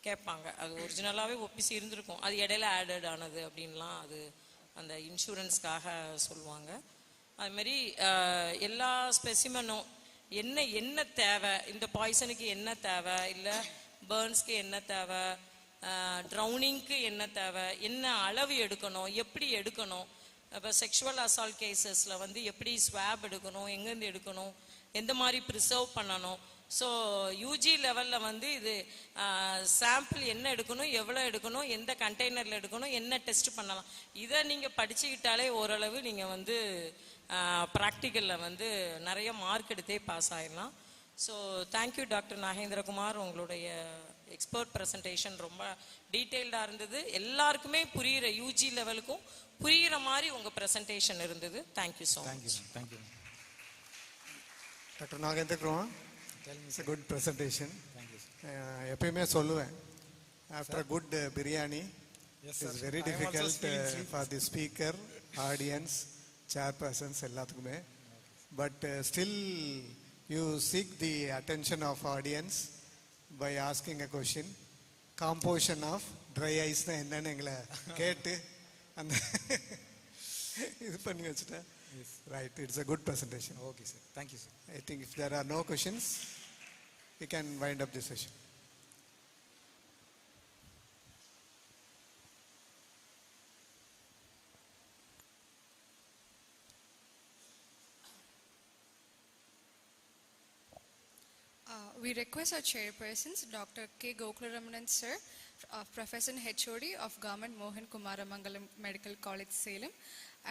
கேட்பாங்க, அது ஒரிஜினலாகவே ஓபிசி இருந்திருக்கும், அது இடையில ஆடட் ஆனது அப்படின்லாம் அது அந்த இன்சூரன்ஸ்க்காக சொல்லுவாங்க. அதுமாரி எல்லா ஸ்பெசிமனும் என்ன தேவை, இந்த பாய்சனுக்கு என்ன தேவை, இல்லை பேர்ன்ஸ்க்கு என்ன தேவை, ட்ரௌனிங்க்கு என்ன தேவை, என்ன அளவு எடுக்கணும், எப்படி எடுக்கணும். இப்போ செக்ஷுவல் அசால்ட் கேசஸில் வந்து எப்படி ஸ்வாப் எடுக்கணும், எங்கேருந்து எடுக்கணும், எந்த மாதிரி ப்ரிசர்வ் பண்ணணும். ஸோ யூஜி லெவலில் வந்து இது சாம்பிள் என்ன எடுக்கணும், எவ்வளோ எடுக்கணும், எந்த கண்டெய்னரில் எடுக்கணும், என்ன டெஸ்ட் பண்ணலாம், இதை நீங்கள் படிச்சுக்கிட்டாலே ஓரளவு நீங்கள் வந்து ப்ராக்டிக்கலில் வந்து நிறைய மார்க் எடுத்தே பாஸ் ஆகிடலாம். ஸோ தேங்க்யூ டாக்டர் நாகேந்திரகுமார், உங்களுடைய எக்ஸ்பர்ட் ப்ரெசன்டேஷன் ரொம்ப டீட்டெயில்டாக இருந்தது. எல்லாருக்குமே புரிகிற யூஜி லெவலுக்கும் புரிகிற மாதிரி உங்கள் ப்ரெசன்டேஷன் இருந்தது. Thank you so much. Thank you doctor Nagendrakumar. It's a good presentation. Thank you. எப்பயுமே சொல்லுவேன், after a good biryani, it's very difficult for the speaker, audience, chairpersons எல்லாத்துக்குமே. But still you seek the attention of audience by asking a question. Composition of dry ice என்னன்னு எங்களை கேட்டு அந்த இது பண்ணி வச்சுட்டேன். Right, it's a good presentation. Okay sir, thank you sir. I think if there are no questions, we can wind up this session. We request our chairpersons, Dr. K. Gokularaman sir, Professor HOD of Govt. Mohan Kumaramangalam Medical College, Salem,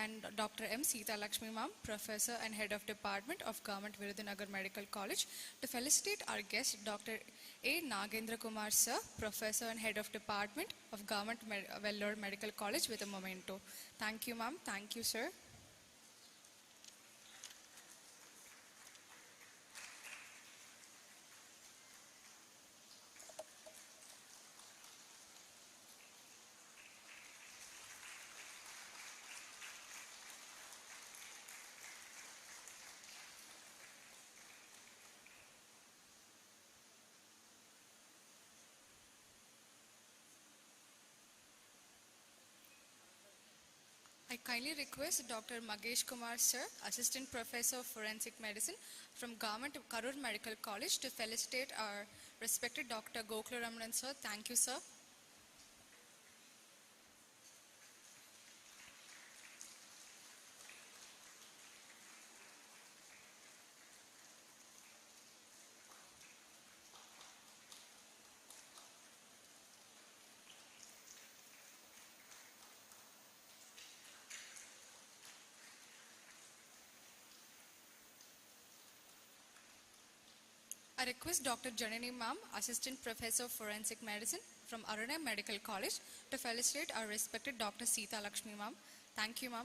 and Dr. M. Sita Lakshmi ma'am, Professor and Head of Department of Govt. Virudhunagar Medical College, to felicitate our guest, Dr. A. Nagendra Kumar sir, Professor and Head of Department of Govt. Vellore Medical College, with a memento. Thank you ma'am, thank you sir. I kindly request Dr. Magesh Kumar sir, Assistant Professor of Forensic Medicine from Govt. Karur Medical College, to felicitate our respected Dr. Gokularaman sir. Thank you sir. I request Dr. Janani Ma'am, Assistant Professor of Forensic Medicine from Aruna Medical College, to felicitate our respected Dr. Sita Lakshmi Ma'am. Thank you, Ma'am.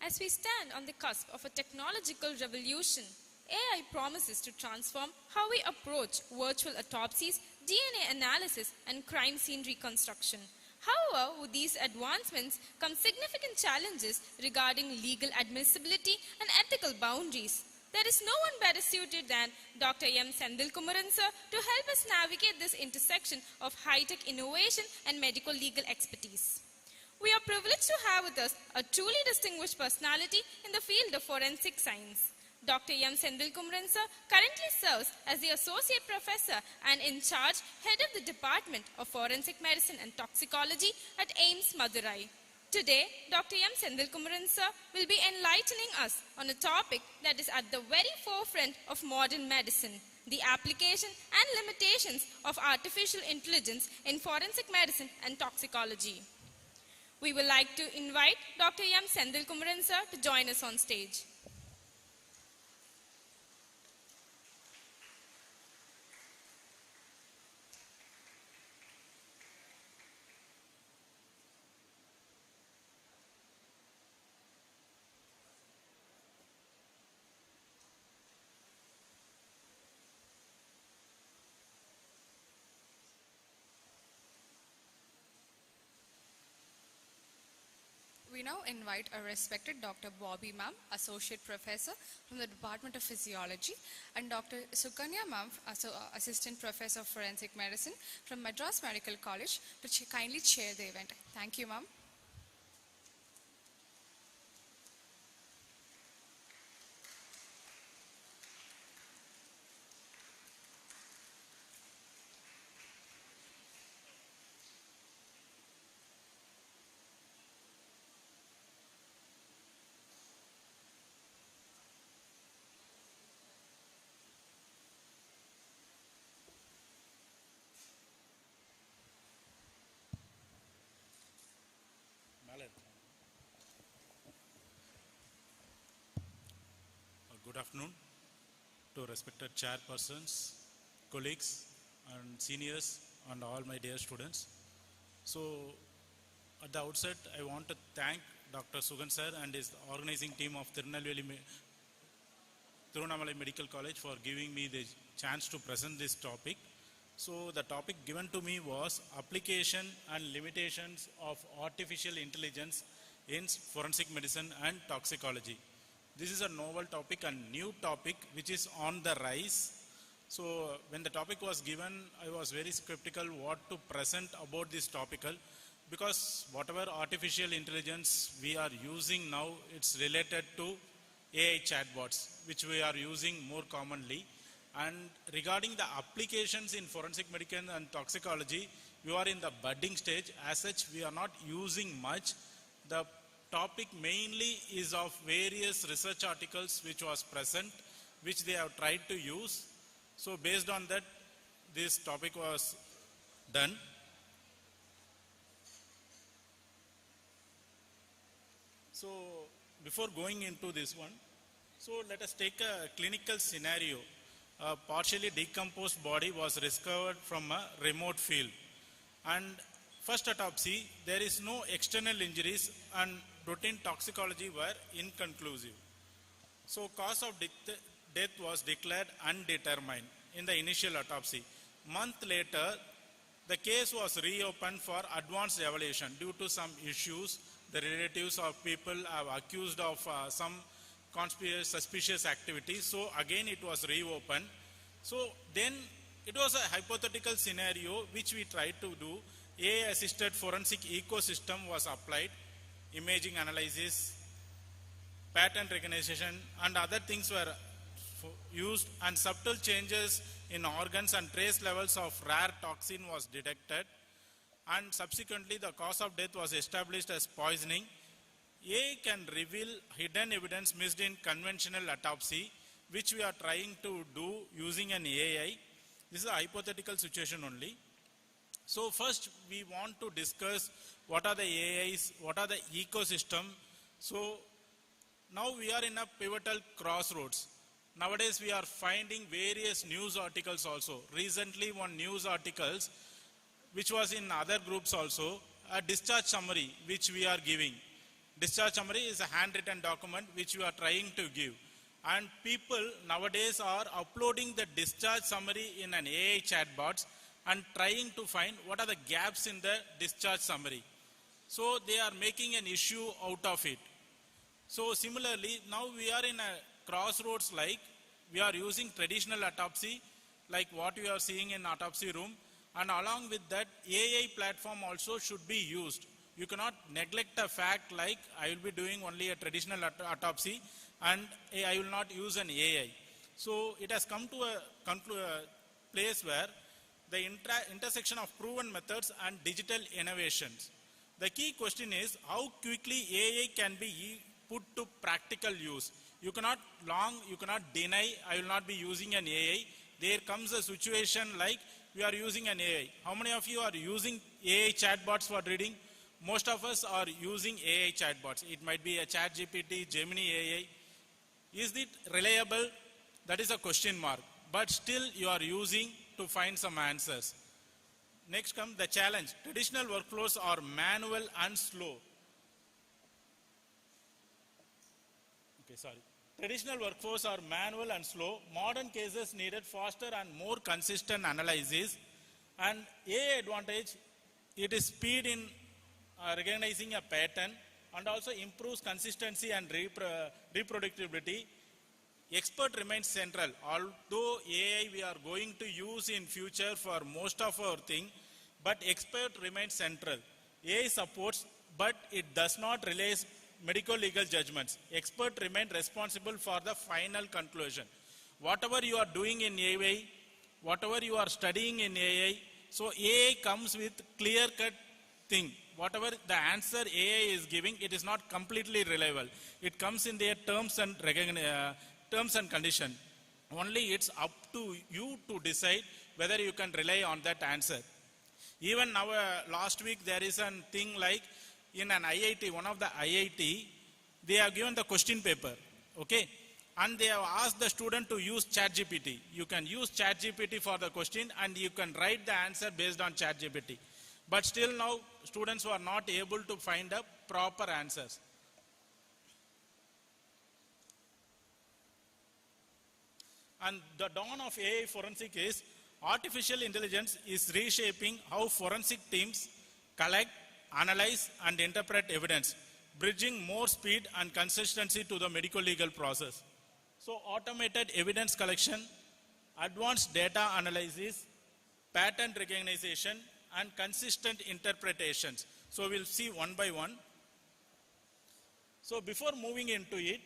As we stand on the cusp of a technological revolution, AI promises to transform how we approach virtual autopsies, DNA analysis, and crime scene reconstruction. However, with these advancements come significant challenges regarding legal admissibility and ethical boundaries. There is no one better suited than Dr. M. Senthilkumaran sir to help us navigate this intersection of high-tech innovation and medical legal expertise. We are privileged to have with us a truly distinguished personality in the field of forensic science. Dr. M. Senthilkumaran sir currently serves as the Associate Professor and in charge Head of the Department of Forensic Medicine and Toxicology at AIIMS Madurai. Today, Dr. M. Senthilkumaran sir will be enlightening us on a topic that is at the very forefront of modern medicine: the application and limitations of artificial intelligence in forensic medicine and toxicology. We would like to invite Dr. M. Senthilkumaran sir to join us on stage. We now invite our respected Dr. Bobby Ma'am, Associate Professor from the Department of Physiology, and Dr. Sukanya Ma'am, Assistant Professor of Forensic Medicine from Madras Medical College, to kindly chair the event. Thank you, Ma'am. Good afternoon to respected chairpersons, colleagues and seniors and all my dear students. So at the outset, I want to thank Dr. Sugan sir and his organizing team of Thiruvannamalai Medical College for giving me the chance to present this topic. So the topic given to me was application and limitations of artificial intelligence in forensic medicine and toxicology. This is a novel topic and new topic which is on the rise. So when the topic was given, I was very skeptical what to present about this topical, because whatever artificial intelligence we are using now, it's related to AI chatbots, which we are using more commonly. And regarding the applications in forensic medicine and toxicology, we are in the budding stage. As such, we are not using much. The topic mainly is of various research articles which was present, which they have tried to use. So based on that, this topic was done. So before going into this one, so let us take a clinical scenario. A partially decomposed body was discovered from a remote field. And first autopsy, there is no external injuries and routine toxicology were inconclusive. So cause of death was declared undetermined in the initial autopsy. Month later, the case was reopened for advanced evaluation due to some issues. The relatives of people have accused of some suspicious activity. So again it was reopened. So then it was a hypothetical scenario which we tried to do. AI-assisted forensic ecosystem was applied, imaging analysis, pattern recognition, and other things were used, and subtle changes in organs and trace levels of rare toxin was detected, and subsequently the cause of death was established as poisoning. AI can reveal hidden evidence missed in conventional autopsy, which we are trying to do using an AI. This is a hypothetical situation only. So first we want to discuss what are the AIs, what are the ecosystem. So now we are in a pivotal crossroads. Nowadays we are finding various news articles also. Recently one news articles which was in other groups also, a discharge summary which we are giving. Discharge summary is a handwritten document which we are trying to give. And people nowadays are uploading the discharge summary in an AI chatbots and trying to find what are the gaps in the discharge summary. So they are making an issue out of it. So similarly, now we are in a crossroads, like we are using traditional autopsy, like what we are seeing in autopsy room, and along with that, AI platform also should be used. You cannot neglect a fact like I will be doing only a traditional autopsy and I will not use an AI. So it has come to a place where the intersection of proven methods and digital innovations. The key question is how quickly AI can be put to practical use. You cannot deny I will not be using an AI. There comes a situation like we are using an AI. How many of you are using AI chatbots for reading? Most of us are using AI chatbots. It might be a ChatGPT, Gemini AI. Is it reliable? That is a question mark. But still you are using to find some answers. Next comes the challenge. Traditional workflows are manual and slow. Okay, sorry. Traditional workflows are manual and slow. Modern cases needed faster and more consistent analysis. And AI advantage, it is speed in recognizing a pattern and also improves consistency and reproducibility. Expert remains central. Although AI we are going to use in future for most of our thing, but expert remains central. AI supports, but it does not release medical legal judgments. Expert remain responsible for the final conclusion. Whatever you are doing in AI, whatever you are studying in AI, so AI comes with clear-cut thing. Whatever the answer AI is giving, it is not completely reliable. It comes in their terms and condition. Only it's up to you to decide whether you can rely on that answer. Even now, last week there is a thing like in an IIT, one of the IIT, they have given the question paper, okay? And they have asked the student to use ChatGPT. You can use ChatGPT for the question and you can write the answer based on ChatGPT. But still now, students were not able to find the proper answers. And the dawn of AI forensic is artificial intelligence is reshaping how forensic teams collect, analyze, and interpret evidence, bridging more speed and consistency to the medical legal process. So automated evidence collection, advanced data analysis, pattern recognition, and consistent interpretations. So we'll see one by one. So before moving into it,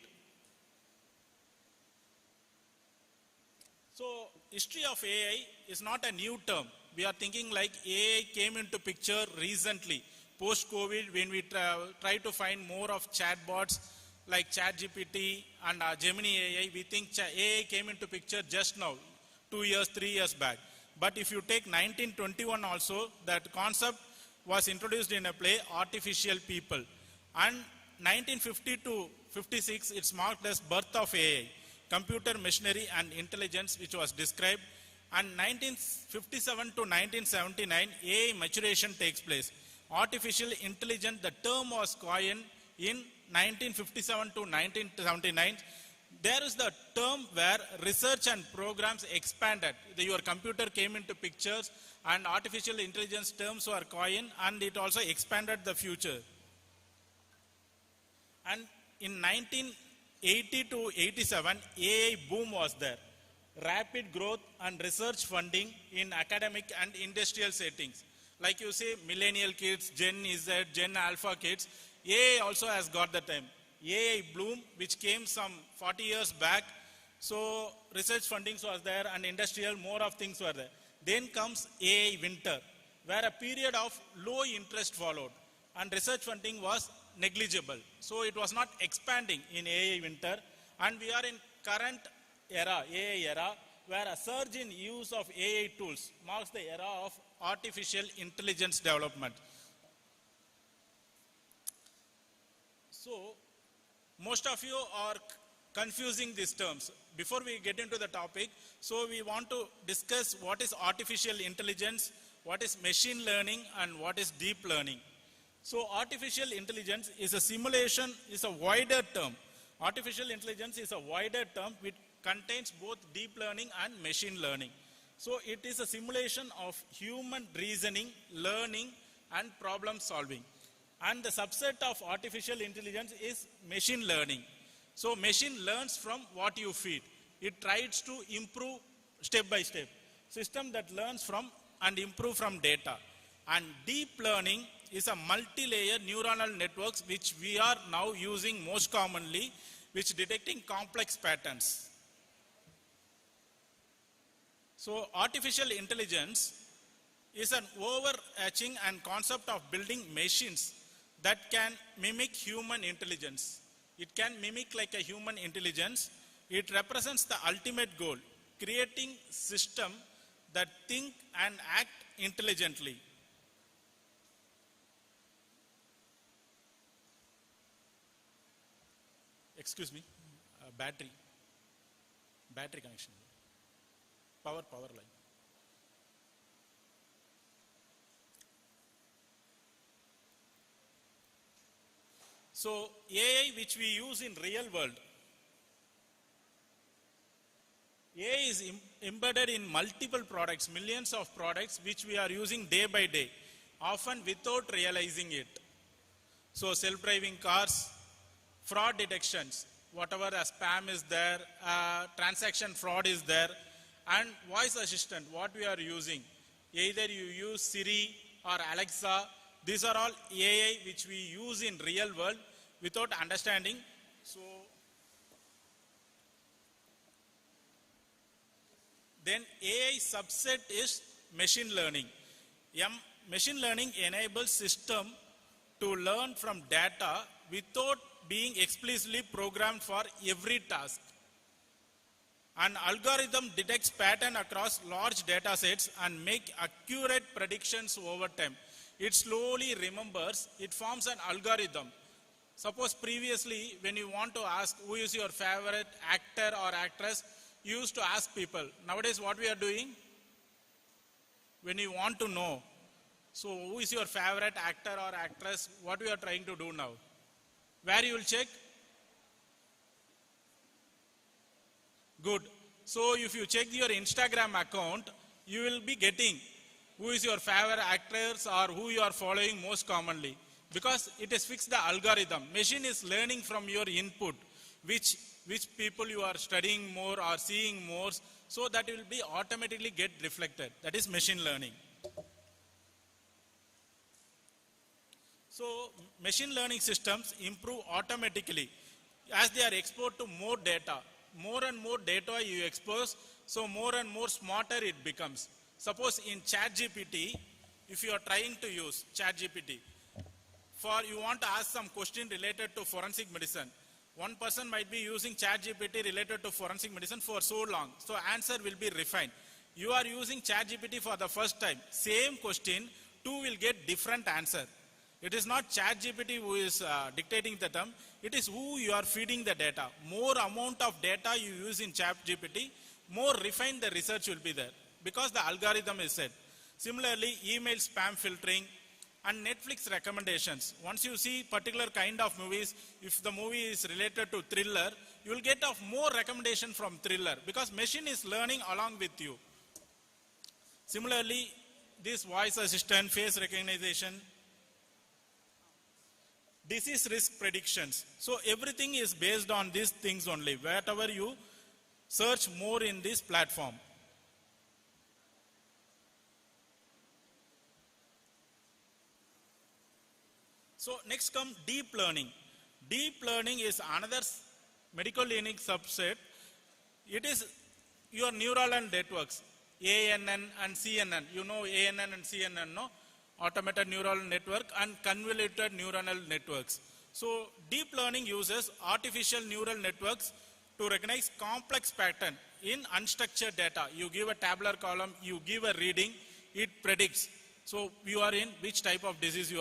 so history of AI is not a new term. We are thinking like AI came into picture recently, post-COVID, when we try to find more of chatbots like ChatGPT and Gemini AI. We think AI came into picture just now, 2 years, 3 years back. But if you take 1921 also, that concept was introduced in a play, Artificial People. And 1950 to 56, it's marked as birth of AI, computer machinery and intelligence, which was described. And 1957 to 1979, AI maturation takes place. Artificial intelligence, the term was coined in 1957 to 1979. There is the term where research and programs expanded. Your computer came into pictures and artificial intelligence terms were coined, and it also expanded the future. And in 1980 to 87, AI boom was there. rapid growth and research funding in academic and industrial settings. Like you say, millennial kids, Gen Z, Gen Alpha kids, AI also has got the time. AI bloom, which came some 40 years back. So research fundings was there and industrial, more of things were there. Then comes AI winter, where a period of low interest followed and research funding was negligible. So it was not expanding in AI winter, and we are in current era, AI era, where a surge in use of AI tools marks the era of artificial intelligence development. So most of you are confusing these terms. Before we get into the topic, so we want to discuss what is artificial intelligence, what is machine learning, and what is deep learning. So artificial intelligence is a simulation, is a wider term. Artificial intelligence is a wider term which contains both deep learning and machine learning. So it is a simulation of human reasoning, learning, and problem solving. And the subset of artificial intelligence is machine learning. So machine learns from what you feed. It tries to improve step by step. System that learns from and improve from data. And deep learning is a multi-layer neuronal networks which we are now using most commonly, which detecting complex patterns. So artificial intelligence is an overarching and concept of building machines that can mimic human intelligence. It can mimic like a human intelligence. It represents the ultimate goal, creating system that think and act intelligently. Excuse me, battery connection, power line. So AI which we use in real world, AI is embedded in multiple products, millions of products which we are using day by day, often without realizing it. So self-driving cars, fraud detections, whatever a spam is there, transaction fraud is there, and voice assistant, what we are using. Either you use Siri or Alexa, these are all AI which we use in real world without understanding. So then AI subset is machine learning. Machine learning enables system to learn from data without being explicitly programmed for every task. An algorithm detects pattern across large data sets and make accurate predictions over time. It slowly remembers, it forms an algorithm. Suppose previously when you want to ask who is your favorite actor or actress, you used to ask people. Nowadays what we are doing? When you want to know, so who is your favorite actor or actress, what we are trying to do now? Where you will check? Good. So if you check your Instagram account, you will be getting who is your favorite actors or who you are following most commonly. Because it has fixed the algorithm. Machine is learning from your input, which people you are studying more or seeing more, so that it will be automatically get reflected. That is machine learning. So machine learning systems improve automatically as they are exposed to more data. More and more data you expose, so more and more smarter it becomes. Suppose in ChatGPT, if you are trying to use ChatGPT, you want to ask some question related to forensic medicine. One person might be using ChatGPT related to forensic medicine for so long, so answer will be refined. You are using ChatGPT for the first time, same question, two will get different answer. It is not ChatGPT who is dictating the term, it is who you are feeding the data. More amount of data you use in ChatGPT, more refined the research will be there, because the algorithm is set. Similarly, email spam filtering and Netflix recommendations. Once you see particular kind of movies, if the movie is related to thriller, you will get more recommendation from thriller, because machine is learning along with you. Similarly, this voice assistant, face recognition, disease risk predictions. So everything is based on these things only. Whatever you search more in this platform. So next come deep learning. Deep learning is another medical learning subset. It is your neural networks, ANN and CNN. You know ANN and CNN, no? Automated neural network and convoluted neuronal networks. So deep learning uses artificial neural networks to recognize complex pattern in unstructured data. You give a tabular column, you give a reading, it predicts. So you are in which type of disease you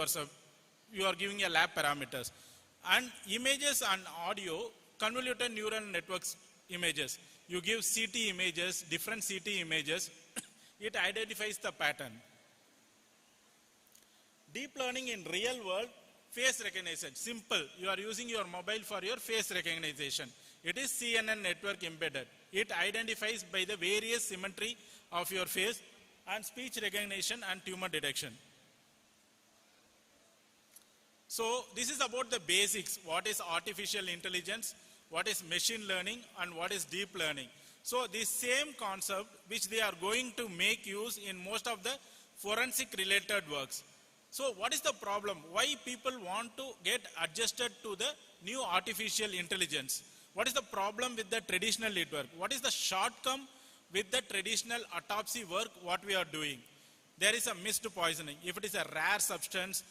are giving a lab parameters. And images and audio, convoluted neural networks images. You give CT images, different CT images, it identifies the pattern. Deep learning in real world, face recognition, simple. You are using your mobile for your face recognition. It is CNN network embedded. It identifies by the various symmetry of your face and speech recognition and tumor detection. So this is about the basics. What is artificial intelligence, what is machine learning, and what is deep learning. So this same concept which they are going to make use in most of the forensic related works. So what is the problem? Why people want to get adjusted to the new artificial intelligence? What is the problem with the traditional lead work? What is the shortcome with the traditional autopsy work what we are doing? There is a missed poisoning. If it is a rare substance,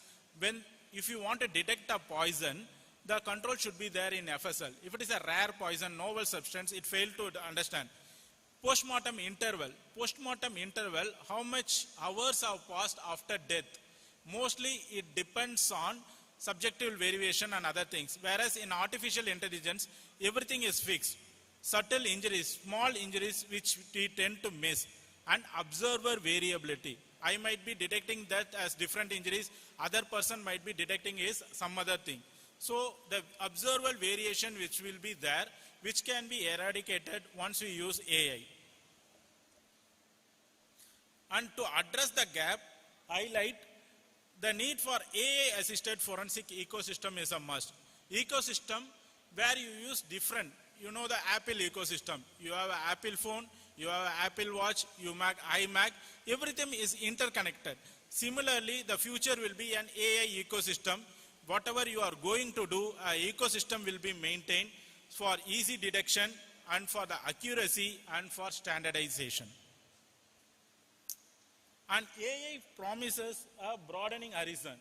if you want to detect a poison, the control should be there in FSL. If it is a rare poison, novel substance, it failed to understand. Postmortem interval, how much hours have passed after death? Mostly it depends on subjective variation and other things. Whereas in artificial intelligence, everything is fixed. Subtle injuries, small injuries which we tend to miss, and observer variability. I might be detecting that as different injuries, other person might be detecting is some other thing. So the observer variation which will be there, which can be eradicated once we use AI. And to address the gap, highlight the need for AI-assisted forensic ecosystem is a must. Ecosystem where you use different, you know the Apple ecosystem. You have an Apple phone, you have an Apple Watch, you Mac, iMac, everything is interconnected. Similarly, the future will be an AI ecosystem. Whatever you are going to do, an ecosystem will be maintained for easy detection and for the accuracy and for standardization. And AI promises a broadening horizon.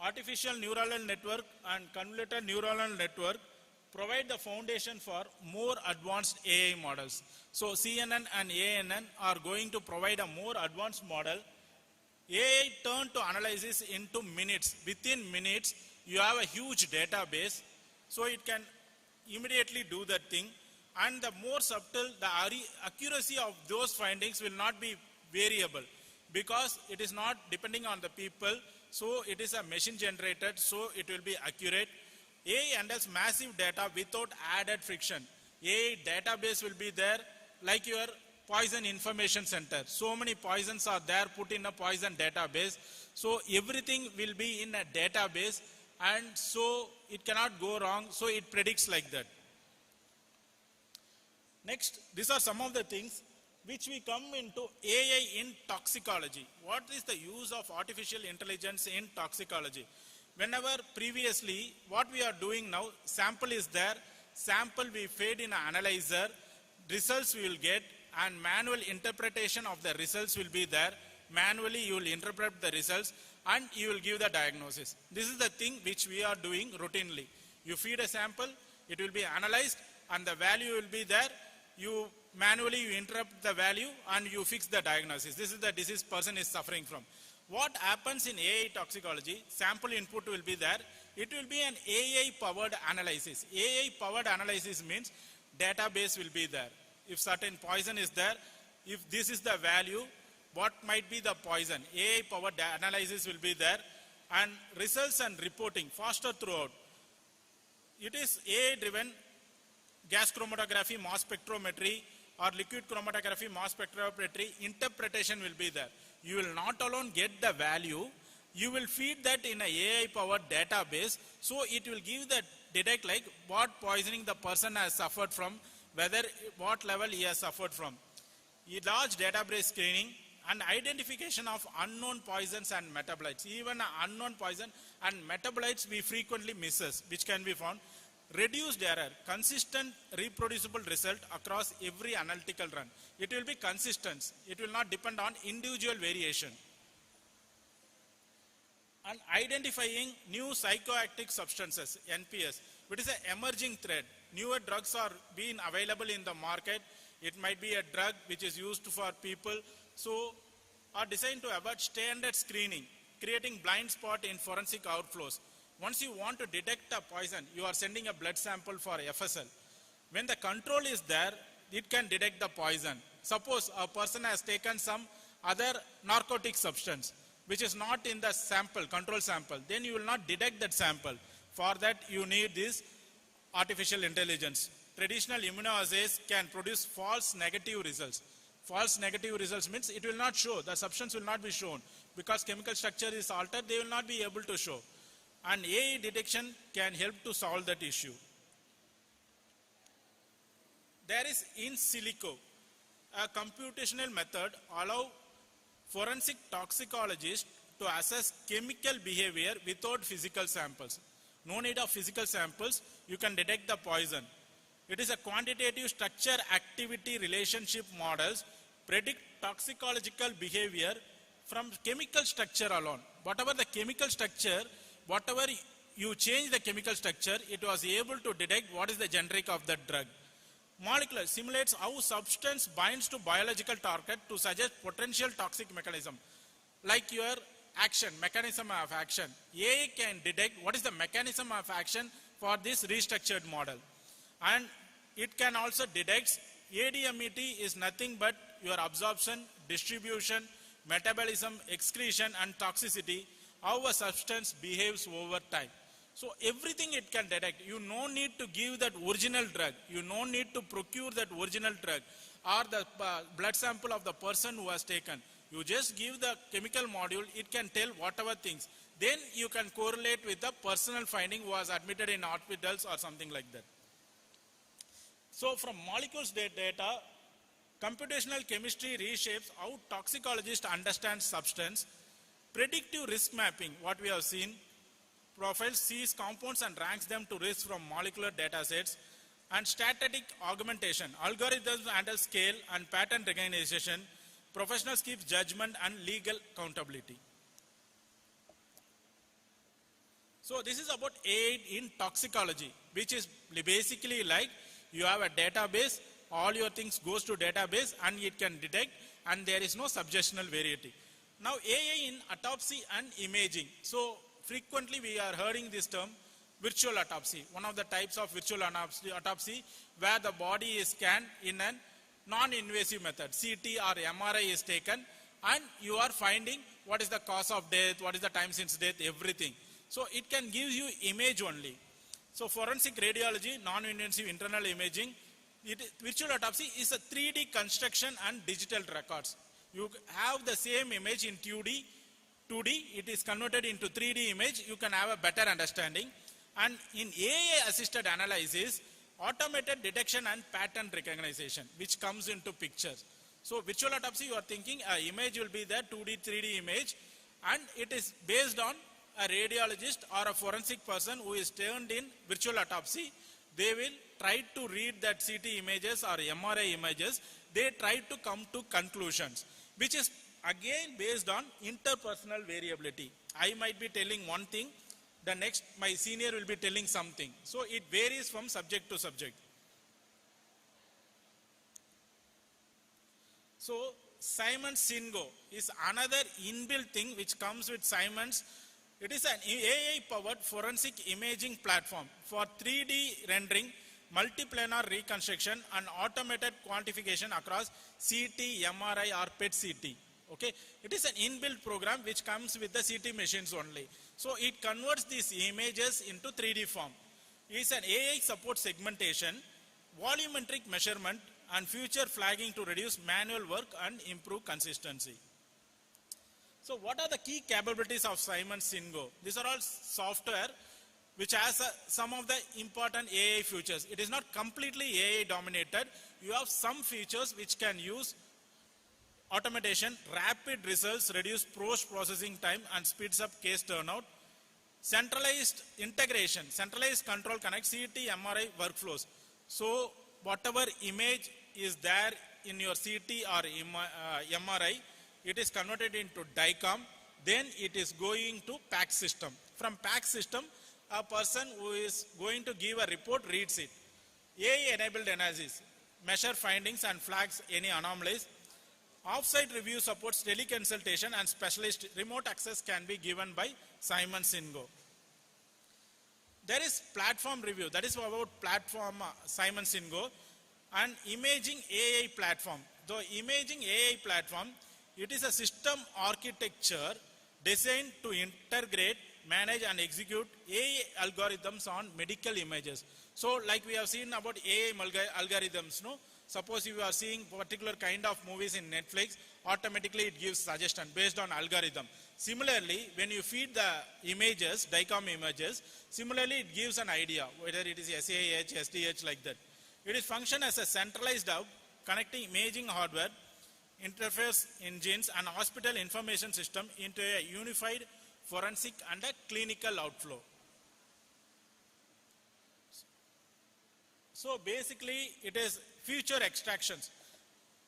Artificial neural network and convoluted neuronal network provide the foundation for more advanced AI models. So CNN and ANN are going to provide a more advanced model. AI turn to analysis into minutes. Within minutes, you have a huge database, so it can immediately do that thing. And the more subtle, the accuracy of those findings will not be variable because it is not depending on the people, so it is a machine generated, so it will be accurate. AI handles massive data without added friction. AI database will be there like your poison information center. So many poisons are there put in a poison database. So everything will be in a database and so it cannot go wrong. So it predicts like that. Next, these are some of the things which we come into AI in toxicology. What is the use of artificial intelligence in toxicology? Whenever previously, what we are doing now, sample is there, sample we fed in an analyzer, results we will get, and manual interpretation of the results will be there. Manually you will interpret the results and you will give the diagnosis. This is the thing which we are doing routinely. You feed a sample, it will be analyzed and the value will be there. You manually you interrupt the value and you fix the diagnosis. This is the disease person is suffering from. What happens in AI toxicology, sample input will be there. It will be an AI powered analysis. AI powered analysis means database will be there. If certain poison is there, if this is the value, what might be the poison? AI powered analysis will be there and results and reporting faster throughout. It is AI driven gas chromatography, mass spectrometry or liquid chromatography, mass spectrometry, interpretation will be there. You will not alone get the value, you will feed that in a AI powered database, so it will give the detect like what poisoning the person has suffered from, whether what level he has suffered from. A large database screening and identification of unknown poisons and metabolites. Even unknown poison and metabolites we frequently misses, which can be found. Reduced error, consistent reproducible result across every analytical run. It will be consistent. It will not depend on individual variation. And identifying new psychoactive substances, NPS, which is an emerging threat. Newer drugs are being available in the market. It might be a drug which is used for people, so are designed to avoid standard screening, creating blind spot in forensic outflows. Once you want to detect a poison, you are sending a blood sample for FSL. When the control is there, it can detect the poison. Suppose a person has taken some other narcotic substance, which is not in the sample, control sample, then you will not detect that sample. For that, you need this artificial intelligence. Traditional immunoassays can produce false negative results. False negative results means it will not show, the substance will not be shown. Because chemical structure is altered, they will not be able to show. And AI detection can help to solve that issue. There is in silico, a computational method allow forensic toxicologists to assess chemical behavior without physical samples. No need of physical samples, you can detect the poison. It is a quantitative structure activity relationship models predict toxicological behavior from chemical structure alone. Whatever the chemical structure, whatever you change the chemical structure, it was able to detect what is the generic of that drug. Molecular simulates how substance binds to biological target to suggest potential toxic mechanism. Like your action, mechanism of action. AI can detect what is the mechanism of action for this restructured model. And it can also detect ADMET is nothing but your absorption, distribution, metabolism, excretion and toxicity, how a substance behaves over time. So everything it can detect. You no need to give that original drug. You no need to procure that original drug or the blood sample of the person who has taken. You just give the chemical module, it can tell whatever things. Then you can correlate with the personal finding who was admitted in hospitals or something like that. So from molecules data, computational chemistry reshapes how toxicologists understand substance. Predictive risk mapping, what we have seen, profiles sees compounds and ranks them to risk from molecular data sets. And static augmentation, algorithms handle scale and pattern recognition. Professionals keep judgment and legal accountability. So this is about AI in toxicology, which is basically like you have a database, all your things goes to database and it can detect and there is no subjectional variety. Now AI in autopsy and imaging. So frequently we are hearing this term virtual autopsy, one of the types of virtual autopsy where the body is scanned in a non-invasive method. CT or MRI is taken and you are finding what is the cause of death, what is the time since death, everything. So it can give you image only. So forensic radiology, non-invasive internal imaging, virtual autopsy is a 3D construction and digital records. You have the same image in 2D, it is converted into 3D image, you can have a better understanding. And in AI assisted analysis, automated detection and pattern recognition, which comes into pictures. So virtual autopsy, you are thinking an image will be there, 2D, 3D image, and it is based on a radiologist or a forensic person who is turned in virtual autopsy. They will try to read that CT images or MRI images. They try to come to conclusions, which is again based on interpersonal variability. I might be telling one thing, the next my senior will be telling something. So it varies from subject to subject. So Simon's Singo is another inbuilt thing which comes with Simon's. It is an AI-powered forensic imaging platform for 3D rendering, multiplanar reconstruction, and automated quantification across CT, MRI, or PET-CT. Okay, it is an inbuilt program which comes with the CT machines only. So it converts these images into 3D form. It is an AI support segmentation, volumetric measurement, and future flagging to reduce manual work and improve consistency. So what are the key capabilities of Simon's Singo? These are all software which has some of the important AI features. It is not completely AI dominated. You have some features which can use automation, rapid results, reduce post-processing time and speeds up case turnout. Centralized integration, centralized control connects CT, MRI workflows. So whatever image is there in your CT or MRI, it is converted into DICOM, then it is going to PACS system. From PACS system, a person who is going to give a report reads it. AI-enabled analysis, measure findings and flags any anomalies. Off-site review supports teleconsultation and specialist remote access can be given by Simon Singo. There is platform review, that is about platform Simon Singo, and imaging AI platform. The imaging AI platform, it is a system architecture designed to integrate, manage and execute AI algorithms on medical images. So like we have seen about AI algorithms, no? Suppose you are seeing particular kind of movies in Netflix, automatically it gives suggestion based on algorithm. Similarly, when you feed the images, DICOM images, similarly it gives an idea whether it is SAH, SDH like that. It is function as a centralized hub connecting imaging hardware, interface engines and hospital information system into a unified forensic and a clinical outflow. So basically it is future extractions.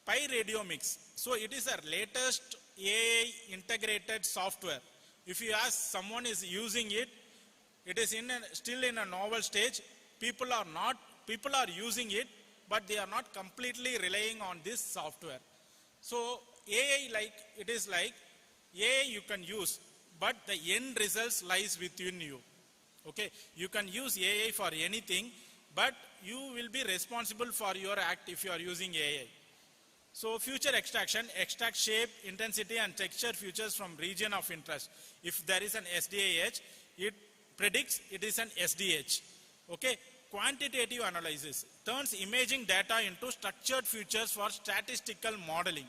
PyRadioMix. So it is a latest AI integrated software. If you ask someone is using it, it is still in a novel stage. People are using it, but they are not completely relying on this software. So AI it is like AI you can use, but the end results lies within you. Okay, you can use AI for anything, but you will be responsible for your act if you are using AI. So future extraction, extract shape, intensity and texture features from region of interest. If there is an SDH, it predicts it is an SDH. Okay, quantitative analysis turns imaging data into structured features for statistical modeling.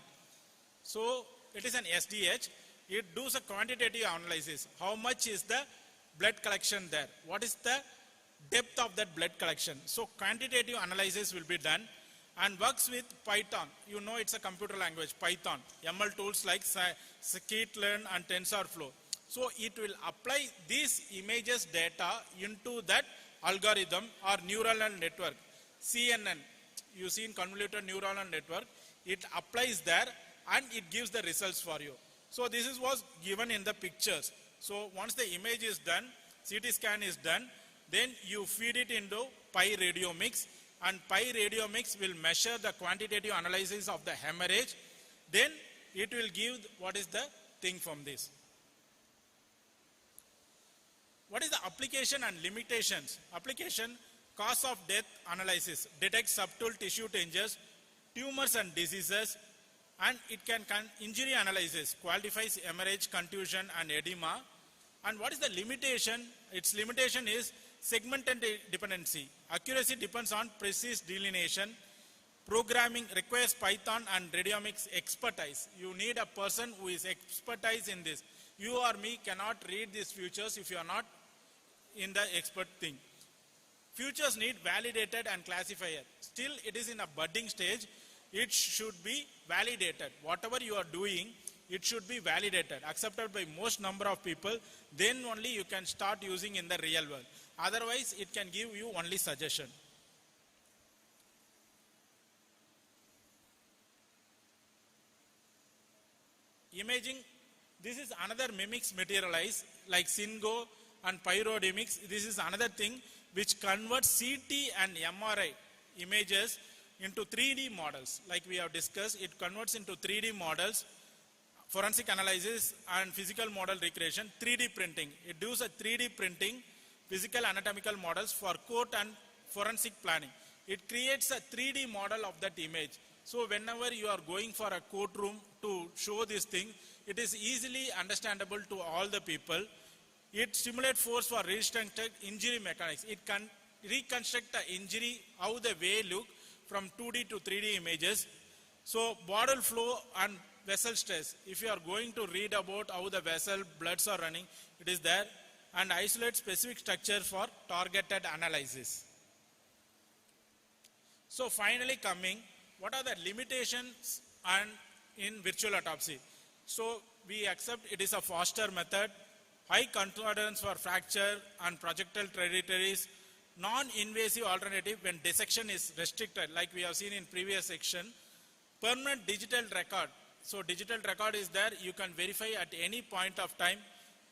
So it is an SDH, it does a quantitative analysis. How much is the blood collection there? What is the depth of that blood collection? So quantitative analysis will be done and works with Python. You know it's a computer language, Python. ML tools like scikit-learn and TensorFlow. So it will apply these images data into that algorithm or neural network. CNN, you see in convoluted neural network, it applies there and it gives the results for you. So this was given in the pictures. So once the image is done, CT scan is done, then you feed it into PyRadioMix, and PyRadioMix will measure the quantitative analysis of the hemorrhage. Then it will give what is the thing from this. What is the application and limitations? Application, cause of death analysis, detects subtle tissue changes, tumors and diseases, and it can injury analysis, qualifies hemorrhage, contusion and edema. And what is the limitation? Its limitation is segmented dependency. Accuracy depends on precise delineation. Programming requires Python and radiomics expertise. You need a person who is expertise in this. You or me cannot read these features if you are not in the expert thing. Futures need validated and classifier. Still it is in a budding stage. It should be validated. Whatever you are doing, it should be validated, accepted by most number of people. Then only you can start using in the real world. Otherwise, it can give you only suggestion. Imaging, this is another mimics materialize like Singo and PyRadioMix. This is another thing which converts CT and MRI images into 3D models. Like we have discussed, it converts into 3D models, forensic analysis and physical model recreation, 3D printing. It does a 3D printing, physical anatomical models for court and forensic planning. It creates a 3D model of that image. So whenever you are going for a courtroom to show this thing, it is easily understandable to all the people. It simulates force for reconstruct injury mechanics. It can reconstruct the injury, how the way look from 2D to 3D images. So bottle flow and vessel stress. If you are going to read about how the vessel bloods are running, it is there. and isolate specific structure for targeted analysis. So finally coming, what are the limitations and in virtual autopsy? So we accept it is a faster method, high confidence for fracture and projectile trajectories, non-invasive alternative when dissection is restricted, like we have seen in previous section, permanent digital record. So digital record is there, you can verify at any point of time,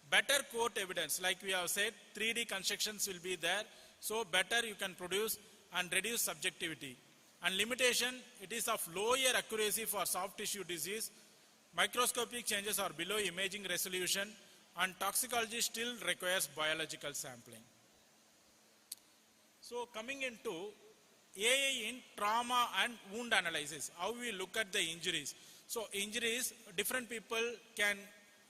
better court evidence, like we have said, 3D constructions will be there, so better you can produce and reduce subjectivity. And limitation, it is of lower accuracy for soft tissue disease, microscopic changes are below imaging resolution, and toxicology still requires biological sampling. So coming into AI in trauma and wound analysis, how we look at the injuries. So injuries, different people can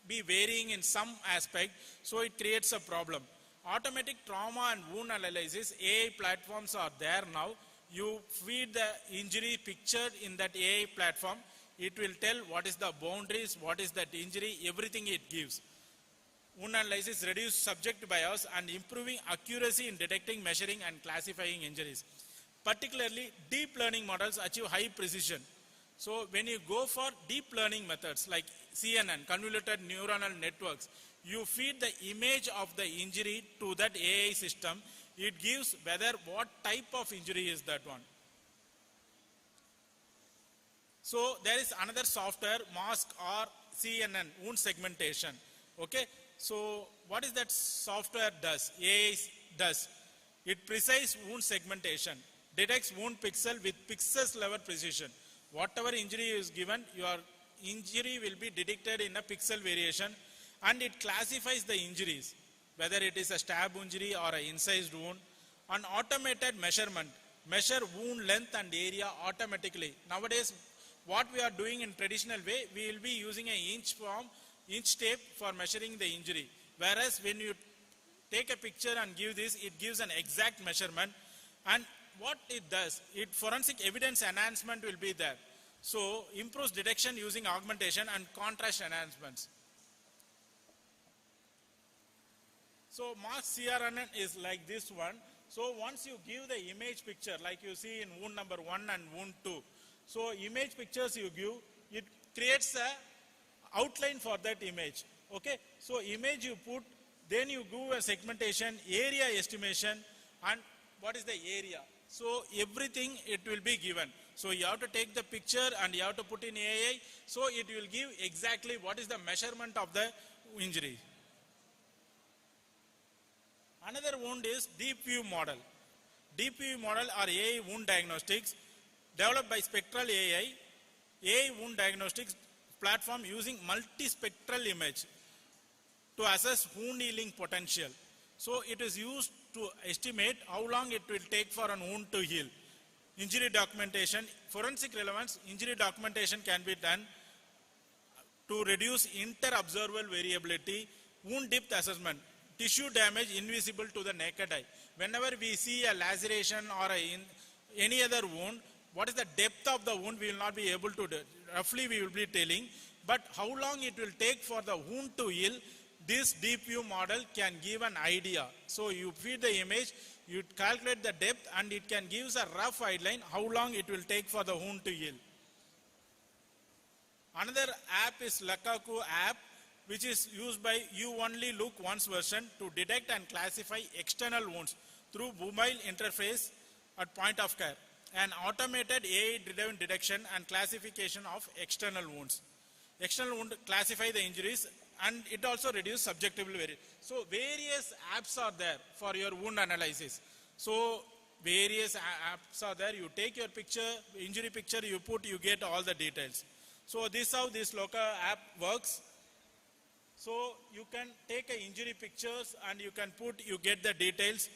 be varying in some aspect, so it creates a problem. Automatic trauma and wound analysis, AI platforms are there now. You feed the injury picture in that AI platform, it will tell what is the boundaries, what is that injury, everything it gives. Wound analysis reduce subject bias and improving accuracy in detecting, measuring and classifying injuries. Particularly deep learning models achieve high precision. So when you go for deep learning methods like CNN, convoluted neuronal networks, you feed the image of the injury to that AI system. It gives whether what type of injury is that one. So there is another software, MASK or CNN, wound segmentation. Okay, so what is that software does? AI does. It precise wound segmentation, detects wound pixel with pixels level precision. Whatever injury is given, your injury will be detected in a pixel variation, and it classifies the injuries, whether it is a stab injury or an incised wound. An automated measurement, measure wound length and area automatically. Nowadays, what we are doing in traditional way, we will be using an inch tape for measuring the injury. Whereas when you take a picture and give this, it gives an exact measurement. And what it does, forensic evidence enhancement will be there. So improves detection using augmentation and contrast enhancements. So mask CRNN is like this one. So once you give the image picture, like you see in wound number 1 and wound 2, so image pictures you give, it creates a outline for that image. Okay, so image you put, then you do a segmentation, area estimation, and what is the area. So everything it will be given. So you have to take the picture and you have to put in AI, so it will give exactly what is the measurement of the injury. Another wound is deep view model. Deep view model or AI wound diagnostics developed by Spectral AI. AI wound diagnostics platform using multispectral image to assess wound healing potential. So it is used to estimate how long it will take for a wound to heal. Injury documentation, forensic relevance, injury documentation can be done to reduce inter-observable variability. Wound depth assessment, tissue damage invisible to the naked eye. Whenever we see a laceration or any other wound, what is the depth of the wound we will not be able to do. Roughly we will be telling, but how long it will take for the wound to heal, this deep view model can give an idea. So you feed the image, you calculate the depth, and it can give us a rough outline how long it will take for the wound to heal. Another app is Lakaku app, which is used by You Only Look Once version to detect and classify external wounds through mobile interface at point of care. An automated AI-driven detection and classification of external wounds. External wound classify the injuries, and it also reduces subjective variation. So various apps are there for your wound analysis. So various apps are there. You take your picture, injury picture, you put, you get all the details. So this is how this local app works. So you can take a injury pictures and you can put, you get the details.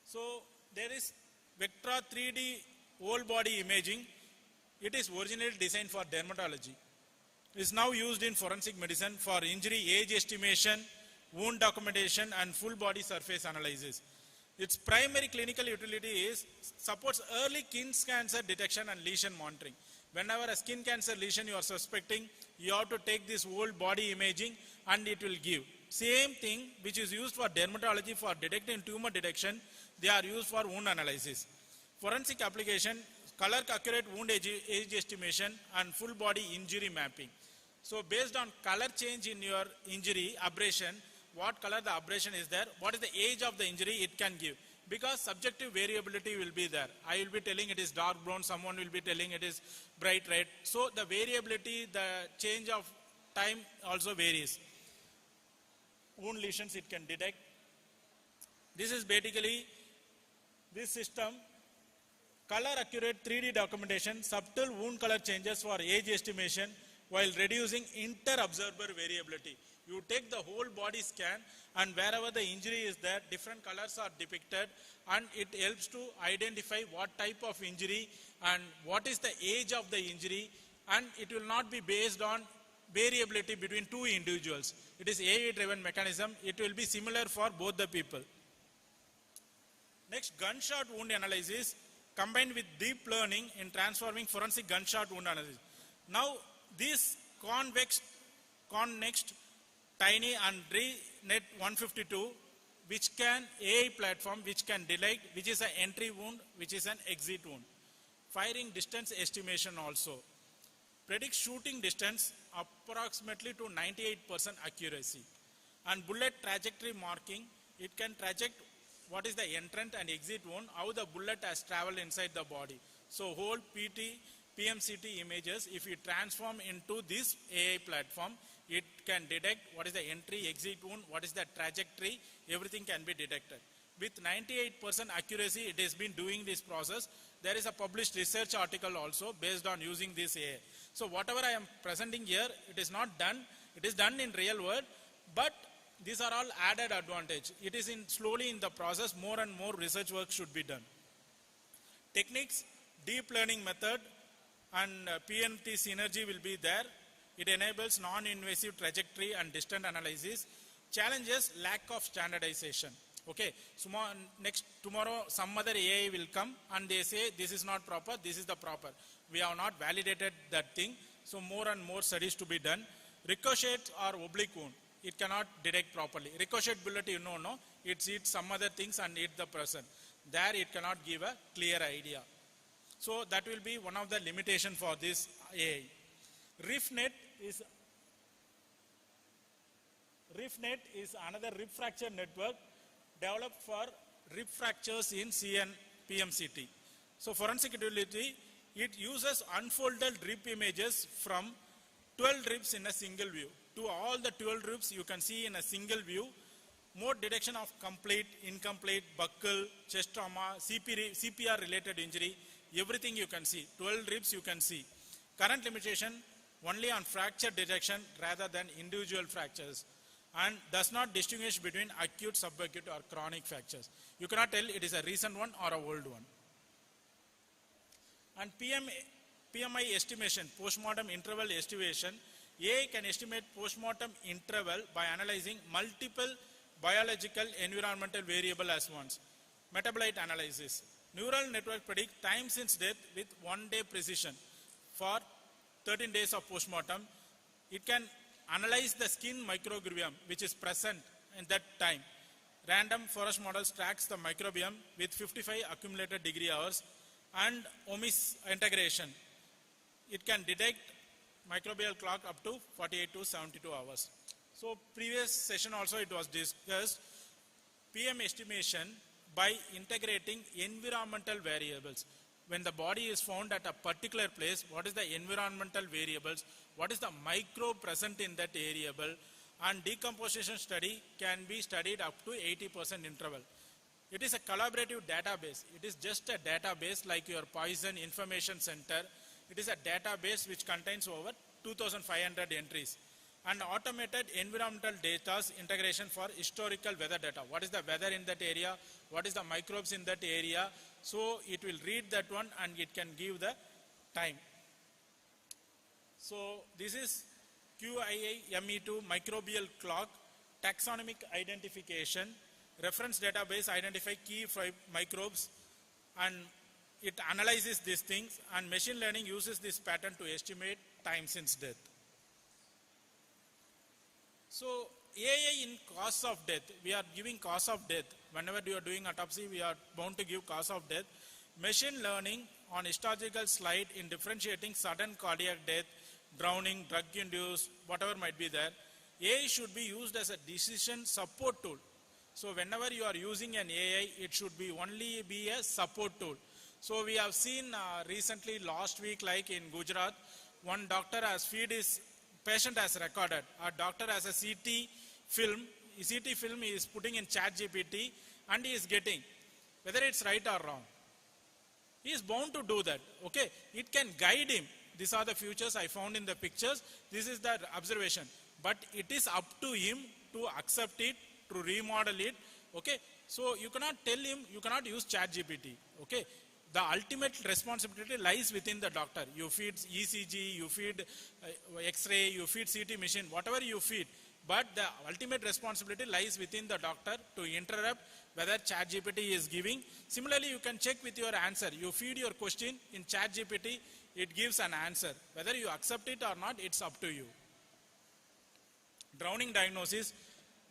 So there is Vectra 3D whole body imaging. It is originally designed for dermatology. It is now used in forensic medicine for injury age estimation, wound documentation, and full body surface analysis. Its primary clinical utility is supports early skin cancer detection and lesion monitoring. Whenever a skin cancer lesion you are suspecting, you have to take this whole body imaging and it will give. Same thing which is used for dermatology for detecting tumor detection, they are used for wound analysis. Forensic application, color accurate wound age estimation and full body injury mapping. So based on color change in your injury, abrasion, what color the abrasion is there, what is the age of the injury it can give. Because subjective variability will be there. I will be telling it is dark brown, someone will be telling it is bright red. So the variability, the change of time also varies. Wound lesions it can detect. This is basically this system. Color accurate 3D documentation, subtle wound color changes for age estimation while reducing inter-observer variability. You take the whole body scan and wherever the injury is there, different colors are depicted and it helps to identify what type of injury and what is the age of the injury, and it will not be based on variability between two individuals. It is AI-driven mechanism. It will be similar for both the people. Next, gunshot wound analysis combined with deep learning in transforming forensic gunshot wound analysis. Now, this convex, tiny and ReNet 152, which can AI platform, which can detect, which is an entry wound, which is an exit wound. Firing distance estimation also. Predict shooting distance approximately to 98% accuracy. And bullet trajectory marking, it can traject what is the entrant and exit wound, how the bullet has traveled inside the body. So whole PMCT images, if you transform into this AI platform, it can detect what is the entry, exit wound, what is the trajectory, everything can be detected. With 98% accuracy, it has been doing this process. There is a published research article also based on using this AI. So whatever I am presenting here, it is not done. It is done in real world, but these are all added advantage. It is slowly in the process, more and more research work should be done. Techniques, deep learning method and PMT synergy will be there. It enables non-invasive trajectory and distance analysis. Challenges, lack of standardization. Okay, so tomorrow some other AI will come and they say this is not proper, this is the proper. We have not validated that thing, so more and more studies to be done. Ricochet or oblique wound, it cannot detect properly. Ricochet bullet, you know, no? It eats some other things and eat the person. There it cannot give a clear idea. So that will be one of the limitations for this AI. RIFNet is another rib fracture network developed for rib fractures in CN PMCT. So forensic utility, it uses unfolded rib images from 12 ribs in a single view. To all the 12 ribs you can see in a single view. More detection of complete, incomplete, buckle, chest trauma, CPR related injury, everything you can see. 12 ribs you can see. Current limitation only on fracture detection rather than individual fractures, and does not distinguish between acute, subacute or chronic fractures. You cannot tell it is a recent one or an old one. And PMI estimation, postmortem interval estimation, AI can estimate postmortem interval by analyzing multiple biological environmental variables as once. Metabolite analysis. Neural network predict time since death with 1 day precision for 13 days of postmortem. It can analyze the skin microbiome which is present in that time. Random forest models tracks the microbiome with 55 accumulated degree hours, and OMIS integration. It can detect microbial clock up to 48 to 72 hours. So previous session also it was discussed, PM estimation by integrating environmental variables. When the body is found at a particular place, what is the environmental variables, what is the microbe present in that variable, and decomposition study can be studied up to 80% interval. It is a collaborative database. It is just a database like your Poison Information Center. It is a database which contains over 2,500 entries. And automated environmental data integration for historical weather data. What is the weather in that area? What is the microbes in that area? So it will read that one and it can give the time. So this is QIA-ME2 microbial clock, taxonomic identification, reference database identify key microbes, and it analyzes these things, and machine learning uses this pattern to estimate time since death. So AI in cause of death, we are giving cause of death. Whenever you are doing autopsy, we are bound to give cause of death. Machine learning on histological slide in differentiating sudden cardiac death, drowning, drug-induced, whatever might be there. AI should be used as a decision support tool. So whenever you are using an AI, it should be only be a support tool. So we have seen recently last week, like in Gujarat, one doctor has feed his patient has recorded. A doctor has a CT film. CT film is putting in ChatGPT and he is getting whether it's right or wrong. He is bound to do that. Okay, it can guide him. These are the features I found in the pictures. This is the observation. But it is up to him to accept it, to remodel it. Okay, so you cannot tell him, you cannot use ChatGPT. Okay, the ultimate responsibility lies within the doctor. You feed ECG, you feed X-ray, you feed CT machine, whatever you feed. But the ultimate responsibility lies within the doctor to interrupt whether ChatGPT is giving. Similarly, you can check with your answer. You feed your question in ChatGPT, it gives an answer. Whether you accept it or not, it's up to you. Drowning diagnosis,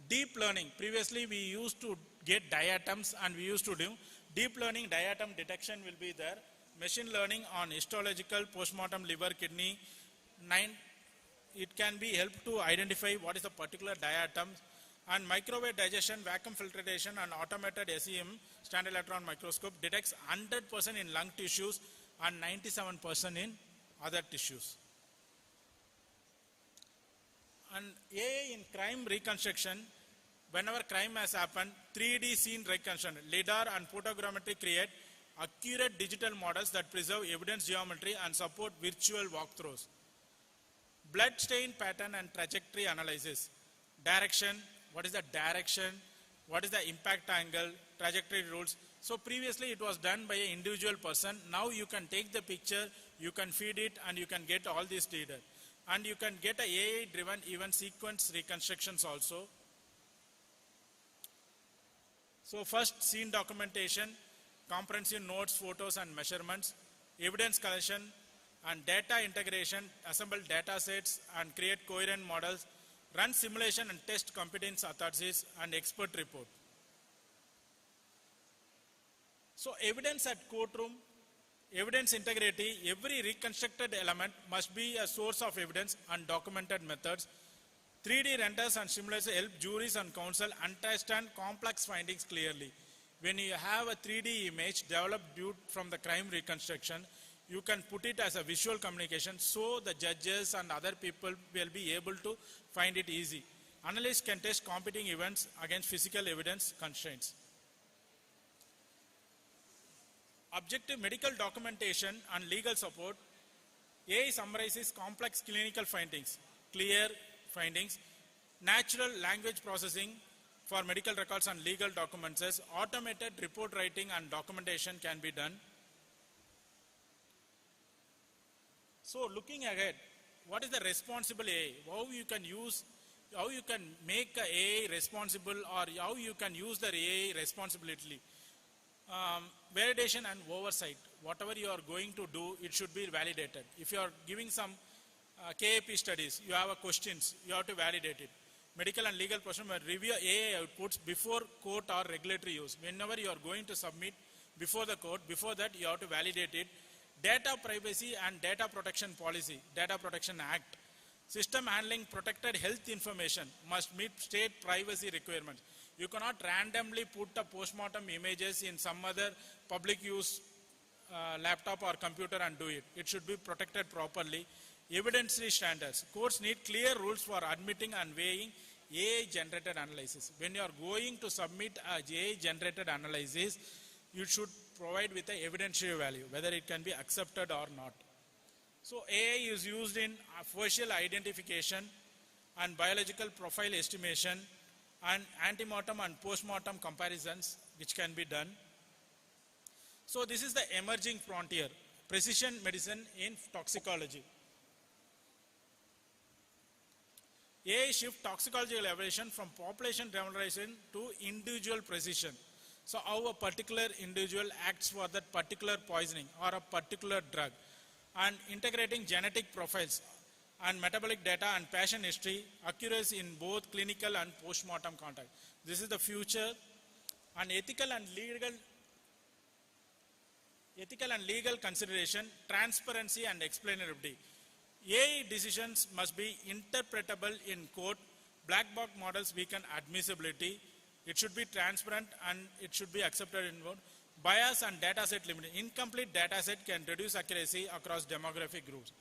deep learning. Previously, we used to get diatoms and we used to do deep learning diatom detection will be there. Machine learning on histological, postmortem, liver, kidney. It can be helped to identify what is the particular diatom. And microwave digestion, vacuum filtration and automated SEM, standard electron microscope, detects 100% in lung tissues and 97% in other tissues. And AI in crime reconstruction, whenever crime has happened, 3D scene reconstruction, LiDAR and photogrammetry create accurate digital models that preserve evidence geometry and support virtual walkthroughs. Blood stain pattern and trajectory analysis. Direction, what is the direction, what is the impact angle, trajectory rules. So previously it was done by an individual person. Now you can take the picture, you can feed it and you can get all this data. And you can get a AI-driven even sequence reconstructions also. So first, scene documentation, comprehensive notes, photos and measurements, evidence collection and data integration, assemble data sets and create coherent models, run simulation and test competence authorities and expert report. So evidence at courtroom, evidence integrity, every reconstructed element must be a source of evidence and documented methods. 3D renders and simulations help juries and counsel understand complex findings clearly. When you have a 3D image developed due from the crime reconstruction, you can put it as a visual communication so the judges and other people will be able to find it easy. Analysts can test competing events against physical evidence constraints. Objective medical documentation and legal support. AI summarizes complex clinical findings, clear findings, natural language processing for medical records and legal documents. Automated report writing and documentation can be done. So looking ahead, what is the responsible AI? How you can use, how you can make a AI responsible or how you can use the AI responsibly. Validation and oversight. Whatever you are going to do, it should be validated. If you are giving some KAP studies, you have questions, you have to validate it. Medical and legal professional review AI outputs before court or regulatory use. Whenever you are going to submit before the court, before that you have to validate it. Data privacy and data protection policy, Data Protection Act. System handling protected health information must meet state privacy requirements. You cannot randomly put a postmortem images in some other public use laptop or computer and do it. It should be protected properly. Evidentiary standards. Courts need clear rules for admitting and weighing AI-generated analysis. When you are going to submit a AI-generated analysis, you should provide with an evidentiary value, whether it can be accepted or not. So AI is used in facial identification and biological profile estimation and antemortem and postmortem comparisons, which can be done. So this is the emerging frontier, precision medicine in toxicology. AI shift toxicological evaluation from population generalization to individual precision. So how a particular individual acts for that particular poisoning or a particular drug, and integrating genetic profiles and metabolic data and patient history, accuracy in both clinical and post-mortem contact. This is the future. And ethical and legal consideration, transparency and explainability. AI decisions must be interpretable in court. Black box models weaken admissibility. It should be transparent and it should be accepted in court. Bias and data set limiting. Incomplete data set can reduce accuracy across demographic groups.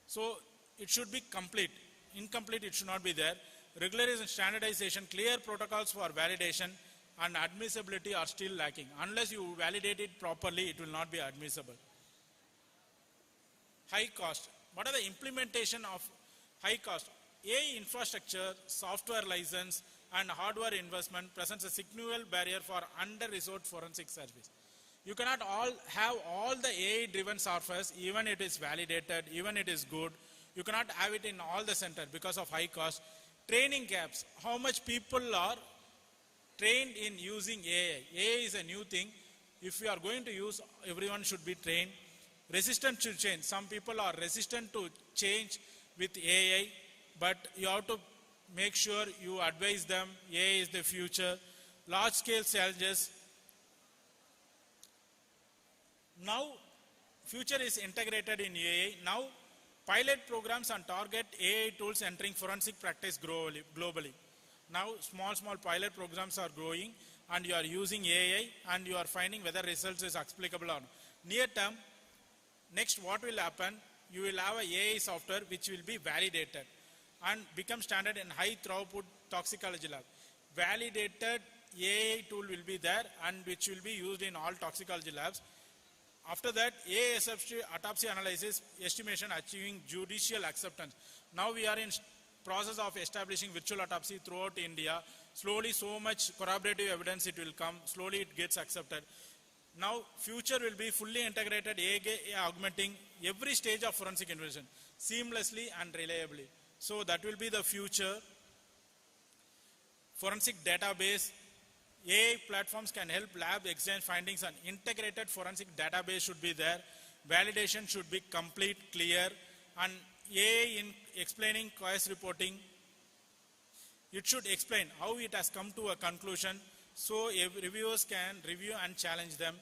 So it should be complete. Incomplete, it should not be there. Regularization, standardization, clear protocols for validation and admissibility are still lacking. Unless you validate it properly, it will not be admissible. High cost. What are the implementation of high cost? AI infrastructure, software license, and hardware investment presents a significant barrier for under-resourced forensic service. You cannot have all the AI-driven software, even it is validated, even it is good. You cannot have it in all the center because of high cost. Training gaps. How much people are trained in using AI? AI is a new thing. If you are going to use, everyone should be trained. Resistant to change. Some people are resistant to change with AI, but you have to make sure you advise them. AI is the future. Large scale challenges. Now, future is integrated in AI. Now, pilot programs and target AI tools entering forensic practice globally. Now, small pilot programs are growing and you are using AI and you are finding whether results is applicable or not. Near term, next what will happen, you will have a AI software which will be validated and become standard in high throughput toxicology lab. Validated AI tool will be there and which will be used in all toxicology labs. After that, AI autopsy analysis estimation achieving judicial acceptance. Now we are in process of establishing virtual autopsy throughout India. Slowly so much corroborative evidence it will come. Slowly it gets accepted. Now future will be fully integrated AI augmenting every stage of forensic investigation seamlessly and reliably. So that will be the future. Forensic database. AI platforms can help lab exchange findings and integrated forensic database should be there. Validation should be complete, clear, and AI in explaining case reporting. It should explain how it has come to a conclusion so reviewers can review and challenge them.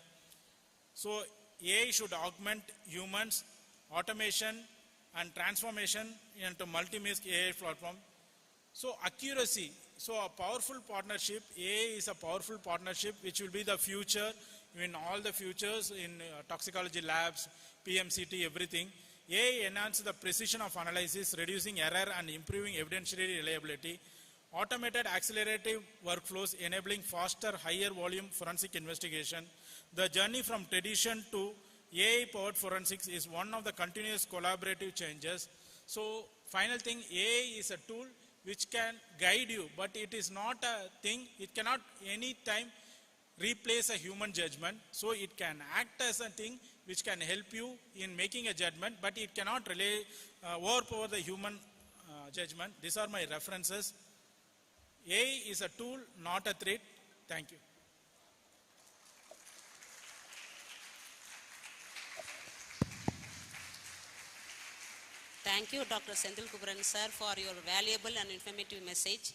So AI should augment humans, automation and transformation into multi-means AI platform. So accuracy. So a powerful partnership, AI is a powerful partnership which will be the future in all the futures in toxicology labs, PMCT, everything. AI enhances the precision of analysis, reducing error and improving evidentiary reliability. Automated accelerative workflows enabling faster, higher volume forensic investigation. The journey from tradition to AI-powered forensics is one of the continuous collaborative changes. So final thing, AI is a tool which can guide you, but it is not a thing, it cannot any time replace a human judgment. So it can act as a thing which can help you in making a judgment, but it cannot overpower the human judgment. These are my references. AI is a tool, not a threat. Thank you. Thank you, Dr. Sendil Kumaran sir, for your valuable and informative message.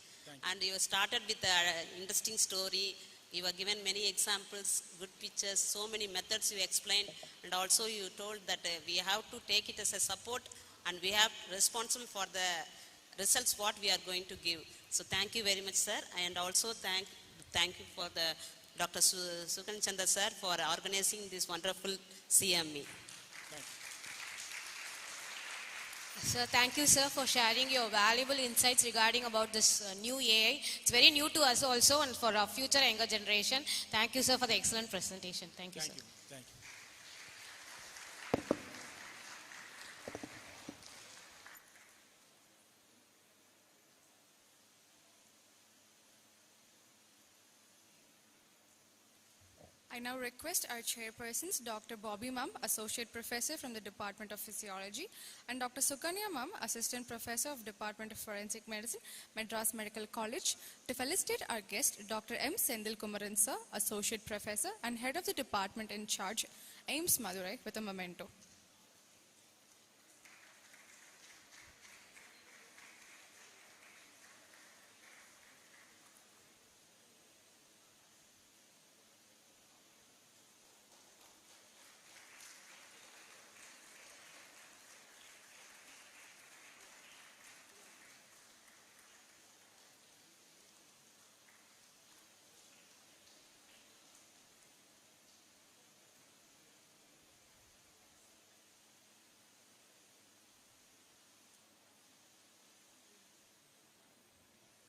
And you started with an interesting story. You have given many examples, good pictures, so many methods you explained, and also you told that we have to take it as a support and we have responsible for the results what we are going to give. So thank you very much, sir, and also thank you for the Dr. Sukan Chandra sir for organizing this wonderful CME. Sir, thank you, sir, for sharing your valuable insights regarding about this new AI. It's very new to us also and for our future younger generation. Thank you, sir, for the excellent presentation. Thank you, sir. Thank you. I now request our chairpersons, Dr. Bobby Mum, Associate Professor from the Department of Physiology, and Dr. Sukanya Mum, Assistant Professor of Department of Forensic Medicine, Madras Medical College, to felicitate our guest, Dr. M. Sendil Kumaran sir, Associate Professor and Head of the Department in charge, AIIMS Madurai, with a memento.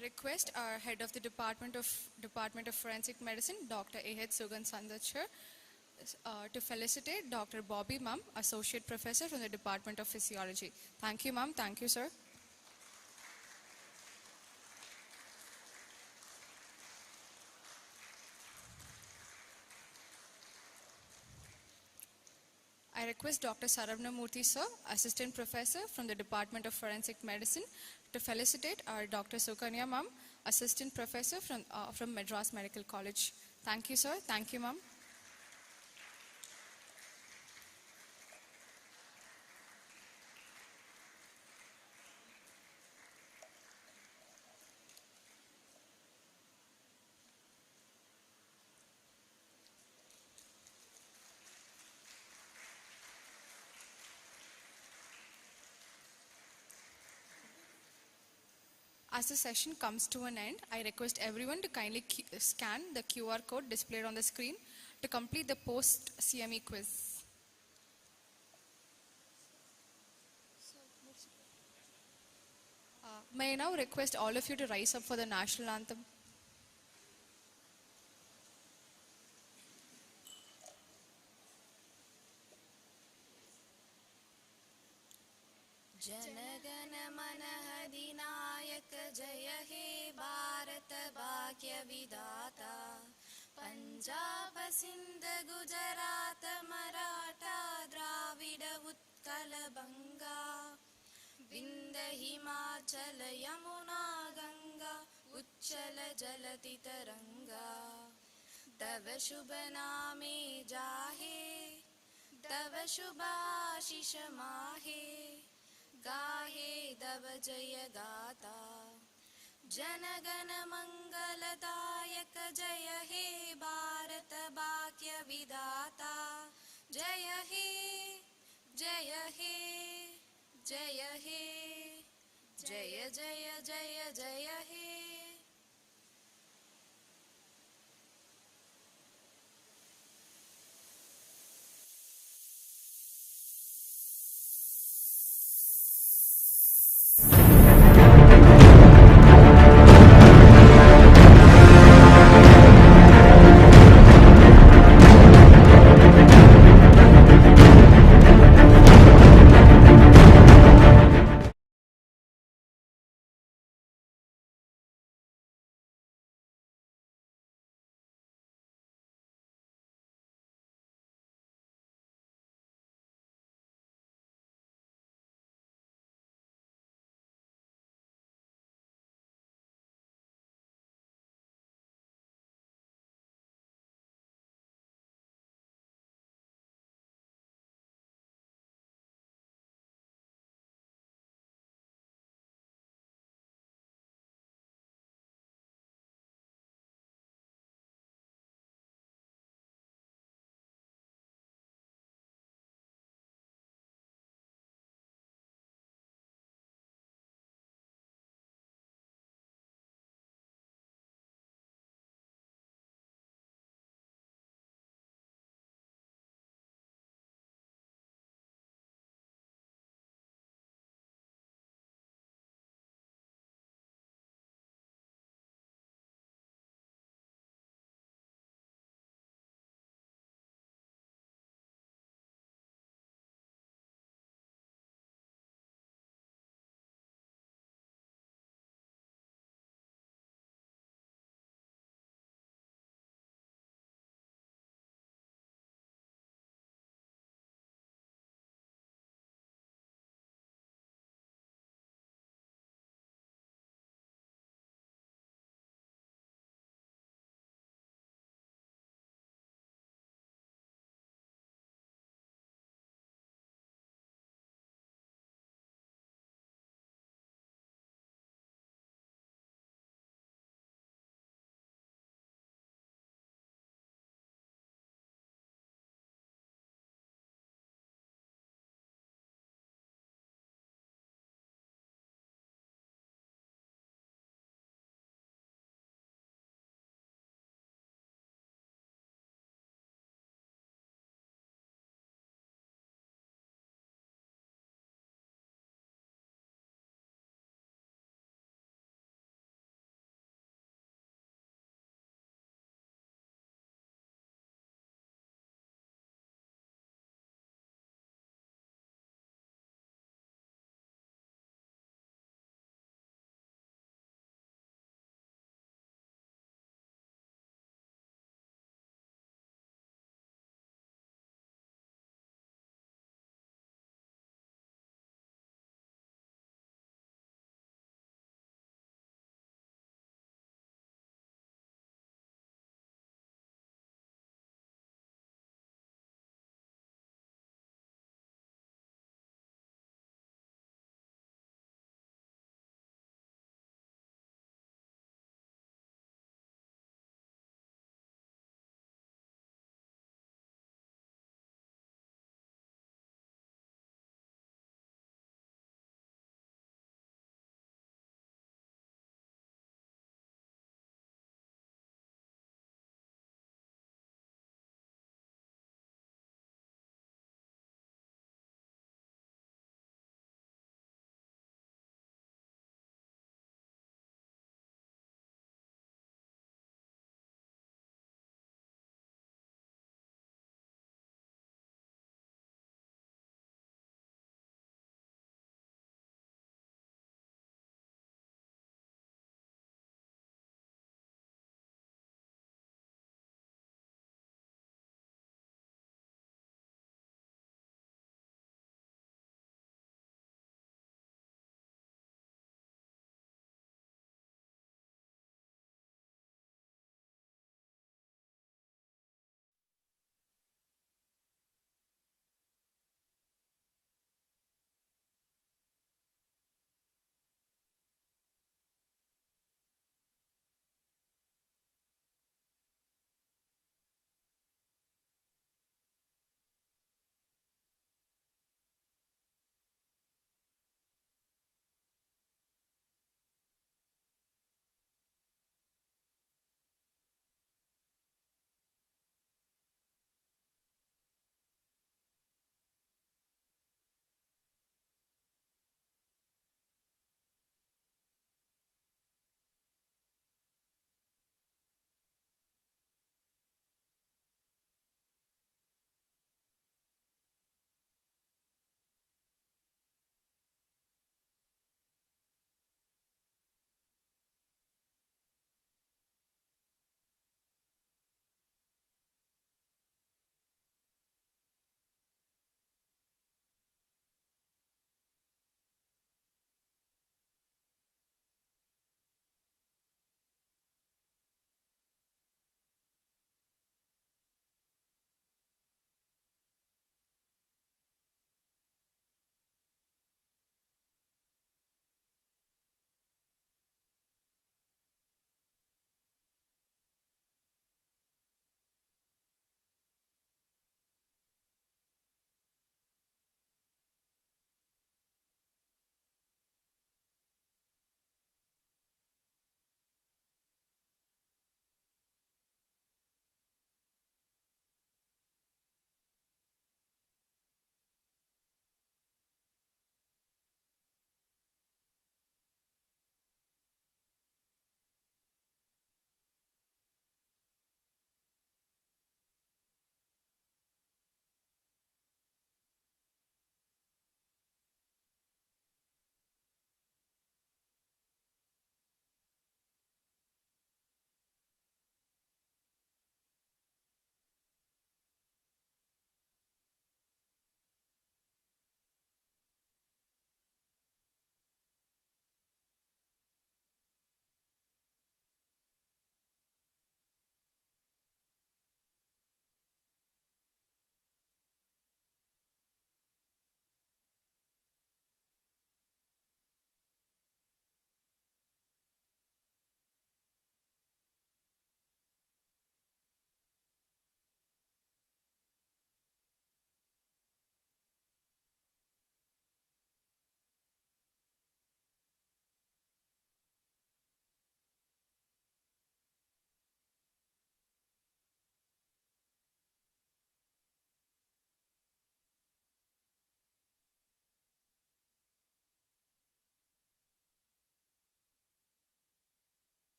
I request our head of the Department of Forensic Medicine, Dr. A.H. Sugan Sandachar, to felicitate Dr. Bobby Mum, Associate Professor from the Department of Physiology. Thank you, Mum. Thank you, sir. I request Dr. Saravnamurthy, sir, Assistant Professor from the Department of Forensic Medicine, to felicitate our Dr. Sukanya Mum, Assistant Professor from Madras Medical College. Thank you, sir. Thank you, Mum. As the session comes to an end, I request everyone to kindly scan the QR code displayed on the screen to complete the post-CME quiz. May I now request all of you to rise up for the national anthem? जनगण मन अधिनायक जय हे भारत भाग्य विधाता पंजाब सिंध गुजरात मराठा द्राविड उत्कल बंगा विंध हिमाचल यमुना गंगा उच्चल जलति तरंगा तव शुभ नामे जाहे तव शुभाशिष माहे गाहे तव जय गाता जनगण मंगलदायक जय हे भारत भाग्य विधाता जय हे जय हे जय हे जय जय जय जय हे।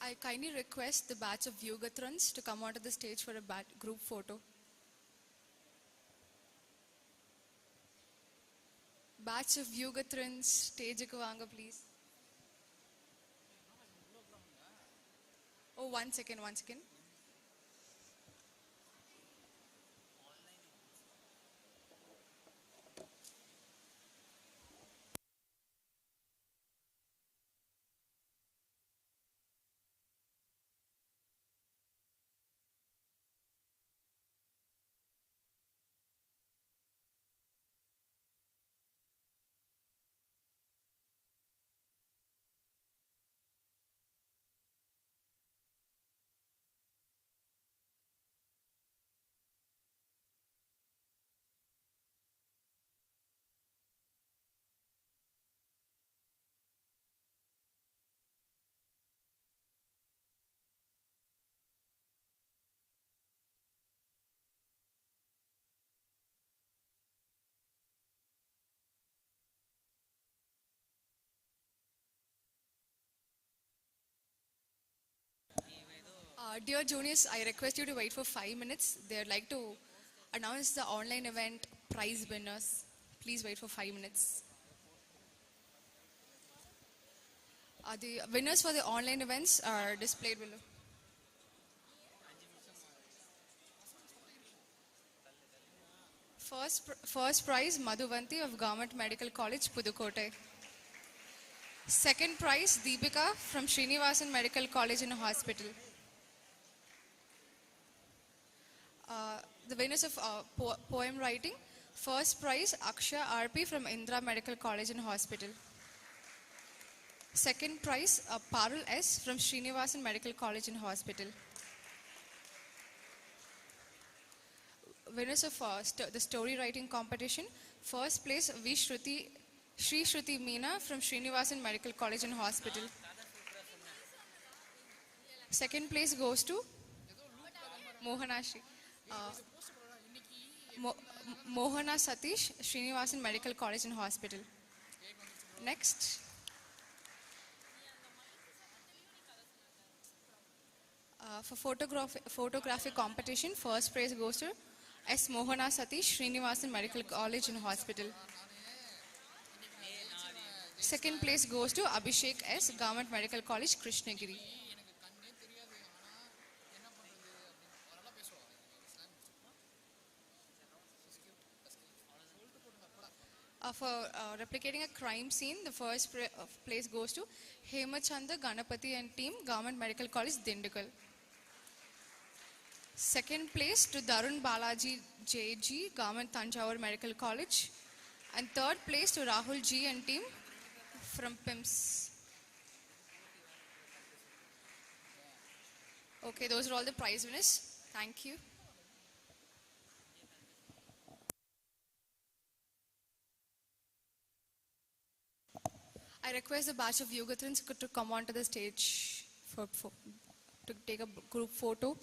I kindly request the batch of Yugatrans to come onto the stage for a group photo. Batch of Yugatrans, stage ku vaanga please. Oh, 1 second, 1 second. Dear juniors, I request you to wait for 5 minutes. They would like to announce the online event prize winners. Please wait for 5 minutes. The winners for the online events are displayed below. First prize, Madhuvanti of Govt Medical College, Pudukkottai. Second prize, Deepika from Srinivasan Medical College and Hospital. The winners of poem writing, first prize, Aksha RP from Indra Medical College and Hospital. Second prize, Parul S from Srinivasan Medical College and Hospital. Winners of the story writing competition, first place, Sri Shruti Meena from Srinivasan Medical College and Hospital. Second place goes to Mohanashi. Mohana Satish, Srinivasan Medical College and Hospital. Next. For photographic competition, first prize goes to S. Mohana Satish, Srinivasan Medical College and Hospital. Second place goes to Abhishek S. Govt Medical College, Krishnagiri. For replicating a crime scene, the first place goes to Hemachanda Ganapati and team, Govt Medical College, Dindigul. Second place to Darun Balaji JG, Govt Tanjavur Medical College. And third place to Rahul G and team from PIMS. Okay, those are all the prize winners. Thank you. I request the batch of Yugatrans to come onto the stage to take a group photo.